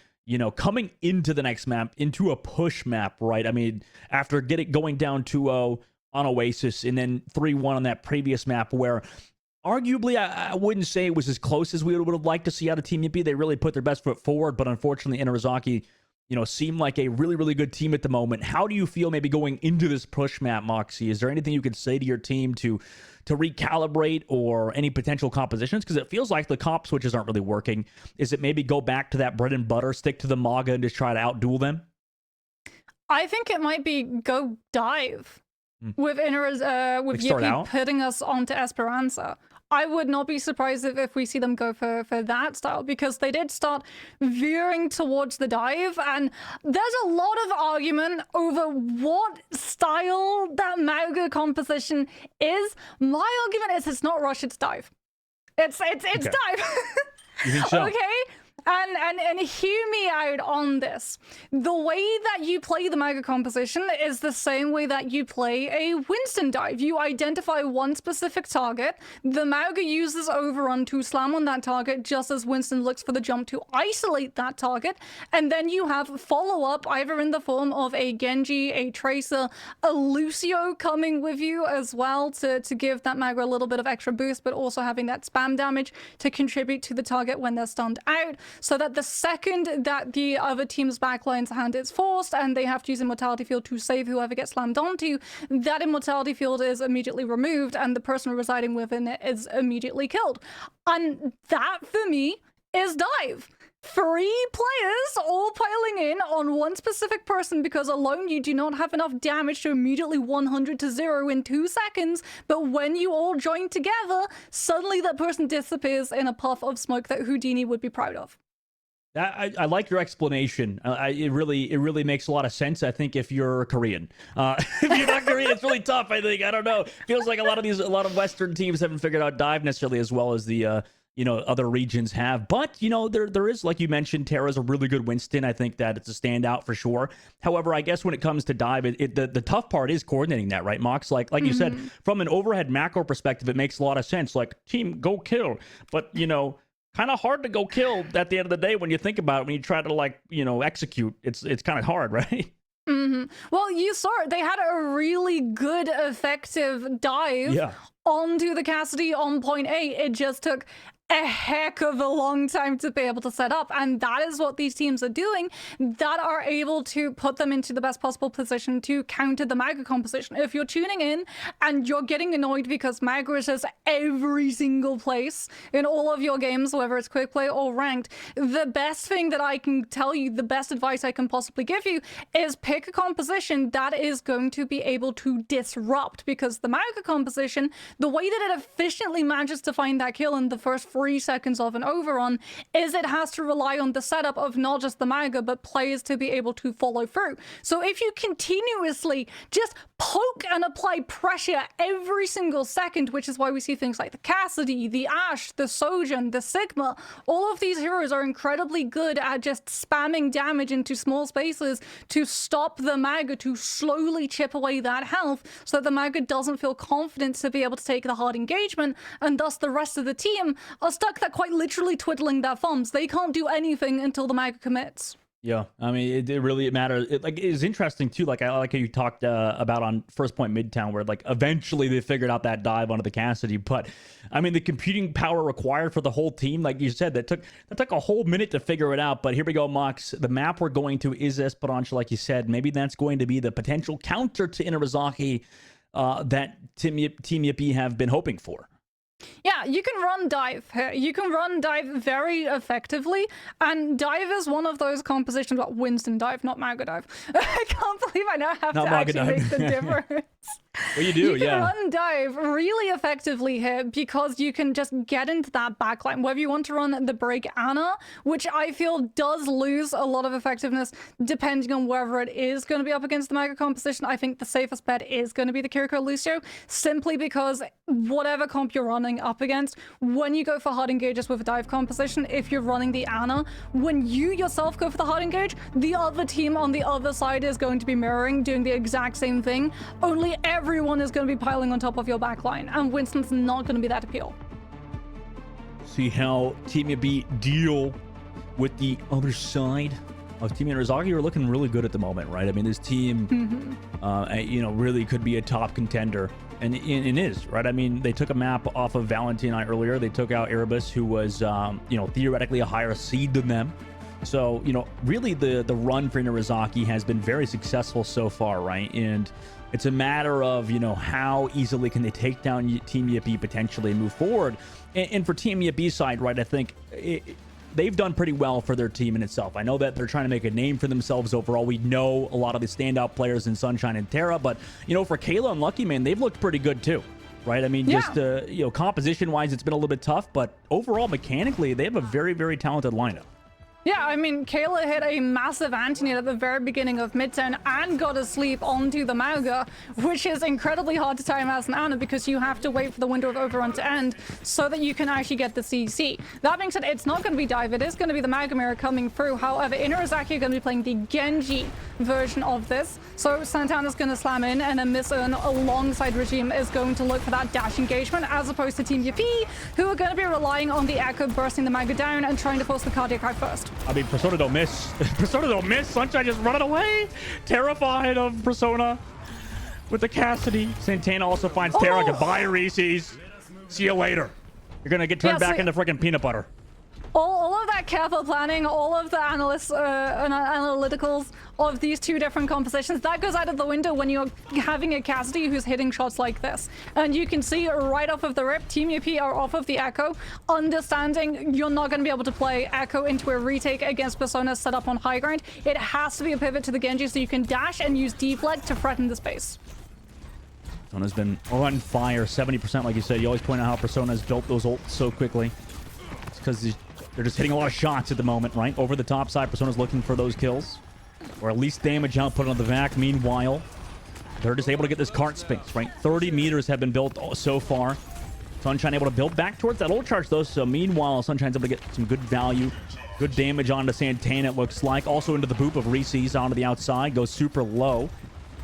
coming into the next map, into a push map, right? I mean, after going down 2-0 on Oasis, and then 3-1 on that previous map where... arguably, I wouldn't say it was as close as we would have liked to see out of Team Yippee. They really put their best foot forward, but unfortunately, Inarizaki, seemed like a really, really good team at the moment. How do you feel maybe going into this push map, Moxie? Is there anything you could say to your team to recalibrate, or any potential compositions? Because it feels like the comp switches aren't really working. Is it maybe go back to that bread and butter, stick to the Maga, and just try to outduel them? I think it might be go dive with Yippee putting us onto Esperanza. I would not be surprised if we see them go for that style, because they did start veering towards the dive, and there's a lot of argument over what style that Mauga composition is. My argument is it's not rush, it's dive. It's Okay. dive. You think so? Okay? And hear me out on this. The way that you play the Mauga composition is the same way that you play a Winston dive. You identify one specific target, the Mauga uses overrun to slam on that target just as Winston looks for the jump to isolate that target, and then you have follow-up either in the form of a Genji, a Tracer, a Lucio coming with you as well to give that Mauga a little bit of extra boost, but also having that spam damage to contribute to the target when they're stunned out. So that the second that the other team's backline's hand is forced and they have to use Immortality Field to save whoever gets slammed onto, that Immortality Field is immediately removed and the person residing within it is immediately killed. And that, for me, is dive. 3 players all piling in on one specific person because alone you do not have enough damage to immediately 100 to 0 in 2 seconds, but when you all join together, suddenly that person disappears in a puff of smoke that Houdini would be proud of. I like your explanation. It really makes a lot of sense. I think if you're Korean, if you're not Korean, it's really tough. I think, I don't know. Feels like a lot of Western teams haven't figured out dive necessarily as well as the other regions have. But there is, like you mentioned, Terra's a really good Winston. I think that it's a standout for sure. However, I guess when it comes to dive, the tough part is coordinating that, right, Mox? Like you said, from an overhead macro perspective, it makes a lot of sense. Like, team, go kill, but kind of hard to go kill at the end of the day when you think about it. When you try to execute, it's kind of hard, right? Well, you saw it. They had a really good, effective dive onto the Cassidy on point A. It just took a heck of a long time to be able to set up, and that is what these teams are doing that are able to put them into the best possible position to counter the Mauga composition. If you're tuning in and you're getting annoyed because Mauga is just every single place in all of your games, whether it's quick play or ranked, the best thing that I can tell you, the best advice I can possibly give you, is pick a composition that is going to be able to disrupt, because the Mauga composition, the way that it efficiently manages to find that kill in the first 3 seconds of an overrun is it has to rely on the setup of not just the Mauga, but players to be able to follow through. So if you continuously just poke and apply pressure every single second, which is why we see things like the Cassidy, the Ashe, the Sojourn, the Sigma, all of these heroes are incredibly good at just spamming damage into small spaces to stop the Mauga, to slowly chip away that health so that the Mauga doesn't feel confident to be able to take the hard engagement, and thus the rest of the team are stuck there quite literally twiddling their thumbs. They can't do anything until the Mauga commits. Yeah, I mean, it really matters. It is interesting too. Like, I like how you talked about on First Point Midtown, where eventually they figured out that dive onto the Cassidy. But I mean, the computing power required for the whole team, like you said, that took a whole minute to figure it out. But here we go, Mox. The map we're going to is Esperanza, like you said. Maybe that's going to be the potential counter to Inarizaki that Team Yippee have been hoping for. Yeah, you can run dive here. You can run dive very effectively, and dive is one of those compositions. Well, Winston dive, not Mauga dive. I can't believe I now have not to actually make the difference. Well, you do, you can run dive really effectively here because you can just get into that backline. Whether you want to run the break Ana, which I feel does lose a lot of effectiveness depending on whether it is going to be up against the Mauga composition. I think the safest bet is going to be the Kiriko Lucio, simply because whatever comp you're running up against, when you go for hard engages with a dive composition, if you're running the Ana, when you yourself go for the hard engage, the other team on the other side is going to be mirroring, doing the exact same thing, only everyone is going to be piling on top of your backline, and Winston's not going to be that appeal. See how Team Yippee deal with the other side of Team Inarizaki. You're looking really good at the moment, right? I mean, this team, really could be a top contender, and it is, right? I mean, they took a map off of Valentina earlier. They took out Erebus, who was, theoretically a higher seed than them. So, really the run for Inarizaki has been very successful so far, right? And it's a matter of, how easily can they take down Team Yippee potentially and move forward. And for Team Yippee's side, right, I think they've done pretty well for their team in itself. I know that they're trying to make a name for themselves overall. We know a lot of the standout players in Sunshine and Terra, but, for Kayla and Lucky Man, they've looked pretty good too. right? I mean, Yeah. just you know, composition-wise, it's been a little bit tough, but overall, mechanically, they have a very, very talented lineup. Yeah, I mean, Kayla hit a massive anti-nade at the very beginning of Midtown and got a sleep onto the Mauga, which is incredibly hard to time as an Ana because you have to wait for the window of overrun to end so that you can actually get the CC. That being said, it's not going to be dive, it is going to be the Mauga Mirror coming through. However, Inurazaki are going to be playing the Genji version of this. So Santana's going to slam in, and then Miss Earn alongside Regime is going to look for that dash engagement, as opposed to Team Yuppie, who are going to be relying on the Echo bursting the Mauga down and trying to force the cardiac high first. I mean, Persona don't miss. Persona don't miss. Sunshine just running away. Terrified of Persona with the Cassidy. Santana also finds Terra. Goodbye, Reese's. See you later. You're going to get turned back into freaking peanut butter. All of that careful planning, all of the analyticals of these two different compositions, that goes out of the window when you're having a Cassidy who's hitting shots like this. And you can see right off of the rip, Team UP are off of the Echo, understanding you're not going to be able to play Echo into a retake against Persona set up on high ground. It has to be a pivot to the Genji so you can dash and use deflect to threaten the space. Persona's been on fire, 70% like you said. You always point out how Persona has built those ults so quickly. It's because they're just hitting a lot of shots at the moment, right? Over the top side, Persona's looking for those kills. Or at least damage output on the vac. Meanwhile, they're just able to get this cart space, right? 30 meters have been built so far. Sunshine able to build back towards that ult charge, though. So meanwhile, Sunshine's able to get some good value. Good damage onto Santana, it looks like. Also into the boop of Reese's onto the outside. Goes super low.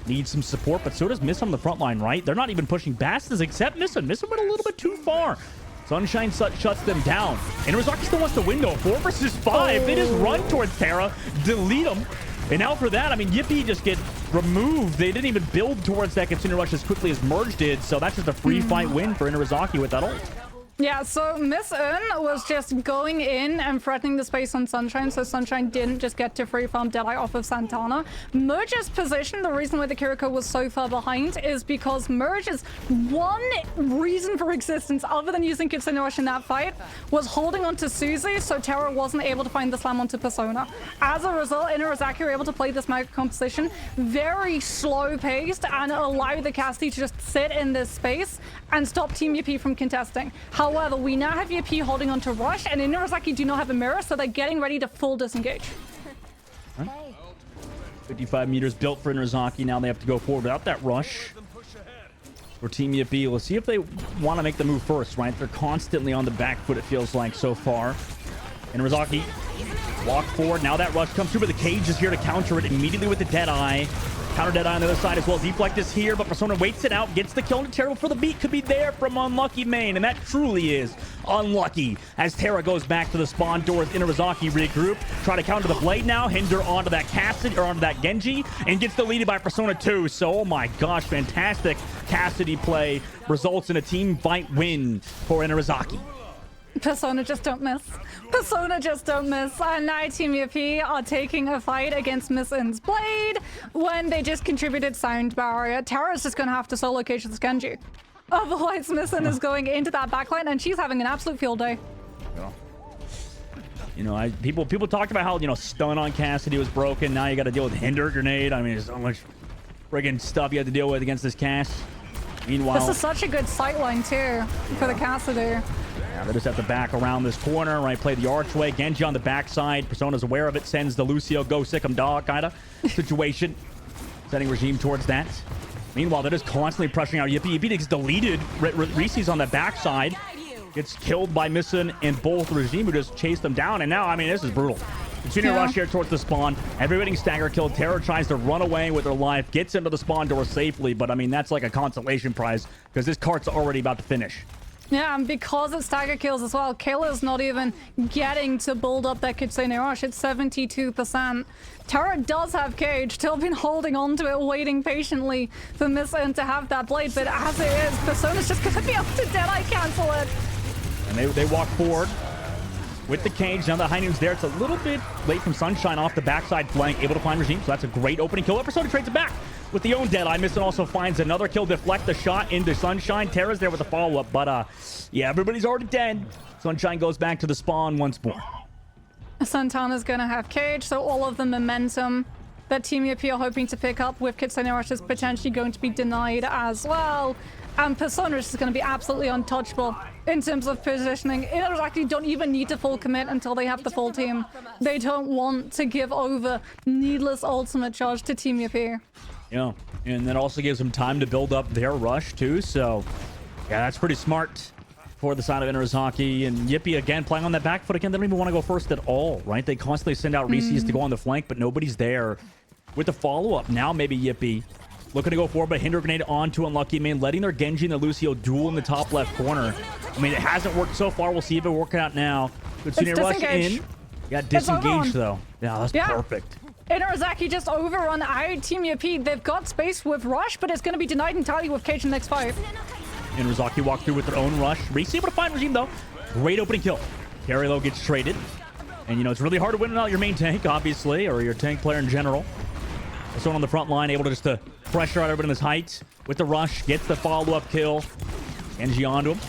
Needs some support, but so does Miss on the front line, right? They're not even pushing Bastas except Missa. Missa went a little bit too far. Sunshine shuts them down. And Rizaki still wants the window. 4 versus 5. They just run towards Terra, delete them. And now for that, I mean, Yippee just get removed. They didn't even build towards that Kitsune Rush as quickly as Merge did. So that's just a free fight win for Inurazaki with that ult. Yeah, so Miss Earn was just going in and threatening the space on Sunshine, so Sunshine didn't just get to free farm Deadeye off of Santana. Merge's position, the reason why the Kiriko was so far behind is because Merge's one reason for existence, other than using Kitsune Rush in that fight, was holding on to Suzy, so Terra wasn't able to find the slam onto Persona. As a result, Inurazaki were able to play this mega composition very slow-paced and allow the Cassidy to just sit in this space and stop Team UP from contesting. However, we now have UP holding on to Rush, and Inurazaki do not have a mirror, so they're getting ready to full disengage. 55 meters built for Inurazaki. Now they have to go forward without that Rush. For Team UP, we'll see if they want to make the move first, right? They're constantly on the back foot, it feels like, so far. Inurazaki walk forward. Now that Rush comes through, but the Cage is here to counter it immediately with the Deadeye. Counter Deadeye on the other side as well. Deflect is here, but Persona waits it out, gets the kill, and Terrible for the beat could be there from Unlucky Main, and that truly is unlucky. As Terra goes back to the spawn doors, Inurazaki regroup, try to counter the Blade now, hinder onto that Cassidy, or onto that Genji, and gets deleted by Persona 2. So, oh my gosh, fantastic Cassidy play results in a team fight win for Inurazaki. Persona just don't miss. Persona just don't miss. And now Team UP are taking a fight against Miss In's Blade when they just contributed Sound Barrier. Terra's just going to have to solo cage this Genji. Otherwise, Miss In is going into that backline and she's having an absolute field day. You know, people talked about how, you know, stun on Cassidy was broken. Now you got to deal with Hinder Grenade. I mean, there's so much friggin' stuff you have to deal with against this Cass. Meanwhile, this is such a good sightline too for the Cassidy. Yeah, they just have to back around this corner, right? Play the archway. Genji on the backside. Persona's aware of it. Sends the Lucio go sick 'em dog kind of situation. Sending Regime towards that. Meanwhile, they're just constantly pressuring out Yippee. Yippee gets deleted. Reese's on the backside. Gets killed by Missin and both Regime, who just chased them down. And now, I mean, this is brutal. Continue rush here towards the spawn. Everybody stagger killed. Terror tries to run away with her life. Gets into the spawn door safely. But, I mean, that's like a consolation prize because this cart's already about to finish. Yeah, and because it's stagger kills as well, Kayla's not even getting to build up that Kitsune Rush. It's 72%. Terra does have Cage, still been holding on to it, waiting patiently for Miss In to have that Blade, but as it is, Persona's just going to be able to Deadeye cancel it. And they walk forward with the Cage. Now the high noon's there. It's a little bit late from Sunshine off the backside flank, able to find Regime, so that's a great opening kill. Persona trades it back with the own Deadeye. Missin also finds another kill, deflect the shot into Sunshine. Terra's there with the follow-up, but yeah, everybody's already dead. Sunshine goes back to the spawn once more. Santana's gonna have Cage, so all of the momentum that Team UP are hoping to pick up with Kitsune Rush is potentially going to be denied as well. and Persona is just going to be absolutely untouchable in terms of positioning. Innerzacki don't even need to full commit until they have the full team. They don't want to give over needless ultimate charge to Team Yippee. Yeah, and that also gives them time to build up their rush too. So, yeah, that's pretty smart for the side of Innerzacki. And Yippee, again, playing on that back foot again. They don't even want to go first at all, right? They constantly send out Reese's to go on the flank, but nobody's there. With the follow-up, now maybe Yippee looking to go forward, but Hinder Grenade onto Unlucky Main, letting their Genji and the Lucio duel in the top left corner. I mean, it hasn't worked so far. We'll see if it works out now. Good Senior rush in. Yeah, disengage though. Yeah, that's perfect. Innerzacki just overrun out Team Yippee. They've got space with Rush, but it's going to be denied entirely with Cage in the next fight. Innerzacki walk through with their own Rush. Reese able to find Regime though. Great opening kill. Carry low gets traded. And you know, it's really hard to win without your main tank, obviously, or your tank player in general. Someone on the front line able to just to pressure out everybody in this height with the rush, gets the follow-up kill. Genji onto him.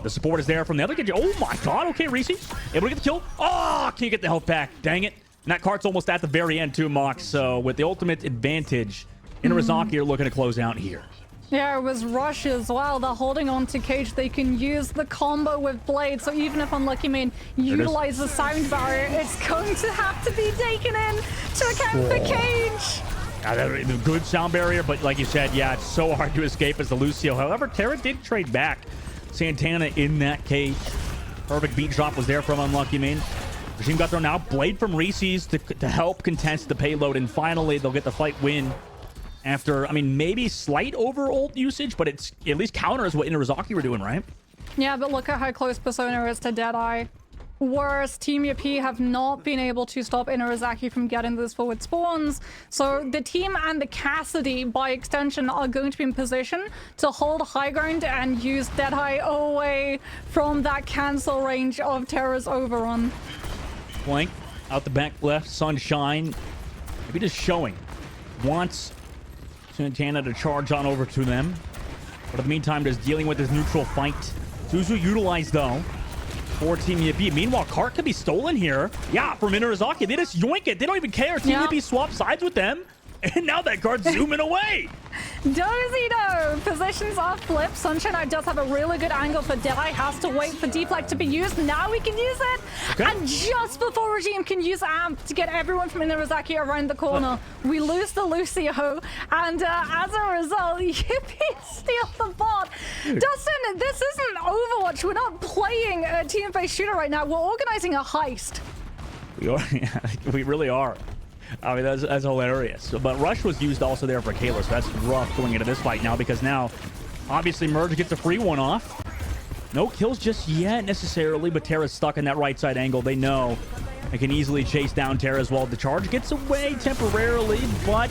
The support is there from the other Genji. Oh my god, okay, Reese able to get the kill. Oh, can't get the health back. Dang it. And that cart's almost at the very end too, Mox. So with the ultimate advantage, Innerzacki are looking to close out here. Yeah, it was Rush as well. They're holding on to Cage. They can use the combo with Blade. So even if Unlucky Main utilizes Sound Barrier, it's going to have to be taken in to account for Cage. The good Sound Barrier, but like you said, yeah, it's so hard to escape as the Lucio. However, Terra did trade back Santana in that Cage. Perfect beat drop was there from Unlucky Main. Regime got thrown out. Blade from Reese's to help contest the payload. And finally, they'll get the fight win. After, I mean, maybe slight over ult usage, but it's at least counters what Innerzacki were doing, right? Yeah, but look at how close Persona is to Deadeye. Whereas Team Yippee have not been able to stop Innerzacki from getting those forward spawns. So the team and the Cassidy, by extension, are going to be in position to hold high ground and use Deadeye away from that cancel range of Terra's overrun. Flank, out the back left, Sunshine. Maybe just showing. Wants Santana to charge on over to them. But in the meantime, just dealing with this neutral fight. Suzu utilized, though, for Team Yippee. Meanwhile, cart could be stolen here. Yeah, from Innerzacki. They just yoink it. They don't even care. Team Yippee swap sides with them. And now that cart's zooming away. Dozy though, positions are flipped. Sunshine does have a really good angle for Deadeye. Has to wait for deflect to be used. Now we can use it. Okay. And just before Regime can use Amp to get everyone from Innerzacki around the corner, we lose the Lucio. And as a result, Yippee steal the bot. Dustin, this isn't Overwatch. We're not playing a team-based shooter right now. We're organizing a heist. We are. We really are. I mean, that's hilarious. But Rush was used also there for Kayla, so that's rough going into this fight now, because now, obviously, Merge gets a free one off. No kills just yet, necessarily, but Terra's stuck in that right side angle. They know they can easily chase down Terra as well. The charge gets away temporarily, but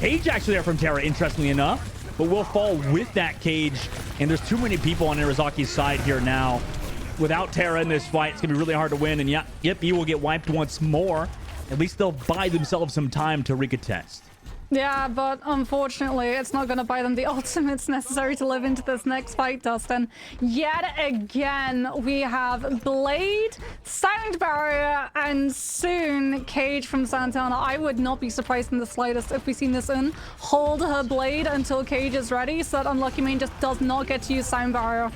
Cage actually there from Terra, interestingly enough, but will fall with that Cage, and there's too many people on Innerzacki's side here now. Without Terra in this fight, it's going to be really hard to win, and Yippee will get wiped once more. At least they'll buy themselves some time to recontest. Yeah, but unfortunately, it's not going to buy them the ultimates necessary to live into this next fight, Dustin. Yet again, we have Blade, Sound Barrier, and soon Cage from Santana. I would not be surprised in the slightest if we seen this in. Hold her Blade until Cage is ready, so that Unlucky Main just does not get to use Sound Barrier.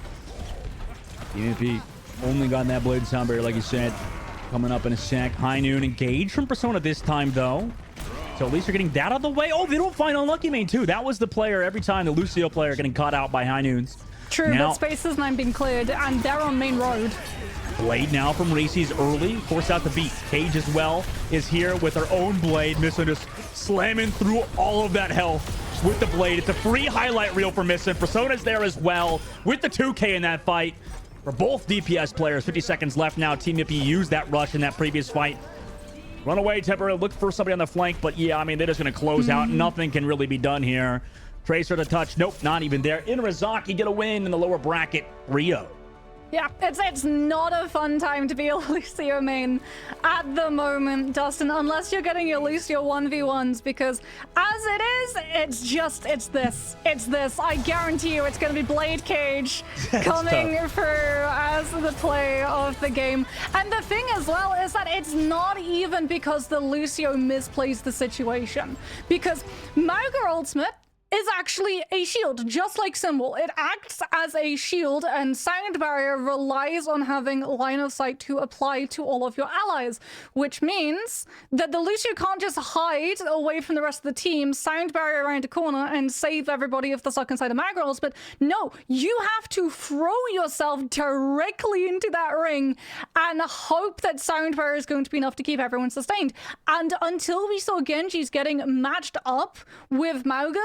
Yippee only got that Blade Sound Barrier, like you said. Coming up in a sec. High Noon engaged from Persona this time, though. So at least they're getting that out of the way. Oh, they don't find Unlucky Main, too. That was the player every time, the Lucio player getting caught out by High Noons. True, now, but space is now being cleared, and they're on main road. Blade now from Reese's early. Force out the beat. Cage as well is here with her own Blade. Missa just slamming through all of that health with the Blade. It's a free highlight reel for Missa. Persona's there as well with the 2K in that fight. For both DPS players, 50 seconds left now. Team Yippee used that rush in that previous fight. Run away, temporarily. Look for somebody on the flank. But yeah, I mean, they're just going to close out. Nothing can really be done here. Tracer to touch. Nope, not even there. Innerzacki get a win in the lower bracket. Rio. Yeah, it's not a fun time to be a Lucio main at the moment, Dustin, unless you're getting your Lucio 1v1s, because as it is, it's this. I guarantee you it's going to be Blade Cage coming through as the play of the game. And the thing as well is that it's not even because the Lucio misplays the situation, because Mauger ultimate is actually a shield, just like Symbol. It acts as a shield, and Sound Barrier relies on having line of sight to apply to all of your allies, which means that the Lucio can't just hide away from the rest of the team, Sound Barrier around a corner, and save everybody if they're stuck inside of mag rolls. But no, you have to throw yourself directly into that ring and hope that Sound Barrier is going to be enough to keep everyone sustained. And until we saw Genji's getting matched up with Mauga,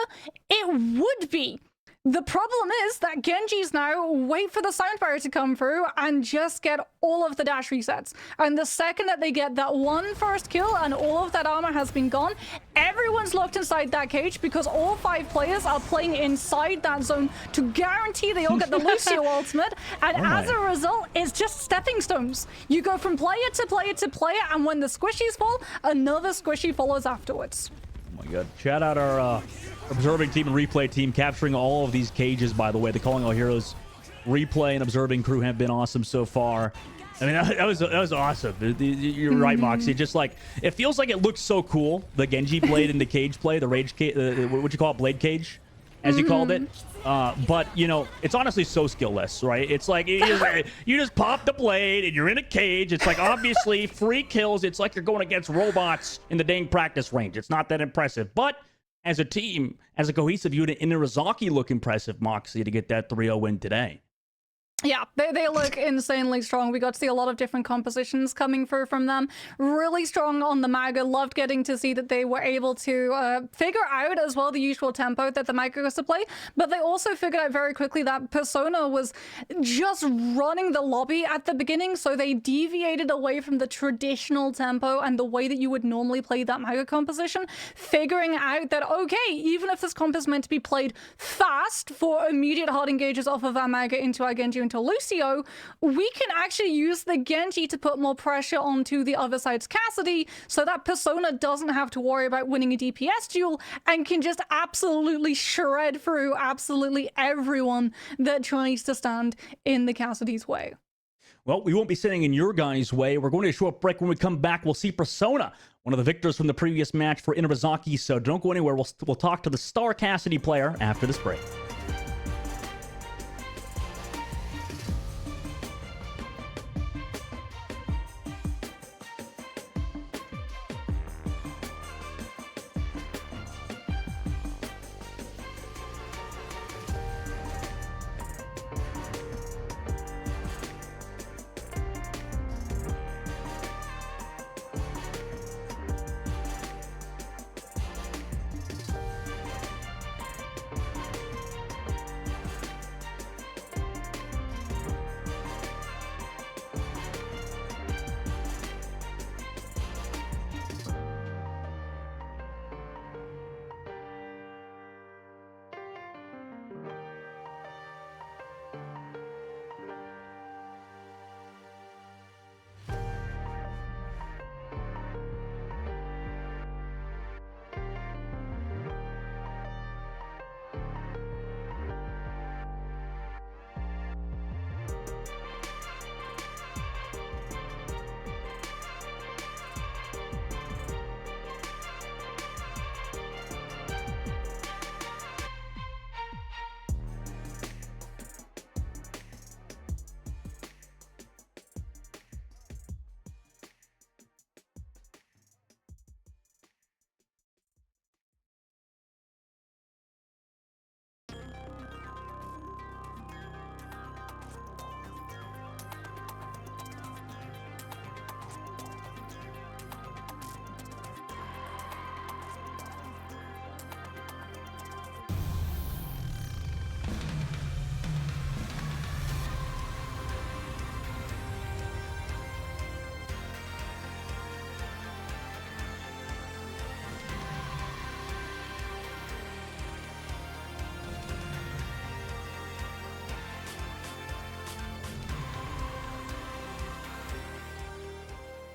it would be. The problem is that Genji's now wait for the Sound Barrier to come through and just get all of the dash resets. And the second that they get that one first kill and all of that armor has been gone, everyone's locked inside that cage because all 5 players are playing inside that zone to guarantee they all get the Lucio ultimate. And as a result, it's just stepping stones. You go from player to player to player, and when the squishies fall, another squishy follows afterwards. Oh my god. Shout out our observing team and replay team capturing all of these cages, by the way. The Calling All Heroes replay and observing crew have been awesome so far. I mean, that was awesome. You're right, Moxie. Just like, it feels like it looks so cool. The Genji blade and the cage play, the rage cage, what you call it, blade cage, as you called it. But, you know, it's honestly so skill-less, right? It's like, you just pop the blade and you're in a cage. It's like, obviously, free kills. It's like you're going against robots in the dang practice range. It's not that impressive. But as a team, as a cohesive unit, Inarizaki look impressive, Moxie, to get that 3-0 win today. Yeah, they look insanely strong. We got to see a lot of different compositions coming through from them. Really strong on the Maga. Loved getting to see that they were able to figure out as well the usual tempo that the Maga was to play. But they also figured out very quickly that Persona was just running the lobby at the beginning. So they deviated away from the traditional tempo and the way that you would normally play that Maga composition. Figuring out that, okay, even if this comp is meant to be played fast for immediate hard engages off of our Maga into our Genji into Lucio, we can actually use the Genji to put more pressure onto the other side's Cassidy so that Persona doesn't have to worry about winning a DPS duel and can just absolutely shred through absolutely everyone that tries to stand in the Cassidy's way. Well, we won't be sitting in your guys' way. We're going to a short break. When we come back, we'll see Persona, one of the victors from the previous match for Inarizaki. So don't go anywhere. We'll talk to the star Cassidy player after this break.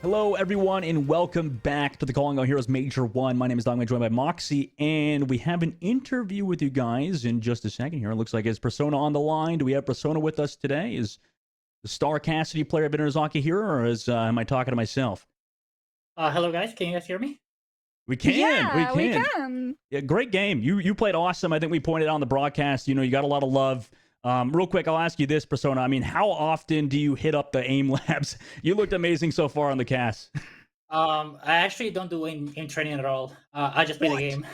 Hello, everyone, and welcome back to the Calling All Heroes Major 1. My name is Dogman, joined by Moxie, and we have an interview with you guys in just a second here. It looks like it's Persona on the line. Do we have Persona with us today? Is the star Cassidy player Inarizaki here, or am I talking to myself? Hello, guys. Can you guys hear me? We can. Yeah, we we can. can. Yeah, great game. You played awesome. I think we pointed out on the broadcast. You got a lot of love. Real quick, I'll ask you this, Persona. I mean, how often do you hit up the aim labs? You looked amazing so far on the cast. I actually don't do in training at all. I just play the game.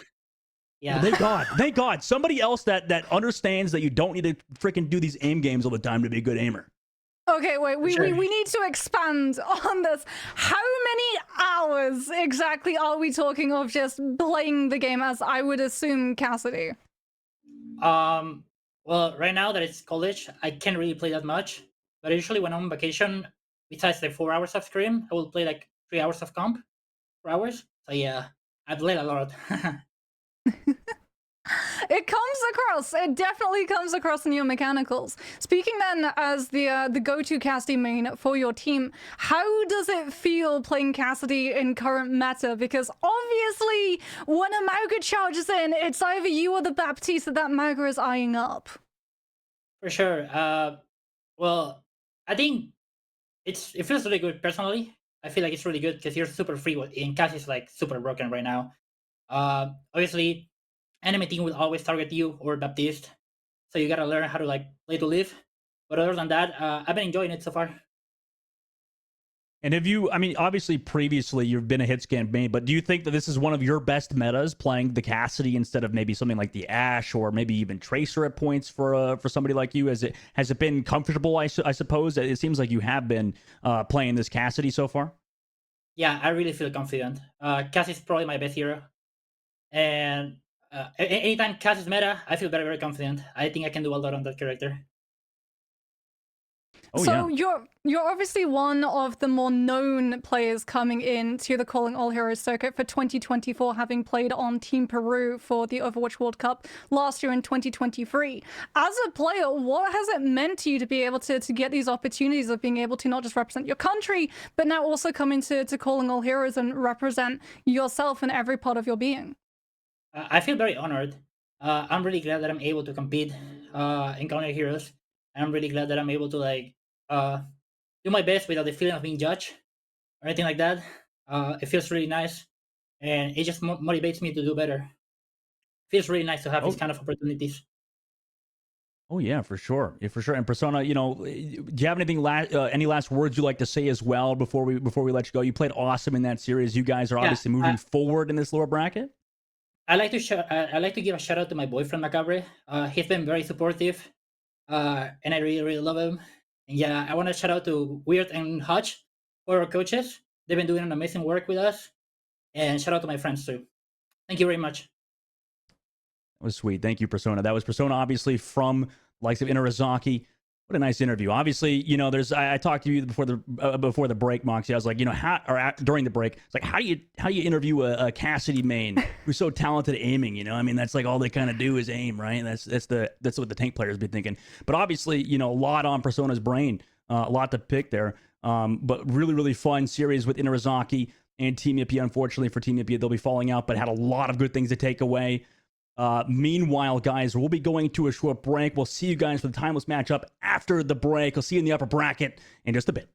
Yeah. Well, thank God. Somebody else that understands that you don't need to freaking do these aim games all the time to be a good aimer. Okay, wait, we Sure. need to expand on this. How many hours exactly are we talking of just playing the game as I would assume Cassidy? Well, right now that it's college, I can't really play that much. But usually when I'm on vacation, besides the 4 hours of stream, I will play like 3 hours of comp, 4 hours. So yeah, I played a lot. It comes across. It definitely comes across in your mechanicals. Speaking then as the go-to Cassidy main for your team, how does it feel playing Cassidy in current meta? Because obviously, when a Mauga charges in, it's either you or the Baptiste that Mauga is eyeing up. For sure. Well, I think it feels really good personally. I feel like it's really good because you're super free. In Cass is like super broken right now. Obviously, enemy team will always target you or Baptiste, so you gotta learn how to like play to live. But other than that, I've been enjoying it so far. And have you, I mean, obviously previously you've been a hitscan main, but do you think that this is one of your best metas, playing the Cassidy instead of maybe something like the Ashe or maybe even Tracer at points for somebody like you? Has it been comfortable? I suppose it seems like you have been playing this Cassidy so far. Yeah, I really feel confident. Cass is probably my best hero, and anytime Cass is meta, I feel very very confident. I think I can do a lot on that character. Oh, so yeah. you're obviously one of the more known players coming in to the Calling All Heroes circuit for 2024, having played on Team Peru for the Overwatch World Cup last year in 2023. As a player, what has it meant to you to be able to get these opportunities of being able to not just represent your country, but now also come into Calling All Heroes and represent yourself in every part of your being? I feel very honored. I'm really glad that I'm able to compete in Calling All Heroes. I'm really glad that I'm able to like do my best without the feeling of being judged or anything like that. It feels really nice, and it just motivates me to do better. Feels really nice to have these kind of opportunities. Oh yeah, for sure. Yeah, for sure. And Persona, do you have anything any last words you'd like to say as well before we let you go? You played awesome in that series. You guys are obviously moving forward in this lower bracket. I like to give a shout out to my boyfriend Macabre. He's been very supportive, and I really really love him. And yeah, I want to shout out to Weird and Hutch for our coaches. They've been doing an amazing work with us, and shout out to my friends too. Thank you very much. That was sweet. Thank you, Persona. That was Persona, obviously from likes of Inarizaki. What a nice interview. Obviously, there's I talked to you before the break, Moxie. I was like, during the break, it's like how do you interview a Cassidy main who's so talented at aiming? I mean, that's like all they kind of do is aim, right? That's what the tank players be thinking. But obviously, a lot on Persona's brain, a lot to pick there. But really, really fun series with Inarizaki and Team Yippee. Unfortunately for Team Yippee, they'll be falling out, but had a lot of good things to take away. Meanwhile, guys, we'll be going to a short break. We'll see you guys for the timeless matchup after the break. I'll see you in the upper bracket in just a bit.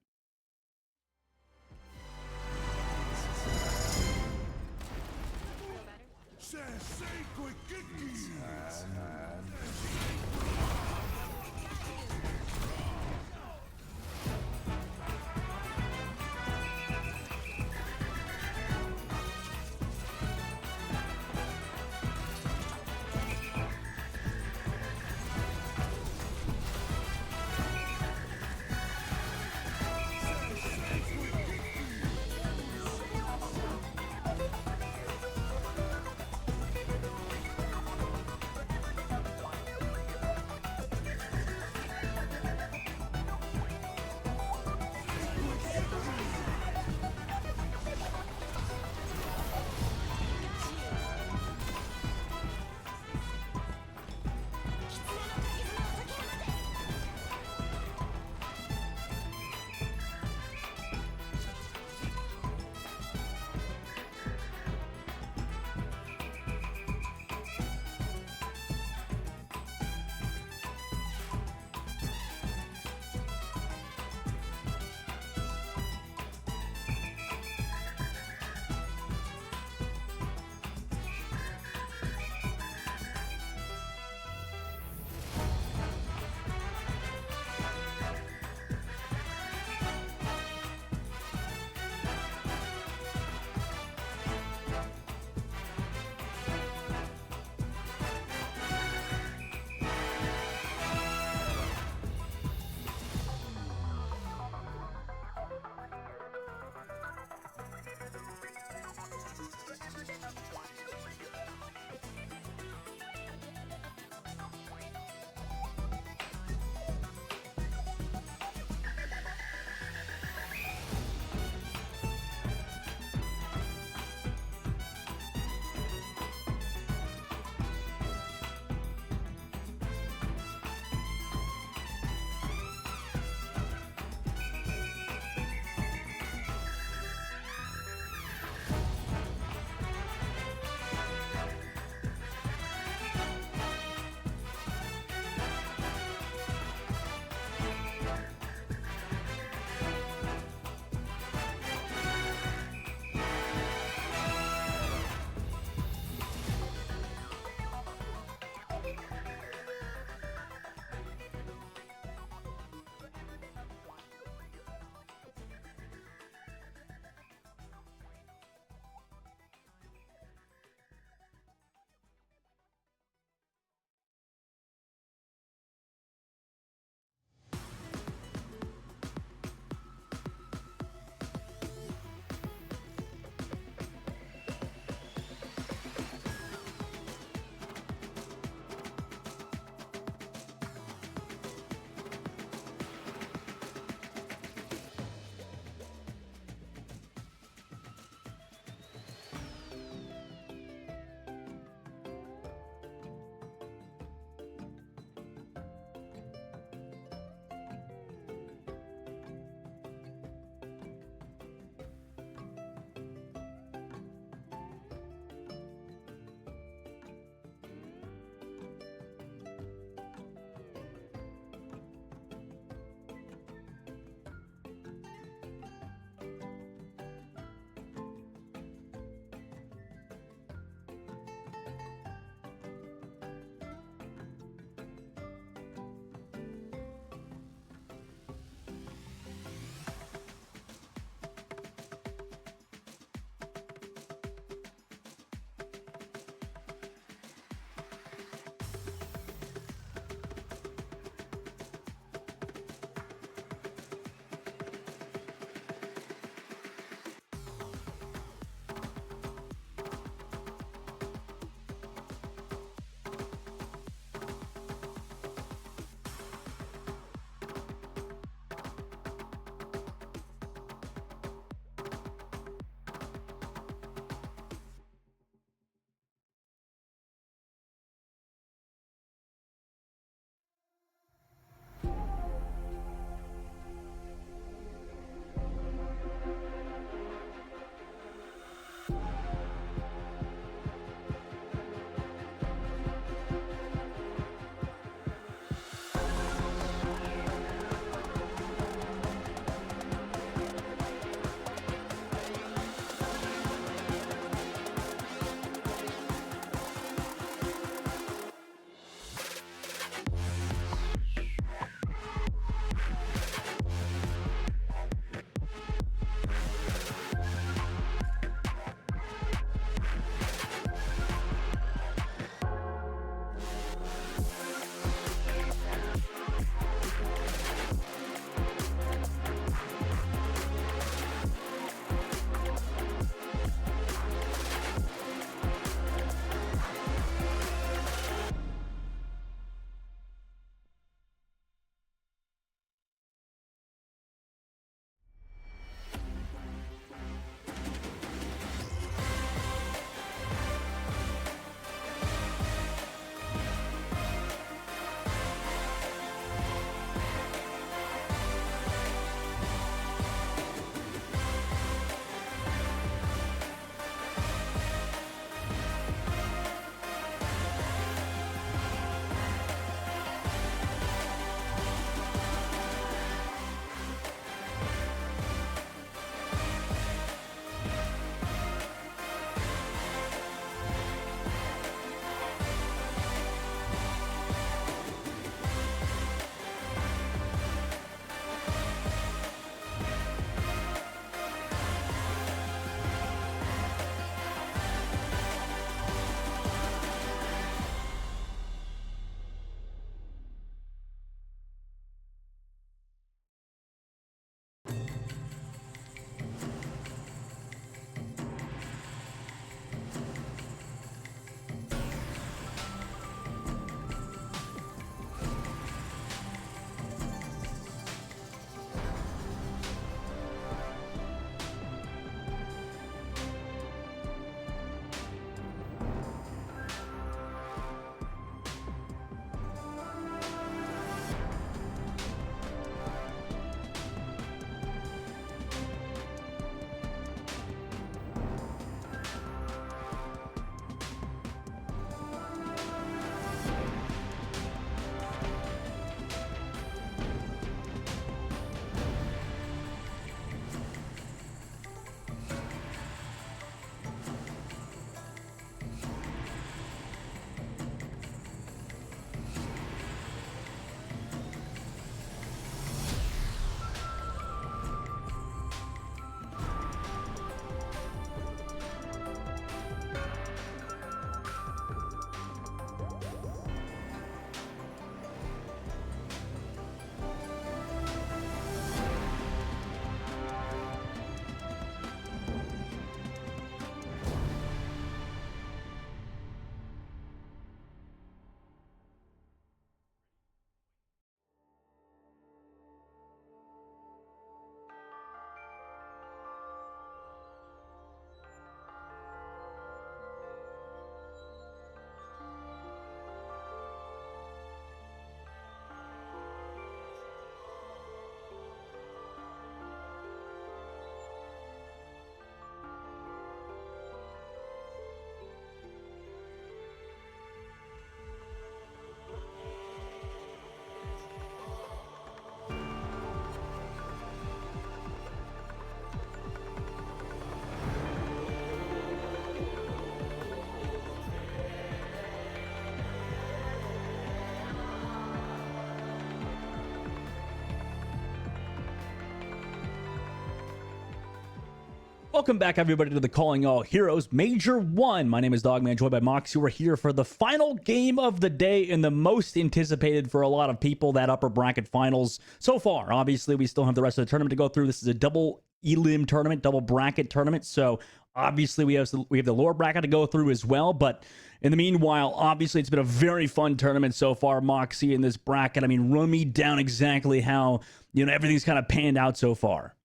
Welcome back, everybody, to the Calling All Heroes Major 1. My name is Dogman, joined by Moxie. We're here for the final game of the day and the most anticipated for a lot of people, that upper bracket finals so far. Obviously, we still have the rest of the tournament to go through. This is a double elim tournament, double bracket tournament. So obviously, we have the lower bracket to go through as well. But in the meanwhile, obviously, it's been a very fun tournament so far, Moxie, in this bracket. I mean, run me down exactly how, everything's kind of panned out so far.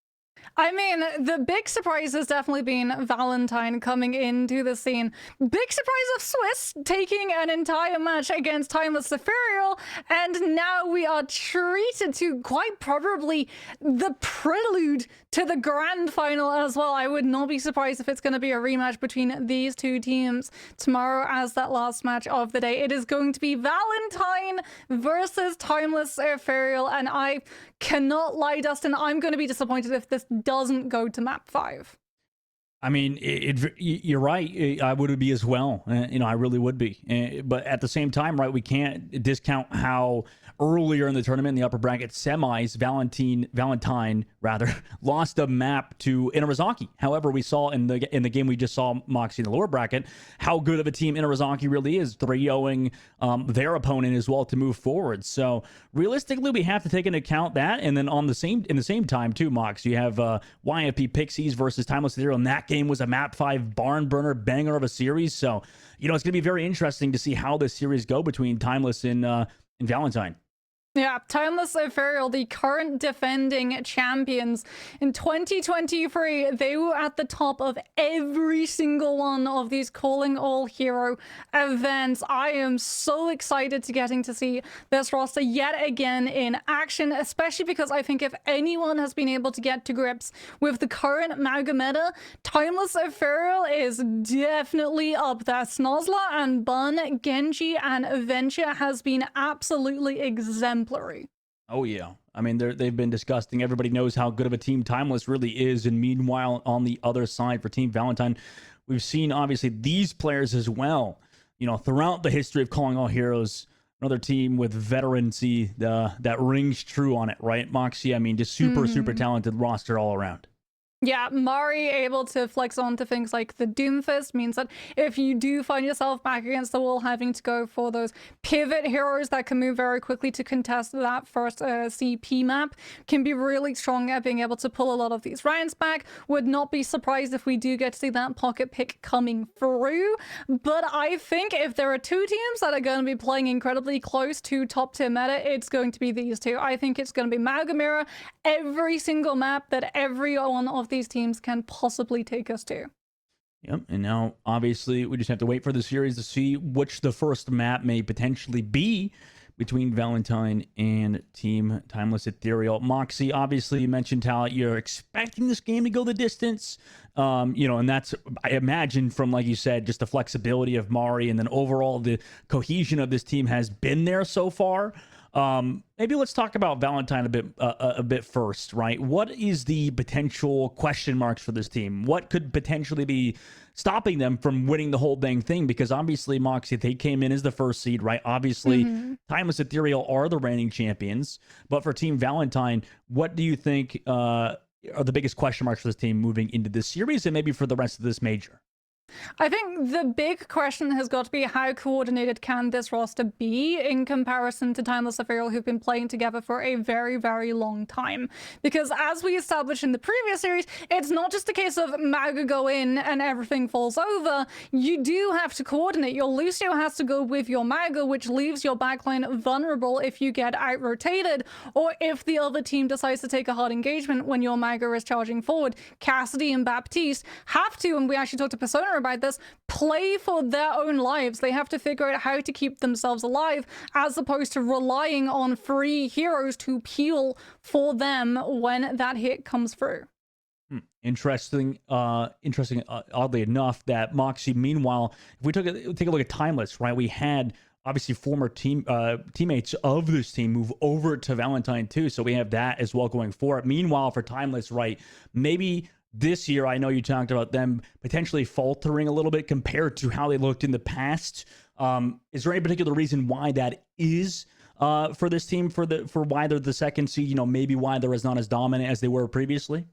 I mean, the big surprise has definitely been Valentine coming into the scene. Big surprise of Swiss taking an entire match against Timeless Ethereal, and now we are treated to quite probably the prelude to the grand final as well. I would not be surprised if it's going to be a rematch between these two teams tomorrow as that last match of the day. It is going to be Valentine versus Timeless Ethereal, and I cannot lie, Dustin, I'm going to be disappointed if this doesn't go to map 5. I mean, you're right. I would be as well. I really would be. But at the same time, right, we can't discount how earlier in the tournament, in the upper bracket semis, Valentine lost a map to Inarizaki. However, we saw in the game we just saw, Moxie, in the lower bracket, how good of a team Inarizaki really is, 3-0ing their opponent as well to move forward. So realistically, we have to take into account that. And then in the same time too, Mox, you have YFP Pixies versus Timeless Ethereal, and that game was a map 5 barn burner banger of a series. So it's going to be very interesting to see how this series go between Timeless and Valentine. Yeah, Timeless Ethereal, the current defending champions. In 2023, they were at the top of every single one of these Calling All Hero events. I am so excited to getting to see this roster yet again in action, especially because I think if anyone has been able to get to grips with the current Maga meta, Timeless Ethereal is definitely up there. Snozzler and Bun, Genji, and Adventure has been absolutely exemplary. Oh, yeah. I mean, they've been disgusting. Everybody knows how good of a team Timeless really is. And meanwhile, on the other side for Team Valentine, we've seen, obviously, these players as well. Throughout the history of Calling All Heroes, another team with veterancy that rings true on it, right, Moxie? I mean, just super talented roster all around. Yeah, Mari able to flex onto things like the Doomfist means that if you do find yourself back against the wall having to go for those pivot heroes that can move very quickly to contest that first CP map, can be really strong at being able to pull a lot of these rounds back. Would not be surprised if we do get to see that pocket pick coming through. But I think if there are two teams that are going to be playing incredibly close to top tier meta, it's going to be these two. I think it's going to be Magamira every single map that every one of these teams can possibly take us to. Yep, and now obviously we just have to wait for the series to see which the first map may potentially be between Valentine and Team Timeless Ethereal. Moxie, obviously you mentioned how you're expecting this game to go the distance. And that's, I imagine, from, like you said, just the flexibility of Mari, and then overall the cohesion of this team has been there so far. Maybe let's talk about Valentine a bit first, right? What is the potential question marks for this team? What could potentially be stopping them from winning the whole dang thing? Because obviously, Moxie, they came in as the first seed, right? Obviously, Timeless Ethereal are the reigning champions. But for Team Valentine, what do you think are the biggest question marks for this team moving into this series and maybe for the rest of this major? I think the big question has got to be how coordinated can this roster be in comparison to Timeless Ethereal, who've been playing together for a very, very long time. Because as we established in the previous series, it's not just a case of Maga go in and everything falls over. You do have to coordinate. Your Lucio has to go with your Maga, which leaves your backline vulnerable if you get out-rotated, or if the other team decides to take a hard engagement when your Maga is charging forward. Cassidy and Baptiste have to, and we actually talked to Persona about this, play for their own lives. They have to figure out how to keep themselves alive, as opposed to relying on free heroes to peel for them when that hit comes through. Interesting. Oddly enough, that Moxie, meanwhile, if we take a look at Timeless, right, we had obviously former teammates of this team move over to Valentine too, so we have that as well going forward. Meanwhile, for Timeless, right, maybe this year, I know you talked about them potentially faltering a little bit compared to how they looked in the past. Is there any particular reason why that is for this team, for why they're the second seed? Maybe why they're not as dominant as they were previously?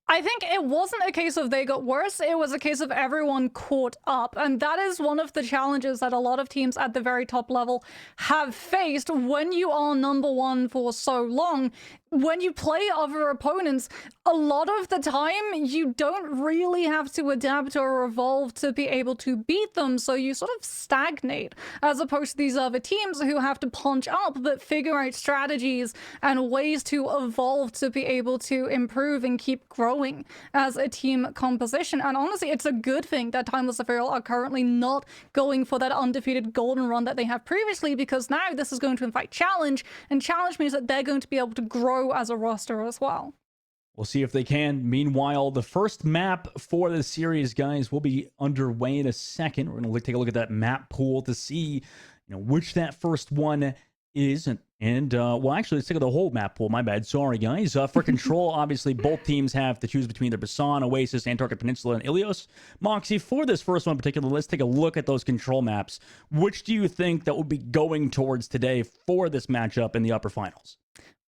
I think it wasn't a case of they got worse, it was a case of everyone caught up. And that is one of the challenges that a lot of teams at the very top level have faced when you are number one for so long. When you play other opponents, a lot of the time you don't really have to adapt or evolve to be able to beat them, so you sort of stagnate, as opposed to these other teams who have to punch up but figure out strategies and ways to evolve to be able to improve and keep growing as a team composition. And honestly, it's a good thing that Timeless Ethereal are currently not going for that undefeated golden run that they have previously, because now this is going to invite challenge, and challenge means that they're going to be able to grow as a roster as well. We'll see if they can. Meanwhile, the first map for the series, guys, will be underway in a second. We're going to take a look at that map pool to see, which that first one is. And well, actually, let's take a look at the whole map pool. My bad. Sorry, guys. For Control, obviously, both teams have to choose between their Basan, Oasis, Antarctic Peninsula, and Ilios. Moxie, for this first one in particular, let's take a look at those Control maps. Which do you think that will be going towards today for this matchup in the upper finals?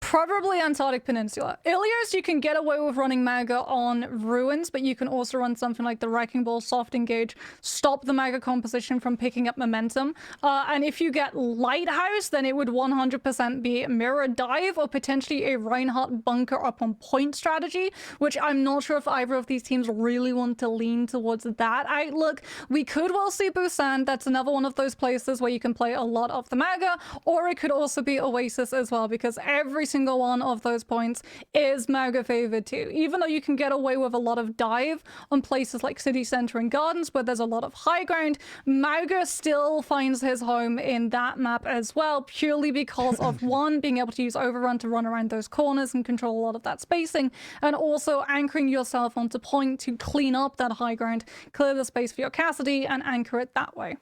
Probably Antarctic Peninsula. Ilios, you can get away with running Maga on Ruins, but you can also run something like the Wrecking Ball, Soft Engage, stop the Maga composition from picking up momentum. And if you get Lighthouse, then it would 100% be Mirror Dive or potentially a Reinhardt Bunker up on point strategy, which I'm not sure if either of these teams really want to lean towards that outlook. We could well see Busan. That's another one of those places where you can play a lot of the Maga, or it could also be Oasis as well, because every single one of those points is Maga favored too. Even though you can get away with a lot of dive on places like City Center and Gardens where there's a lot of high ground, Maga still finds his home in that map as well, purely because of one, being able to use Overrun to run around those corners and control a lot of that spacing, and also anchoring yourself onto point to clean up that high ground, clear the space for your Cassidy, and anchor it that way.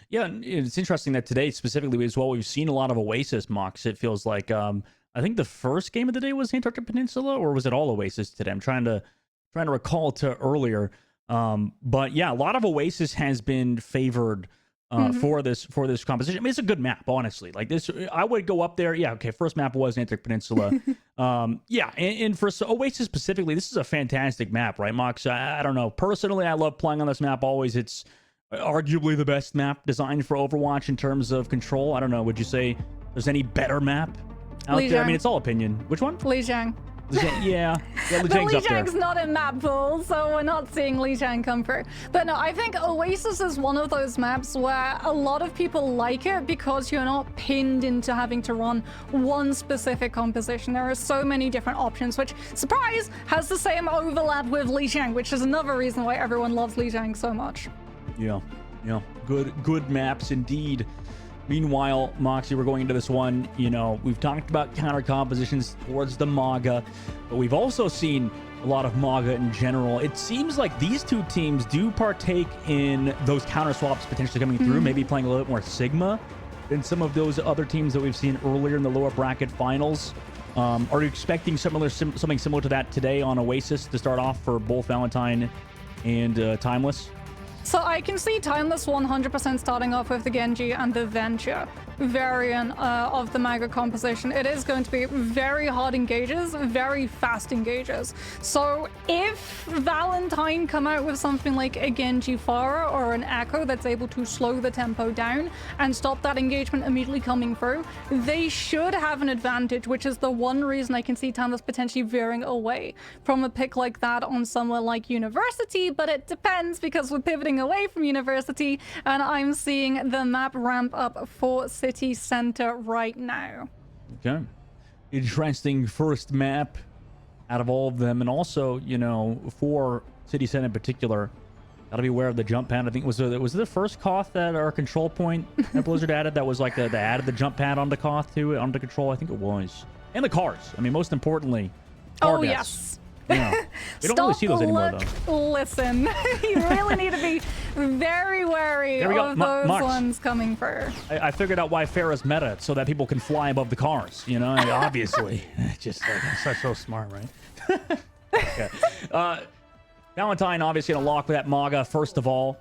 Yeah, it's interesting that today specifically as well, we've seen a lot of Oasis mocks. It feels like I think the first game of the day was Antarctic Peninsula, or was it all Oasis today? I'm trying to recall to earlier. But yeah, a lot of Oasis has been favored for this composition. I mean, it's a good map, honestly. Like this, I would go up there. Yeah, okay. First map was Antarctic Peninsula. Yeah, and for Oasis specifically, this is a fantastic map, right, Mox? I don't know. Personally, I love playing on this map. Always, it's arguably the best map designed for Overwatch in terms of control. I don't know. Would you say there's any better map out there? I mean, it's all opinion. Which one? Lijiang. Yeah, But Lijiang's up there. Lijiang's not in map pool, so we're not seeing Lijiang come through. But no, I think Oasis is one of those maps where a lot of people like it because you're not pinned into having to run one specific composition. There are so many different options, which, surprise, has the same overlap with Lijiang, which is another reason why everyone loves Lijiang so much. Yeah. Good maps indeed. Meanwhile, Moxie, we're going into this one, we've talked about counter compositions towards the Maga, but we've also seen a lot of Maga in general. It seems like these two teams do partake in those counter swaps potentially coming through, maybe playing a little bit more Sigma than some of those other teams that we've seen earlier in the lower bracket finals. Are you expecting something similar to that today on Oasis to start off for both Valentine and Timeless? So I can see Timeless 100% starting off with the Genji and the Venture variant of the Maga composition. It is going to be very hard engages, very fast engages. So if Valentine come out with something like a Genji Pharah or an Echo that's able to slow the tempo down and stop that engagement immediately coming through, they should have an advantage, which is the one reason I can see Timeless potentially veering away from a pick like that on somewhere like University, but it depends because we're pivoting away from University and I'm seeing the map ramp up for City Center right now. Okay. Interesting first map out of all of them. And also, for City Center in particular, gotta be aware of the jump pad. I think was it the first Koth that our control point that Blizzard added that was like they added the jump pad onto Koth to it, onto control. I think it was. And the cars. I mean, most importantly, car deaths. Yes. Yeah. We don't really see those anymore, though. Listen, you really need to be very wary of those ones coming through. I figured out why Farah's meta, so that people can fly above the cars, obviously. Just like, so smart, right? Okay. Valentine obviously gonna lock with that Maga first of all.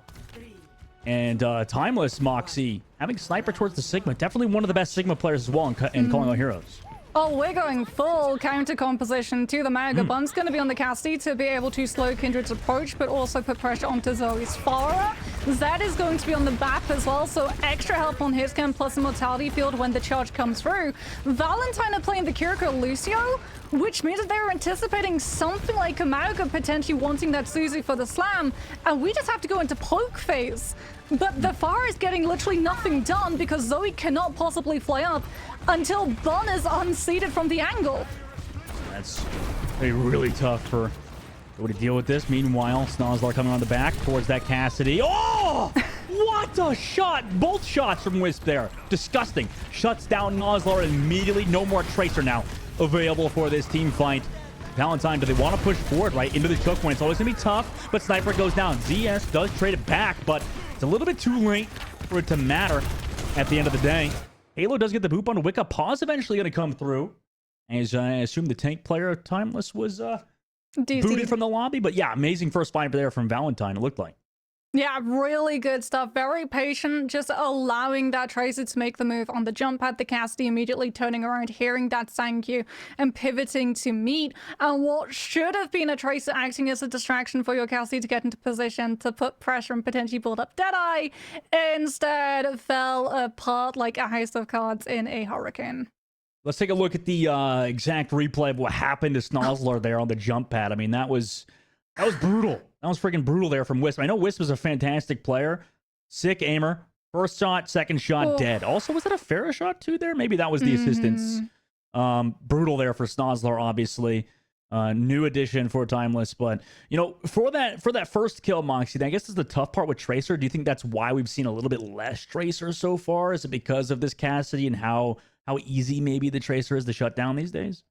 And Timeless Moxie having Sniper towards the Sigma. Definitely one of the best Sigma players as well in Calling All Heroes. Oh, we're going full counter composition to the Mega. Bun's going to be on the Cassidy to be able to slow Kindred's approach, but also put pressure onto Zoe's Farah. Zed is going to be on the BAP as well, so extra help on his cam plus Immortality Field when the charge comes through. Valentine are playing the Kiriko Lucio, which means that they're anticipating something like a Mauga potentially wanting that Suzu for the slam, and we just have to go into poke phase. But the Farah is getting literally nothing done because Zoe cannot possibly fly up until Bun is unseated from the angle. That's really tough for Zoe to deal with this. Meanwhile, Snozlar coming on the back towards that Cassidy. Oh! What a shot! Both shots from Wisp there. Disgusting. Shuts down Snozlar immediately. No more Tracer now available for this team fight. Valentine, do they want to push forward right into the choke point? It's always going to be tough, but Sniper goes down. ZS does trade it back, but it's a little bit too late for it to matter at the end of the day. Halo does get the boop on Wicca. Pause eventually going to come through. As I assume the tank player Timeless was booted from the lobby. But yeah, amazing first fight there from Valentine, it looked like. Yeah, really good stuff. Very patient, just allowing that Tracer to make the move on the jump pad. The Cassidy immediately turning around, hearing that Sankyu, and pivoting to meet. And what should have been a Tracer acting as a distraction for your Cassidy to get into position to put pressure and potentially build up Deadeye, instead fell apart like a house of cards in a hurricane. Let's take a look at the exact replay of what happened to Snozlar there on the jump pad. I mean, that was brutal. That was freaking brutal there from Wisp. I know Wisp is a fantastic player. Sick aimer. First shot, second shot, dead. Also, was that a fair shot too there? Maybe that was the assistance. Brutal there for Snozlar, obviously. New addition for Timeless. But, you know, for that first kill, Moxie, I guess is the tough part with Tracer. Do you think that's why we've seen a little bit less Tracer so far? Is it because of this Cassidy and how easy maybe the Tracer is to shut down these days?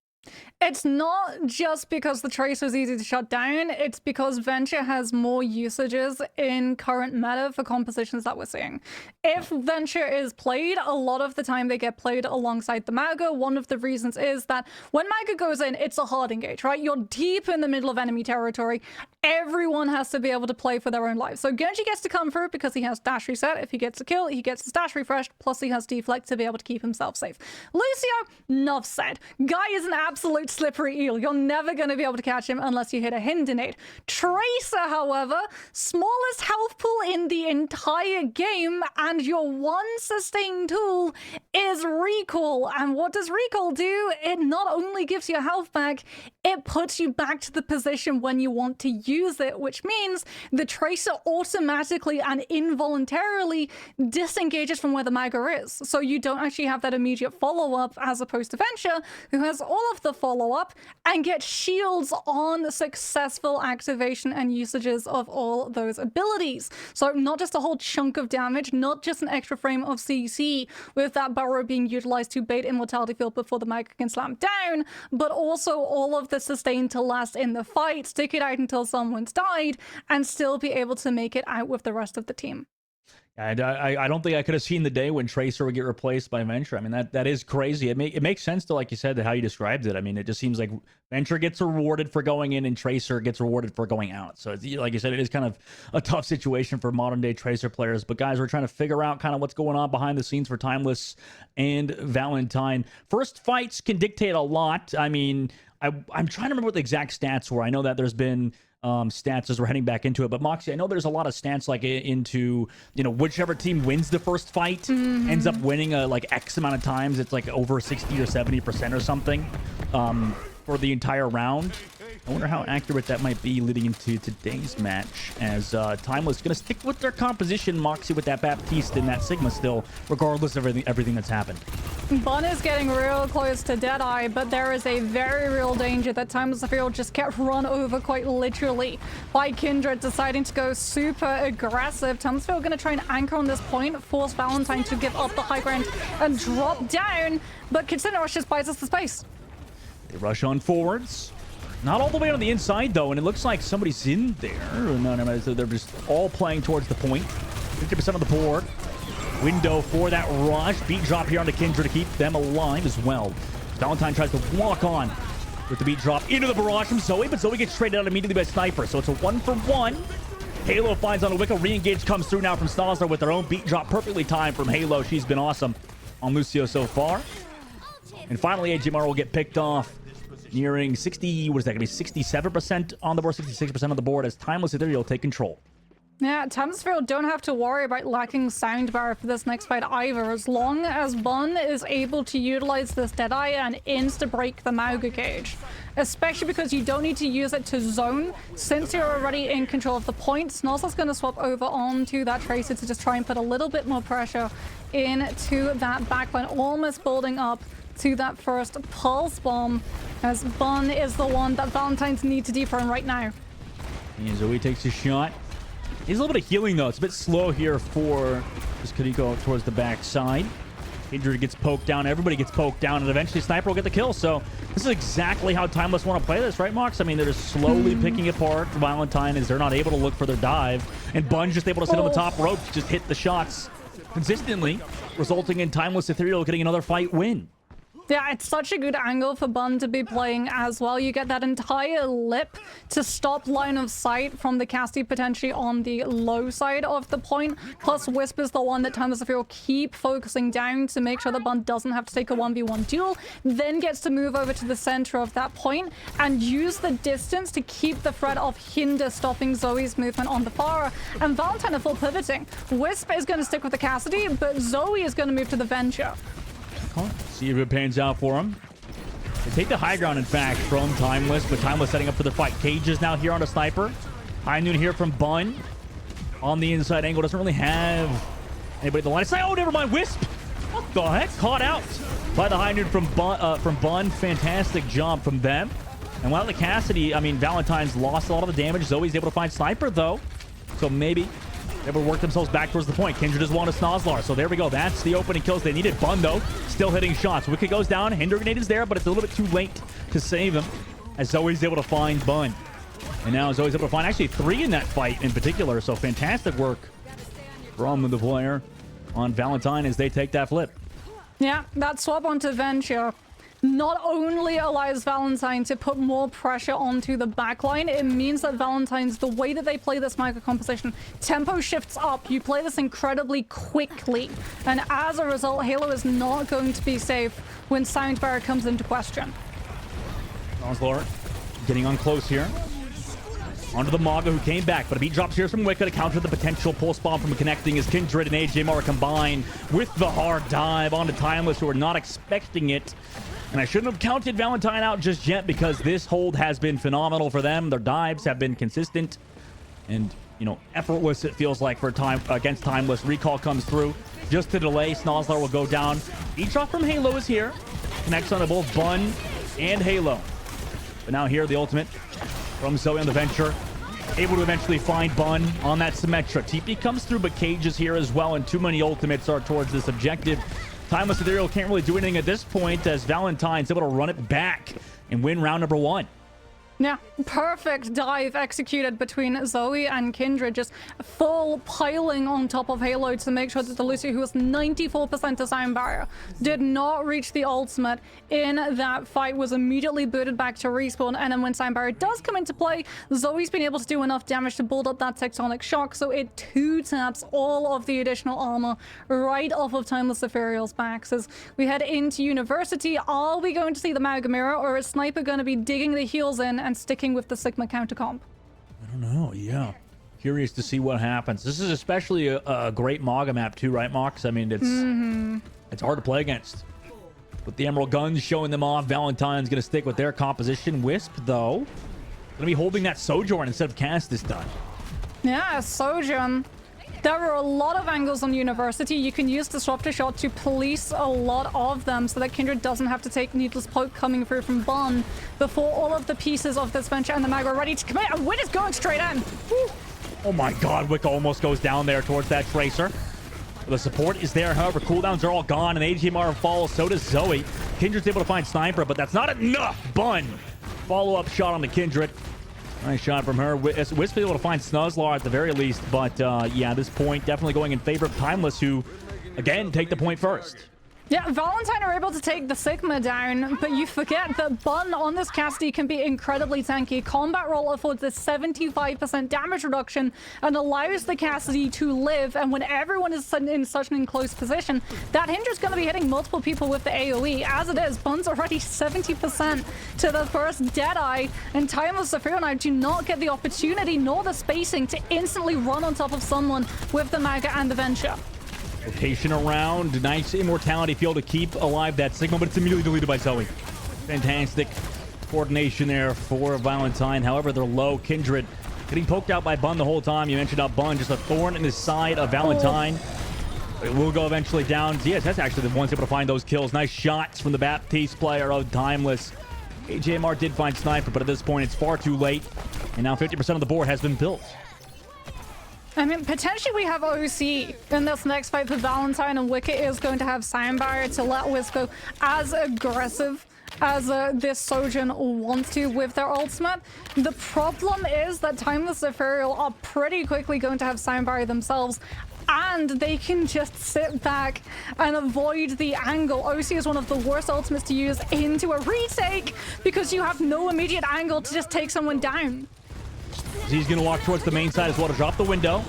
It's not just because the Tracer is easy to shut down, it's because Venture has more usages in current meta for compositions that we're seeing. If Venture is played, a lot of the time they get played alongside the Mauga. One of the reasons is that when Mauga goes in, it's a hard engage, right? You're deep in the middle of enemy territory. Everyone has to be able to play for their own life. So Genji gets to come through because he has dash reset. If he gets a kill, he gets his dash refreshed, plus he has deflect to be able to keep himself safe. Lucio, enough said. Guy is an absolute slippery eel. You're never going to be able to catch him unless you hit a Hindenate. Tracer, however, smallest health pool in the entire game, and your one sustained tool is Recall. And what does Recall do? It not only gives you health back, it puts you back to the position when you want to use it, which means the Tracer automatically and involuntarily disengages from where the Mauga is. So you don't actually have that immediate follow-up as opposed to Venture, who has all of the follow-up and get shields on the successful activation and usages of all those abilities. So not just a whole chunk of damage, not just an extra frame of CC with that burrow being utilized to bait Immortality Field before the Mauga can slam down, but also all of the sustain to last in the fight, stick it out until someone's died, and still be able to make it out with the rest of the team. And I don't think I could have seen the day when Tracer would get replaced by Venture. I mean, that is crazy. It makes sense to, like you said, how you described it. I mean, it just seems like Venture gets rewarded for going in and Tracer gets rewarded for going out. So, it's, like you said, it is kind of a tough situation for modern-day Tracer players. But, guys, we're trying to figure out kind of what's going on behind the scenes for Timeless and Valentine. First fights can dictate a lot. I mean, I'm trying to remember what the exact stats were. I know that there's been stats as we're heading back into it, but Moxie, I know there's a lot of stats like into, you know, whichever team wins the first fight ends up winning like X amount of times. It's like over 60 or 70% or something for the entire round. I wonder how accurate that might be leading into today's match, as Timeless going to stick with their composition, Moxie with that Baptiste and that Sigma still, regardless of everything that's happened. Bun is getting real close to Deadeye, but there is a very real danger that Timeless Field just get run over quite literally by Kindred deciding to go super aggressive. Timeless Field going to try and anchor on this point, force Valentine to give up the high ground and drop down, but Kitsune Rush just buys us the space. They rush on forwards. Not all the way on the inside, though, and it looks like somebody's in there. No, they're just all playing towards the point. 50% of the board. Window for that rush. Beat drop here on the Kindred to keep them alive as well. Valentine tries to walk on with the beat drop into the barrage from Zoe, but Zoe gets traded out immediately by Sniper, so it's a 1-for-1. Halo finds on a Wicca. Re-engage comes through now from Snozlar with their own beat drop. Perfectly timed from Halo. She's been awesome on Lucio so far. And finally, AJMR will get picked off, nearing 60, what is that going to be, 67% on the board, 66% on the board, as Timeless Ethereal take control. Yeah, Timeless don't have to worry about lacking sound bar for this next fight either, as long as Bun is able to utilize this Deadeye and insta-break the Mauga cage. Especially because you don't need to use it to zone, since you're already in control of the point. Snozzle's going to swap over onto that Tracer to just try and put a little bit more pressure into that backline, almost building up to that first Pulse Bomb, as Bun is the one that Valentine's need to defend right now. And Zoe takes a shot. He's a little bit of healing, though. It's a bit slow here for this Kiriko towards the backside. Kindred gets poked down. Everybody gets poked down. And eventually Sniper will get the kill. So this is exactly how Timeless want to play this, right, Mox? I mean, they're just slowly picking apart Valentine as they're not able to look for their dive. And Bun's just able to sit on the top rope to just hit the shots consistently, resulting in Timeless Ethereal getting another fight win. Yeah, it's such a good angle for Bun to be playing as well. You get that entire lip to stop line of sight from the Casty potentially on the low side of the point. Plus, Wisp is the one that Timeless Ethereal keep focusing down to make sure that Bun doesn't have to take a 1v1 duel. Then gets to move over to the center of that point and use the distance to keep the threat of Hinder stopping Zoe's movement on the Pharah. And Valentine are full pivoting. Wisp is going to stick with the Cassidy, but Zoe is going to move to the Venture. See if it pans out for him. They take the high ground, in fact, from Timeless, but Timeless setting up for the fight. Cage is now here on a Sniper. High Noon here from Bun. On the inside angle, doesn't really have anybody at the line of sight. Oh, never mind, Wisp! What the heck? Caught out by the High Noon from Bun. Fantastic job from them. And while the Cassidy, I mean, Valentine's lost a lot of the damage. Zoe's able to find Sniper, though. So maybe they will work themselves back towards the point. Kindred does want a Snozzlar, so there we go. That's the opening kills they needed. Bun, though, still hitting shots. Wicked goes down. Hinder Grenade is there, but it's a little bit too late to save him, as Zoe's able to find Bun. And now Zoe's able to find actually 3 in that fight in particular, so fantastic work from the player on Valentine as they take that flip. Yeah, that swap onto Venture not only allows Valentine to put more pressure onto the backline, it means that Valentine's, the way that they play this micro composition, tempo shifts up. You play this incredibly quickly. And as a result, Halo is not going to be safe when sound barrier comes into question. Snozzlar getting on close here. Onto the Maga, who came back, but a beat drops here from Wicca to counter the potential pulse bomb from connecting as Kindred and AJMR combine with the hard dive onto Timeless, who are not expecting it. And I shouldn't have counted Valentine out just yet, because this hold has been phenomenal for them. Their dives have been consistent and, you know, effortless, it feels like, for time against Timeless. Recall comes through just to delay. Snozzlar will go down. Each off from Halo is here. Connects onto both Bun and Halo. But now here, the ultimate from Zoe on the Venture. Able to eventually find Bun on that Symmetra. TP comes through, but Cage is here as well, and too many ultimates are towards this objective. Timeless Ethereal can't really do anything at this point, as Valentine's able to run it back and win round number 1. Yeah, perfect dive executed between Zoe and Kindred, just full piling on top of Halo to make sure that the Lucio, who was 94% to sound barrier, did not reach the ultimate in that fight, was immediately booted back to respawn. And then when sound barrier does come into play, Zoe's been able to do enough damage to build up that tectonic shock, so it 2-taps all of the additional armor right off of Timeless Ethereal's backs. As we head into University, are we going to see the Mauga Mirror, or is Sniper going to be digging the heels in and sticking with the Sigma countercomp? I don't know, yeah. Curious to see what happens. This is especially a great Maga map too, right, Mox? I mean, it's hard to play against. With the Emerald Guns showing them off, Valentine's going to stick with their composition. Wisp, though, going to be holding that Sojourn instead of Cast this time. Yeah, Sojourn. There are a lot of angles on University. You can use Disruptor Shot to police a lot of them so that Kindred doesn't have to take Needless Poke coming through from Bun before all of the pieces of this Venture and the Mag are ready to commit. And Win is going straight in. Woo. Oh my god, Wicca almost goes down there towards that Tracer. The support is there, however, cooldowns are all gone, and AJMR follows, so does Zoe. Kindred's able to find Sniper, but that's not enough. Bun, follow-up shot on the Kindred. Nice shot from her. Wisp able to find Snuzzlar at the very least, but yeah, this point definitely going in favor of Timeless, who, again, take the point first. Yeah, Valentine are able to take the Sigma down, but you forget that Bun on this Cassidy can be incredibly tanky. Combat Roll affords a 75% damage reduction and allows the Cassidy to live, and when everyone is in such an enclosed position, that Hinder's going to be hitting multiple people with the AoE. As it is, Bun's already 70% to the first Deadeye, and Timeless Zephyr now do not get the opportunity nor the spacing to instantly run on top of someone with the Maga and the Venture. Rotation around. Nice immortality field to keep alive that Sigma, but it's immediately deleted by Zoe. Fantastic coordination there for Valentine. However, they're low. Kindred getting poked out by Bun the whole time. You mentioned about Bun, just a thorn in the side of Valentine. It will go eventually down. Yes, that's actually the ones able to find those kills. Nice shots from the Baptiste player of Timeless. AJMR did find Sniper, but at this point, it's far too late. And now 50% of the board has been built. I mean, potentially we have OC in this next fight for Valentine, and Wicket is going to have Sound Barrier to let Wiz go as aggressive as this Sojourn wants to with their ultimate. The problem is that Timeless Ethereal are pretty quickly going to have Sound Barrier themselves, and they can just sit back and avoid the angle. OC is one of the worst ultimates to use into a retake because you have no immediate angle to just take someone down. He's going to walk towards the main side as well to drop the window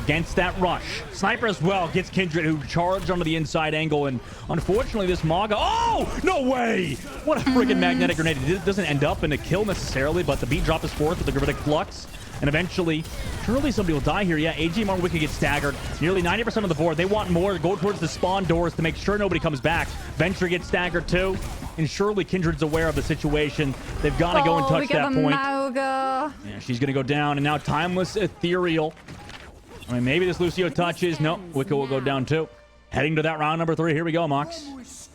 against that rush. Sniper as well gets Kindred, who charged onto the inside angle, and unfortunately this Maga... Oh! No way! What a friggin' magnetic grenade. It doesn't end up in a kill necessarily, but the beat drop is forth with the Gravitic Flux, and eventually, surely somebody will die here. Yeah, AGMR Wicked gets staggered. Nearly 90% of the board. They want more to go towards the spawn doors to make sure nobody comes back. Venture gets staggered too. And surely Kindred's aware of the situation. They've got to go and touch that point. Mauga. Yeah, she's going to go down. And now Timeless Ethereal. I mean, maybe this Lucio touches. No, Wicca will go down too. Heading to that round number 3. Here we go, Mox.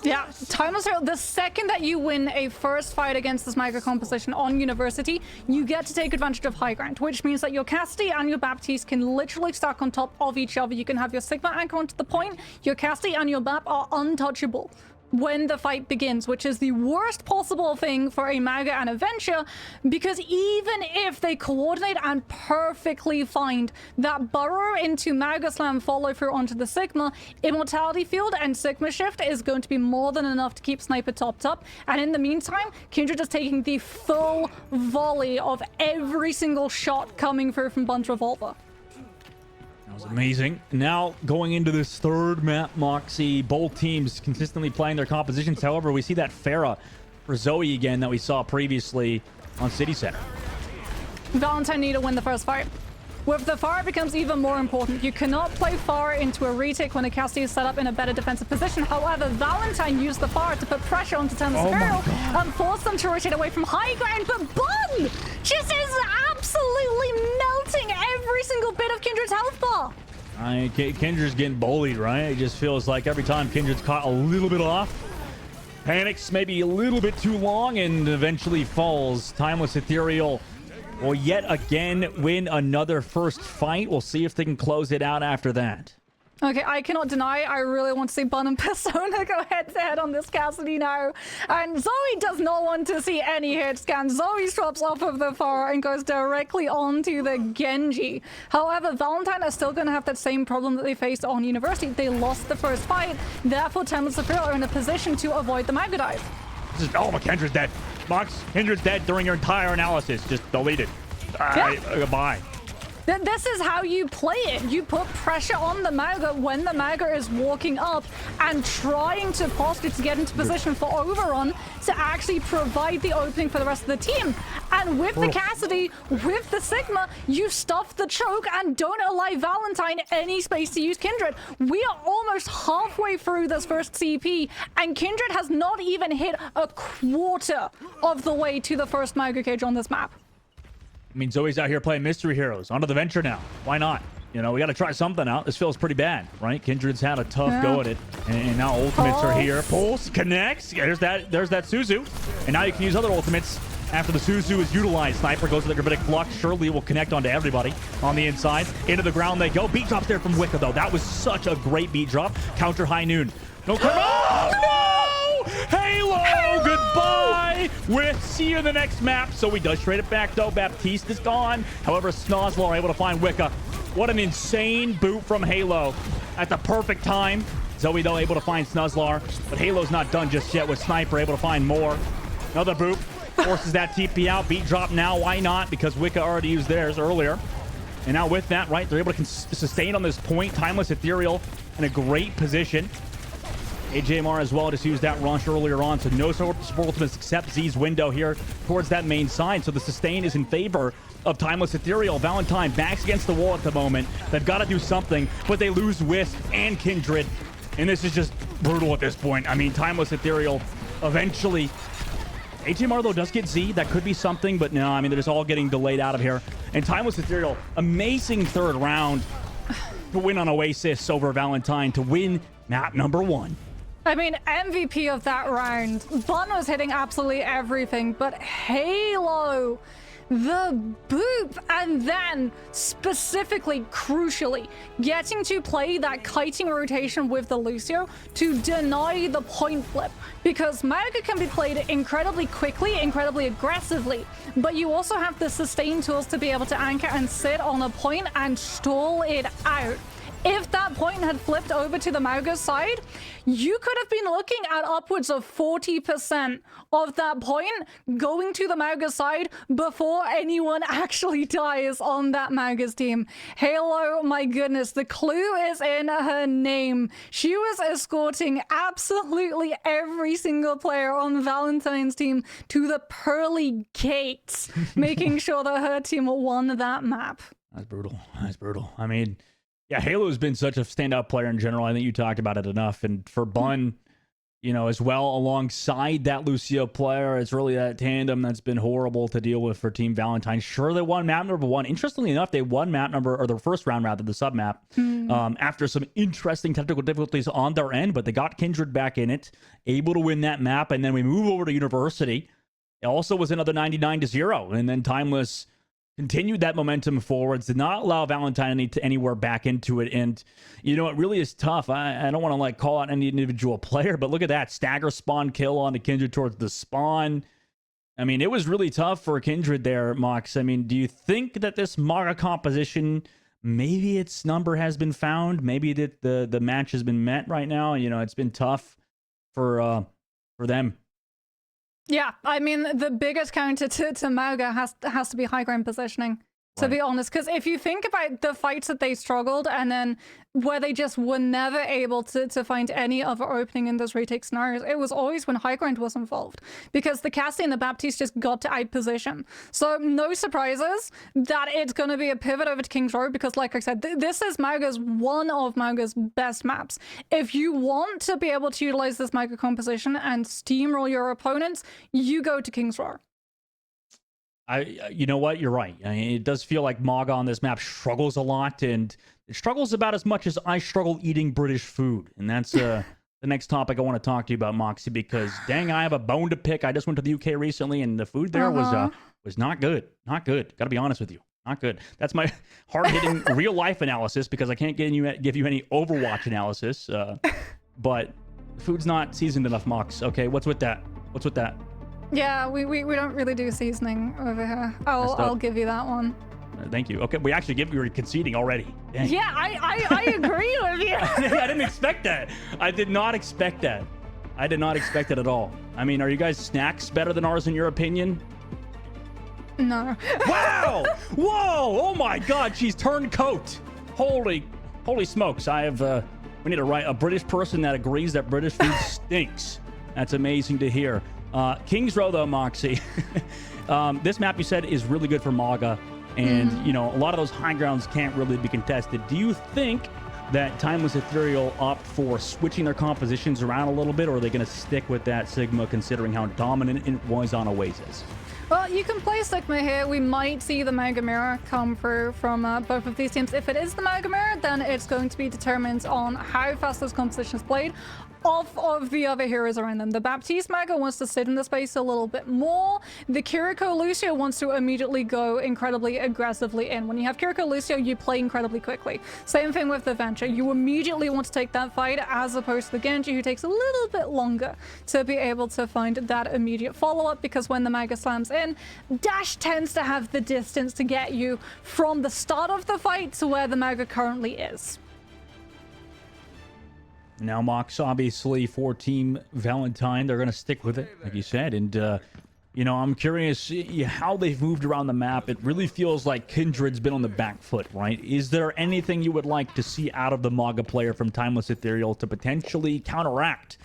Yeah, Timeless Ethereal, the second that you win a first fight against this Mega composition on University, you get to take advantage of high ground, which means that your Cassidy and your Baptiste can literally stack on top of each other. You can have your Sigma anchor onto the point. Your Cassidy and your Bap are untouchable when the fight begins, which is the worst possible thing for a Maga and a Venture, because even if they coordinate and perfectly find that burrow into Maga Slam follow through onto the Sigma, Immortality Field and Sigma Shift is going to be more than enough to keep Sniper topped up. And in the meantime, Kindred is taking the full volley of every single shot coming through from Bun's revolver. That was amazing. Now, going into this third map, Moxie, both teams consistently playing their compositions. However, we see that Pharah for Zoe again that we saw previously on City Center. Valentine need to win the first fight. With the Pharah, it becomes even more important. You cannot play Pharah into a retake when a Cassidy is set up in a better defensive position. However, Valentine used the Pharah to put pressure onto Timeless Ethereal and force them to rotate away from high ground. But Bun just is absolutely melting every single bit of Kindred's health bar. Kindred's getting bullied, right? It just feels like every time Kindred's caught a little bit off, panics maybe a little bit too long, and eventually falls. Timeless Ethereal will yet again win another first fight. We'll see if they can close it out after that. Okay, I cannot deny I really want to see Bun and Persona go head-to-head on this Cassidy now. And Zoe does not want to see any hit scan. Zoe drops off of the Pharah and goes directly onto the Genji. However, Valentine are still going to have that same problem that they faced on University. They lost the first fight, therefore Timeless Ethereal are in a position to avoid the Maga dive. Oh, my Kindred's dead. Mox, Kindred's dead during your entire analysis. Just delete it. Goodbye. This is how you play it. You put pressure on the Maga when the Maga is walking up and trying to possibly to get into position for overrun to actually provide the opening for the rest of the team. And with the Cassidy, with the Sigma, you stuff the choke and don't allow Valentine any space to use Kindred. We are almost halfway through this first CP, and Kindred has not even hit a quarter of the way to the first Maga cage on this map. I mean, Zoe's out here playing Mystery Heroes. Onto the Venture now. Why not? You know, we got to try something out. This feels pretty bad, right? Kindred's had a tough go at it. And now ultimates are here. Pulse connects. Yeah, there's that Suzu. And now you can use other ultimates after the Suzu is utilized. Sniper goes to the Gravitic Flux. Surely will connect onto everybody on the inside. Into the ground they go. Beat drops there from Wicca, though. That was such a great beat drop. Counter High Noon. No karma. Oh, no! Halo! Goodbye! We'll see you in the next map. So he does trade it back, though. Baptiste is gone. However, Snozzler are able to find Wicca. What an insane boot from Halo at the perfect time. Zoe, though, able to find Snuzzlar, but Halo's not done just yet with Sniper, able to find more. Another boop. Forces that TP out. Beat drop now. Why not? Because Wicca already used theirs earlier. And now with that, right, they're able to sustain on this point. Timeless Ethereal in a great position. AJMR as well just used that launch earlier on, so no support ultimates except Z's window here towards that main side. So the sustain is in favor of Timeless Ethereal. Valentine backs against the wall at the moment. They've got to do something, but they lose Wisp and Kindred. And this is just brutal at this point. I mean, Timeless Ethereal eventually... HMR, though, does get Z. That could be something, but no, I mean, they're just all getting delayed out of here. And Timeless Ethereal, amazing third round to win on Oasis over Valentine, to win map number 1. I mean, MVP of that round. Bun was hitting absolutely everything, but Halo, the boop, and then specifically, crucially, getting to play that kiting rotation with the Lucio to deny the point flip, because Mauga can be played incredibly quickly, incredibly aggressively, but you also have the sustain tools to be able to anchor and sit on a point and stall it out. If that point had flipped over to the Mauga side, you could have been looking at upwards of 40% of that point going to the Mauga side before anyone actually dies on that Mauga's team. Halo, my goodness, the clue is in her name. She was escorting absolutely every single player on Valentine's team to the pearly gates, making sure that her team won that map. That's brutal. That's brutal. I mean... yeah, Halo's been such a standout player in general. I think you talked about it enough. And for Bun, you know, as well, alongside that Lucio player, it's really that tandem that's been horrible to deal with for Team Valentine. Sure, they won map number 1. Interestingly enough, they won map number, or the first round rather, the sub map, after some interesting technical difficulties on their end, but they got Kindred back in it, able to win that map. And then we move over to University. It also was another 99-0. And then Timeless continued that momentum forwards, did not allow Valentine to anywhere back into it. And, you know, it really is tough. I don't want to, like, call out any individual player, but look at that. Stagger spawn kill on to Kindred towards the spawn. I mean, it was really tough for Kindred there, Mox. I mean, do you think that this Mara composition, maybe its number has been found? Maybe that the match has been met right now? You know, it's been tough for them. Yeah, I mean, the biggest counter to Mauga has to be high ground positioning, to be honest. Because if you think about the fights that they struggled, and then where they just were never able to find any other opening in those retake scenarios, it was always when high ground was involved. Because the Cassie and the Baptiste just got to outposition. So no surprises that it's going to be a pivot over to King's Row, because like I said, this is one of Mauga's best maps. If you want to be able to utilize this Mauga composition and steamroll your opponents, you go to King's Row. You know what? You're right. I mean, it does feel like Mauga on this map struggles a lot, and it struggles about as much as I struggle eating British food. And that's the next topic I want to talk to you about, Moxie, because dang, I have a bone to pick. I just went to the UK recently, and the food there was not good. Not good. Got to be honest with you. Not good. That's my hard-hitting real-life analysis, because I can't give you any Overwatch analysis. But food's not seasoned enough, Mox. Okay, what's with that? What's with that? Yeah, we don't really do seasoning over here. I'll give you that one. Thank you. Okay, you were conceding already. Dang. Yeah, I agree with you. I didn't expect that. I did not expect that. I did not expect it at all. I mean, are you guys' snacks better than ours in your opinion? No. Wow! Whoa! Oh my God! She's turned coat. Holy smokes! We need a British person that agrees that British food stinks. That's amazing to hear. King's Row, though, Moxie. This map, you said, is really good for Mauga. And, you know, a lot of those high grounds can't really be contested. Do you think that Timeless Ethereal opt for switching their compositions around a little bit, or are they going to stick with that Sigma, considering how dominant it was on Oasis? Well, you can play Sigma here. We might see the Mauga Mirror come through from both of these teams. If it is the Mauga Mirror, then it's going to be determined on how fast those compositions played off of the other heroes around them. The Baptiste Mauga wants to sit in the space a little bit more. The Kiriko Lucio wants to immediately go incredibly aggressively in. When you have Kiriko Lucio, you play incredibly quickly. Same thing with the Venture. You immediately want to take that fight, as opposed to the Genji, who takes a little bit longer to be able to find that immediate follow-up, because when the Mauga slams in, Dash tends to have the distance to get you from the start of the fight to where the Mauga currently is. Now Mox, obviously, for Team Valentine, they're going to stick with it, like you said. And, you know, I'm curious how they've moved around the map. It really feels like Kindred's been on the back foot, right? Is there anything you would like to see out of the Maga player from Timeless Ethereal to potentially counteract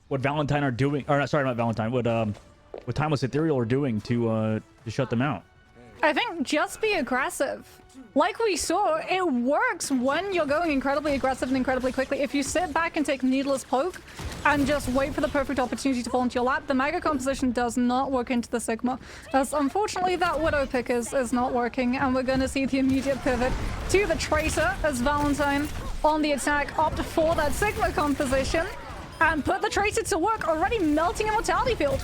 what Valentine are doing? Or, sorry, not Valentine. What Timeless Ethereal are doing to shut them out? I think just be aggressive. Like we saw, it works when you're going incredibly aggressive and incredibly quickly. If you sit back and take needless poke and just wait for the perfect opportunity to fall into your lap, the Mega composition does not work into the Sigma. As unfortunately, that Widow pick is not working, and we're going to see the immediate pivot to the Tracer as Valentine on the attack opt for that Sigma composition and put the Tracer to work, already melting Immortality Field.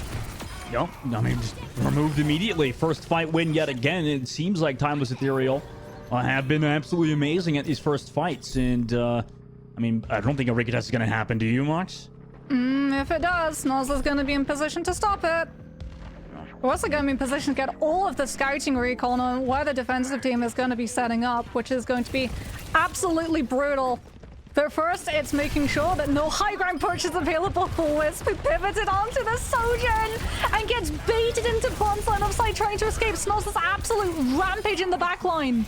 Yep, I mean, just removed immediately. First fight win yet again. It seems like Timeless Ethereal have been absolutely amazing at these first fights. And, I mean, I don't think a Raidiant is going to happen. Do you, Mox? If it does, Nozzle's going to be in position to stop it. We're also going to be in position to get all of the scouting recon on where the defensive team is going to be setting up, which is going to be absolutely brutal. But first, it's making sure that no high ground push is available for Wisp, who pivoted onto the Sojourn and gets baited into Bomb's line of sight, trying to escape Snozzle's absolute rampage in the back line.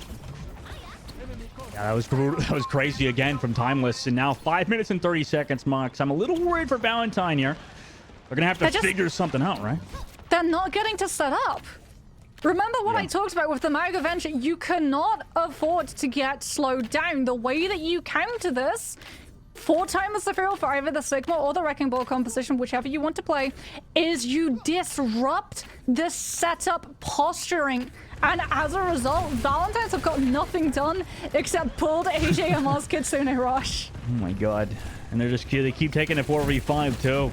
Yeah, that was brutal. That was crazy again from Timeless. And now 5 minutes and 30 seconds, Mox. I'm a little worried for Valentine here. They're going to have to figure something out, right? They're not getting to set up. Remember what I talked about with the Mega Venture? You cannot afford to get slowed down. The way that you counter this, 4 times the Ethereal for either the Sigma or the Wrecking Ball composition, whichever you want to play, is you disrupt the setup posturing. And as a result, Valentines have got nothing done except pulled AJMR's Kitsune Rush. Oh my god. And they keep taking it 4v5 too.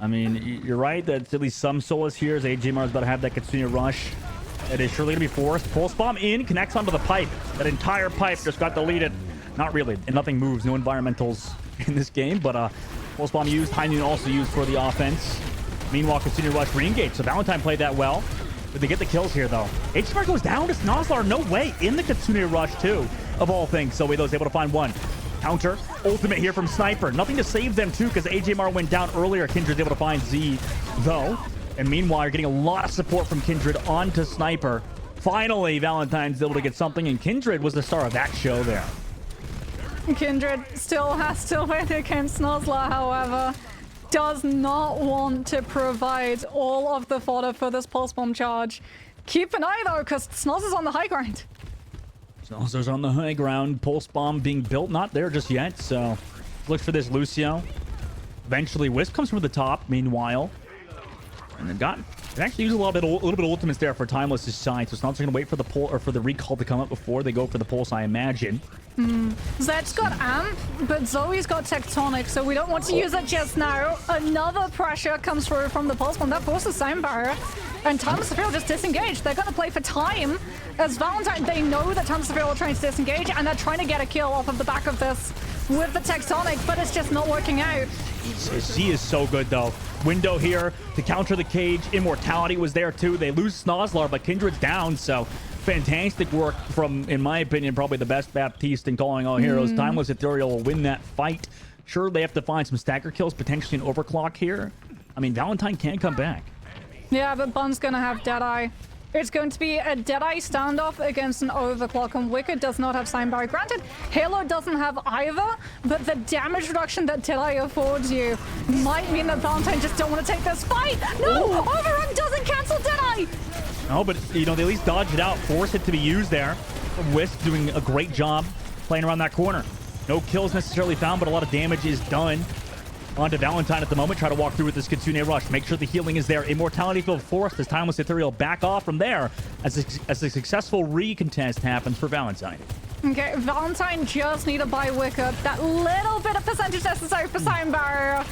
I mean, you're right that at least some solace here as AJMR is about to have that Kitsune Rush. It is surely going to be forced. Pulse Bomb in, connects onto the pipe. That entire pipe just got deleted. Not really. And nothing moves. No environmentals in this game. But Pulse Bomb used. High Noon also used for the offense. Meanwhile, Kitsune Rush re-engaged. So Valentine played that well. But they get the kills here, though. AJMR goes down to Snozzler. No way. In the Kitsune Rush, too, of all things. So Wado's able to find one. Counter. Ultimate here from Sniper. Nothing to save them, too, because AJMR went down earlier. Kindred's able to find Z, though. And meanwhile, you're getting a lot of support from Kindred onto Sniper. Finally, Valentine's able to get something, and Kindred was the star of that show there. Kindred still has to win against Snozzler, however. Does not want to provide all of the fodder for this Pulse Bomb charge. Keep an eye, though, because Snozzler's on the high ground. Snozzler's on the high ground. Pulse Bomb being built. Not there just yet, so look for this Lucio. Eventually, Wisp comes from the top, meanwhile. And they actually use a little bit of ultimates there for Timeless's side, so it's not going to wait for the pull or for the recall to come up before they go for the pulse, I imagine. Zed's got Amp, but Zoe's got Tectonic, so we don't want to use it just now. Another pressure comes through from the Pulse Bomb. That forces Sound Barrier. And Timeless Ethereal just disengaged. They're going to play for time. As Valentine, they know that Timeless Ethereal are trying to disengage, and they're trying to get a kill off of the back of this with the Tectonic, but it's just not working out. Z is so good, though. Window here to counter the cage. Immortality was there, too. They lose Snozzler, but Kindred's down, so fantastic work from, in my opinion, probably the best Baptiste in Calling All Heroes. Timeless Ethereal will win that fight. Sure, they have to find some stagger kills, potentially an overclock here. I mean, Valentine can come back. Yeah, but Bun's gonna have Deadeye. It's going to be a Deadeye standoff against an overclock, and Wicked does not have Sign Barrier. Granted, Halo doesn't have either, but the damage reduction that Deadeye affords you might mean that Valentine just don't want to take this fight. No! Ooh. Overrun doesn't cancel Deadeye! No, but, you know, they at least dodge it out, force it to be used there. Wisp doing a great job playing around that corner. No kills necessarily found, but a lot of damage is done. On to Valentine at the moment. Try to walk through with this Kitsune Rush. Make sure the healing is there. Immortality Field forced as Timeless Ethereal back off from there as a successful recontest happens for Valentine. Okay, Valentine just need to buy Wicked. That little bit of percentage necessary for Sound Barrier.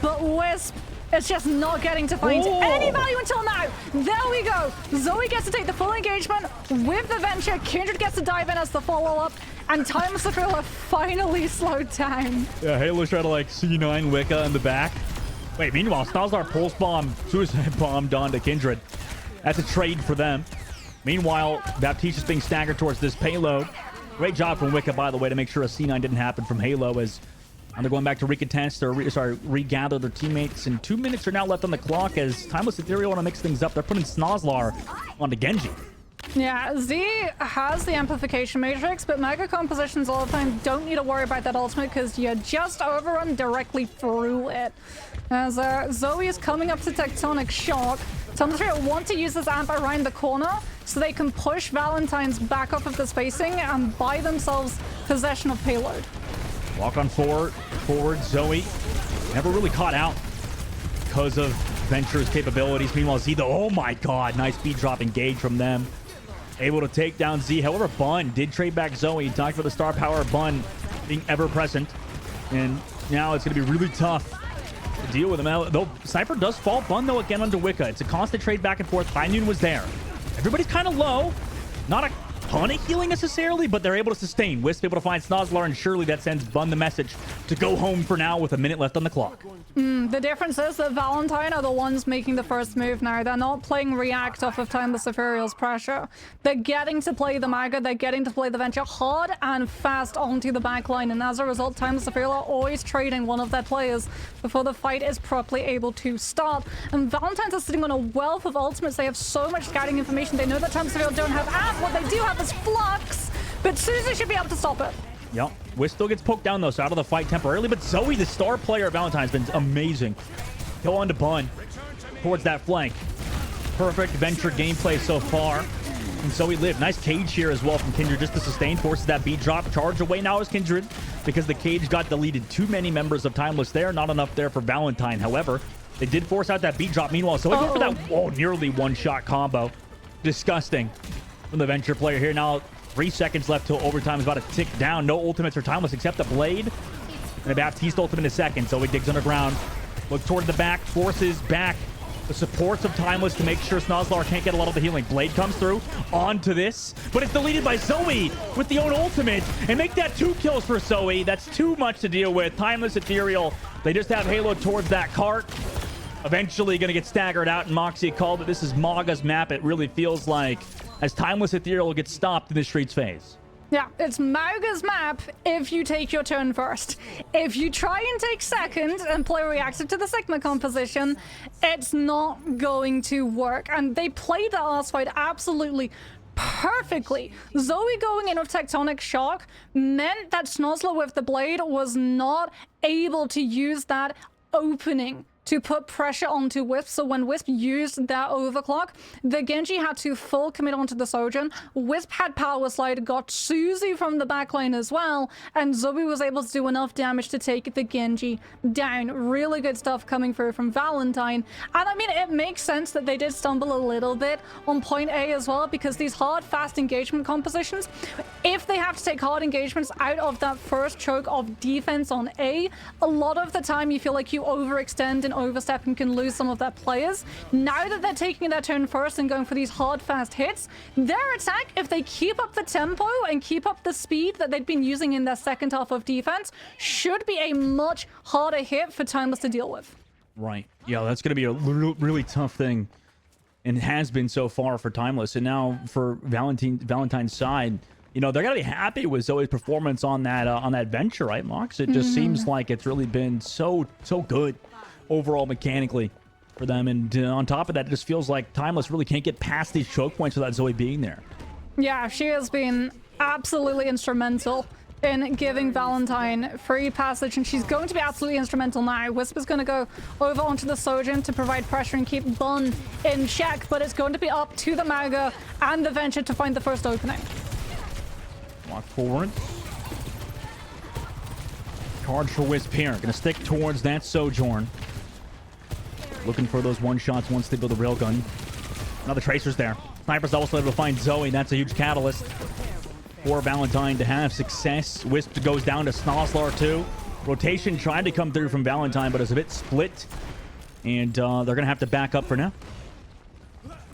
But Wisp is just not getting to find any value until now. There we go. Zoe gets to take the full engagement with the Venture. Kindred gets to dive in as the follow-up. And Timeless Ethereal have finally slowed down. Yeah, Halo's trying to like C9 Wicca in the back. Wait, meanwhile, Snozzler Pulse Bomb, Suicide Bomb on to Kindred. That's a trade for them. Meanwhile, Baptiste is being staggered towards this payload. Great job from Wicca, by the way, to make sure a C9 didn't happen from Halo as And they're going back to recontest or regather their teammates. And 2 minutes are now left on the clock as Timeless Ethereal want to mix things up. They're putting Snozlar onto Genji. Yeah, Z has the amplification matrix, but mega compositions all the time don't need to worry about that ultimate because you just overrun directly through it. As Zoe is coming up to Tectonic Shock, Timeless Ethereal want to use this amp around the corner so they can push Valentine's back off of the spacing and buy themselves possession of payload. Walk on forward, Zoe never really caught out because of Venture's capabilities. Meanwhile, Z, oh my god, nice speed drop engage from them. Able to take down Z. However, Bun did trade back Zoe. Talked about the star power of Bun being ever present. And now it's going to be really tough to deal with him. Though Cypher does fall Bun, though, again onto Wicca. It's a constant trade back and forth. High Noon was there. Everybody's kind of low. Not a ton of healing necessarily, but they're able to sustain. Wisp able to find Snozlar, and surely that sends Bun the message to go home for now with a minute left on the clock. The difference is that Valentine are the ones making the first move now. They're not playing React off of Timeless Ethereal's pressure. They're getting to play the Maga, they're getting to play the Venture hard and fast onto the backline, and as a result, Timeless Ethereal are always trading one of their players before the fight is properly able to start. And Valentine's are sitting on a wealth of ultimates. They have so much scouting information. They know that Timeless Ethereal don't have amp. What they do have is Flux, but Susie should be able to stop it. Yep. Wisp still gets poked down, though, so out of the fight temporarily. But Zoe, the star player of Valentine's, been amazing. Go on to Bun towards that flank. Perfect Venture gameplay so far. And Zoe lived. Nice cage here as well from Kindred just to sustain. Forces that beat drop. Charge away now is Kindred because the cage got deleted. Too many members of Timeless there. Not enough there for Valentine. However, they did force out that beat drop. Meanwhile, Zoe going for that nearly one-shot combo. Disgusting from the Venture player here. Now 3 seconds left till overtime is about to tick down. No ultimates for Timeless except the Blade. And a Baptiste ultimate in a second. So he digs underground. Look toward the back. Forces back the supports of Timeless to make sure Snozlar can't get a lot of the healing. Blade comes through onto this. But it's deleted by Zoe with the own ultimate. And make that 2 kills for Zoe. That's too much to deal with. Timeless Ethereal. They just have Halo towards that cart. Eventually going to get staggered out. And Moxie called it. This is Maga's map. It really feels like as Timeless Ethereal gets stopped in the Streets phase. Yeah, it's Mauga's map if you take your turn first. If you try and take second and play reactive to the Sigma composition, it's not going to work. And they played that last fight absolutely perfectly. Zoe going in with Tectonic Shock meant that Snozlar with the Blade was not able to use that opening to put pressure onto Wisp. So when Wisp used that overclock, the Genji had to full commit onto the Sojourn. Wisp had power slide, got Susie from the backline as well, and Zoe was able to do enough damage to take the Genji down. Really good stuff coming through from Valentine. And I mean, it makes sense that they did stumble a little bit on point A as well, because these hard, fast engagement compositions, if they have to take hard engagements out of that first choke of defense on A, a lot of the time you feel like you overextend and overstep and can lose some of their players. Now that they're taking their turn first and going for these hard, fast hits, their attack, if they keep up the tempo and keep up the speed that they've been using in their second half of defense, should be a much harder hit for Timeless to deal with. Right. Yeah, that's going to be a really tough thing, and has been so far for Timeless. And now for Valentine's side, you know, they're gonna be happy with Zoe's performance on that Venture, right, Mox? It just seems like it's really been so good overall mechanically for them. And on top of that, it just feels like Timeless really can't get past these choke points without Zoe being there. Yeah, she has been absolutely instrumental in giving Valentine free passage, and she's going to be absolutely instrumental now. Wisp is going to go over onto the Sojourn to provide pressure and keep Bun in check, but it's going to be up to the Maga and the Venture to find the first opening. Walk forward. Charge for Wisp here. Gonna stick towards that Sojourn. Looking for those one-shots once they build the railgun. Now the Tracer's there. Sniper's also able to find Zoe. That's a huge catalyst for Valentine to have success. Wisp goes down to Snozlar too. Rotation tried to come through from Valentine, but it's a bit split. And they're going to have to back up for now.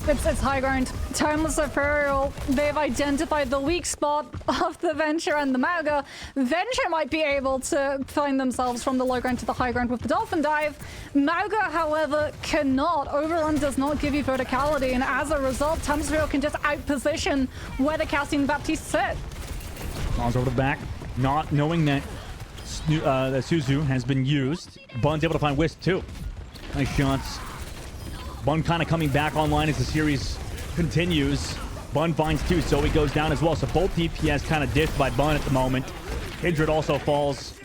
It's high ground. Timeless Ethereal, they've identified the weak spot of the Venture and the Maga. Venture might be able to find themselves from the low ground to the high ground with the Dolphin Dive. Maga, however, cannot. Overrun does not give you verticality, and as a result, Timeless Ethereal can just outposition where the Cassian Baptiste sit. Falls over the back, not knowing that Suzu has been used. Bun's able to find Wisp too. Nice shots. Bun kind of coming back online as the series continues. Bun finds two, so he goes down as well. So both DPS kind of diffed by Bun at the moment. Kindred also falls.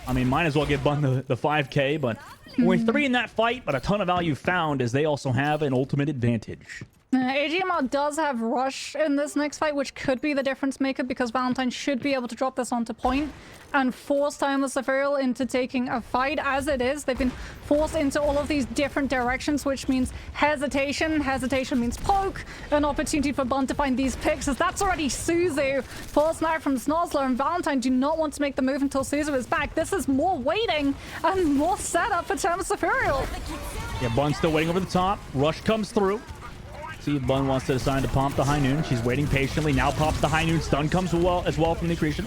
I mean, might as well give Bun the 5k, but only 3 in that fight, but a ton of value found as they also have an ultimate advantage. AGMR does have Rush in this next fight, which could be the difference maker because Valentine should be able to drop this onto point and force Timeless Ethereal into taking a fight. As it is, they've been forced into all of these different directions, which means hesitation. Hesitation means poke, an opportunity for Bun to find these picks, as that's already Suzu. Force knife from Snozzler, and Valentine do not want to make the move until Suzu is back. This is more waiting and more setup for Timeless Ethereal. Yeah, Bun's still waiting over the top. Rush comes through. See if Bun wants to decide to pump the High Noon. She's waiting patiently. Now pops the High Noon. Stun comes as well from the accretion.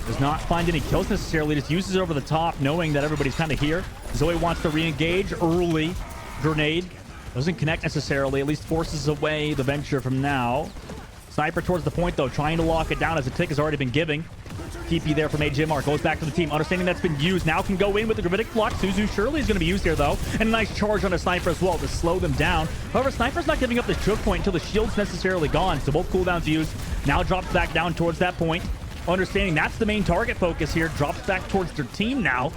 Does not find any kills necessarily. Just uses it over the top, knowing that everybody's kind of here. Zoe wants to re-engage early. Grenade. Doesn't connect necessarily. At least forces away the Venture from now. Sniper towards the point, though. Trying to lock it down as the tick has already been giving. TP there from AJMR. Goes back to the team. Understanding that's been used. Now can go in with the Gravitic Flux. Suzu surely is going to be used here, though. And a nice charge on a Sniper as well to slow them down. However, Sniper's not giving up this choke point until the shield's necessarily gone. So both cooldowns used. Now drops back down towards that point. Understanding that's the main target focus here. Drops back towards their team now.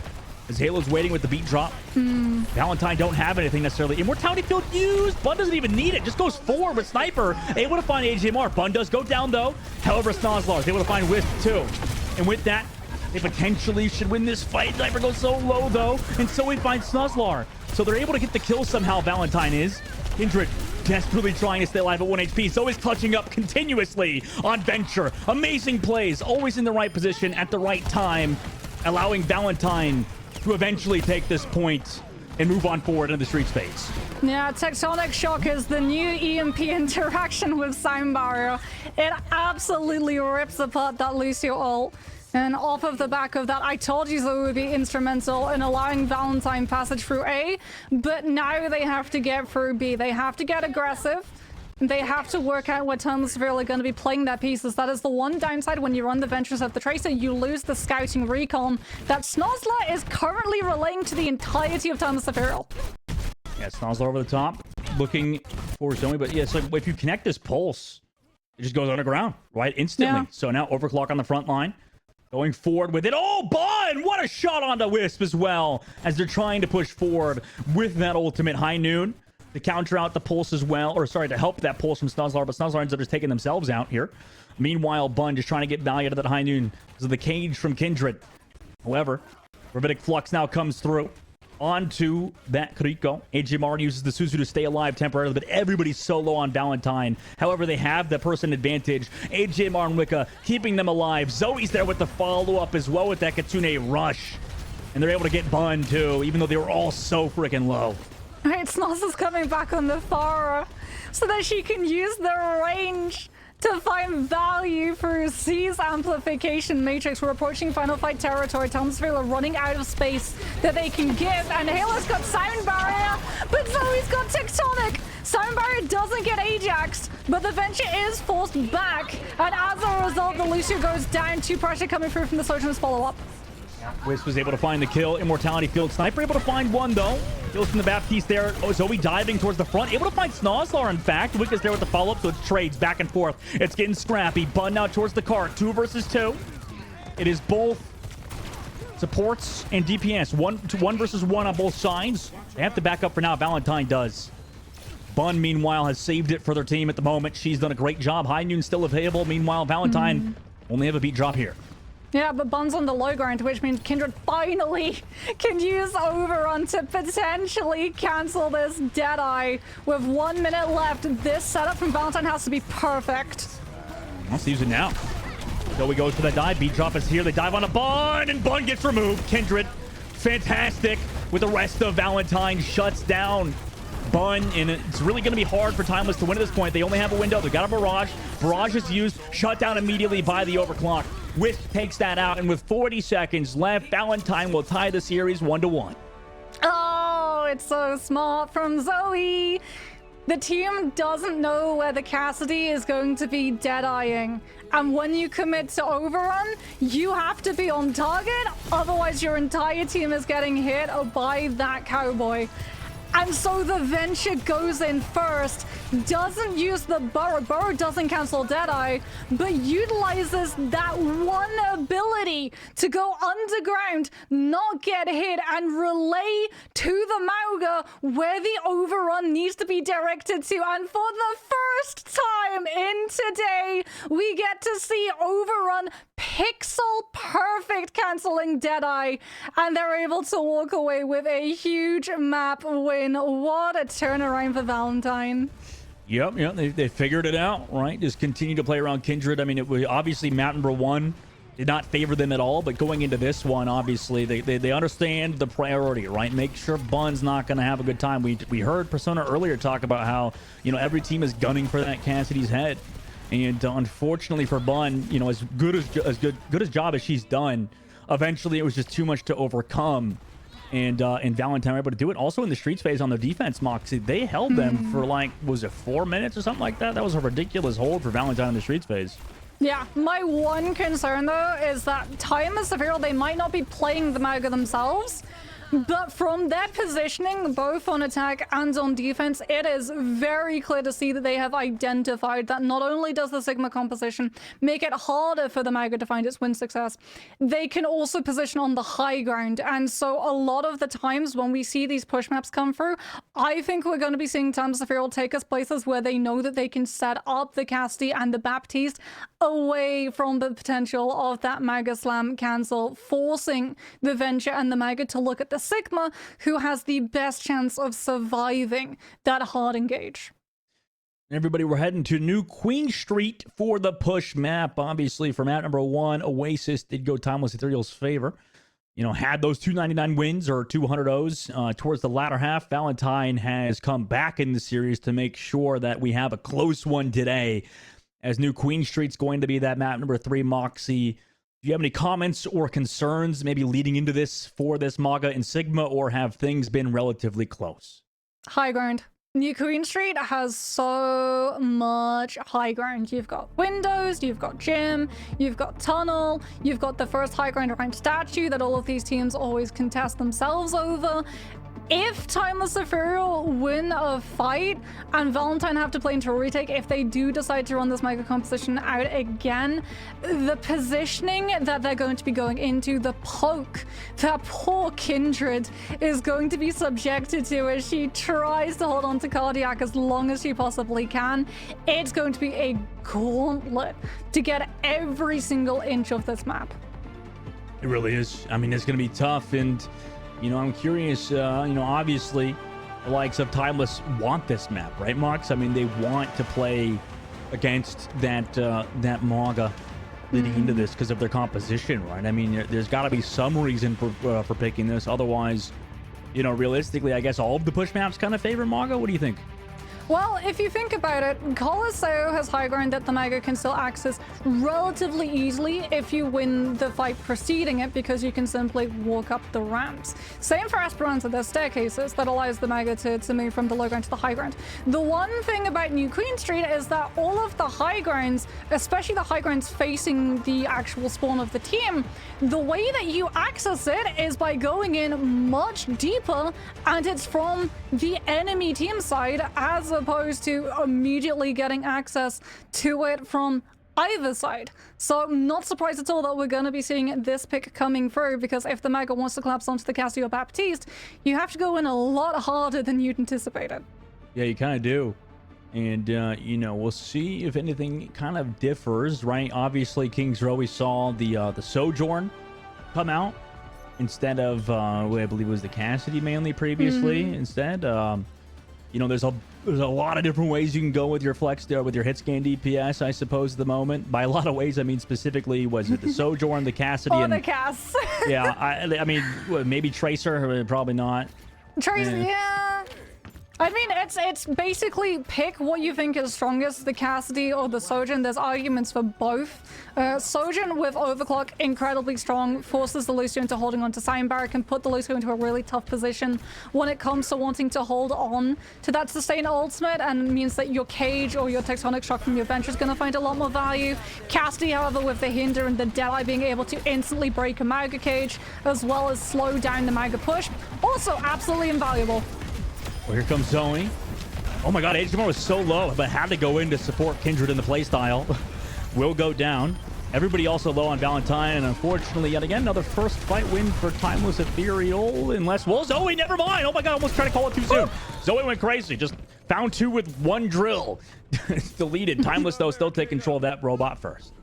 As Halo's waiting with the beat drop. Valentine don't have anything necessarily. Immortality field used. Bun doesn't even need it. Just goes forward with Sniper. Able to find AJMR. Bun does go down, though. However, Snozzler is able to find Wisp, too. And with that, they potentially should win this fight. Sniper goes so low, though. And so we find Snozzler. So they're able to get the kill somehow, Valentine is. Kindred desperately trying to stay alive at 1 HP. Zoe's clutching up continuously on Venture. Amazing plays. Always in the right position at the right time. Allowing Valentine to eventually take this point and move on forward into the street space. Yeah, Tectonic Shock is the new EMP interaction with Sound Barrier. It absolutely rips apart that Lucio ult. And off of the back of that, I told you that it would be instrumental in allowing Valentine passage through A, but now they have to get through B. They have to get aggressive. They have to work out what Timeless Ethereal are going to be playing their pieces. That is the one downside when you run the Ventures of the Tracer. You lose the scouting recon that Snozzler is currently relaying to the entirety of Timeless Ethereal. Yeah, Snozzler over the top, looking for Zoe. But yeah, so if you connect this pulse, it just goes underground, right? Instantly. Yeah. So now Overclock on the front line. Going forward with it. Oh, Bun! What a shot onto Wisp as well, as they're trying to push forward with that ultimate High Noon to counter out the pulse as well, or sorry, to help that pulse from Snozzler, but Snozzler ends up just taking themselves out here. Meanwhile, Bun just trying to get value out of that High Noon because of the cage from Kindred. However, Gravitic Flux now comes through onto that Kriko. AJMR uses the Suzu to stay alive temporarily, but everybody's so low on Valentine. However, they have the person advantage. AJMR and Wicca keeping them alive. Zoe's there with the follow-up as well with that Kitsune rush. And they're able to get Bun too, even though they were all so freaking low. Right, Snoz is coming back on the Farah so that she can use the range to find value through C's amplification matrix. We're approaching final fight territory. Townsville are running out of space that they can give, and Halo's got Sound Barrier, but Zoe's got Tectonic. Sound Barrier doesn't get Ajaxed, but the Venture is forced back, and as a result, the Lucio goes down. 2 pressure coming through from the Sojourn's follow-up. Wisp was able to find the kill. Immortality field. Sniper able to find one, though. Kills from the Baptiste there. Oh, Zoe diving towards the front. Able to find Snozzler, in fact. Wicca's there with the follow-up, so it's trades back and forth. It's getting scrappy. Bun now towards the cart. 2 versus 2. It is both supports and DPS. 1 versus 1 on both sides. They have to back up for now. Valentine does. Bun, meanwhile, has saved it for their team at the moment. She's done a great job. High Noon still available. Meanwhile, Valentine only have a beat drop here. Yeah, but Bun's on the low ground, which means Kindred finally can use Overrun to potentially cancel this Deadeye. With 1 minute left, this setup from Valentine has to be perfect. Let's use it now. Zoe goes for that dive. Beat drop is here. They dive on a Bun, and Bun gets removed. Kindred, fantastic. With the rest of Valentine, shuts down Bun, and it's really going to be hard for Timeless to win at this point. They only have a window. They got a Barrage. Barrage is used, shut down immediately by the Overclock. Wisp takes that out, and with 40 seconds left, Valentine will tie the series 1-1. Oh, it's so smart from Zoe. The team doesn't know where the Cassidy is going to be dead-eyeing. And when you commit to overrun, you have to be on target, otherwise your entire team is getting hit by that cowboy. And so the Venture goes in first, doesn't use the Burrow. Burrow doesn't cancel Deadeye, but utilizes that one ability to go underground, not get hit, and relay to the Mauga where the overrun needs to be directed to. And for the first time in today, we get to see overrun pixel perfect canceling Deadeye, and they're able to walk away with a huge map win. What a turnaround for Valentine. Yep, they figured it out, right? Just continue to play around Kindred. I mean, it was obviously map number 1 did not favor them at all, but going into this one, obviously, they understand the priority, right? Make sure Bun's not going to have a good time. We heard Persona earlier talk about how, every team is gunning for that Cassidy's head. And unfortunately for Bun, as good as job as she's done, eventually it was just too much to overcome. And Valentine were able to do it. Also in the streets phase on their defense, Moxie, they held them for was it 4 minutes or something like that? That was a ridiculous hold for Valentine in the streets phase. Yeah, my one concern though is that Time and Severo, they might not be playing the Mauga themselves, but from their positioning, both on attack and on defense, it is very clear to see that they have identified that not only does the Sigma composition make it harder for the Mauga to find its win success, they can also position on the high ground. And so a lot of the times when we see these push maps come through, I think we're going to be seeing Times of Feral take us places where they know that they can set up the Cassidy and the Baptiste away from the potential of that Mauga Slam cancel, forcing the Venture and the Mauga to look at the Sigma, who has the best chance of surviving that hard engage. Everybody, we're heading to New Queen Street for the push map. Obviously, for map number 1, Oasis did go Timeless Ethereal's favor. Had those 299 wins or 200 O's towards the latter half. Valentine has come back in the series to make sure that we have a close one today, as New Queen Street's going to be that map number 3, Moxie. Do you have any comments or concerns maybe leading into this for this Mauga and Sigma, or have things been relatively close? High ground. New Queen Street has so much high ground. You've got windows, you've got gym, you've got tunnel, you've got the first high ground around statue that all of these teams always contest themselves over. If Timeless Ethereal win a fight and Valentine have to play into a retake, if they do decide to run this Mega composition out again, the positioning that they're going to be going into, the poke that poor Kindred is going to be subjected to as she tries to hold on to Cardiac as long as she possibly can, it's going to be a gauntlet to get every single inch of this map. It really is. I mean, it's going to be tough, and I'm curious, obviously, the likes of Timeless want this map, right, Mox? I mean, they want to play against that Mauga leading into this because of their composition, right? I mean, there's got to be some reason for picking this. Otherwise, realistically, I guess all of the push maps kind of favor Mauga. What do you think? Well, if you think about it, Colosseo has high ground that the Mauga can still access relatively easily if you win the fight preceding it, because you can simply walk up the ramps. Same for Esperanza, there's staircases that allows the Mauga to move from the low ground to the high ground. The one thing about New Queen Street is that all of the high grounds, especially the high grounds facing the actual spawn of the team, the way that you access it is by going in much deeper, and it's from the enemy team side as opposed to immediately getting access to it from either side. So I'm not surprised at all that we're going to be seeing this pick coming through, because if the Mauga wants to collapse onto the Cassidy or Baptiste, you have to go in a lot harder than you'd anticipated. Yeah, you kind of do. And, we'll see if anything kind of differs, right? Obviously, King's Row, we saw the Sojourn come out instead of, I believe it was the Cassidy mainly previously instead. There's a lot of different ways you can go with your flex there, with your hit scan DPS, I suppose, at the moment. By a lot of ways, I mean specifically, was it the Sojourn, the Cassidy, or and the Cass. Yeah, I mean, maybe Tracer, probably not. Tracer, yeah. I mean, it's basically pick what you think is strongest, the Cassidy or the Sojourn. There's arguments for both. Sojourn with Overclock, incredibly strong, forces the Lucio into holding on to Sign Barrack and put the Lucio into a really tough position when it comes to wanting to hold on to that sustain ultimate, and means that your Cage or your Tectonic Shock from your bench is going to find a lot more value. Cassidy, however, with the Hinder and the Deadeye being able to instantly break a Mauga Cage, as well as slow down the Mauga push, also absolutely invaluable. Well, here comes Zoe. Oh my god, HMR was so low, but had to go in to support Kindred in the playstyle. Will go down. Everybody also low on Valentine, and unfortunately, yet again, another first fight win for Timeless Ethereal. Unless, well, Zoe, never mind. Oh my god, almost tried to call it too soon. Zoe went crazy. Just found 2 with 1 drill. Deleted. Timeless, though, still take control of that robot first.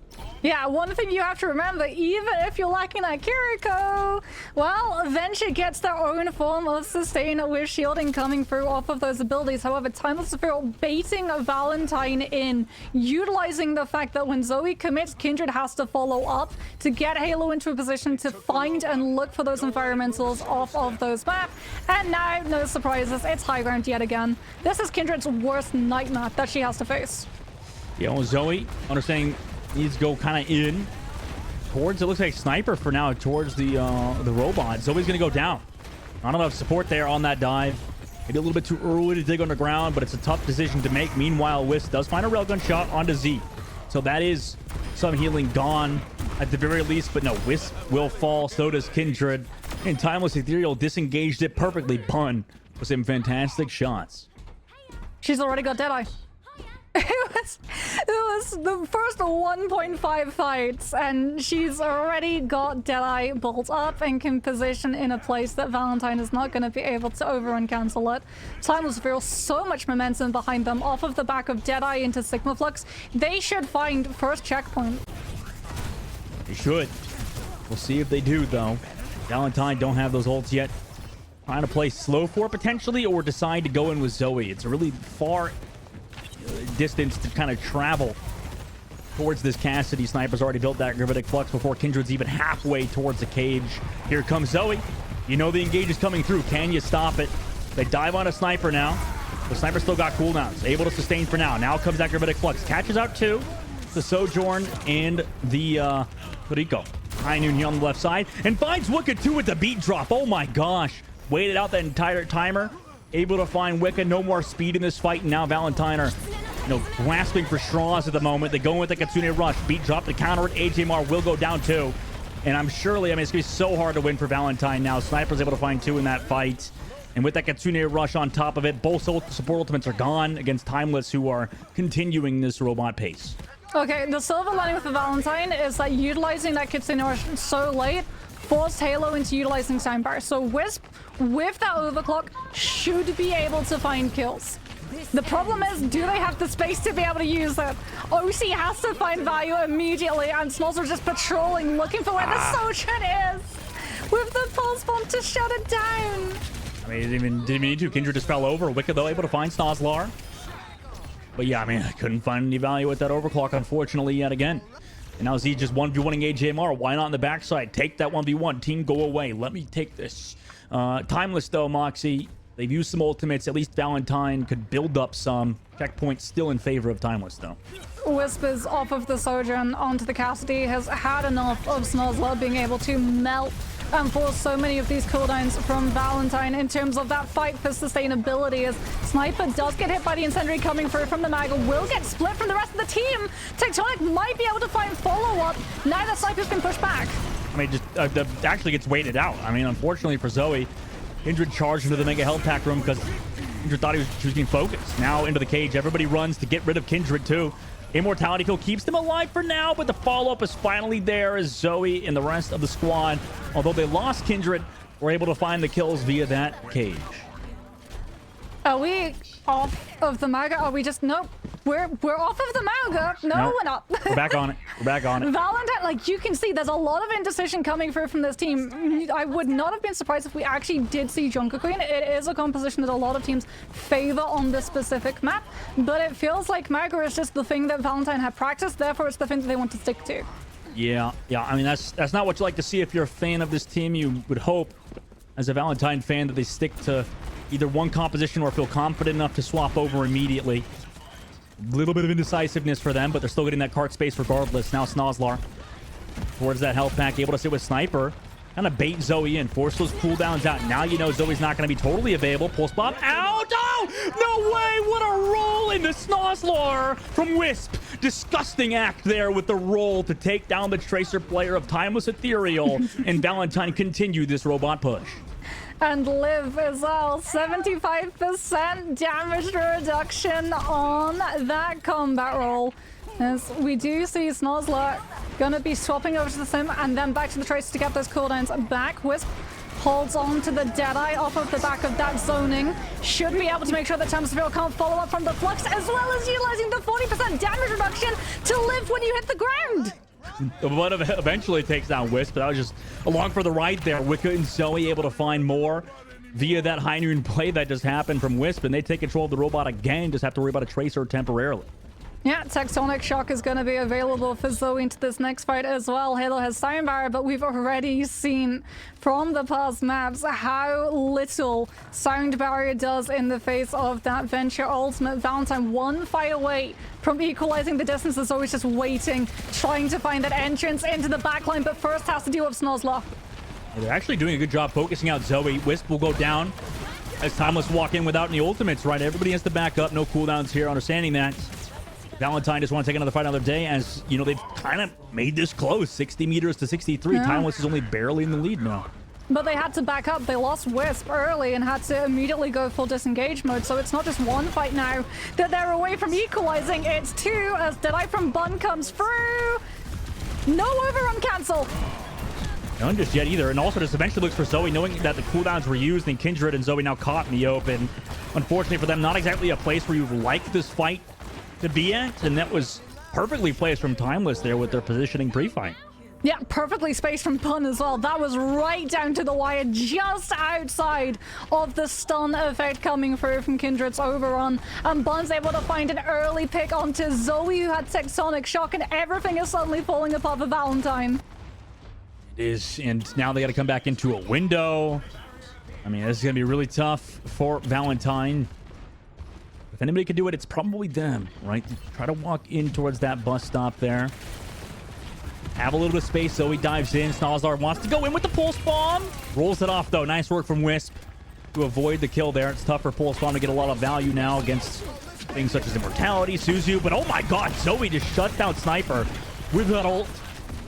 Yeah, one thing you have to remember, even if you're lacking that Kiriko, well, Venture gets their own form of sustain with shielding coming through off of those abilities. However, Timeless Ethereal baiting Valentine in, utilizing the fact that when Zoe commits, Kindred has to follow up to get Halo into a position to find and look for those environmentals off of those maps. And now, no surprises, it's high ground yet again. This is Kindred's worst nightmare that she has to face. Yeah, well, Zoe, understanding, needs to go kind of in towards, it looks like Sniper for now, towards the robot. Zoe's gonna go down. Not enough support there on that dive. Maybe a little bit too early to dig underground, but it's a tough decision to make. Meanwhile, Wisp does find a railgun shot onto Z. So that is some healing gone at the very least, but no, Wisp will fall, so does Kindred. And Timeless Ethereal disengaged it perfectly. Pun with some fantastic shots. She's already got Deadeye. It was the first 1.5 fights, and she's already got Deadeye bolt up and can position in a place that Valentine is not going to be able to overrun cancel it. Timeless Ethereal, so much momentum behind them off of the back of Deadeye into Sigma Flux. They should find first checkpoint. They should. We'll see if they do, though. Valentine don't have those ults yet. Trying to play slow for potentially, or decide to go in with Zoe. It's a really far distance to kind of travel towards this Cassidy. Sniper's already built that Gravitic Flux before Kindred's even halfway towards the cage. Here comes Zoe. You know the engage is coming through. Can you stop it? They dive on a Sniper now. The Sniper still got cooldowns. Able to sustain for now. Now comes that Gravitic Flux. Catches out 2. The Sojourn and the Rico. High Noon here on the left side. And finds Wicca 2 with the beat drop. Oh my gosh. Waited out that entire timer. Able to find Wicca. No more speed in this fight. And now Valentine are, grasping for straws at the moment. They go in with the Kitsune Rush. Beat drop to counter it. AJMR will go down too. And it's going to be so hard to win for Valentine now. Sniper's able to find 2 in that fight. And with that Kitsune Rush on top of it, both support ultimates are gone against Timeless, who are continuing this robot pace. Okay, the silver lining with the Valentine is that utilizing that Kitsune Rush so late forced Halo into utilizing Soundbar. So Wisp, with that overclock, should be able to find kills. The problem is, do they have the space to be able to use it? OC has to find value immediately, and Snozzle's just patrolling, looking for where the Sojourn is, with the pulse bomb to shut it down. Didn't even need to. Kindred just fell over. Wicca, though, able to find Snozzlar. But yeah, I couldn't find any value with that overclock, unfortunately, yet again. And now Z just 1v1ing AJMR. Why not on the backside? Take that 1v1. Team, go away. Let me take this. Timeless, though, Moxie. They've used some ultimates. At least Valentine could build up some. Checkpoints still in favor of Timeless, though. Wisp is off of the Sojourn onto the Cassidy. Has had enough of Snozzler being able to melt and force so many of these cooldowns from Valentine in terms of that fight for sustainability, as Sniper does get hit by the incendiary coming through from the Maga, will get split from the rest of the team. Tectonic might be able to find follow-up now that Sniper's been pushed back. Actually gets waited out. Unfortunately for Zoe, Kindred charged into the Mega Health Pack room because Kindred thought she was being focused. Now into the cage. Everybody runs to get rid of Kindred too. Immortality kill keeps them alive for now, but the follow-up is finally there as Zoe and the rest of the squad, although they lost Kindred, were able to find the kills via that cage. Are we off of the Maga? Are we just... Nope. We're off of the Maga. No, we're not. We're back on it. We're back on it. Valentine, you can see there's a lot of indecision coming through from this team. I would not have been surprised if we actually did see Junker Queen. It is a composition that a lot of teams favor on this specific map, but it feels like Maga is just the thing that Valentine had practiced, therefore it's the thing that they want to stick to. Yeah. That's not what you like to see if you're a fan of this team. You would hope, as a Valentine fan, that they stick to either one composition or feel confident enough to swap over immediately. A little bit of indecisiveness for them, but they're still getting that cart space regardless. Now Snozlar towards that health pack, able to sit with Sniper. Kind of bait Zoe in, force those cooldowns out. Now you know Zoe's not going to be totally available. Pulse bomb out. Oh, no way. What a roll into Snozlar from Wisp. Disgusting act there with the roll to take down the Tracer player of Timeless Ethereal. And Valentine continued this robot push. And Liv as well, 75% damage reduction on that combat roll. As we do see Snozlar gonna be swapping over to the Sim and then back to the Tracer to get those cooldowns back. Wisp holds on to the Deadeye off of the back of that zoning. Should be able to make sure that Timeless Ethereal can't follow up from the Flux, as well as utilizing the 40% damage reduction to live when you hit the ground. But eventually takes down Wisp, but that was just along for the ride there. Wicca and Zoe able to find more via that high noon play that just happened from Wisp, and they take control of the robot again. Just have to worry about a Tracer temporarily. Yeah, Tectonic Shock is going to be available for Zoe into this next fight as well. Halo has Sound Barrier, but we've already seen from the past maps how little Sound Barrier does in the face of that Venture Ultimate. Valentine one fight away from equalizing the distance. Zoe's just waiting, trying to find that entrance into the backline, but first has to deal with Snozlar. They're actually doing a good job focusing out Zoe. Wisp will go down as Timeless walk in without any ultimates, right? Everybody has to back up. No cooldowns here, understanding that. Valentine just want to take another fight another day, as you know, they've kind of made this close, 60 meters to 63. Yeah. Timeless is only barely in the lead now. But they had to back up. They lost Wisp early and had to immediately go full disengage mode. So it's not just one fight now that they're away from equalizing. It's two as Deadeye from Bun comes through. No overrun cancel. None just yet either. And also just eventually looks for Zoe, knowing that the cooldowns were used, and Kindred and Zoe now caught in the open. Unfortunately for them, not exactly a place where you like this fight to be at, and that was perfectly placed from Timeless there with their positioning pre-fight. Yeah, perfectly spaced from Bun as well. That was right down to the wire, just outside of the stun effect coming through from Kindred's overrun. And Bun's able to find an early pick onto Zoe, who had Tectonic Shock, and everything is suddenly falling apart for Valentine. It is, and now they got to come back into a window. I mean, this is going to be really tough for Valentine. If anybody could do it, it's probably them, right? Try to walk in towards that bus stop there. Have a little bit of space. Zoe dives in. Snozlar wants to go in with the pulse bomb. Rolls it off, though. Nice work from Wisp to avoid the kill there. It's tough for pulse bomb to get a lot of value now against things such as Immortality, Suzu. But oh my god, Zoe just shuts down Sniper with that ult.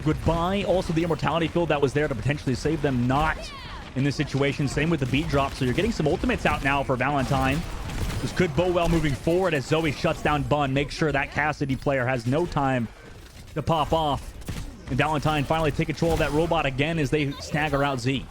Goodbye. Also, the Immortality field that was there to potentially save them, not in this situation. Same with the beat drop. So you're getting some ultimates out now for Valentine. This could bode well moving forward as Zoe shuts down Bun. Make sure that Cassidy player has no time to pop off. And Valentine finally take control of that robot again as they stagger out Z.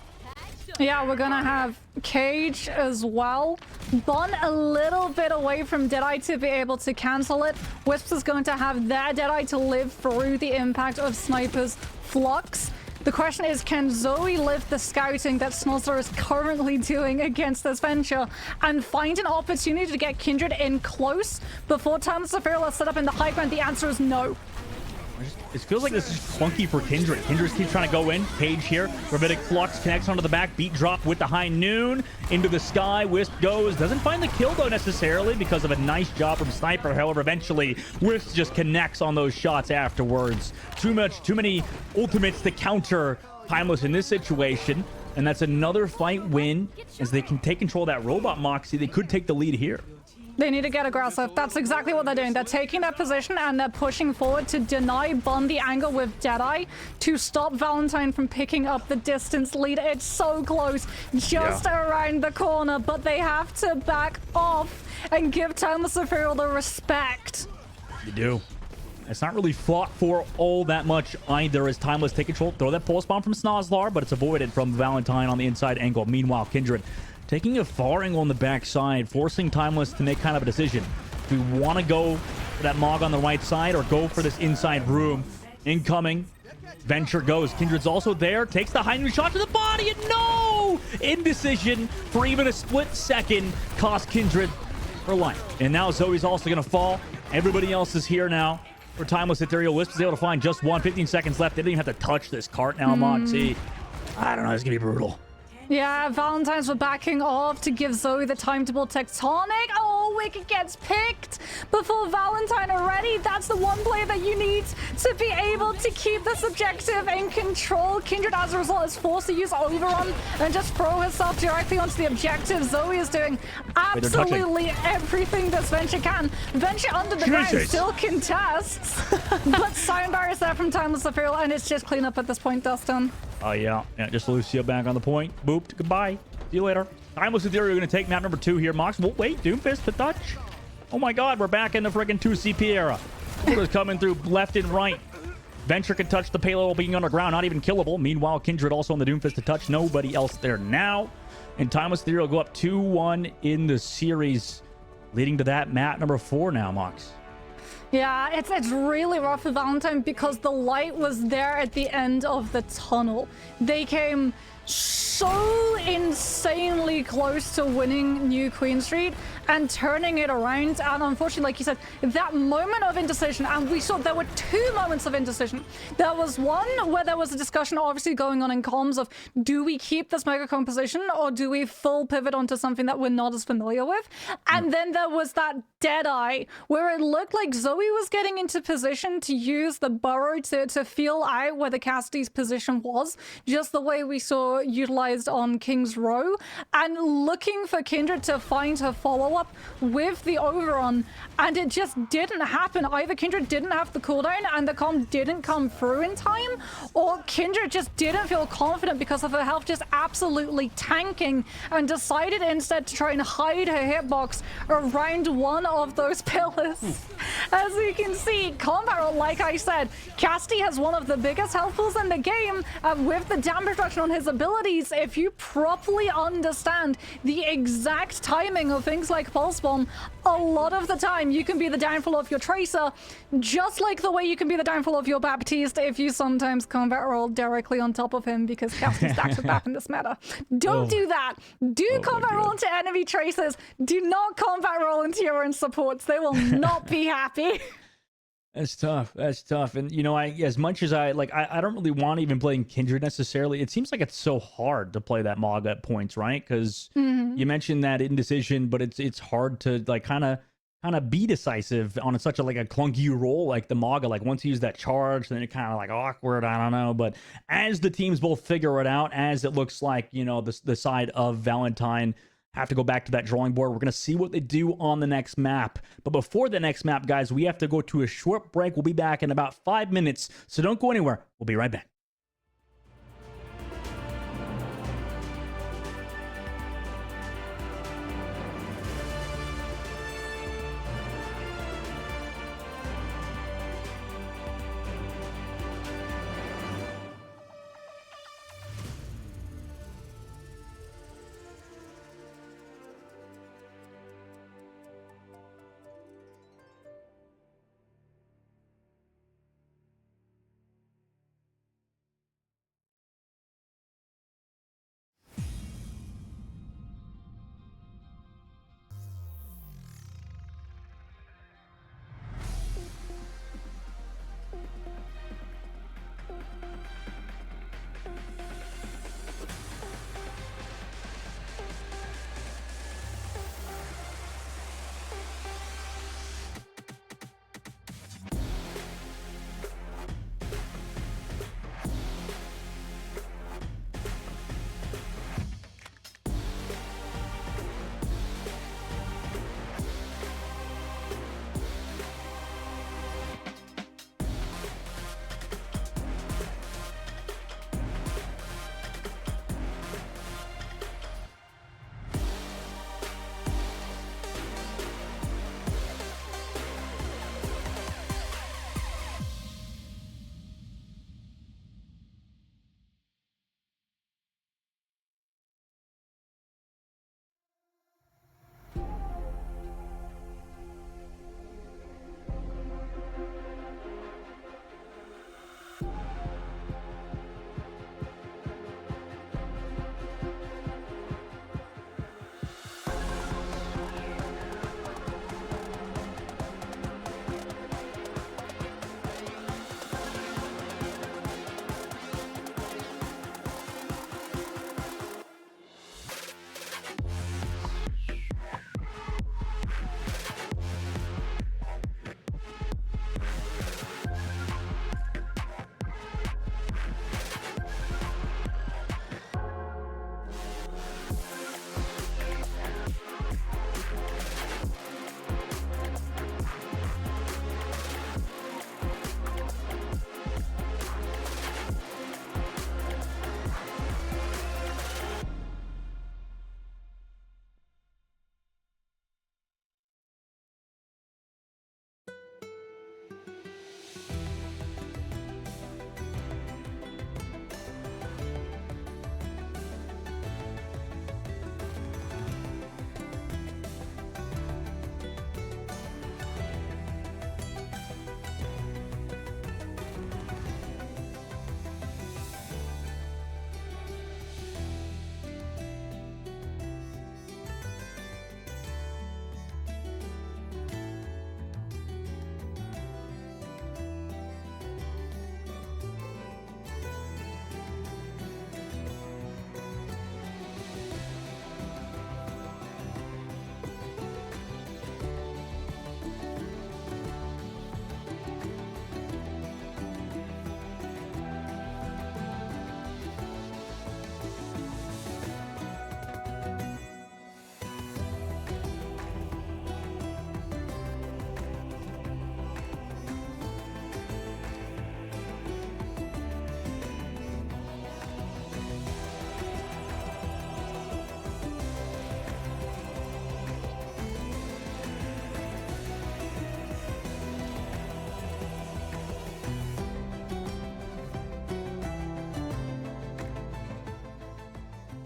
Yeah, we're gonna have Cage as well. Bun a little bit away from Deadeye to be able to cancel it. Wisp is going to have their Deadeye to live through the impact of Sniper's Flux. The question is, can Zoe live the scouting that Snozlar is currently doing against this Venture and find an opportunity to get Kindred in close before Timeless Ethereal is set up in the high ground? The answer is no. It feels like this is clunky for Kindred. Kindred keeps trying to go in. Page here. Rabbinic Flux connects onto the back. Beat drop with the high noon. Into the sky. Wisp goes. Doesn't find the kill, though, necessarily because of a nice job from Sniper. However, eventually, Wisp just connects on those shots afterwards. Too many ultimates to counter Timeless in this situation. And that's another fight win as they can take control of that robot Moxie. They could take the lead here. They need to get aggressive. That's exactly what they're doing. They're taking that position and they're pushing forward to deny Bun the angle with Deadeye to stop Valentine from picking up the distance lead. It's so close, just around the corner, but they have to back off and give Timeless Ethereal the respect. You do. It's not really fought for all that much either as Timeless take control. Throw that pulse bomb from Snozlar, but it's avoided from Valentine on the inside angle. Meanwhile, Kindred taking a far angle on the backside, forcing Timeless to make kind of a decision. Do we want to go for that Mog on the right side or go for this inside room? Incoming. Venture goes. Kindred's also there. Takes the high noon shot to the body, and no! Indecision for even a split second cost Kindred her life. And now Zoe's also going to fall. Everybody else is here now for Timeless Ethereal. Wisp is able to find just one. 15 seconds left. They didn't even have to touch this cart now, Moxie. I don't know. It's going to be brutal. Yeah, Valentine's were backing off to give Zoe the time to build Tectonic. Oh, Wicked gets picked before Valentine already. That's the one play that you need to be able to keep this objective in control. Kindred, as a result, is forced to use Overrun and just throw herself directly onto the objective. Zoe is doing absolutely everything this Venture can. Venture under the ground still contests, but Sign Barrier is there from Timeless Ethereal, and it's just cleanup at this point, Dustin. Oh, yeah. Just Lucio back on the point. Booped. Goodbye. See you later. Timeless Ethereal going to take map number 2 here. Mox, wait. Doomfist to touch. Oh, my God. We're back in the friggin' 2CP era. Is coming through left and right. Venture can touch the payload while being underground. Not even killable. Meanwhile, Kindred also on the Doomfist to touch. Nobody else there now. And Timeless Ethereal go up 2-1 in the series, leading to that map number 4 now, Mox. Yeah, it's really rough for Valentine because the light was there at the end of the tunnel. They came so insanely close to winning New Queen Street and turning it around, and unfortunately, like you said, that moment of indecision, and we saw there were 2 moments of indecision. There was one where there was a discussion obviously going on in comms of, do we keep this mega composition or do we full pivot onto something that we're not as familiar with? And then there was that dead eye where it looked like Zoe was getting into position to use the burrow to feel out where the Cassidy's position was, just the way we saw utilized on King's Row, and looking for Kindred to find her follow-up with the overrun, and it just didn't happen. Either Kindred didn't have the cooldown and the comp didn't come through in time, or Kindred just didn't feel confident because of her health just absolutely tanking and decided instead to try and hide her hitbox around one of those pillars. As you can see, Combat, like I said, Cassidy has one of the biggest health pools in the game, and with the damage reduction on his abilities, if you properly understand the exact timing of things like Pulse Bomb, a lot of the time you can be the downfall of your Tracer, just like the way you can be the downfall of your Baptiste if you sometimes combat roll directly on top of him, because Cassidy stacks with BAP in this meta. Don't do that. Do combat roll into enemy Tracers. Do not combat roll into your own supports. They will not be happy. That's tough. That's tough. And, you know, as much as I don't really want to even playing Kindred necessarily. It seems like it's so hard to play that Mog at points, right? Because you mentioned that indecision, but it's hard to like kind of be decisive on such a like a clunky role like the Maga. Like once you use that charge, then it kind of like awkward. I don't know. But as the teams both figure it out, as it looks like, you know, the side of Valentine have to go back to that drawing board. We're going to see what they do on the next map. But before the next map, guys, we have to go to a short break. We'll be back in about 5 minutes. So don't go anywhere. We'll be right back.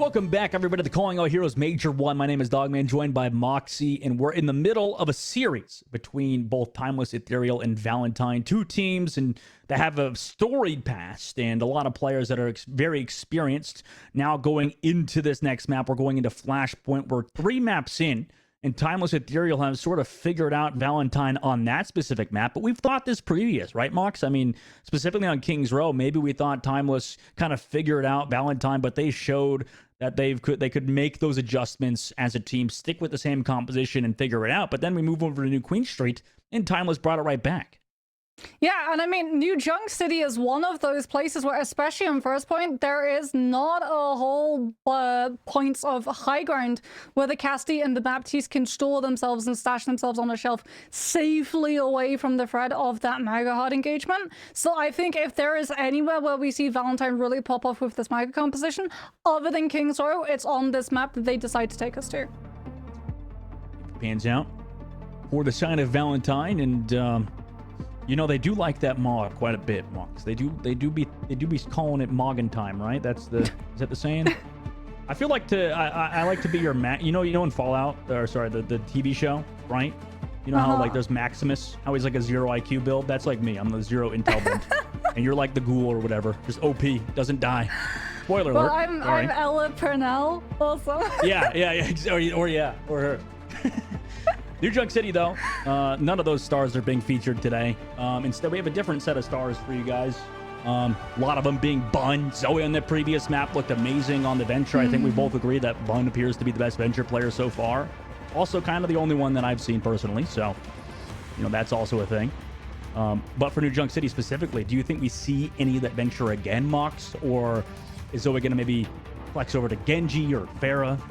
Welcome back, everybody, to the Calling All Heroes Major 1. My name is Dogman, joined by Moxie, and we're in the middle of a series between both Timeless Ethereal and Valentine, two teams and that have a storied past and a lot of players that are very experienced. Now going into this next map, we're going into Flashpoint. We're 3 maps in, and Timeless Ethereal have sort of figured out Valentine on that specific map, but we've thought this previous, right, Mox? I mean, specifically on King's Row, maybe we thought Timeless kind of figured out Valentine, but they showed that they could make those adjustments as a team, stick with the same composition and figure it out. But then we move over to New Queen Street, and Timeless brought it right back. Yeah, and I mean, New Junk City is one of those places where, especially on First Point, there is not a whole points of high ground where the Casti and the Baptiste can store themselves and stash themselves on a shelf safely away from the threat of that mega hard engagement. So I think if there is anywhere where we see Valentine really pop off with this mega composition, other than King's Row, it's on this map that they decide to take us to. Pans out for the sign of Valentine, and you know, they do like that Mog quite a bit, Mox. They do be calling it Moggin time, right? Is that the saying? I feel like I like to be your you know in Fallout, or sorry, the TV show, right? You know how like there's Maximus, how he's like a 0 IQ build? That's like me. I'm the 0 intel build. And you're like the ghoul or whatever. Just OP, doesn't die. Spoiler alert. Well, I'm Ella Purnell also. yeah. Or her. New Junk City, though, none of those stars are being featured today. Instead, we have a different set of stars for you guys. A lot of them being Bun. Zoe on the previous map looked amazing on the Venture. I think we both agree that Bun appears to be the best Venture player so far. Also kind of the only one that I've seen personally, so, you know, that's also a thing. But for New Junk City specifically, do you think we see any of that Venture again, Mox? Or is Zoe going to maybe flex over to Genji or Pharah?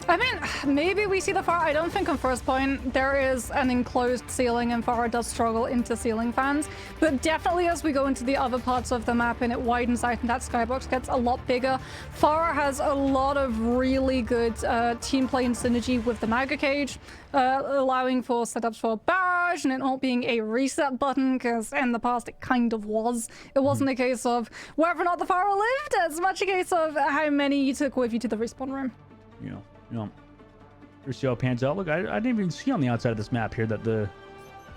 I mean, maybe we see the Pharah. I don't think on First Point there is an enclosed ceiling, and Pharah does struggle into ceiling fans. But definitely as we go into the other parts of the map and it widens out and that skybox gets a lot bigger, Pharah has a lot of really good team play and synergy with the Mega Cage, allowing for setups for barrage and it not being a reset button, because in the past it kind of was. It wasn't a case of whether or not the Pharah lived, as much a case of how many you took with you to the respawn room. Yeah. Here's how it pans out. Look, I didn't even see on the outside of this map here that the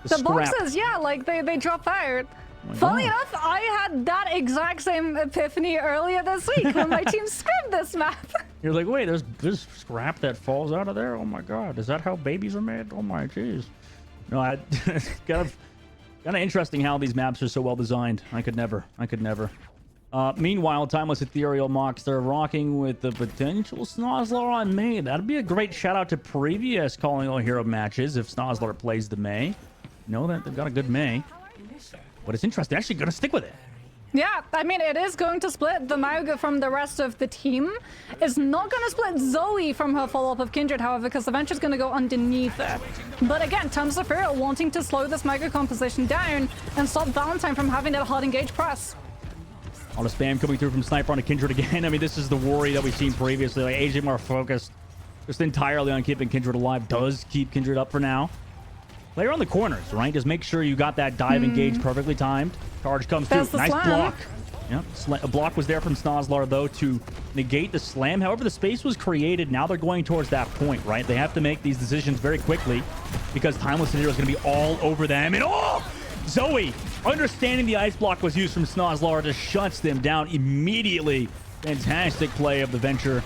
scrap. Boxes, yeah, like they drop out. Funny enough, I had that exact same epiphany earlier this week when my team scrimmed this map. You're like, wait, there's scrap that falls out of there? Oh my god, is that how babies are made? Oh my jeez. No, it's kind of interesting how these maps are so well designed. I could never. Meanwhile, Timeless Ethereal Mox, they're rocking with the potential Snozzler on May. That'd be a great shout out to previous Calling All Hero matches if Snozzler plays the May. Know that they've got a good May. But it's interesting. They're actually going to stick with it. Yeah, I mean, it is going to split the Mauga from the rest of the team. It's not going to split Zoe from her follow-up of Kindred, however, because the Venture's going to go underneath it. But again, Timeless Ethereal wanting to slow this Mauga composition down and stop Valentine from having that hard engage press. All the spam coming through from Sniper on a Kindred again. I mean, this is the worry that we've seen previously. Like, AJ more focused just entirely on keeping Kindred alive. Does keep Kindred up for now. Player on the corners, right? Just make sure you got that dive engage perfectly timed. Charge comes through. Nice block. Yep. A block was there from Snozzler, though, to negate the slam. However, the space was created. Now they're going towards that point, right? They have to make these decisions very quickly because Timeless Hero is going to be all over them. And Zoe, understanding the ice block was used from Snozzler, just shuts them down immediately. Fantastic play of the Venture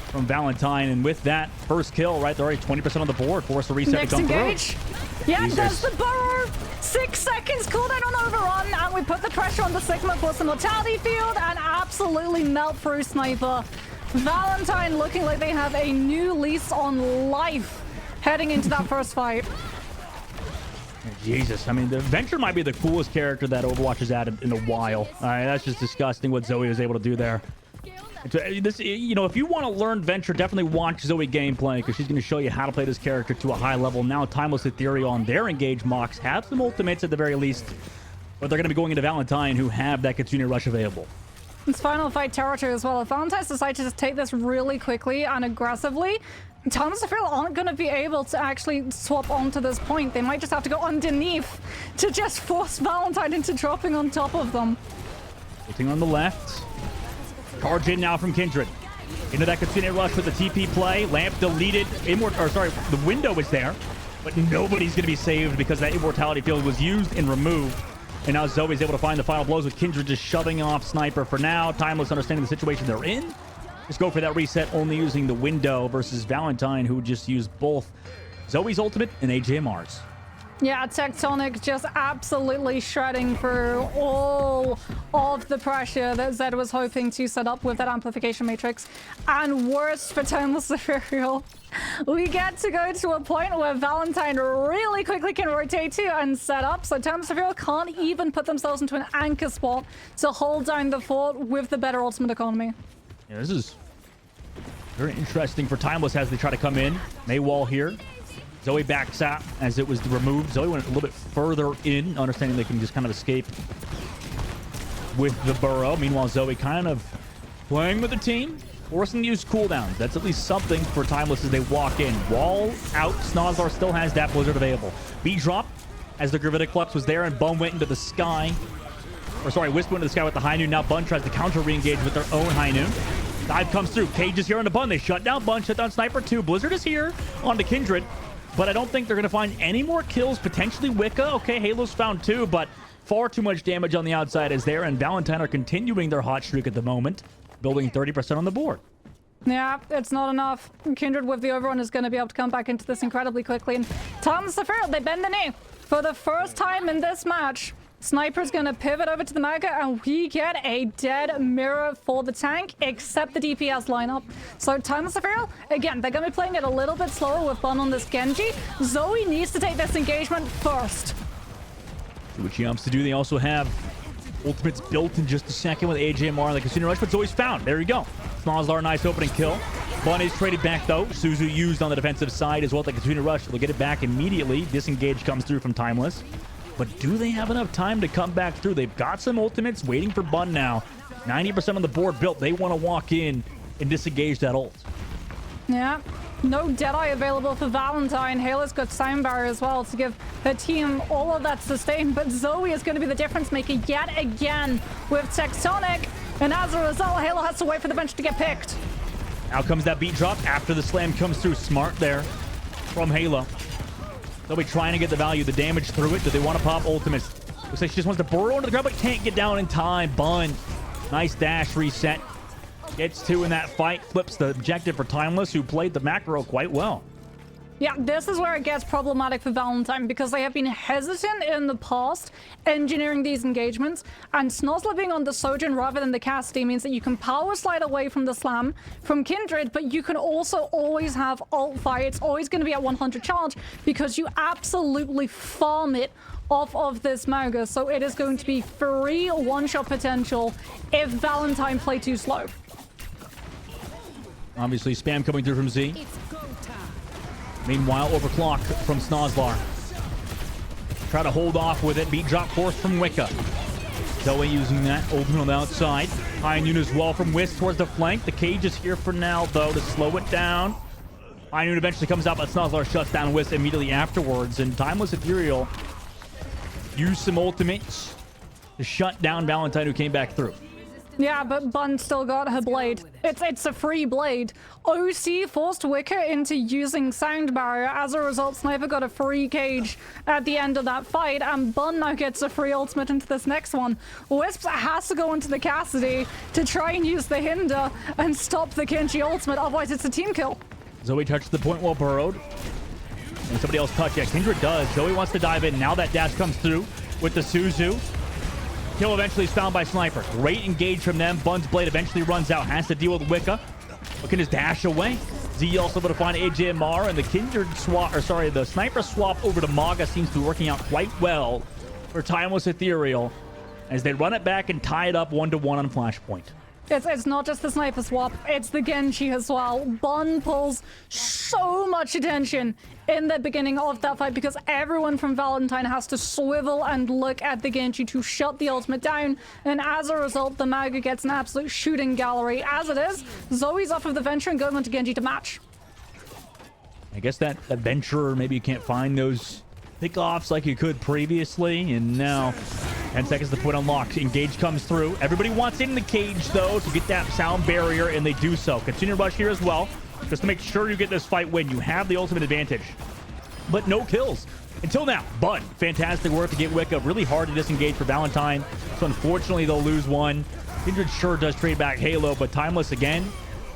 from Valentine. And with that first kill, right, they're already 20% on the board. Force a reset Next to come engage. through. Yeah, there's the burrow. 6 seconds cooldown on overrun, and we put the pressure on the Sigma for some mortality field and absolutely melt through Sniper. Valentine looking like they have a new lease on life heading into that first fight. Jesus, I mean, the Venture might be the coolest character that Overwatch has added in a while. All right, that's just disgusting what Zoe was able to do there. This, you know, if you want to learn Venture, definitely watch Zoe gameplay because she's going to show you how to play this character to a high level. Now, Timeless Ethereal on their engage Mox have some ultimates at the very least, but they're going to be going into Valentine, who have that Kitsune Rush available. It's final fight territory as well. If Valentine's decide to just take this really quickly and aggressively, Timeless Ethereal aren't going to be able to actually swap onto this point. They might just have to go underneath to just force Valentine into dropping on top of them. Looking on the left. Charge in now from Kindred. Into that Katsune rush with the TP play. Lamp deleted. The window was there, but nobody's going to be saved because that immortality field was used and removed. And now Zoe's able to find the final blows with Kindred just shoving off Sniper for now. Timeless understanding the situation they're in. Just go for that reset, only using the window versus Valentine, who just used both Zoe's ultimate and AJMR's. Yeah, Tectonic just absolutely shredding through all of the pressure that Zed was hoping to set up with that amplification matrix. And worst for Timeless Ethereal, we get to go to a point where Valentine really quickly can rotate to and set up, so Timeless Ethereal can't even put themselves into an anchor spot to hold down the fort with the better ultimate economy. Yeah, this is very interesting for Timeless as they try to come in. Maywall here. Zoe backs out as it was removed. Zoe went a little bit further in, understanding they can just kind of escape with the burrow. Meanwhile, Zoe kind of playing with the team, forcing to use cooldowns. That's at least something for Timeless as they walk in. Wall out. Snozlar still has that Blizzard available. B drop as the Gravitic Collapse was there, and Bum went into the sky. Or sorry, Wisp went into the sky with the High Noon. Now Bun tries to counter re-engage with their own High Noon. Dive comes through. Cage is here on the Bun. They shut down Bun, shut down Sniper 2. Blizzard is here on the Kindred. But I don't think they're going to find any more kills. Potentially Wicca. Okay, Halo's found 2, but far too much damage on the outside is there. And Valentine are continuing their hot streak at the moment, building 30% on the board. Yeah, it's not enough. Kindred with the overrun is going to be able to come back into this incredibly quickly. And Timeless Ethereal, they bend the knee. For the first time in this match, Sniper's going to pivot over to the Mega, and we get a dead mirror for the tank, except the DPS lineup. So Timeless Ethereal, again, they're going to be playing it a little bit slower with Bun on this Genji. Zoe needs to take this engagement first. See what she opts to do. They also have ultimates built in just a second with AJMR and the Casino Rush, but Zoe's found. There you go. Snozlar, nice opening kill. Bun is traded back, though. Suzu used on the defensive side as well. The Casino Rush, they'll get it back immediately. Disengage comes through from Timeless. But do they have enough time to come back through? They've got some ultimates waiting for Bun now. 90% on the board built. They want to walk in and disengage that ult. Yeah, no Deadeye available for Valentine. Halo's got Sound Barrier as well to give her team all of that sustain. But Zoe is going to be the difference maker yet again with Tectonic. And as a result, Halo has to wait for the bench to get picked. Now comes that beat drop after the slam comes through. Smart there from Halo. They'll be trying to get the value, the damage through it. Do they want to pop ultimates? Looks like she just wants to burrow into the ground, but can't get down in time. Bun. Nice dash reset. Gets 2 in that fight. Flips the objective for Timeless, who played the macro quite well. Yeah, this is where it gets problematic for Valentine because they have been hesitant in the past engineering these engagements, and Snozlar being on the Sojourn rather than the Cassidy means that you can power slide away from the slam from Kindred, but you can also always have ult fire. It's always going to be at 100 charge because you absolutely farm it off of this Mauga, so it is going to be free one-shot potential if Valentine play too slow. Obviously, spam coming through from Z. Meanwhile, overclock from Snozlar. Try to hold off with it. Beat drop force from Wicca. Zoe using that ultimate on the outside. High Noon as well from Wisp towards the flank. The Cage is here for now, though, to slow it down. High Noon eventually comes out, but Snozlar shuts down Wisp immediately afterwards. And Timeless Ethereal used some ultimates to shut down Valentine, who came back through. Yeah, but Bun still got her blade. It's a free blade. OC forced Wicca into using Sound Barrier. As a result, Sniper got a free Cage at the end of that fight, and Bun now gets a free ultimate into this next one. Wisp has to go into the Cassidy to try and use the Hinder and stop the Genji ultimate, otherwise it's a team kill. Zoe touched the point while burrowed. And somebody else touched it. Kindred does. Zoe wants to dive in. Now that dash comes through with the Suzu. Kill eventually is found by Sniper. Great engage from them. Bun's blade eventually runs out. Has to deal with Wicca. But can just dash away. Z also able to find AJMR, and the Kindred swap, or sorry, the Sniper swap over to Maga seems to be working out quite well for Timeless Ethereal as they run it back and tie it up 1-1 on Flashpoint. It's not just the Sniper swap, it's the Genji as well. Bun pulls so much attention in the beginning of that fight because everyone from Valentine has to swivel and look at the Genji to shut the ultimate down, and as a result, the Mauga gets an absolute shooting gallery. As it is, Zoe's off of the Venture and going on to Genji to match. I guess that Venturer, maybe you can't find those pickoffs like you could previously, and now 10 seconds to put unlocked. Engage comes through. Everybody wants in the cage, though, to get that sound barrier, and they do so. Continue to rush here as well, just to make sure you get this fight win. You have the ultimate advantage, but no kills until now. But fantastic work to get Wicca. Really hard to disengage for Valentine, so unfortunately they'll lose one. Kindred sure does trade back Halo, but Timeless again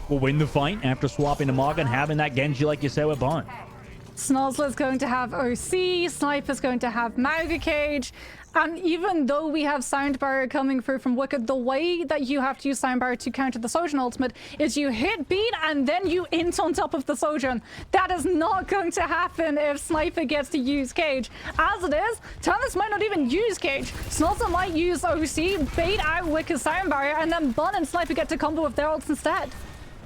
will win the fight after swapping to Maga and having that Genji, like you said, with Bond. Snozzler's going to have OC, Sniper's going to have Mauga Cage, and even though we have Sound Barrier coming through from Wicked, the way that you have to use Sound Barrier to counter the Sojourn ultimate is you hit beat and then you int on top of the Sojourn. That is not going to happen if Sniper gets to use Cage. As it is, Timeless might not even use Cage. Snozzler might use OC, bait out Wicked's Sound Barrier, and then Bun and Sniper get to combo with their ults instead.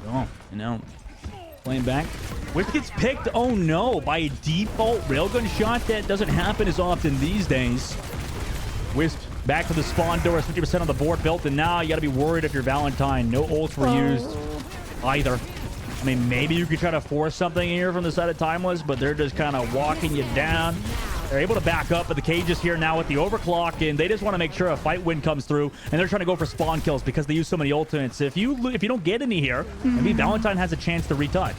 Oh, you know, playing back. Wick gets picked, oh no, by a default railgun shot. That doesn't happen as often these days. Wisp back to the spawn door, 50% on the board built, and now you gotta be worried if you're Valentine. No ults were used either. I mean, maybe you could try to force something here from the side of Timeless, but they're just kind of walking you down. They're able to back up, but the Cage is here now with the overclock, and they just want to make sure a fight win comes through, and they're trying to go for spawn kills because they use so many ultimates. If you don't get any here, maybe Valentine has a chance to retouch.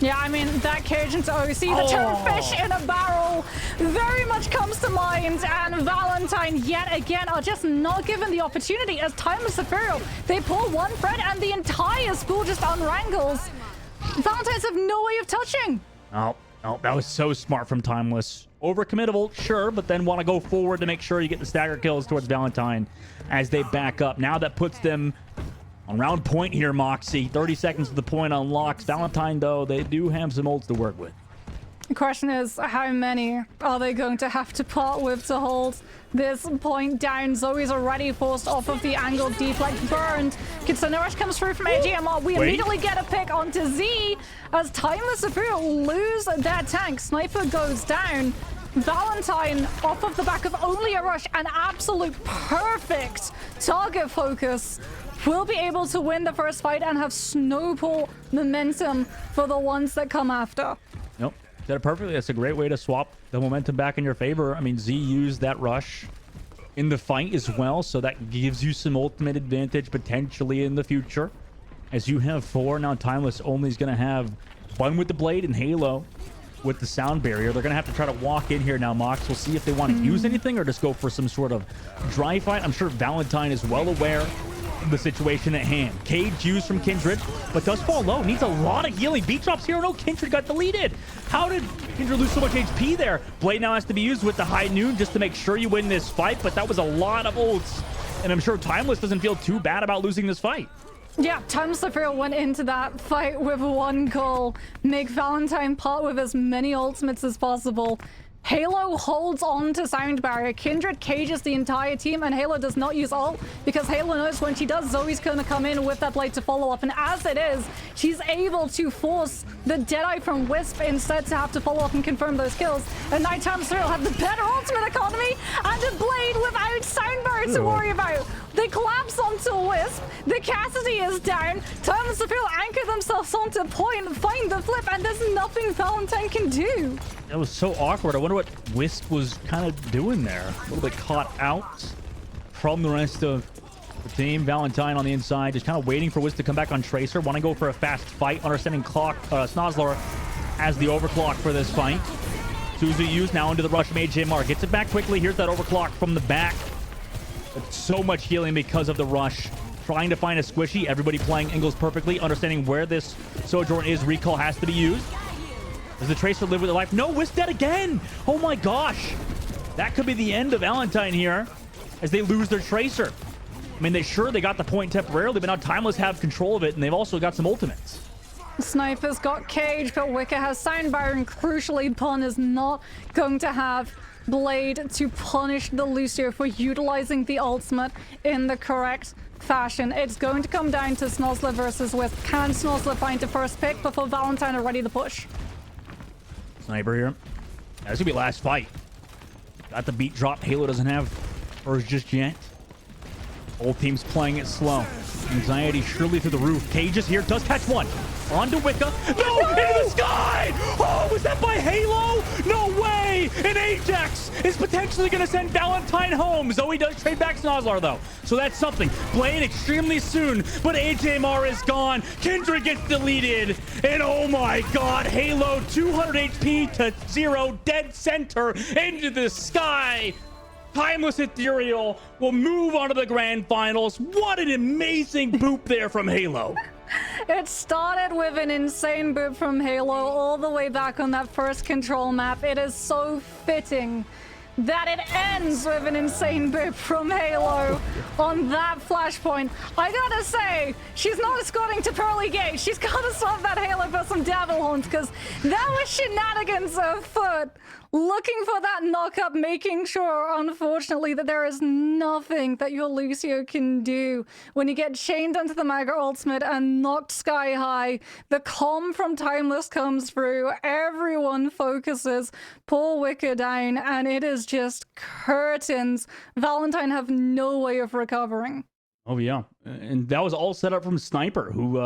Yeah, I mean, that Cage into OC, the two fish in a barrel very much comes to mind, and Valentine yet again are just not given the opportunity as Timeless Ethereal. They pull one thread and the entire school just unwrangles. Valentines have no way of touching. Oh, that was so smart from Timeless. Overcommittable, sure, but then want to go forward to make sure you get the stagger kills towards Valentine as they back up. Now that puts them on round point here, Moxie. 30 seconds to the point unlocks. Valentine, though, they do have some ults to work with. The question is, how many are they going to have to part with to hold this point down? Zoe's already forced off of the angle, deflect burned. Kitsune Rush comes through from AGMR. We immediately get a pick onto Z as Timeless Ethereal lose their tank. Sniper goes down. Valentine off of the back of only a rush, an absolute perfect target focus, will be able to win the first fight and have snowball momentum for the ones that come after. Nope. Said it perfectly. That's a great way to swap the momentum back in your favor. I mean, Z used that rush in the fight as well, so that gives you some ultimate advantage potentially in the future. As you have 4, now Timeless only is going to have Bun with the blade and Halo with the sound barrier. They're going to have to try to walk in here now, Mox. We'll see if they want to use anything or just go for some sort of dry fight. I'm sure Valentine is well aware of the situation at hand. Cage used from Kindred, but does fall low. Needs a lot of healing. Beat drops here. No, Kindred got deleted. How did Kindred lose so much HP there? Blade now has to be used with the high noon just to make sure you win this fight, but that was a lot of ults, and I'm sure Timeless doesn't feel too bad about losing this fight. Yeah, Timeless Ethereal went into that fight with one goal. Make Valentine part with as many ultimates as possible. Halo holds on to Sound Barrier. Kindred cages the entire team, and Halo does not use ult because Halo knows when she does, Zoe's going to come in with that blade to follow up. And as it is, she's able to force the Deadeye from Wisp instead to have to follow up and confirm those kills. And Nighttime Serial have the better ultimate economy and a blade without Sound Barrier to worry about. They collapse onto Wisp. The Cassidy is down. Timeless Ethereal anchor themselves onto point, find the flip, and there's nothing Valentine can do. That was so awkward. I wonder what Wisp was kind of doing there. A little bit caught out from the rest of the team. Valentine on the inside, just kind of waiting for Wisp to come back on Tracer. Want to go for a fast fight. Understanding Snozzler has the overclock for this fight. Suzu used now into the rush from AJMR. Gets it back quickly. Here's that overclock from the back. But so much healing because of the rush. Trying to find a squishy. Everybody playing angles perfectly. Understanding where this Sojourn is. Recall has to be used. Does the Tracer live with their life? No, Wisp dead again. Oh my gosh. That could be the end of Valentine here as they lose their Tracer. I mean, they got the point temporarily, but now Timeless have control of it, and they've also got some ultimates. Sniper's got Cage, but Wicca has Sound Barrier, and crucially, Pun is not going to have Blade to punish the Lucio for utilizing the ultimate in the correct fashion. It's going to come down to Snozzler versus Wisp. Can Snozzler find the first pick before Valentine are ready to push? Sniper here. That's gonna be last fight. Got the beat drop. Halo doesn't have hers just yet. Both teams playing it slow. Anxiety surely through the roof. Cages here, does catch one. On to Wicca. No! Into the sky! Oh, was that by Halo? No way! And Ajax is potentially going to send Valentine home. Zoe does trade back Snozzler, though. So that's something. Blade extremely soon, but AJMR is gone. Kindred gets deleted. And oh my god, Halo 200 HP to 0, dead center into the sky. Timeless Ethereal will move on to the grand finals. What an amazing boop there from Halo. It started with an insane boop from Halo all the way back on that first control map. It is so fitting that it ends with an insane boop from Halo on that flashpoint. I gotta say, she's not escorting to Pearly Gate. She's gotta swap that Halo for some Devil Hunt, because that was shenanigans afoot. Looking for that knock-up, making sure, unfortunately, that there is nothing that your Lucio can do when you get chained onto the Mega Ultimate and knocked sky high. The calm from Timeless comes through. Everyone focuses. Poor Wicca down, and it is just curtains. Valentine have no way of recovering. Oh, yeah. And that was all set up from Sniper, who,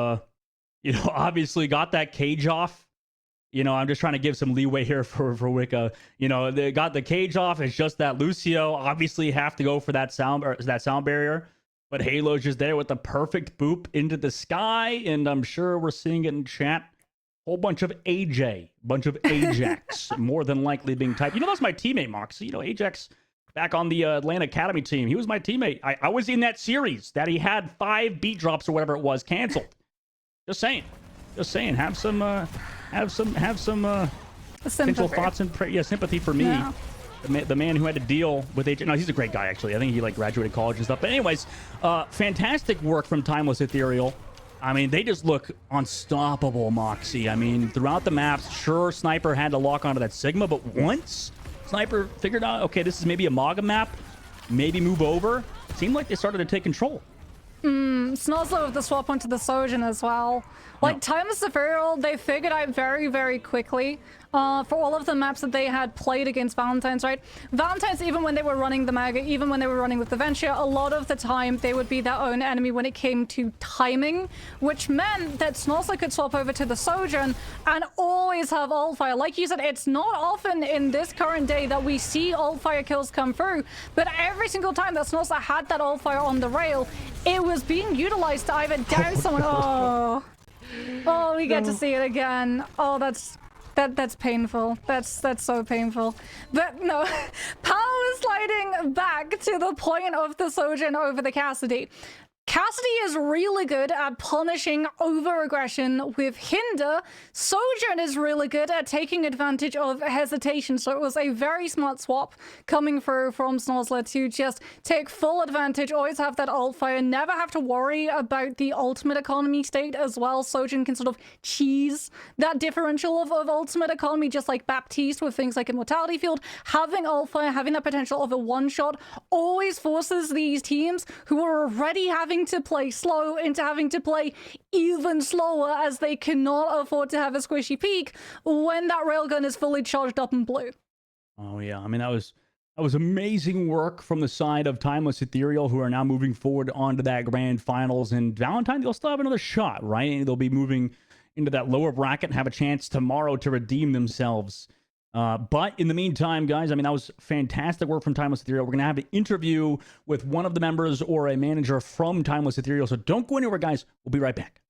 obviously got that cage off. I'm just trying to give some leeway here for Wicca. They got the cage off. It's just that Lucio obviously have to go for that sound barrier. But Halo's just there with the perfect boop into the sky. And I'm sure we're seeing it in chat. Whole bunch of AJ, bunch of Ajax, more than likely being typed. That's my teammate, Moxie. Ajax back on the Atlanta Academy team. He was my teammate. I was in that series that he had 5 beat drops or whatever it was canceled. Just saying. Have some potential thoughts and sympathy for me. Yeah. The man who had to deal with AJ. No, he's a great guy, actually. I think he graduated college and stuff. But anyways, fantastic work from Timeless Ethereal. I mean, they just look unstoppable, Moxie. I mean, throughout the maps, sure, Sniper had to lock onto that Sigma, but once Sniper figured out, okay, this is maybe a Maga map, maybe move over, it seemed like they started to take control. Snozzler with the swap onto the Sojourn as well. Like, Timeless Ethereal, they figured out very, very quickly for all of the maps that they had played against Valentine's, right? Valentine's, even when they were running the Maga, even when they were running with the Venture, a lot of the time they would be their own enemy when it came to timing, which meant that Snozzler could swap over to the Sojourn and always have Altfire. Like you said, it's not often in this current day that we see Altfire kills come through, but every single time that Snozzler had that Altfire on the rail, it was being utilized to either down someone. Oh, we get to see it again. Oh, that's painful. That's so painful. But no, power sliding back to the point of the Sojourn over the Cassidy. Cassidy is really good at punishing over-aggression with Hinder. Sojourn is really good at taking advantage of hesitation, so it was a very smart swap coming through from Snozzler to just take full advantage, always have that ult fire, never have to worry about the ultimate economy state as well. Sojourn can sort of cheese that differential of ultimate economy, just like Baptiste with things like Immortality Field. Having ult fire, having that potential of a one-shot always forces these teams who are already having to play slow into having to play even slower, as they cannot afford to have a squishy peak when that railgun is fully charged up and blue. Oh yeah, I mean that was amazing work from the side of Timeless Ethereal, who are now moving forward onto that grand finals. And Valentine, they'll still have another shot, right? They'll be moving into that lower bracket and have a chance tomorrow to redeem themselves. But in the meantime, guys, I mean, that was fantastic work from Timeless Ethereal. We're going to have an interview with one of the members or a manager from Timeless Ethereal. So don't go anywhere, guys. We'll be right back.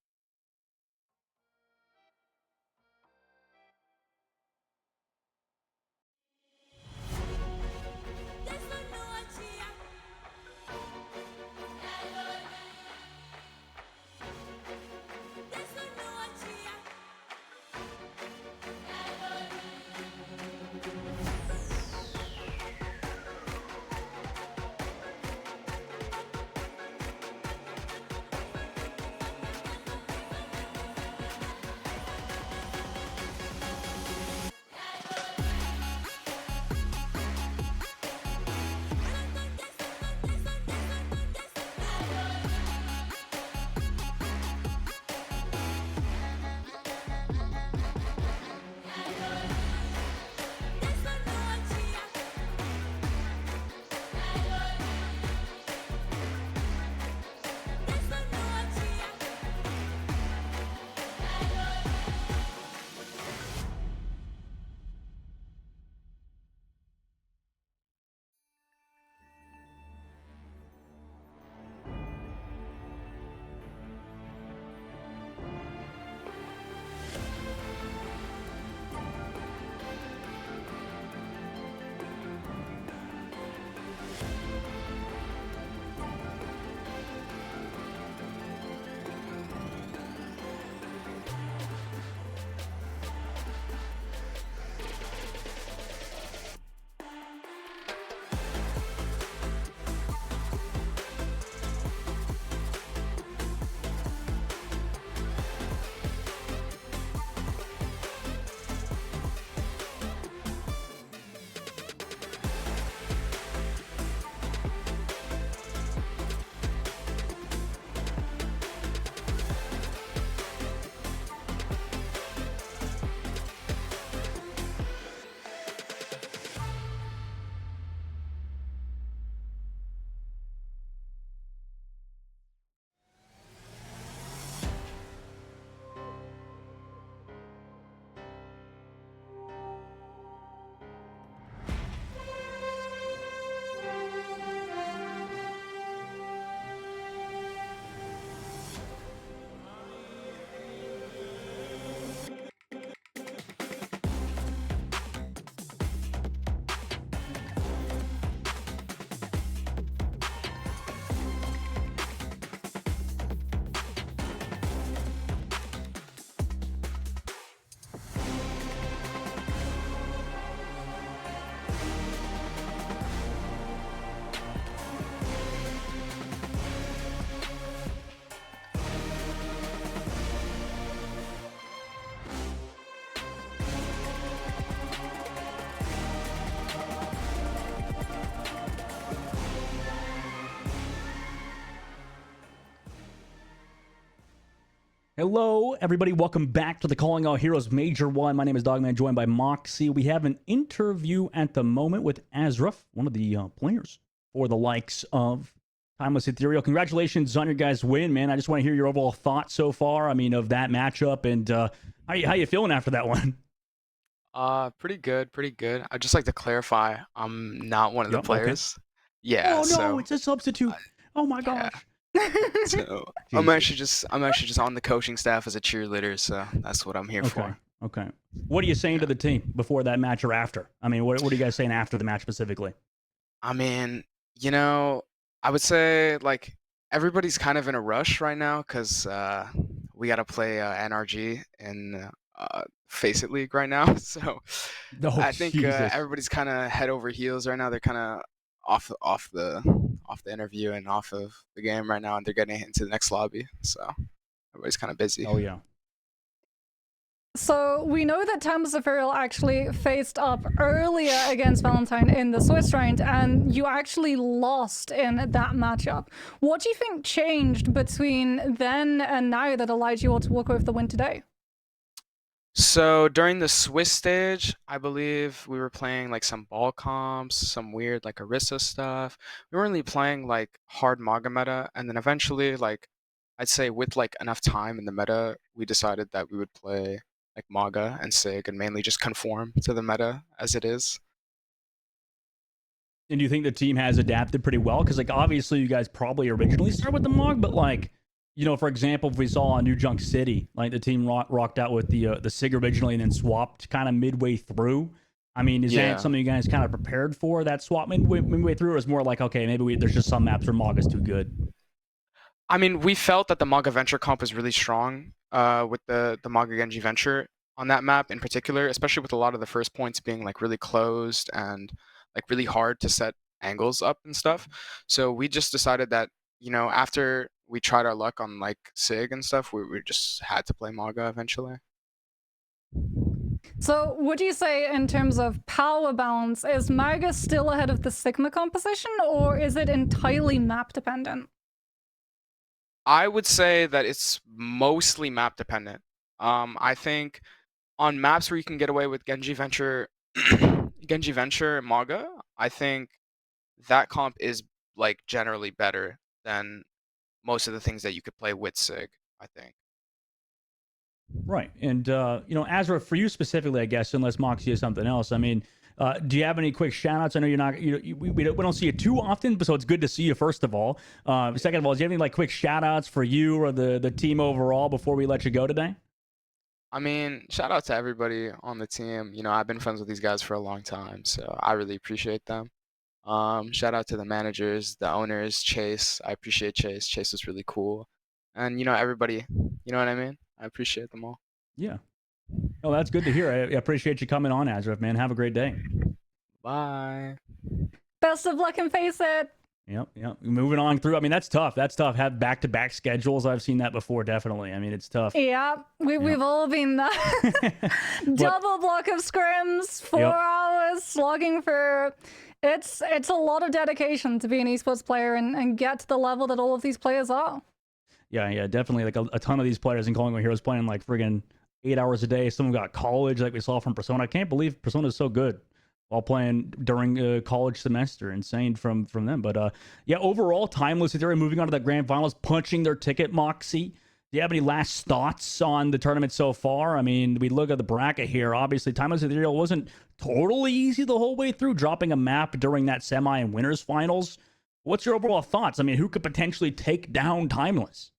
Hello, everybody. Welcome back to the Calling All Heroes Major 1. My name is Dogman, joined by Moxie. We have an interview at the moment with Azraf, one of the players for the likes of Timeless Ethereal. Congratulations on your guys' win, man. I just want to hear your overall thoughts so far, of that matchup, and how you feeling after that one? Pretty good, pretty good. I'd just like to clarify, I'm not one of the Yep, okay. players. Yeah, Oh, no, so it's a substitute. Oh, my yeah. gosh. So Jesus. I'm actually just on the coaching staff as a cheerleader, so that's what I'm here Okay, for. okay. What are you saying to Yeah. the team before that match or after? What are you guys saying after the match specifically? I mean, you know, I would say like everybody's kind of in a rush right now because we got to play NRG in Face It League right now. So Oh, I think Jesus. everybody's kind of head over heels right now. They're kind of off the interview and off of the game right now, and they're getting into the next lobby. So everybody's kind of busy. Oh, yeah. So we know that Timeless Ethereal actually faced up earlier against Valentine in the Swiss round, and you actually lost in that matchup. What do you think changed between then and now that allowed you all to walk away with the win today? So during the Swiss stage, I believe we were playing like some ball comps, some weird like Orisa stuff. We weren't really playing like hard Maga meta, and then eventually, like I'd say with like enough time in the meta, we decided that we would play like Maga and Sig and mainly just conform to the meta as it is. And do you think the team has adapted pretty well? Because, like, obviously, you guys probably originally started with the Mog, but, like, for example, if we saw on New Junk City, like, the team rocked out with the SIG originally and then swapped kind of midway through. Is Yeah. that something you guys kind of prepared for, that swap midway through? Or is more like, okay, maybe there's just some maps where Mog is too good? I mean, we felt that the Maga Venture comp was really strong with the Maga Genji Venture on that map in particular, especially with a lot of the first points being like really closed and like really hard to set angles up and stuff. So we just decided that, after we tried our luck on like SIG and stuff, we just had to play Maga eventually. So would you say in terms of power balance, is Maga still ahead of the Sigma composition, or is it entirely map dependent? I would say that it's mostly map dependent. I think on maps where you can get away with Genji Venture, Genji Venture and Maga, I think that comp is like generally better than most of the things that you could play with Sig, I think. Right. And, Azra, for you specifically, I guess, unless Moxie has something else, do you have any quick shout outs? I know you're not, we don't see you too often, so it's good to see you, first of all. Second of all, do you have any like quick shout outs for you or the team overall before we let you go today? I mean, shout out to everybody on the team. I've been friends with these guys for a long time, so I really appreciate them. Shout out to the managers, the owners, Chase. I appreciate Chase. Chase is really cool. And, everybody, you know what I mean? I appreciate them all. Yeah. Oh, that's good to hear. I appreciate you coming on, Azraf, man. Have a great day. Bye. Best of luck and Face It! Yep. Moving on through. That's tough. That's tough. Have back-to-back schedules. I've seen that before, definitely. It's tough. Yeah, we've all been there. Double block of scrims, 4 hours, slogging for... It's a lot of dedication to be an esports player and get to the level that all of these players are. Yeah, definitely. Like a ton of these players in Calling All Heroes playing like friggin' 8 hours a day. Some got college, like we saw from Persona. I can't believe Persona is so good while playing during college semester. Insane from them. But yeah, overall, Timeless Ethereum moving on to the grand finals, punching their ticket. Moxie, do you have any last thoughts on the tournament so far? We look at the bracket here. Obviously, Timeless Ethereal wasn't totally easy the whole way through, dropping a map during that semi and winners finals. What's your overall thoughts? Who could potentially take down Timeless?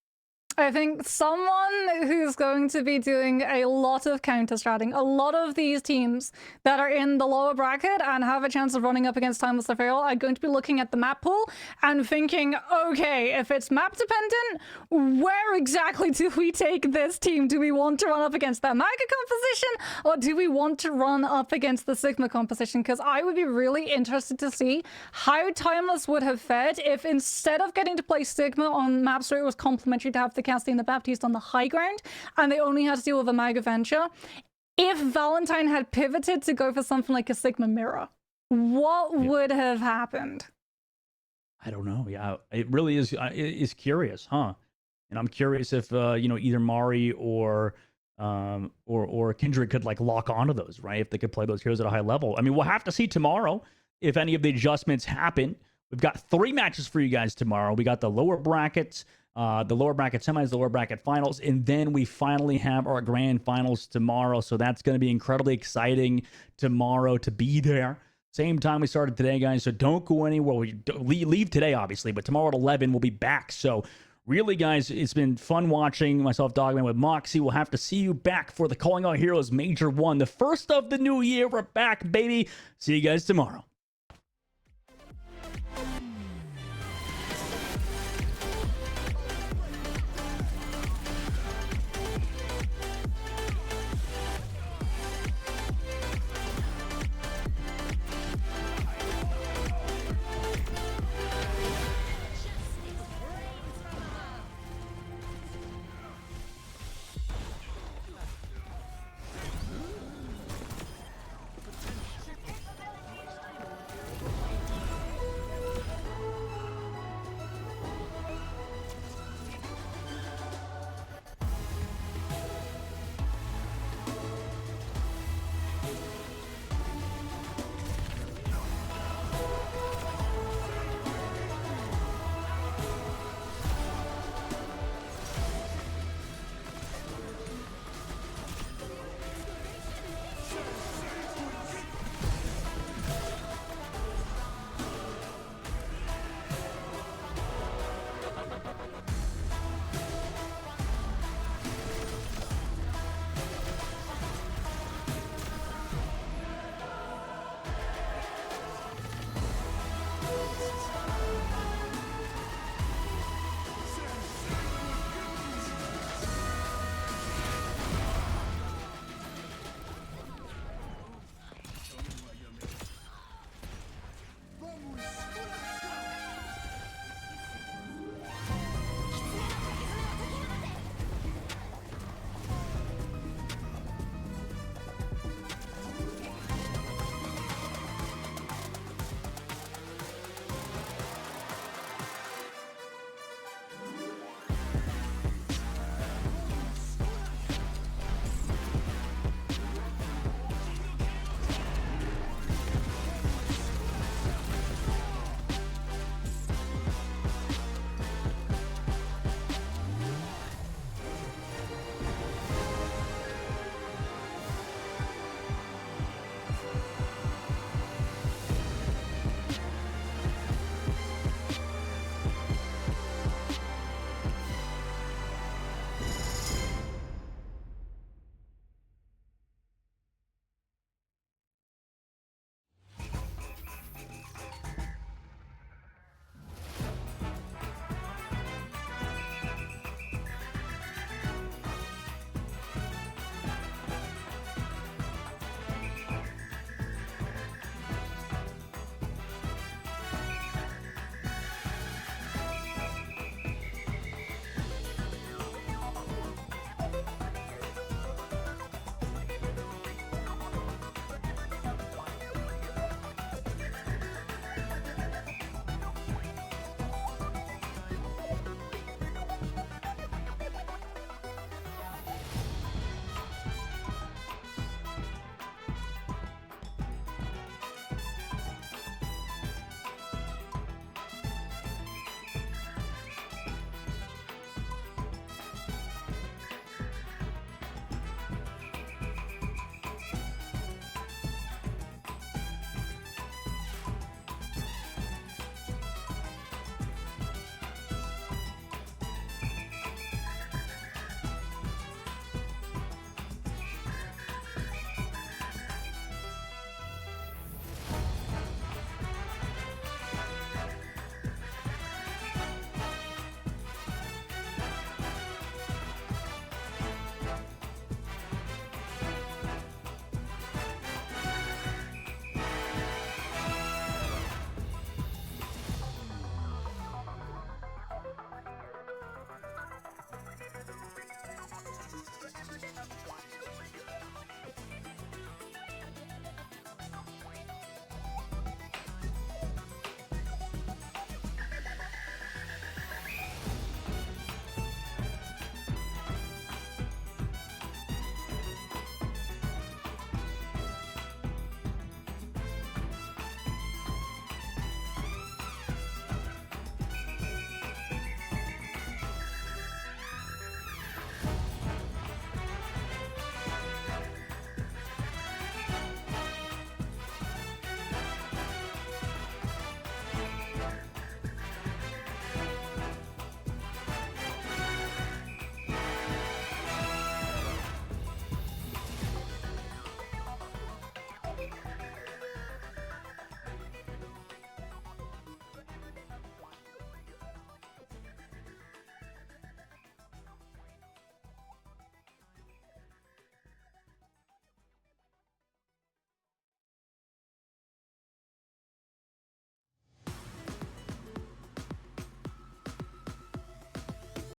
I think someone who's going to be doing a lot of counter-stratting. A lot of these teams that are in the lower bracket and have a chance of running up against Timeless Ethereal are going to be looking at the map pool and thinking, okay, if it's map dependent, where exactly do we take this team? Do we want to run up against that Maga composition, or do we want to run up against the Sigma composition? Because I would be really interested to see how Timeless would have fared if instead of getting to play Sigma on maps where it was complementary to have the Casting and the Baptiste on the high ground, and they only had to deal with a Maga Venture. If Valentine had pivoted to go for something like a Sigma Mirror, what would have happened? I don't know. Yeah, it really is curious, huh? And I'm curious if either Mari or Kindred could like lock onto those, right? If they could play those heroes at a high level. I mean, we'll have to see tomorrow if any of the adjustments happen. We've got 3 matches for you guys tomorrow. We got the lower brackets, the lower bracket semis, the lower bracket finals, and then we finally have our grand finals tomorrow. So that's going to be incredibly exciting tomorrow to be there. Same time we started today, guys. So don't go anywhere. We leave today, obviously, but tomorrow at 11 we'll be back. So really, guys, it's been fun watching myself, Dogman, with Moxie. We'll have to see you back for the Calling All Heroes Major 1, the first of the new year. We're back, baby. See you guys tomorrow.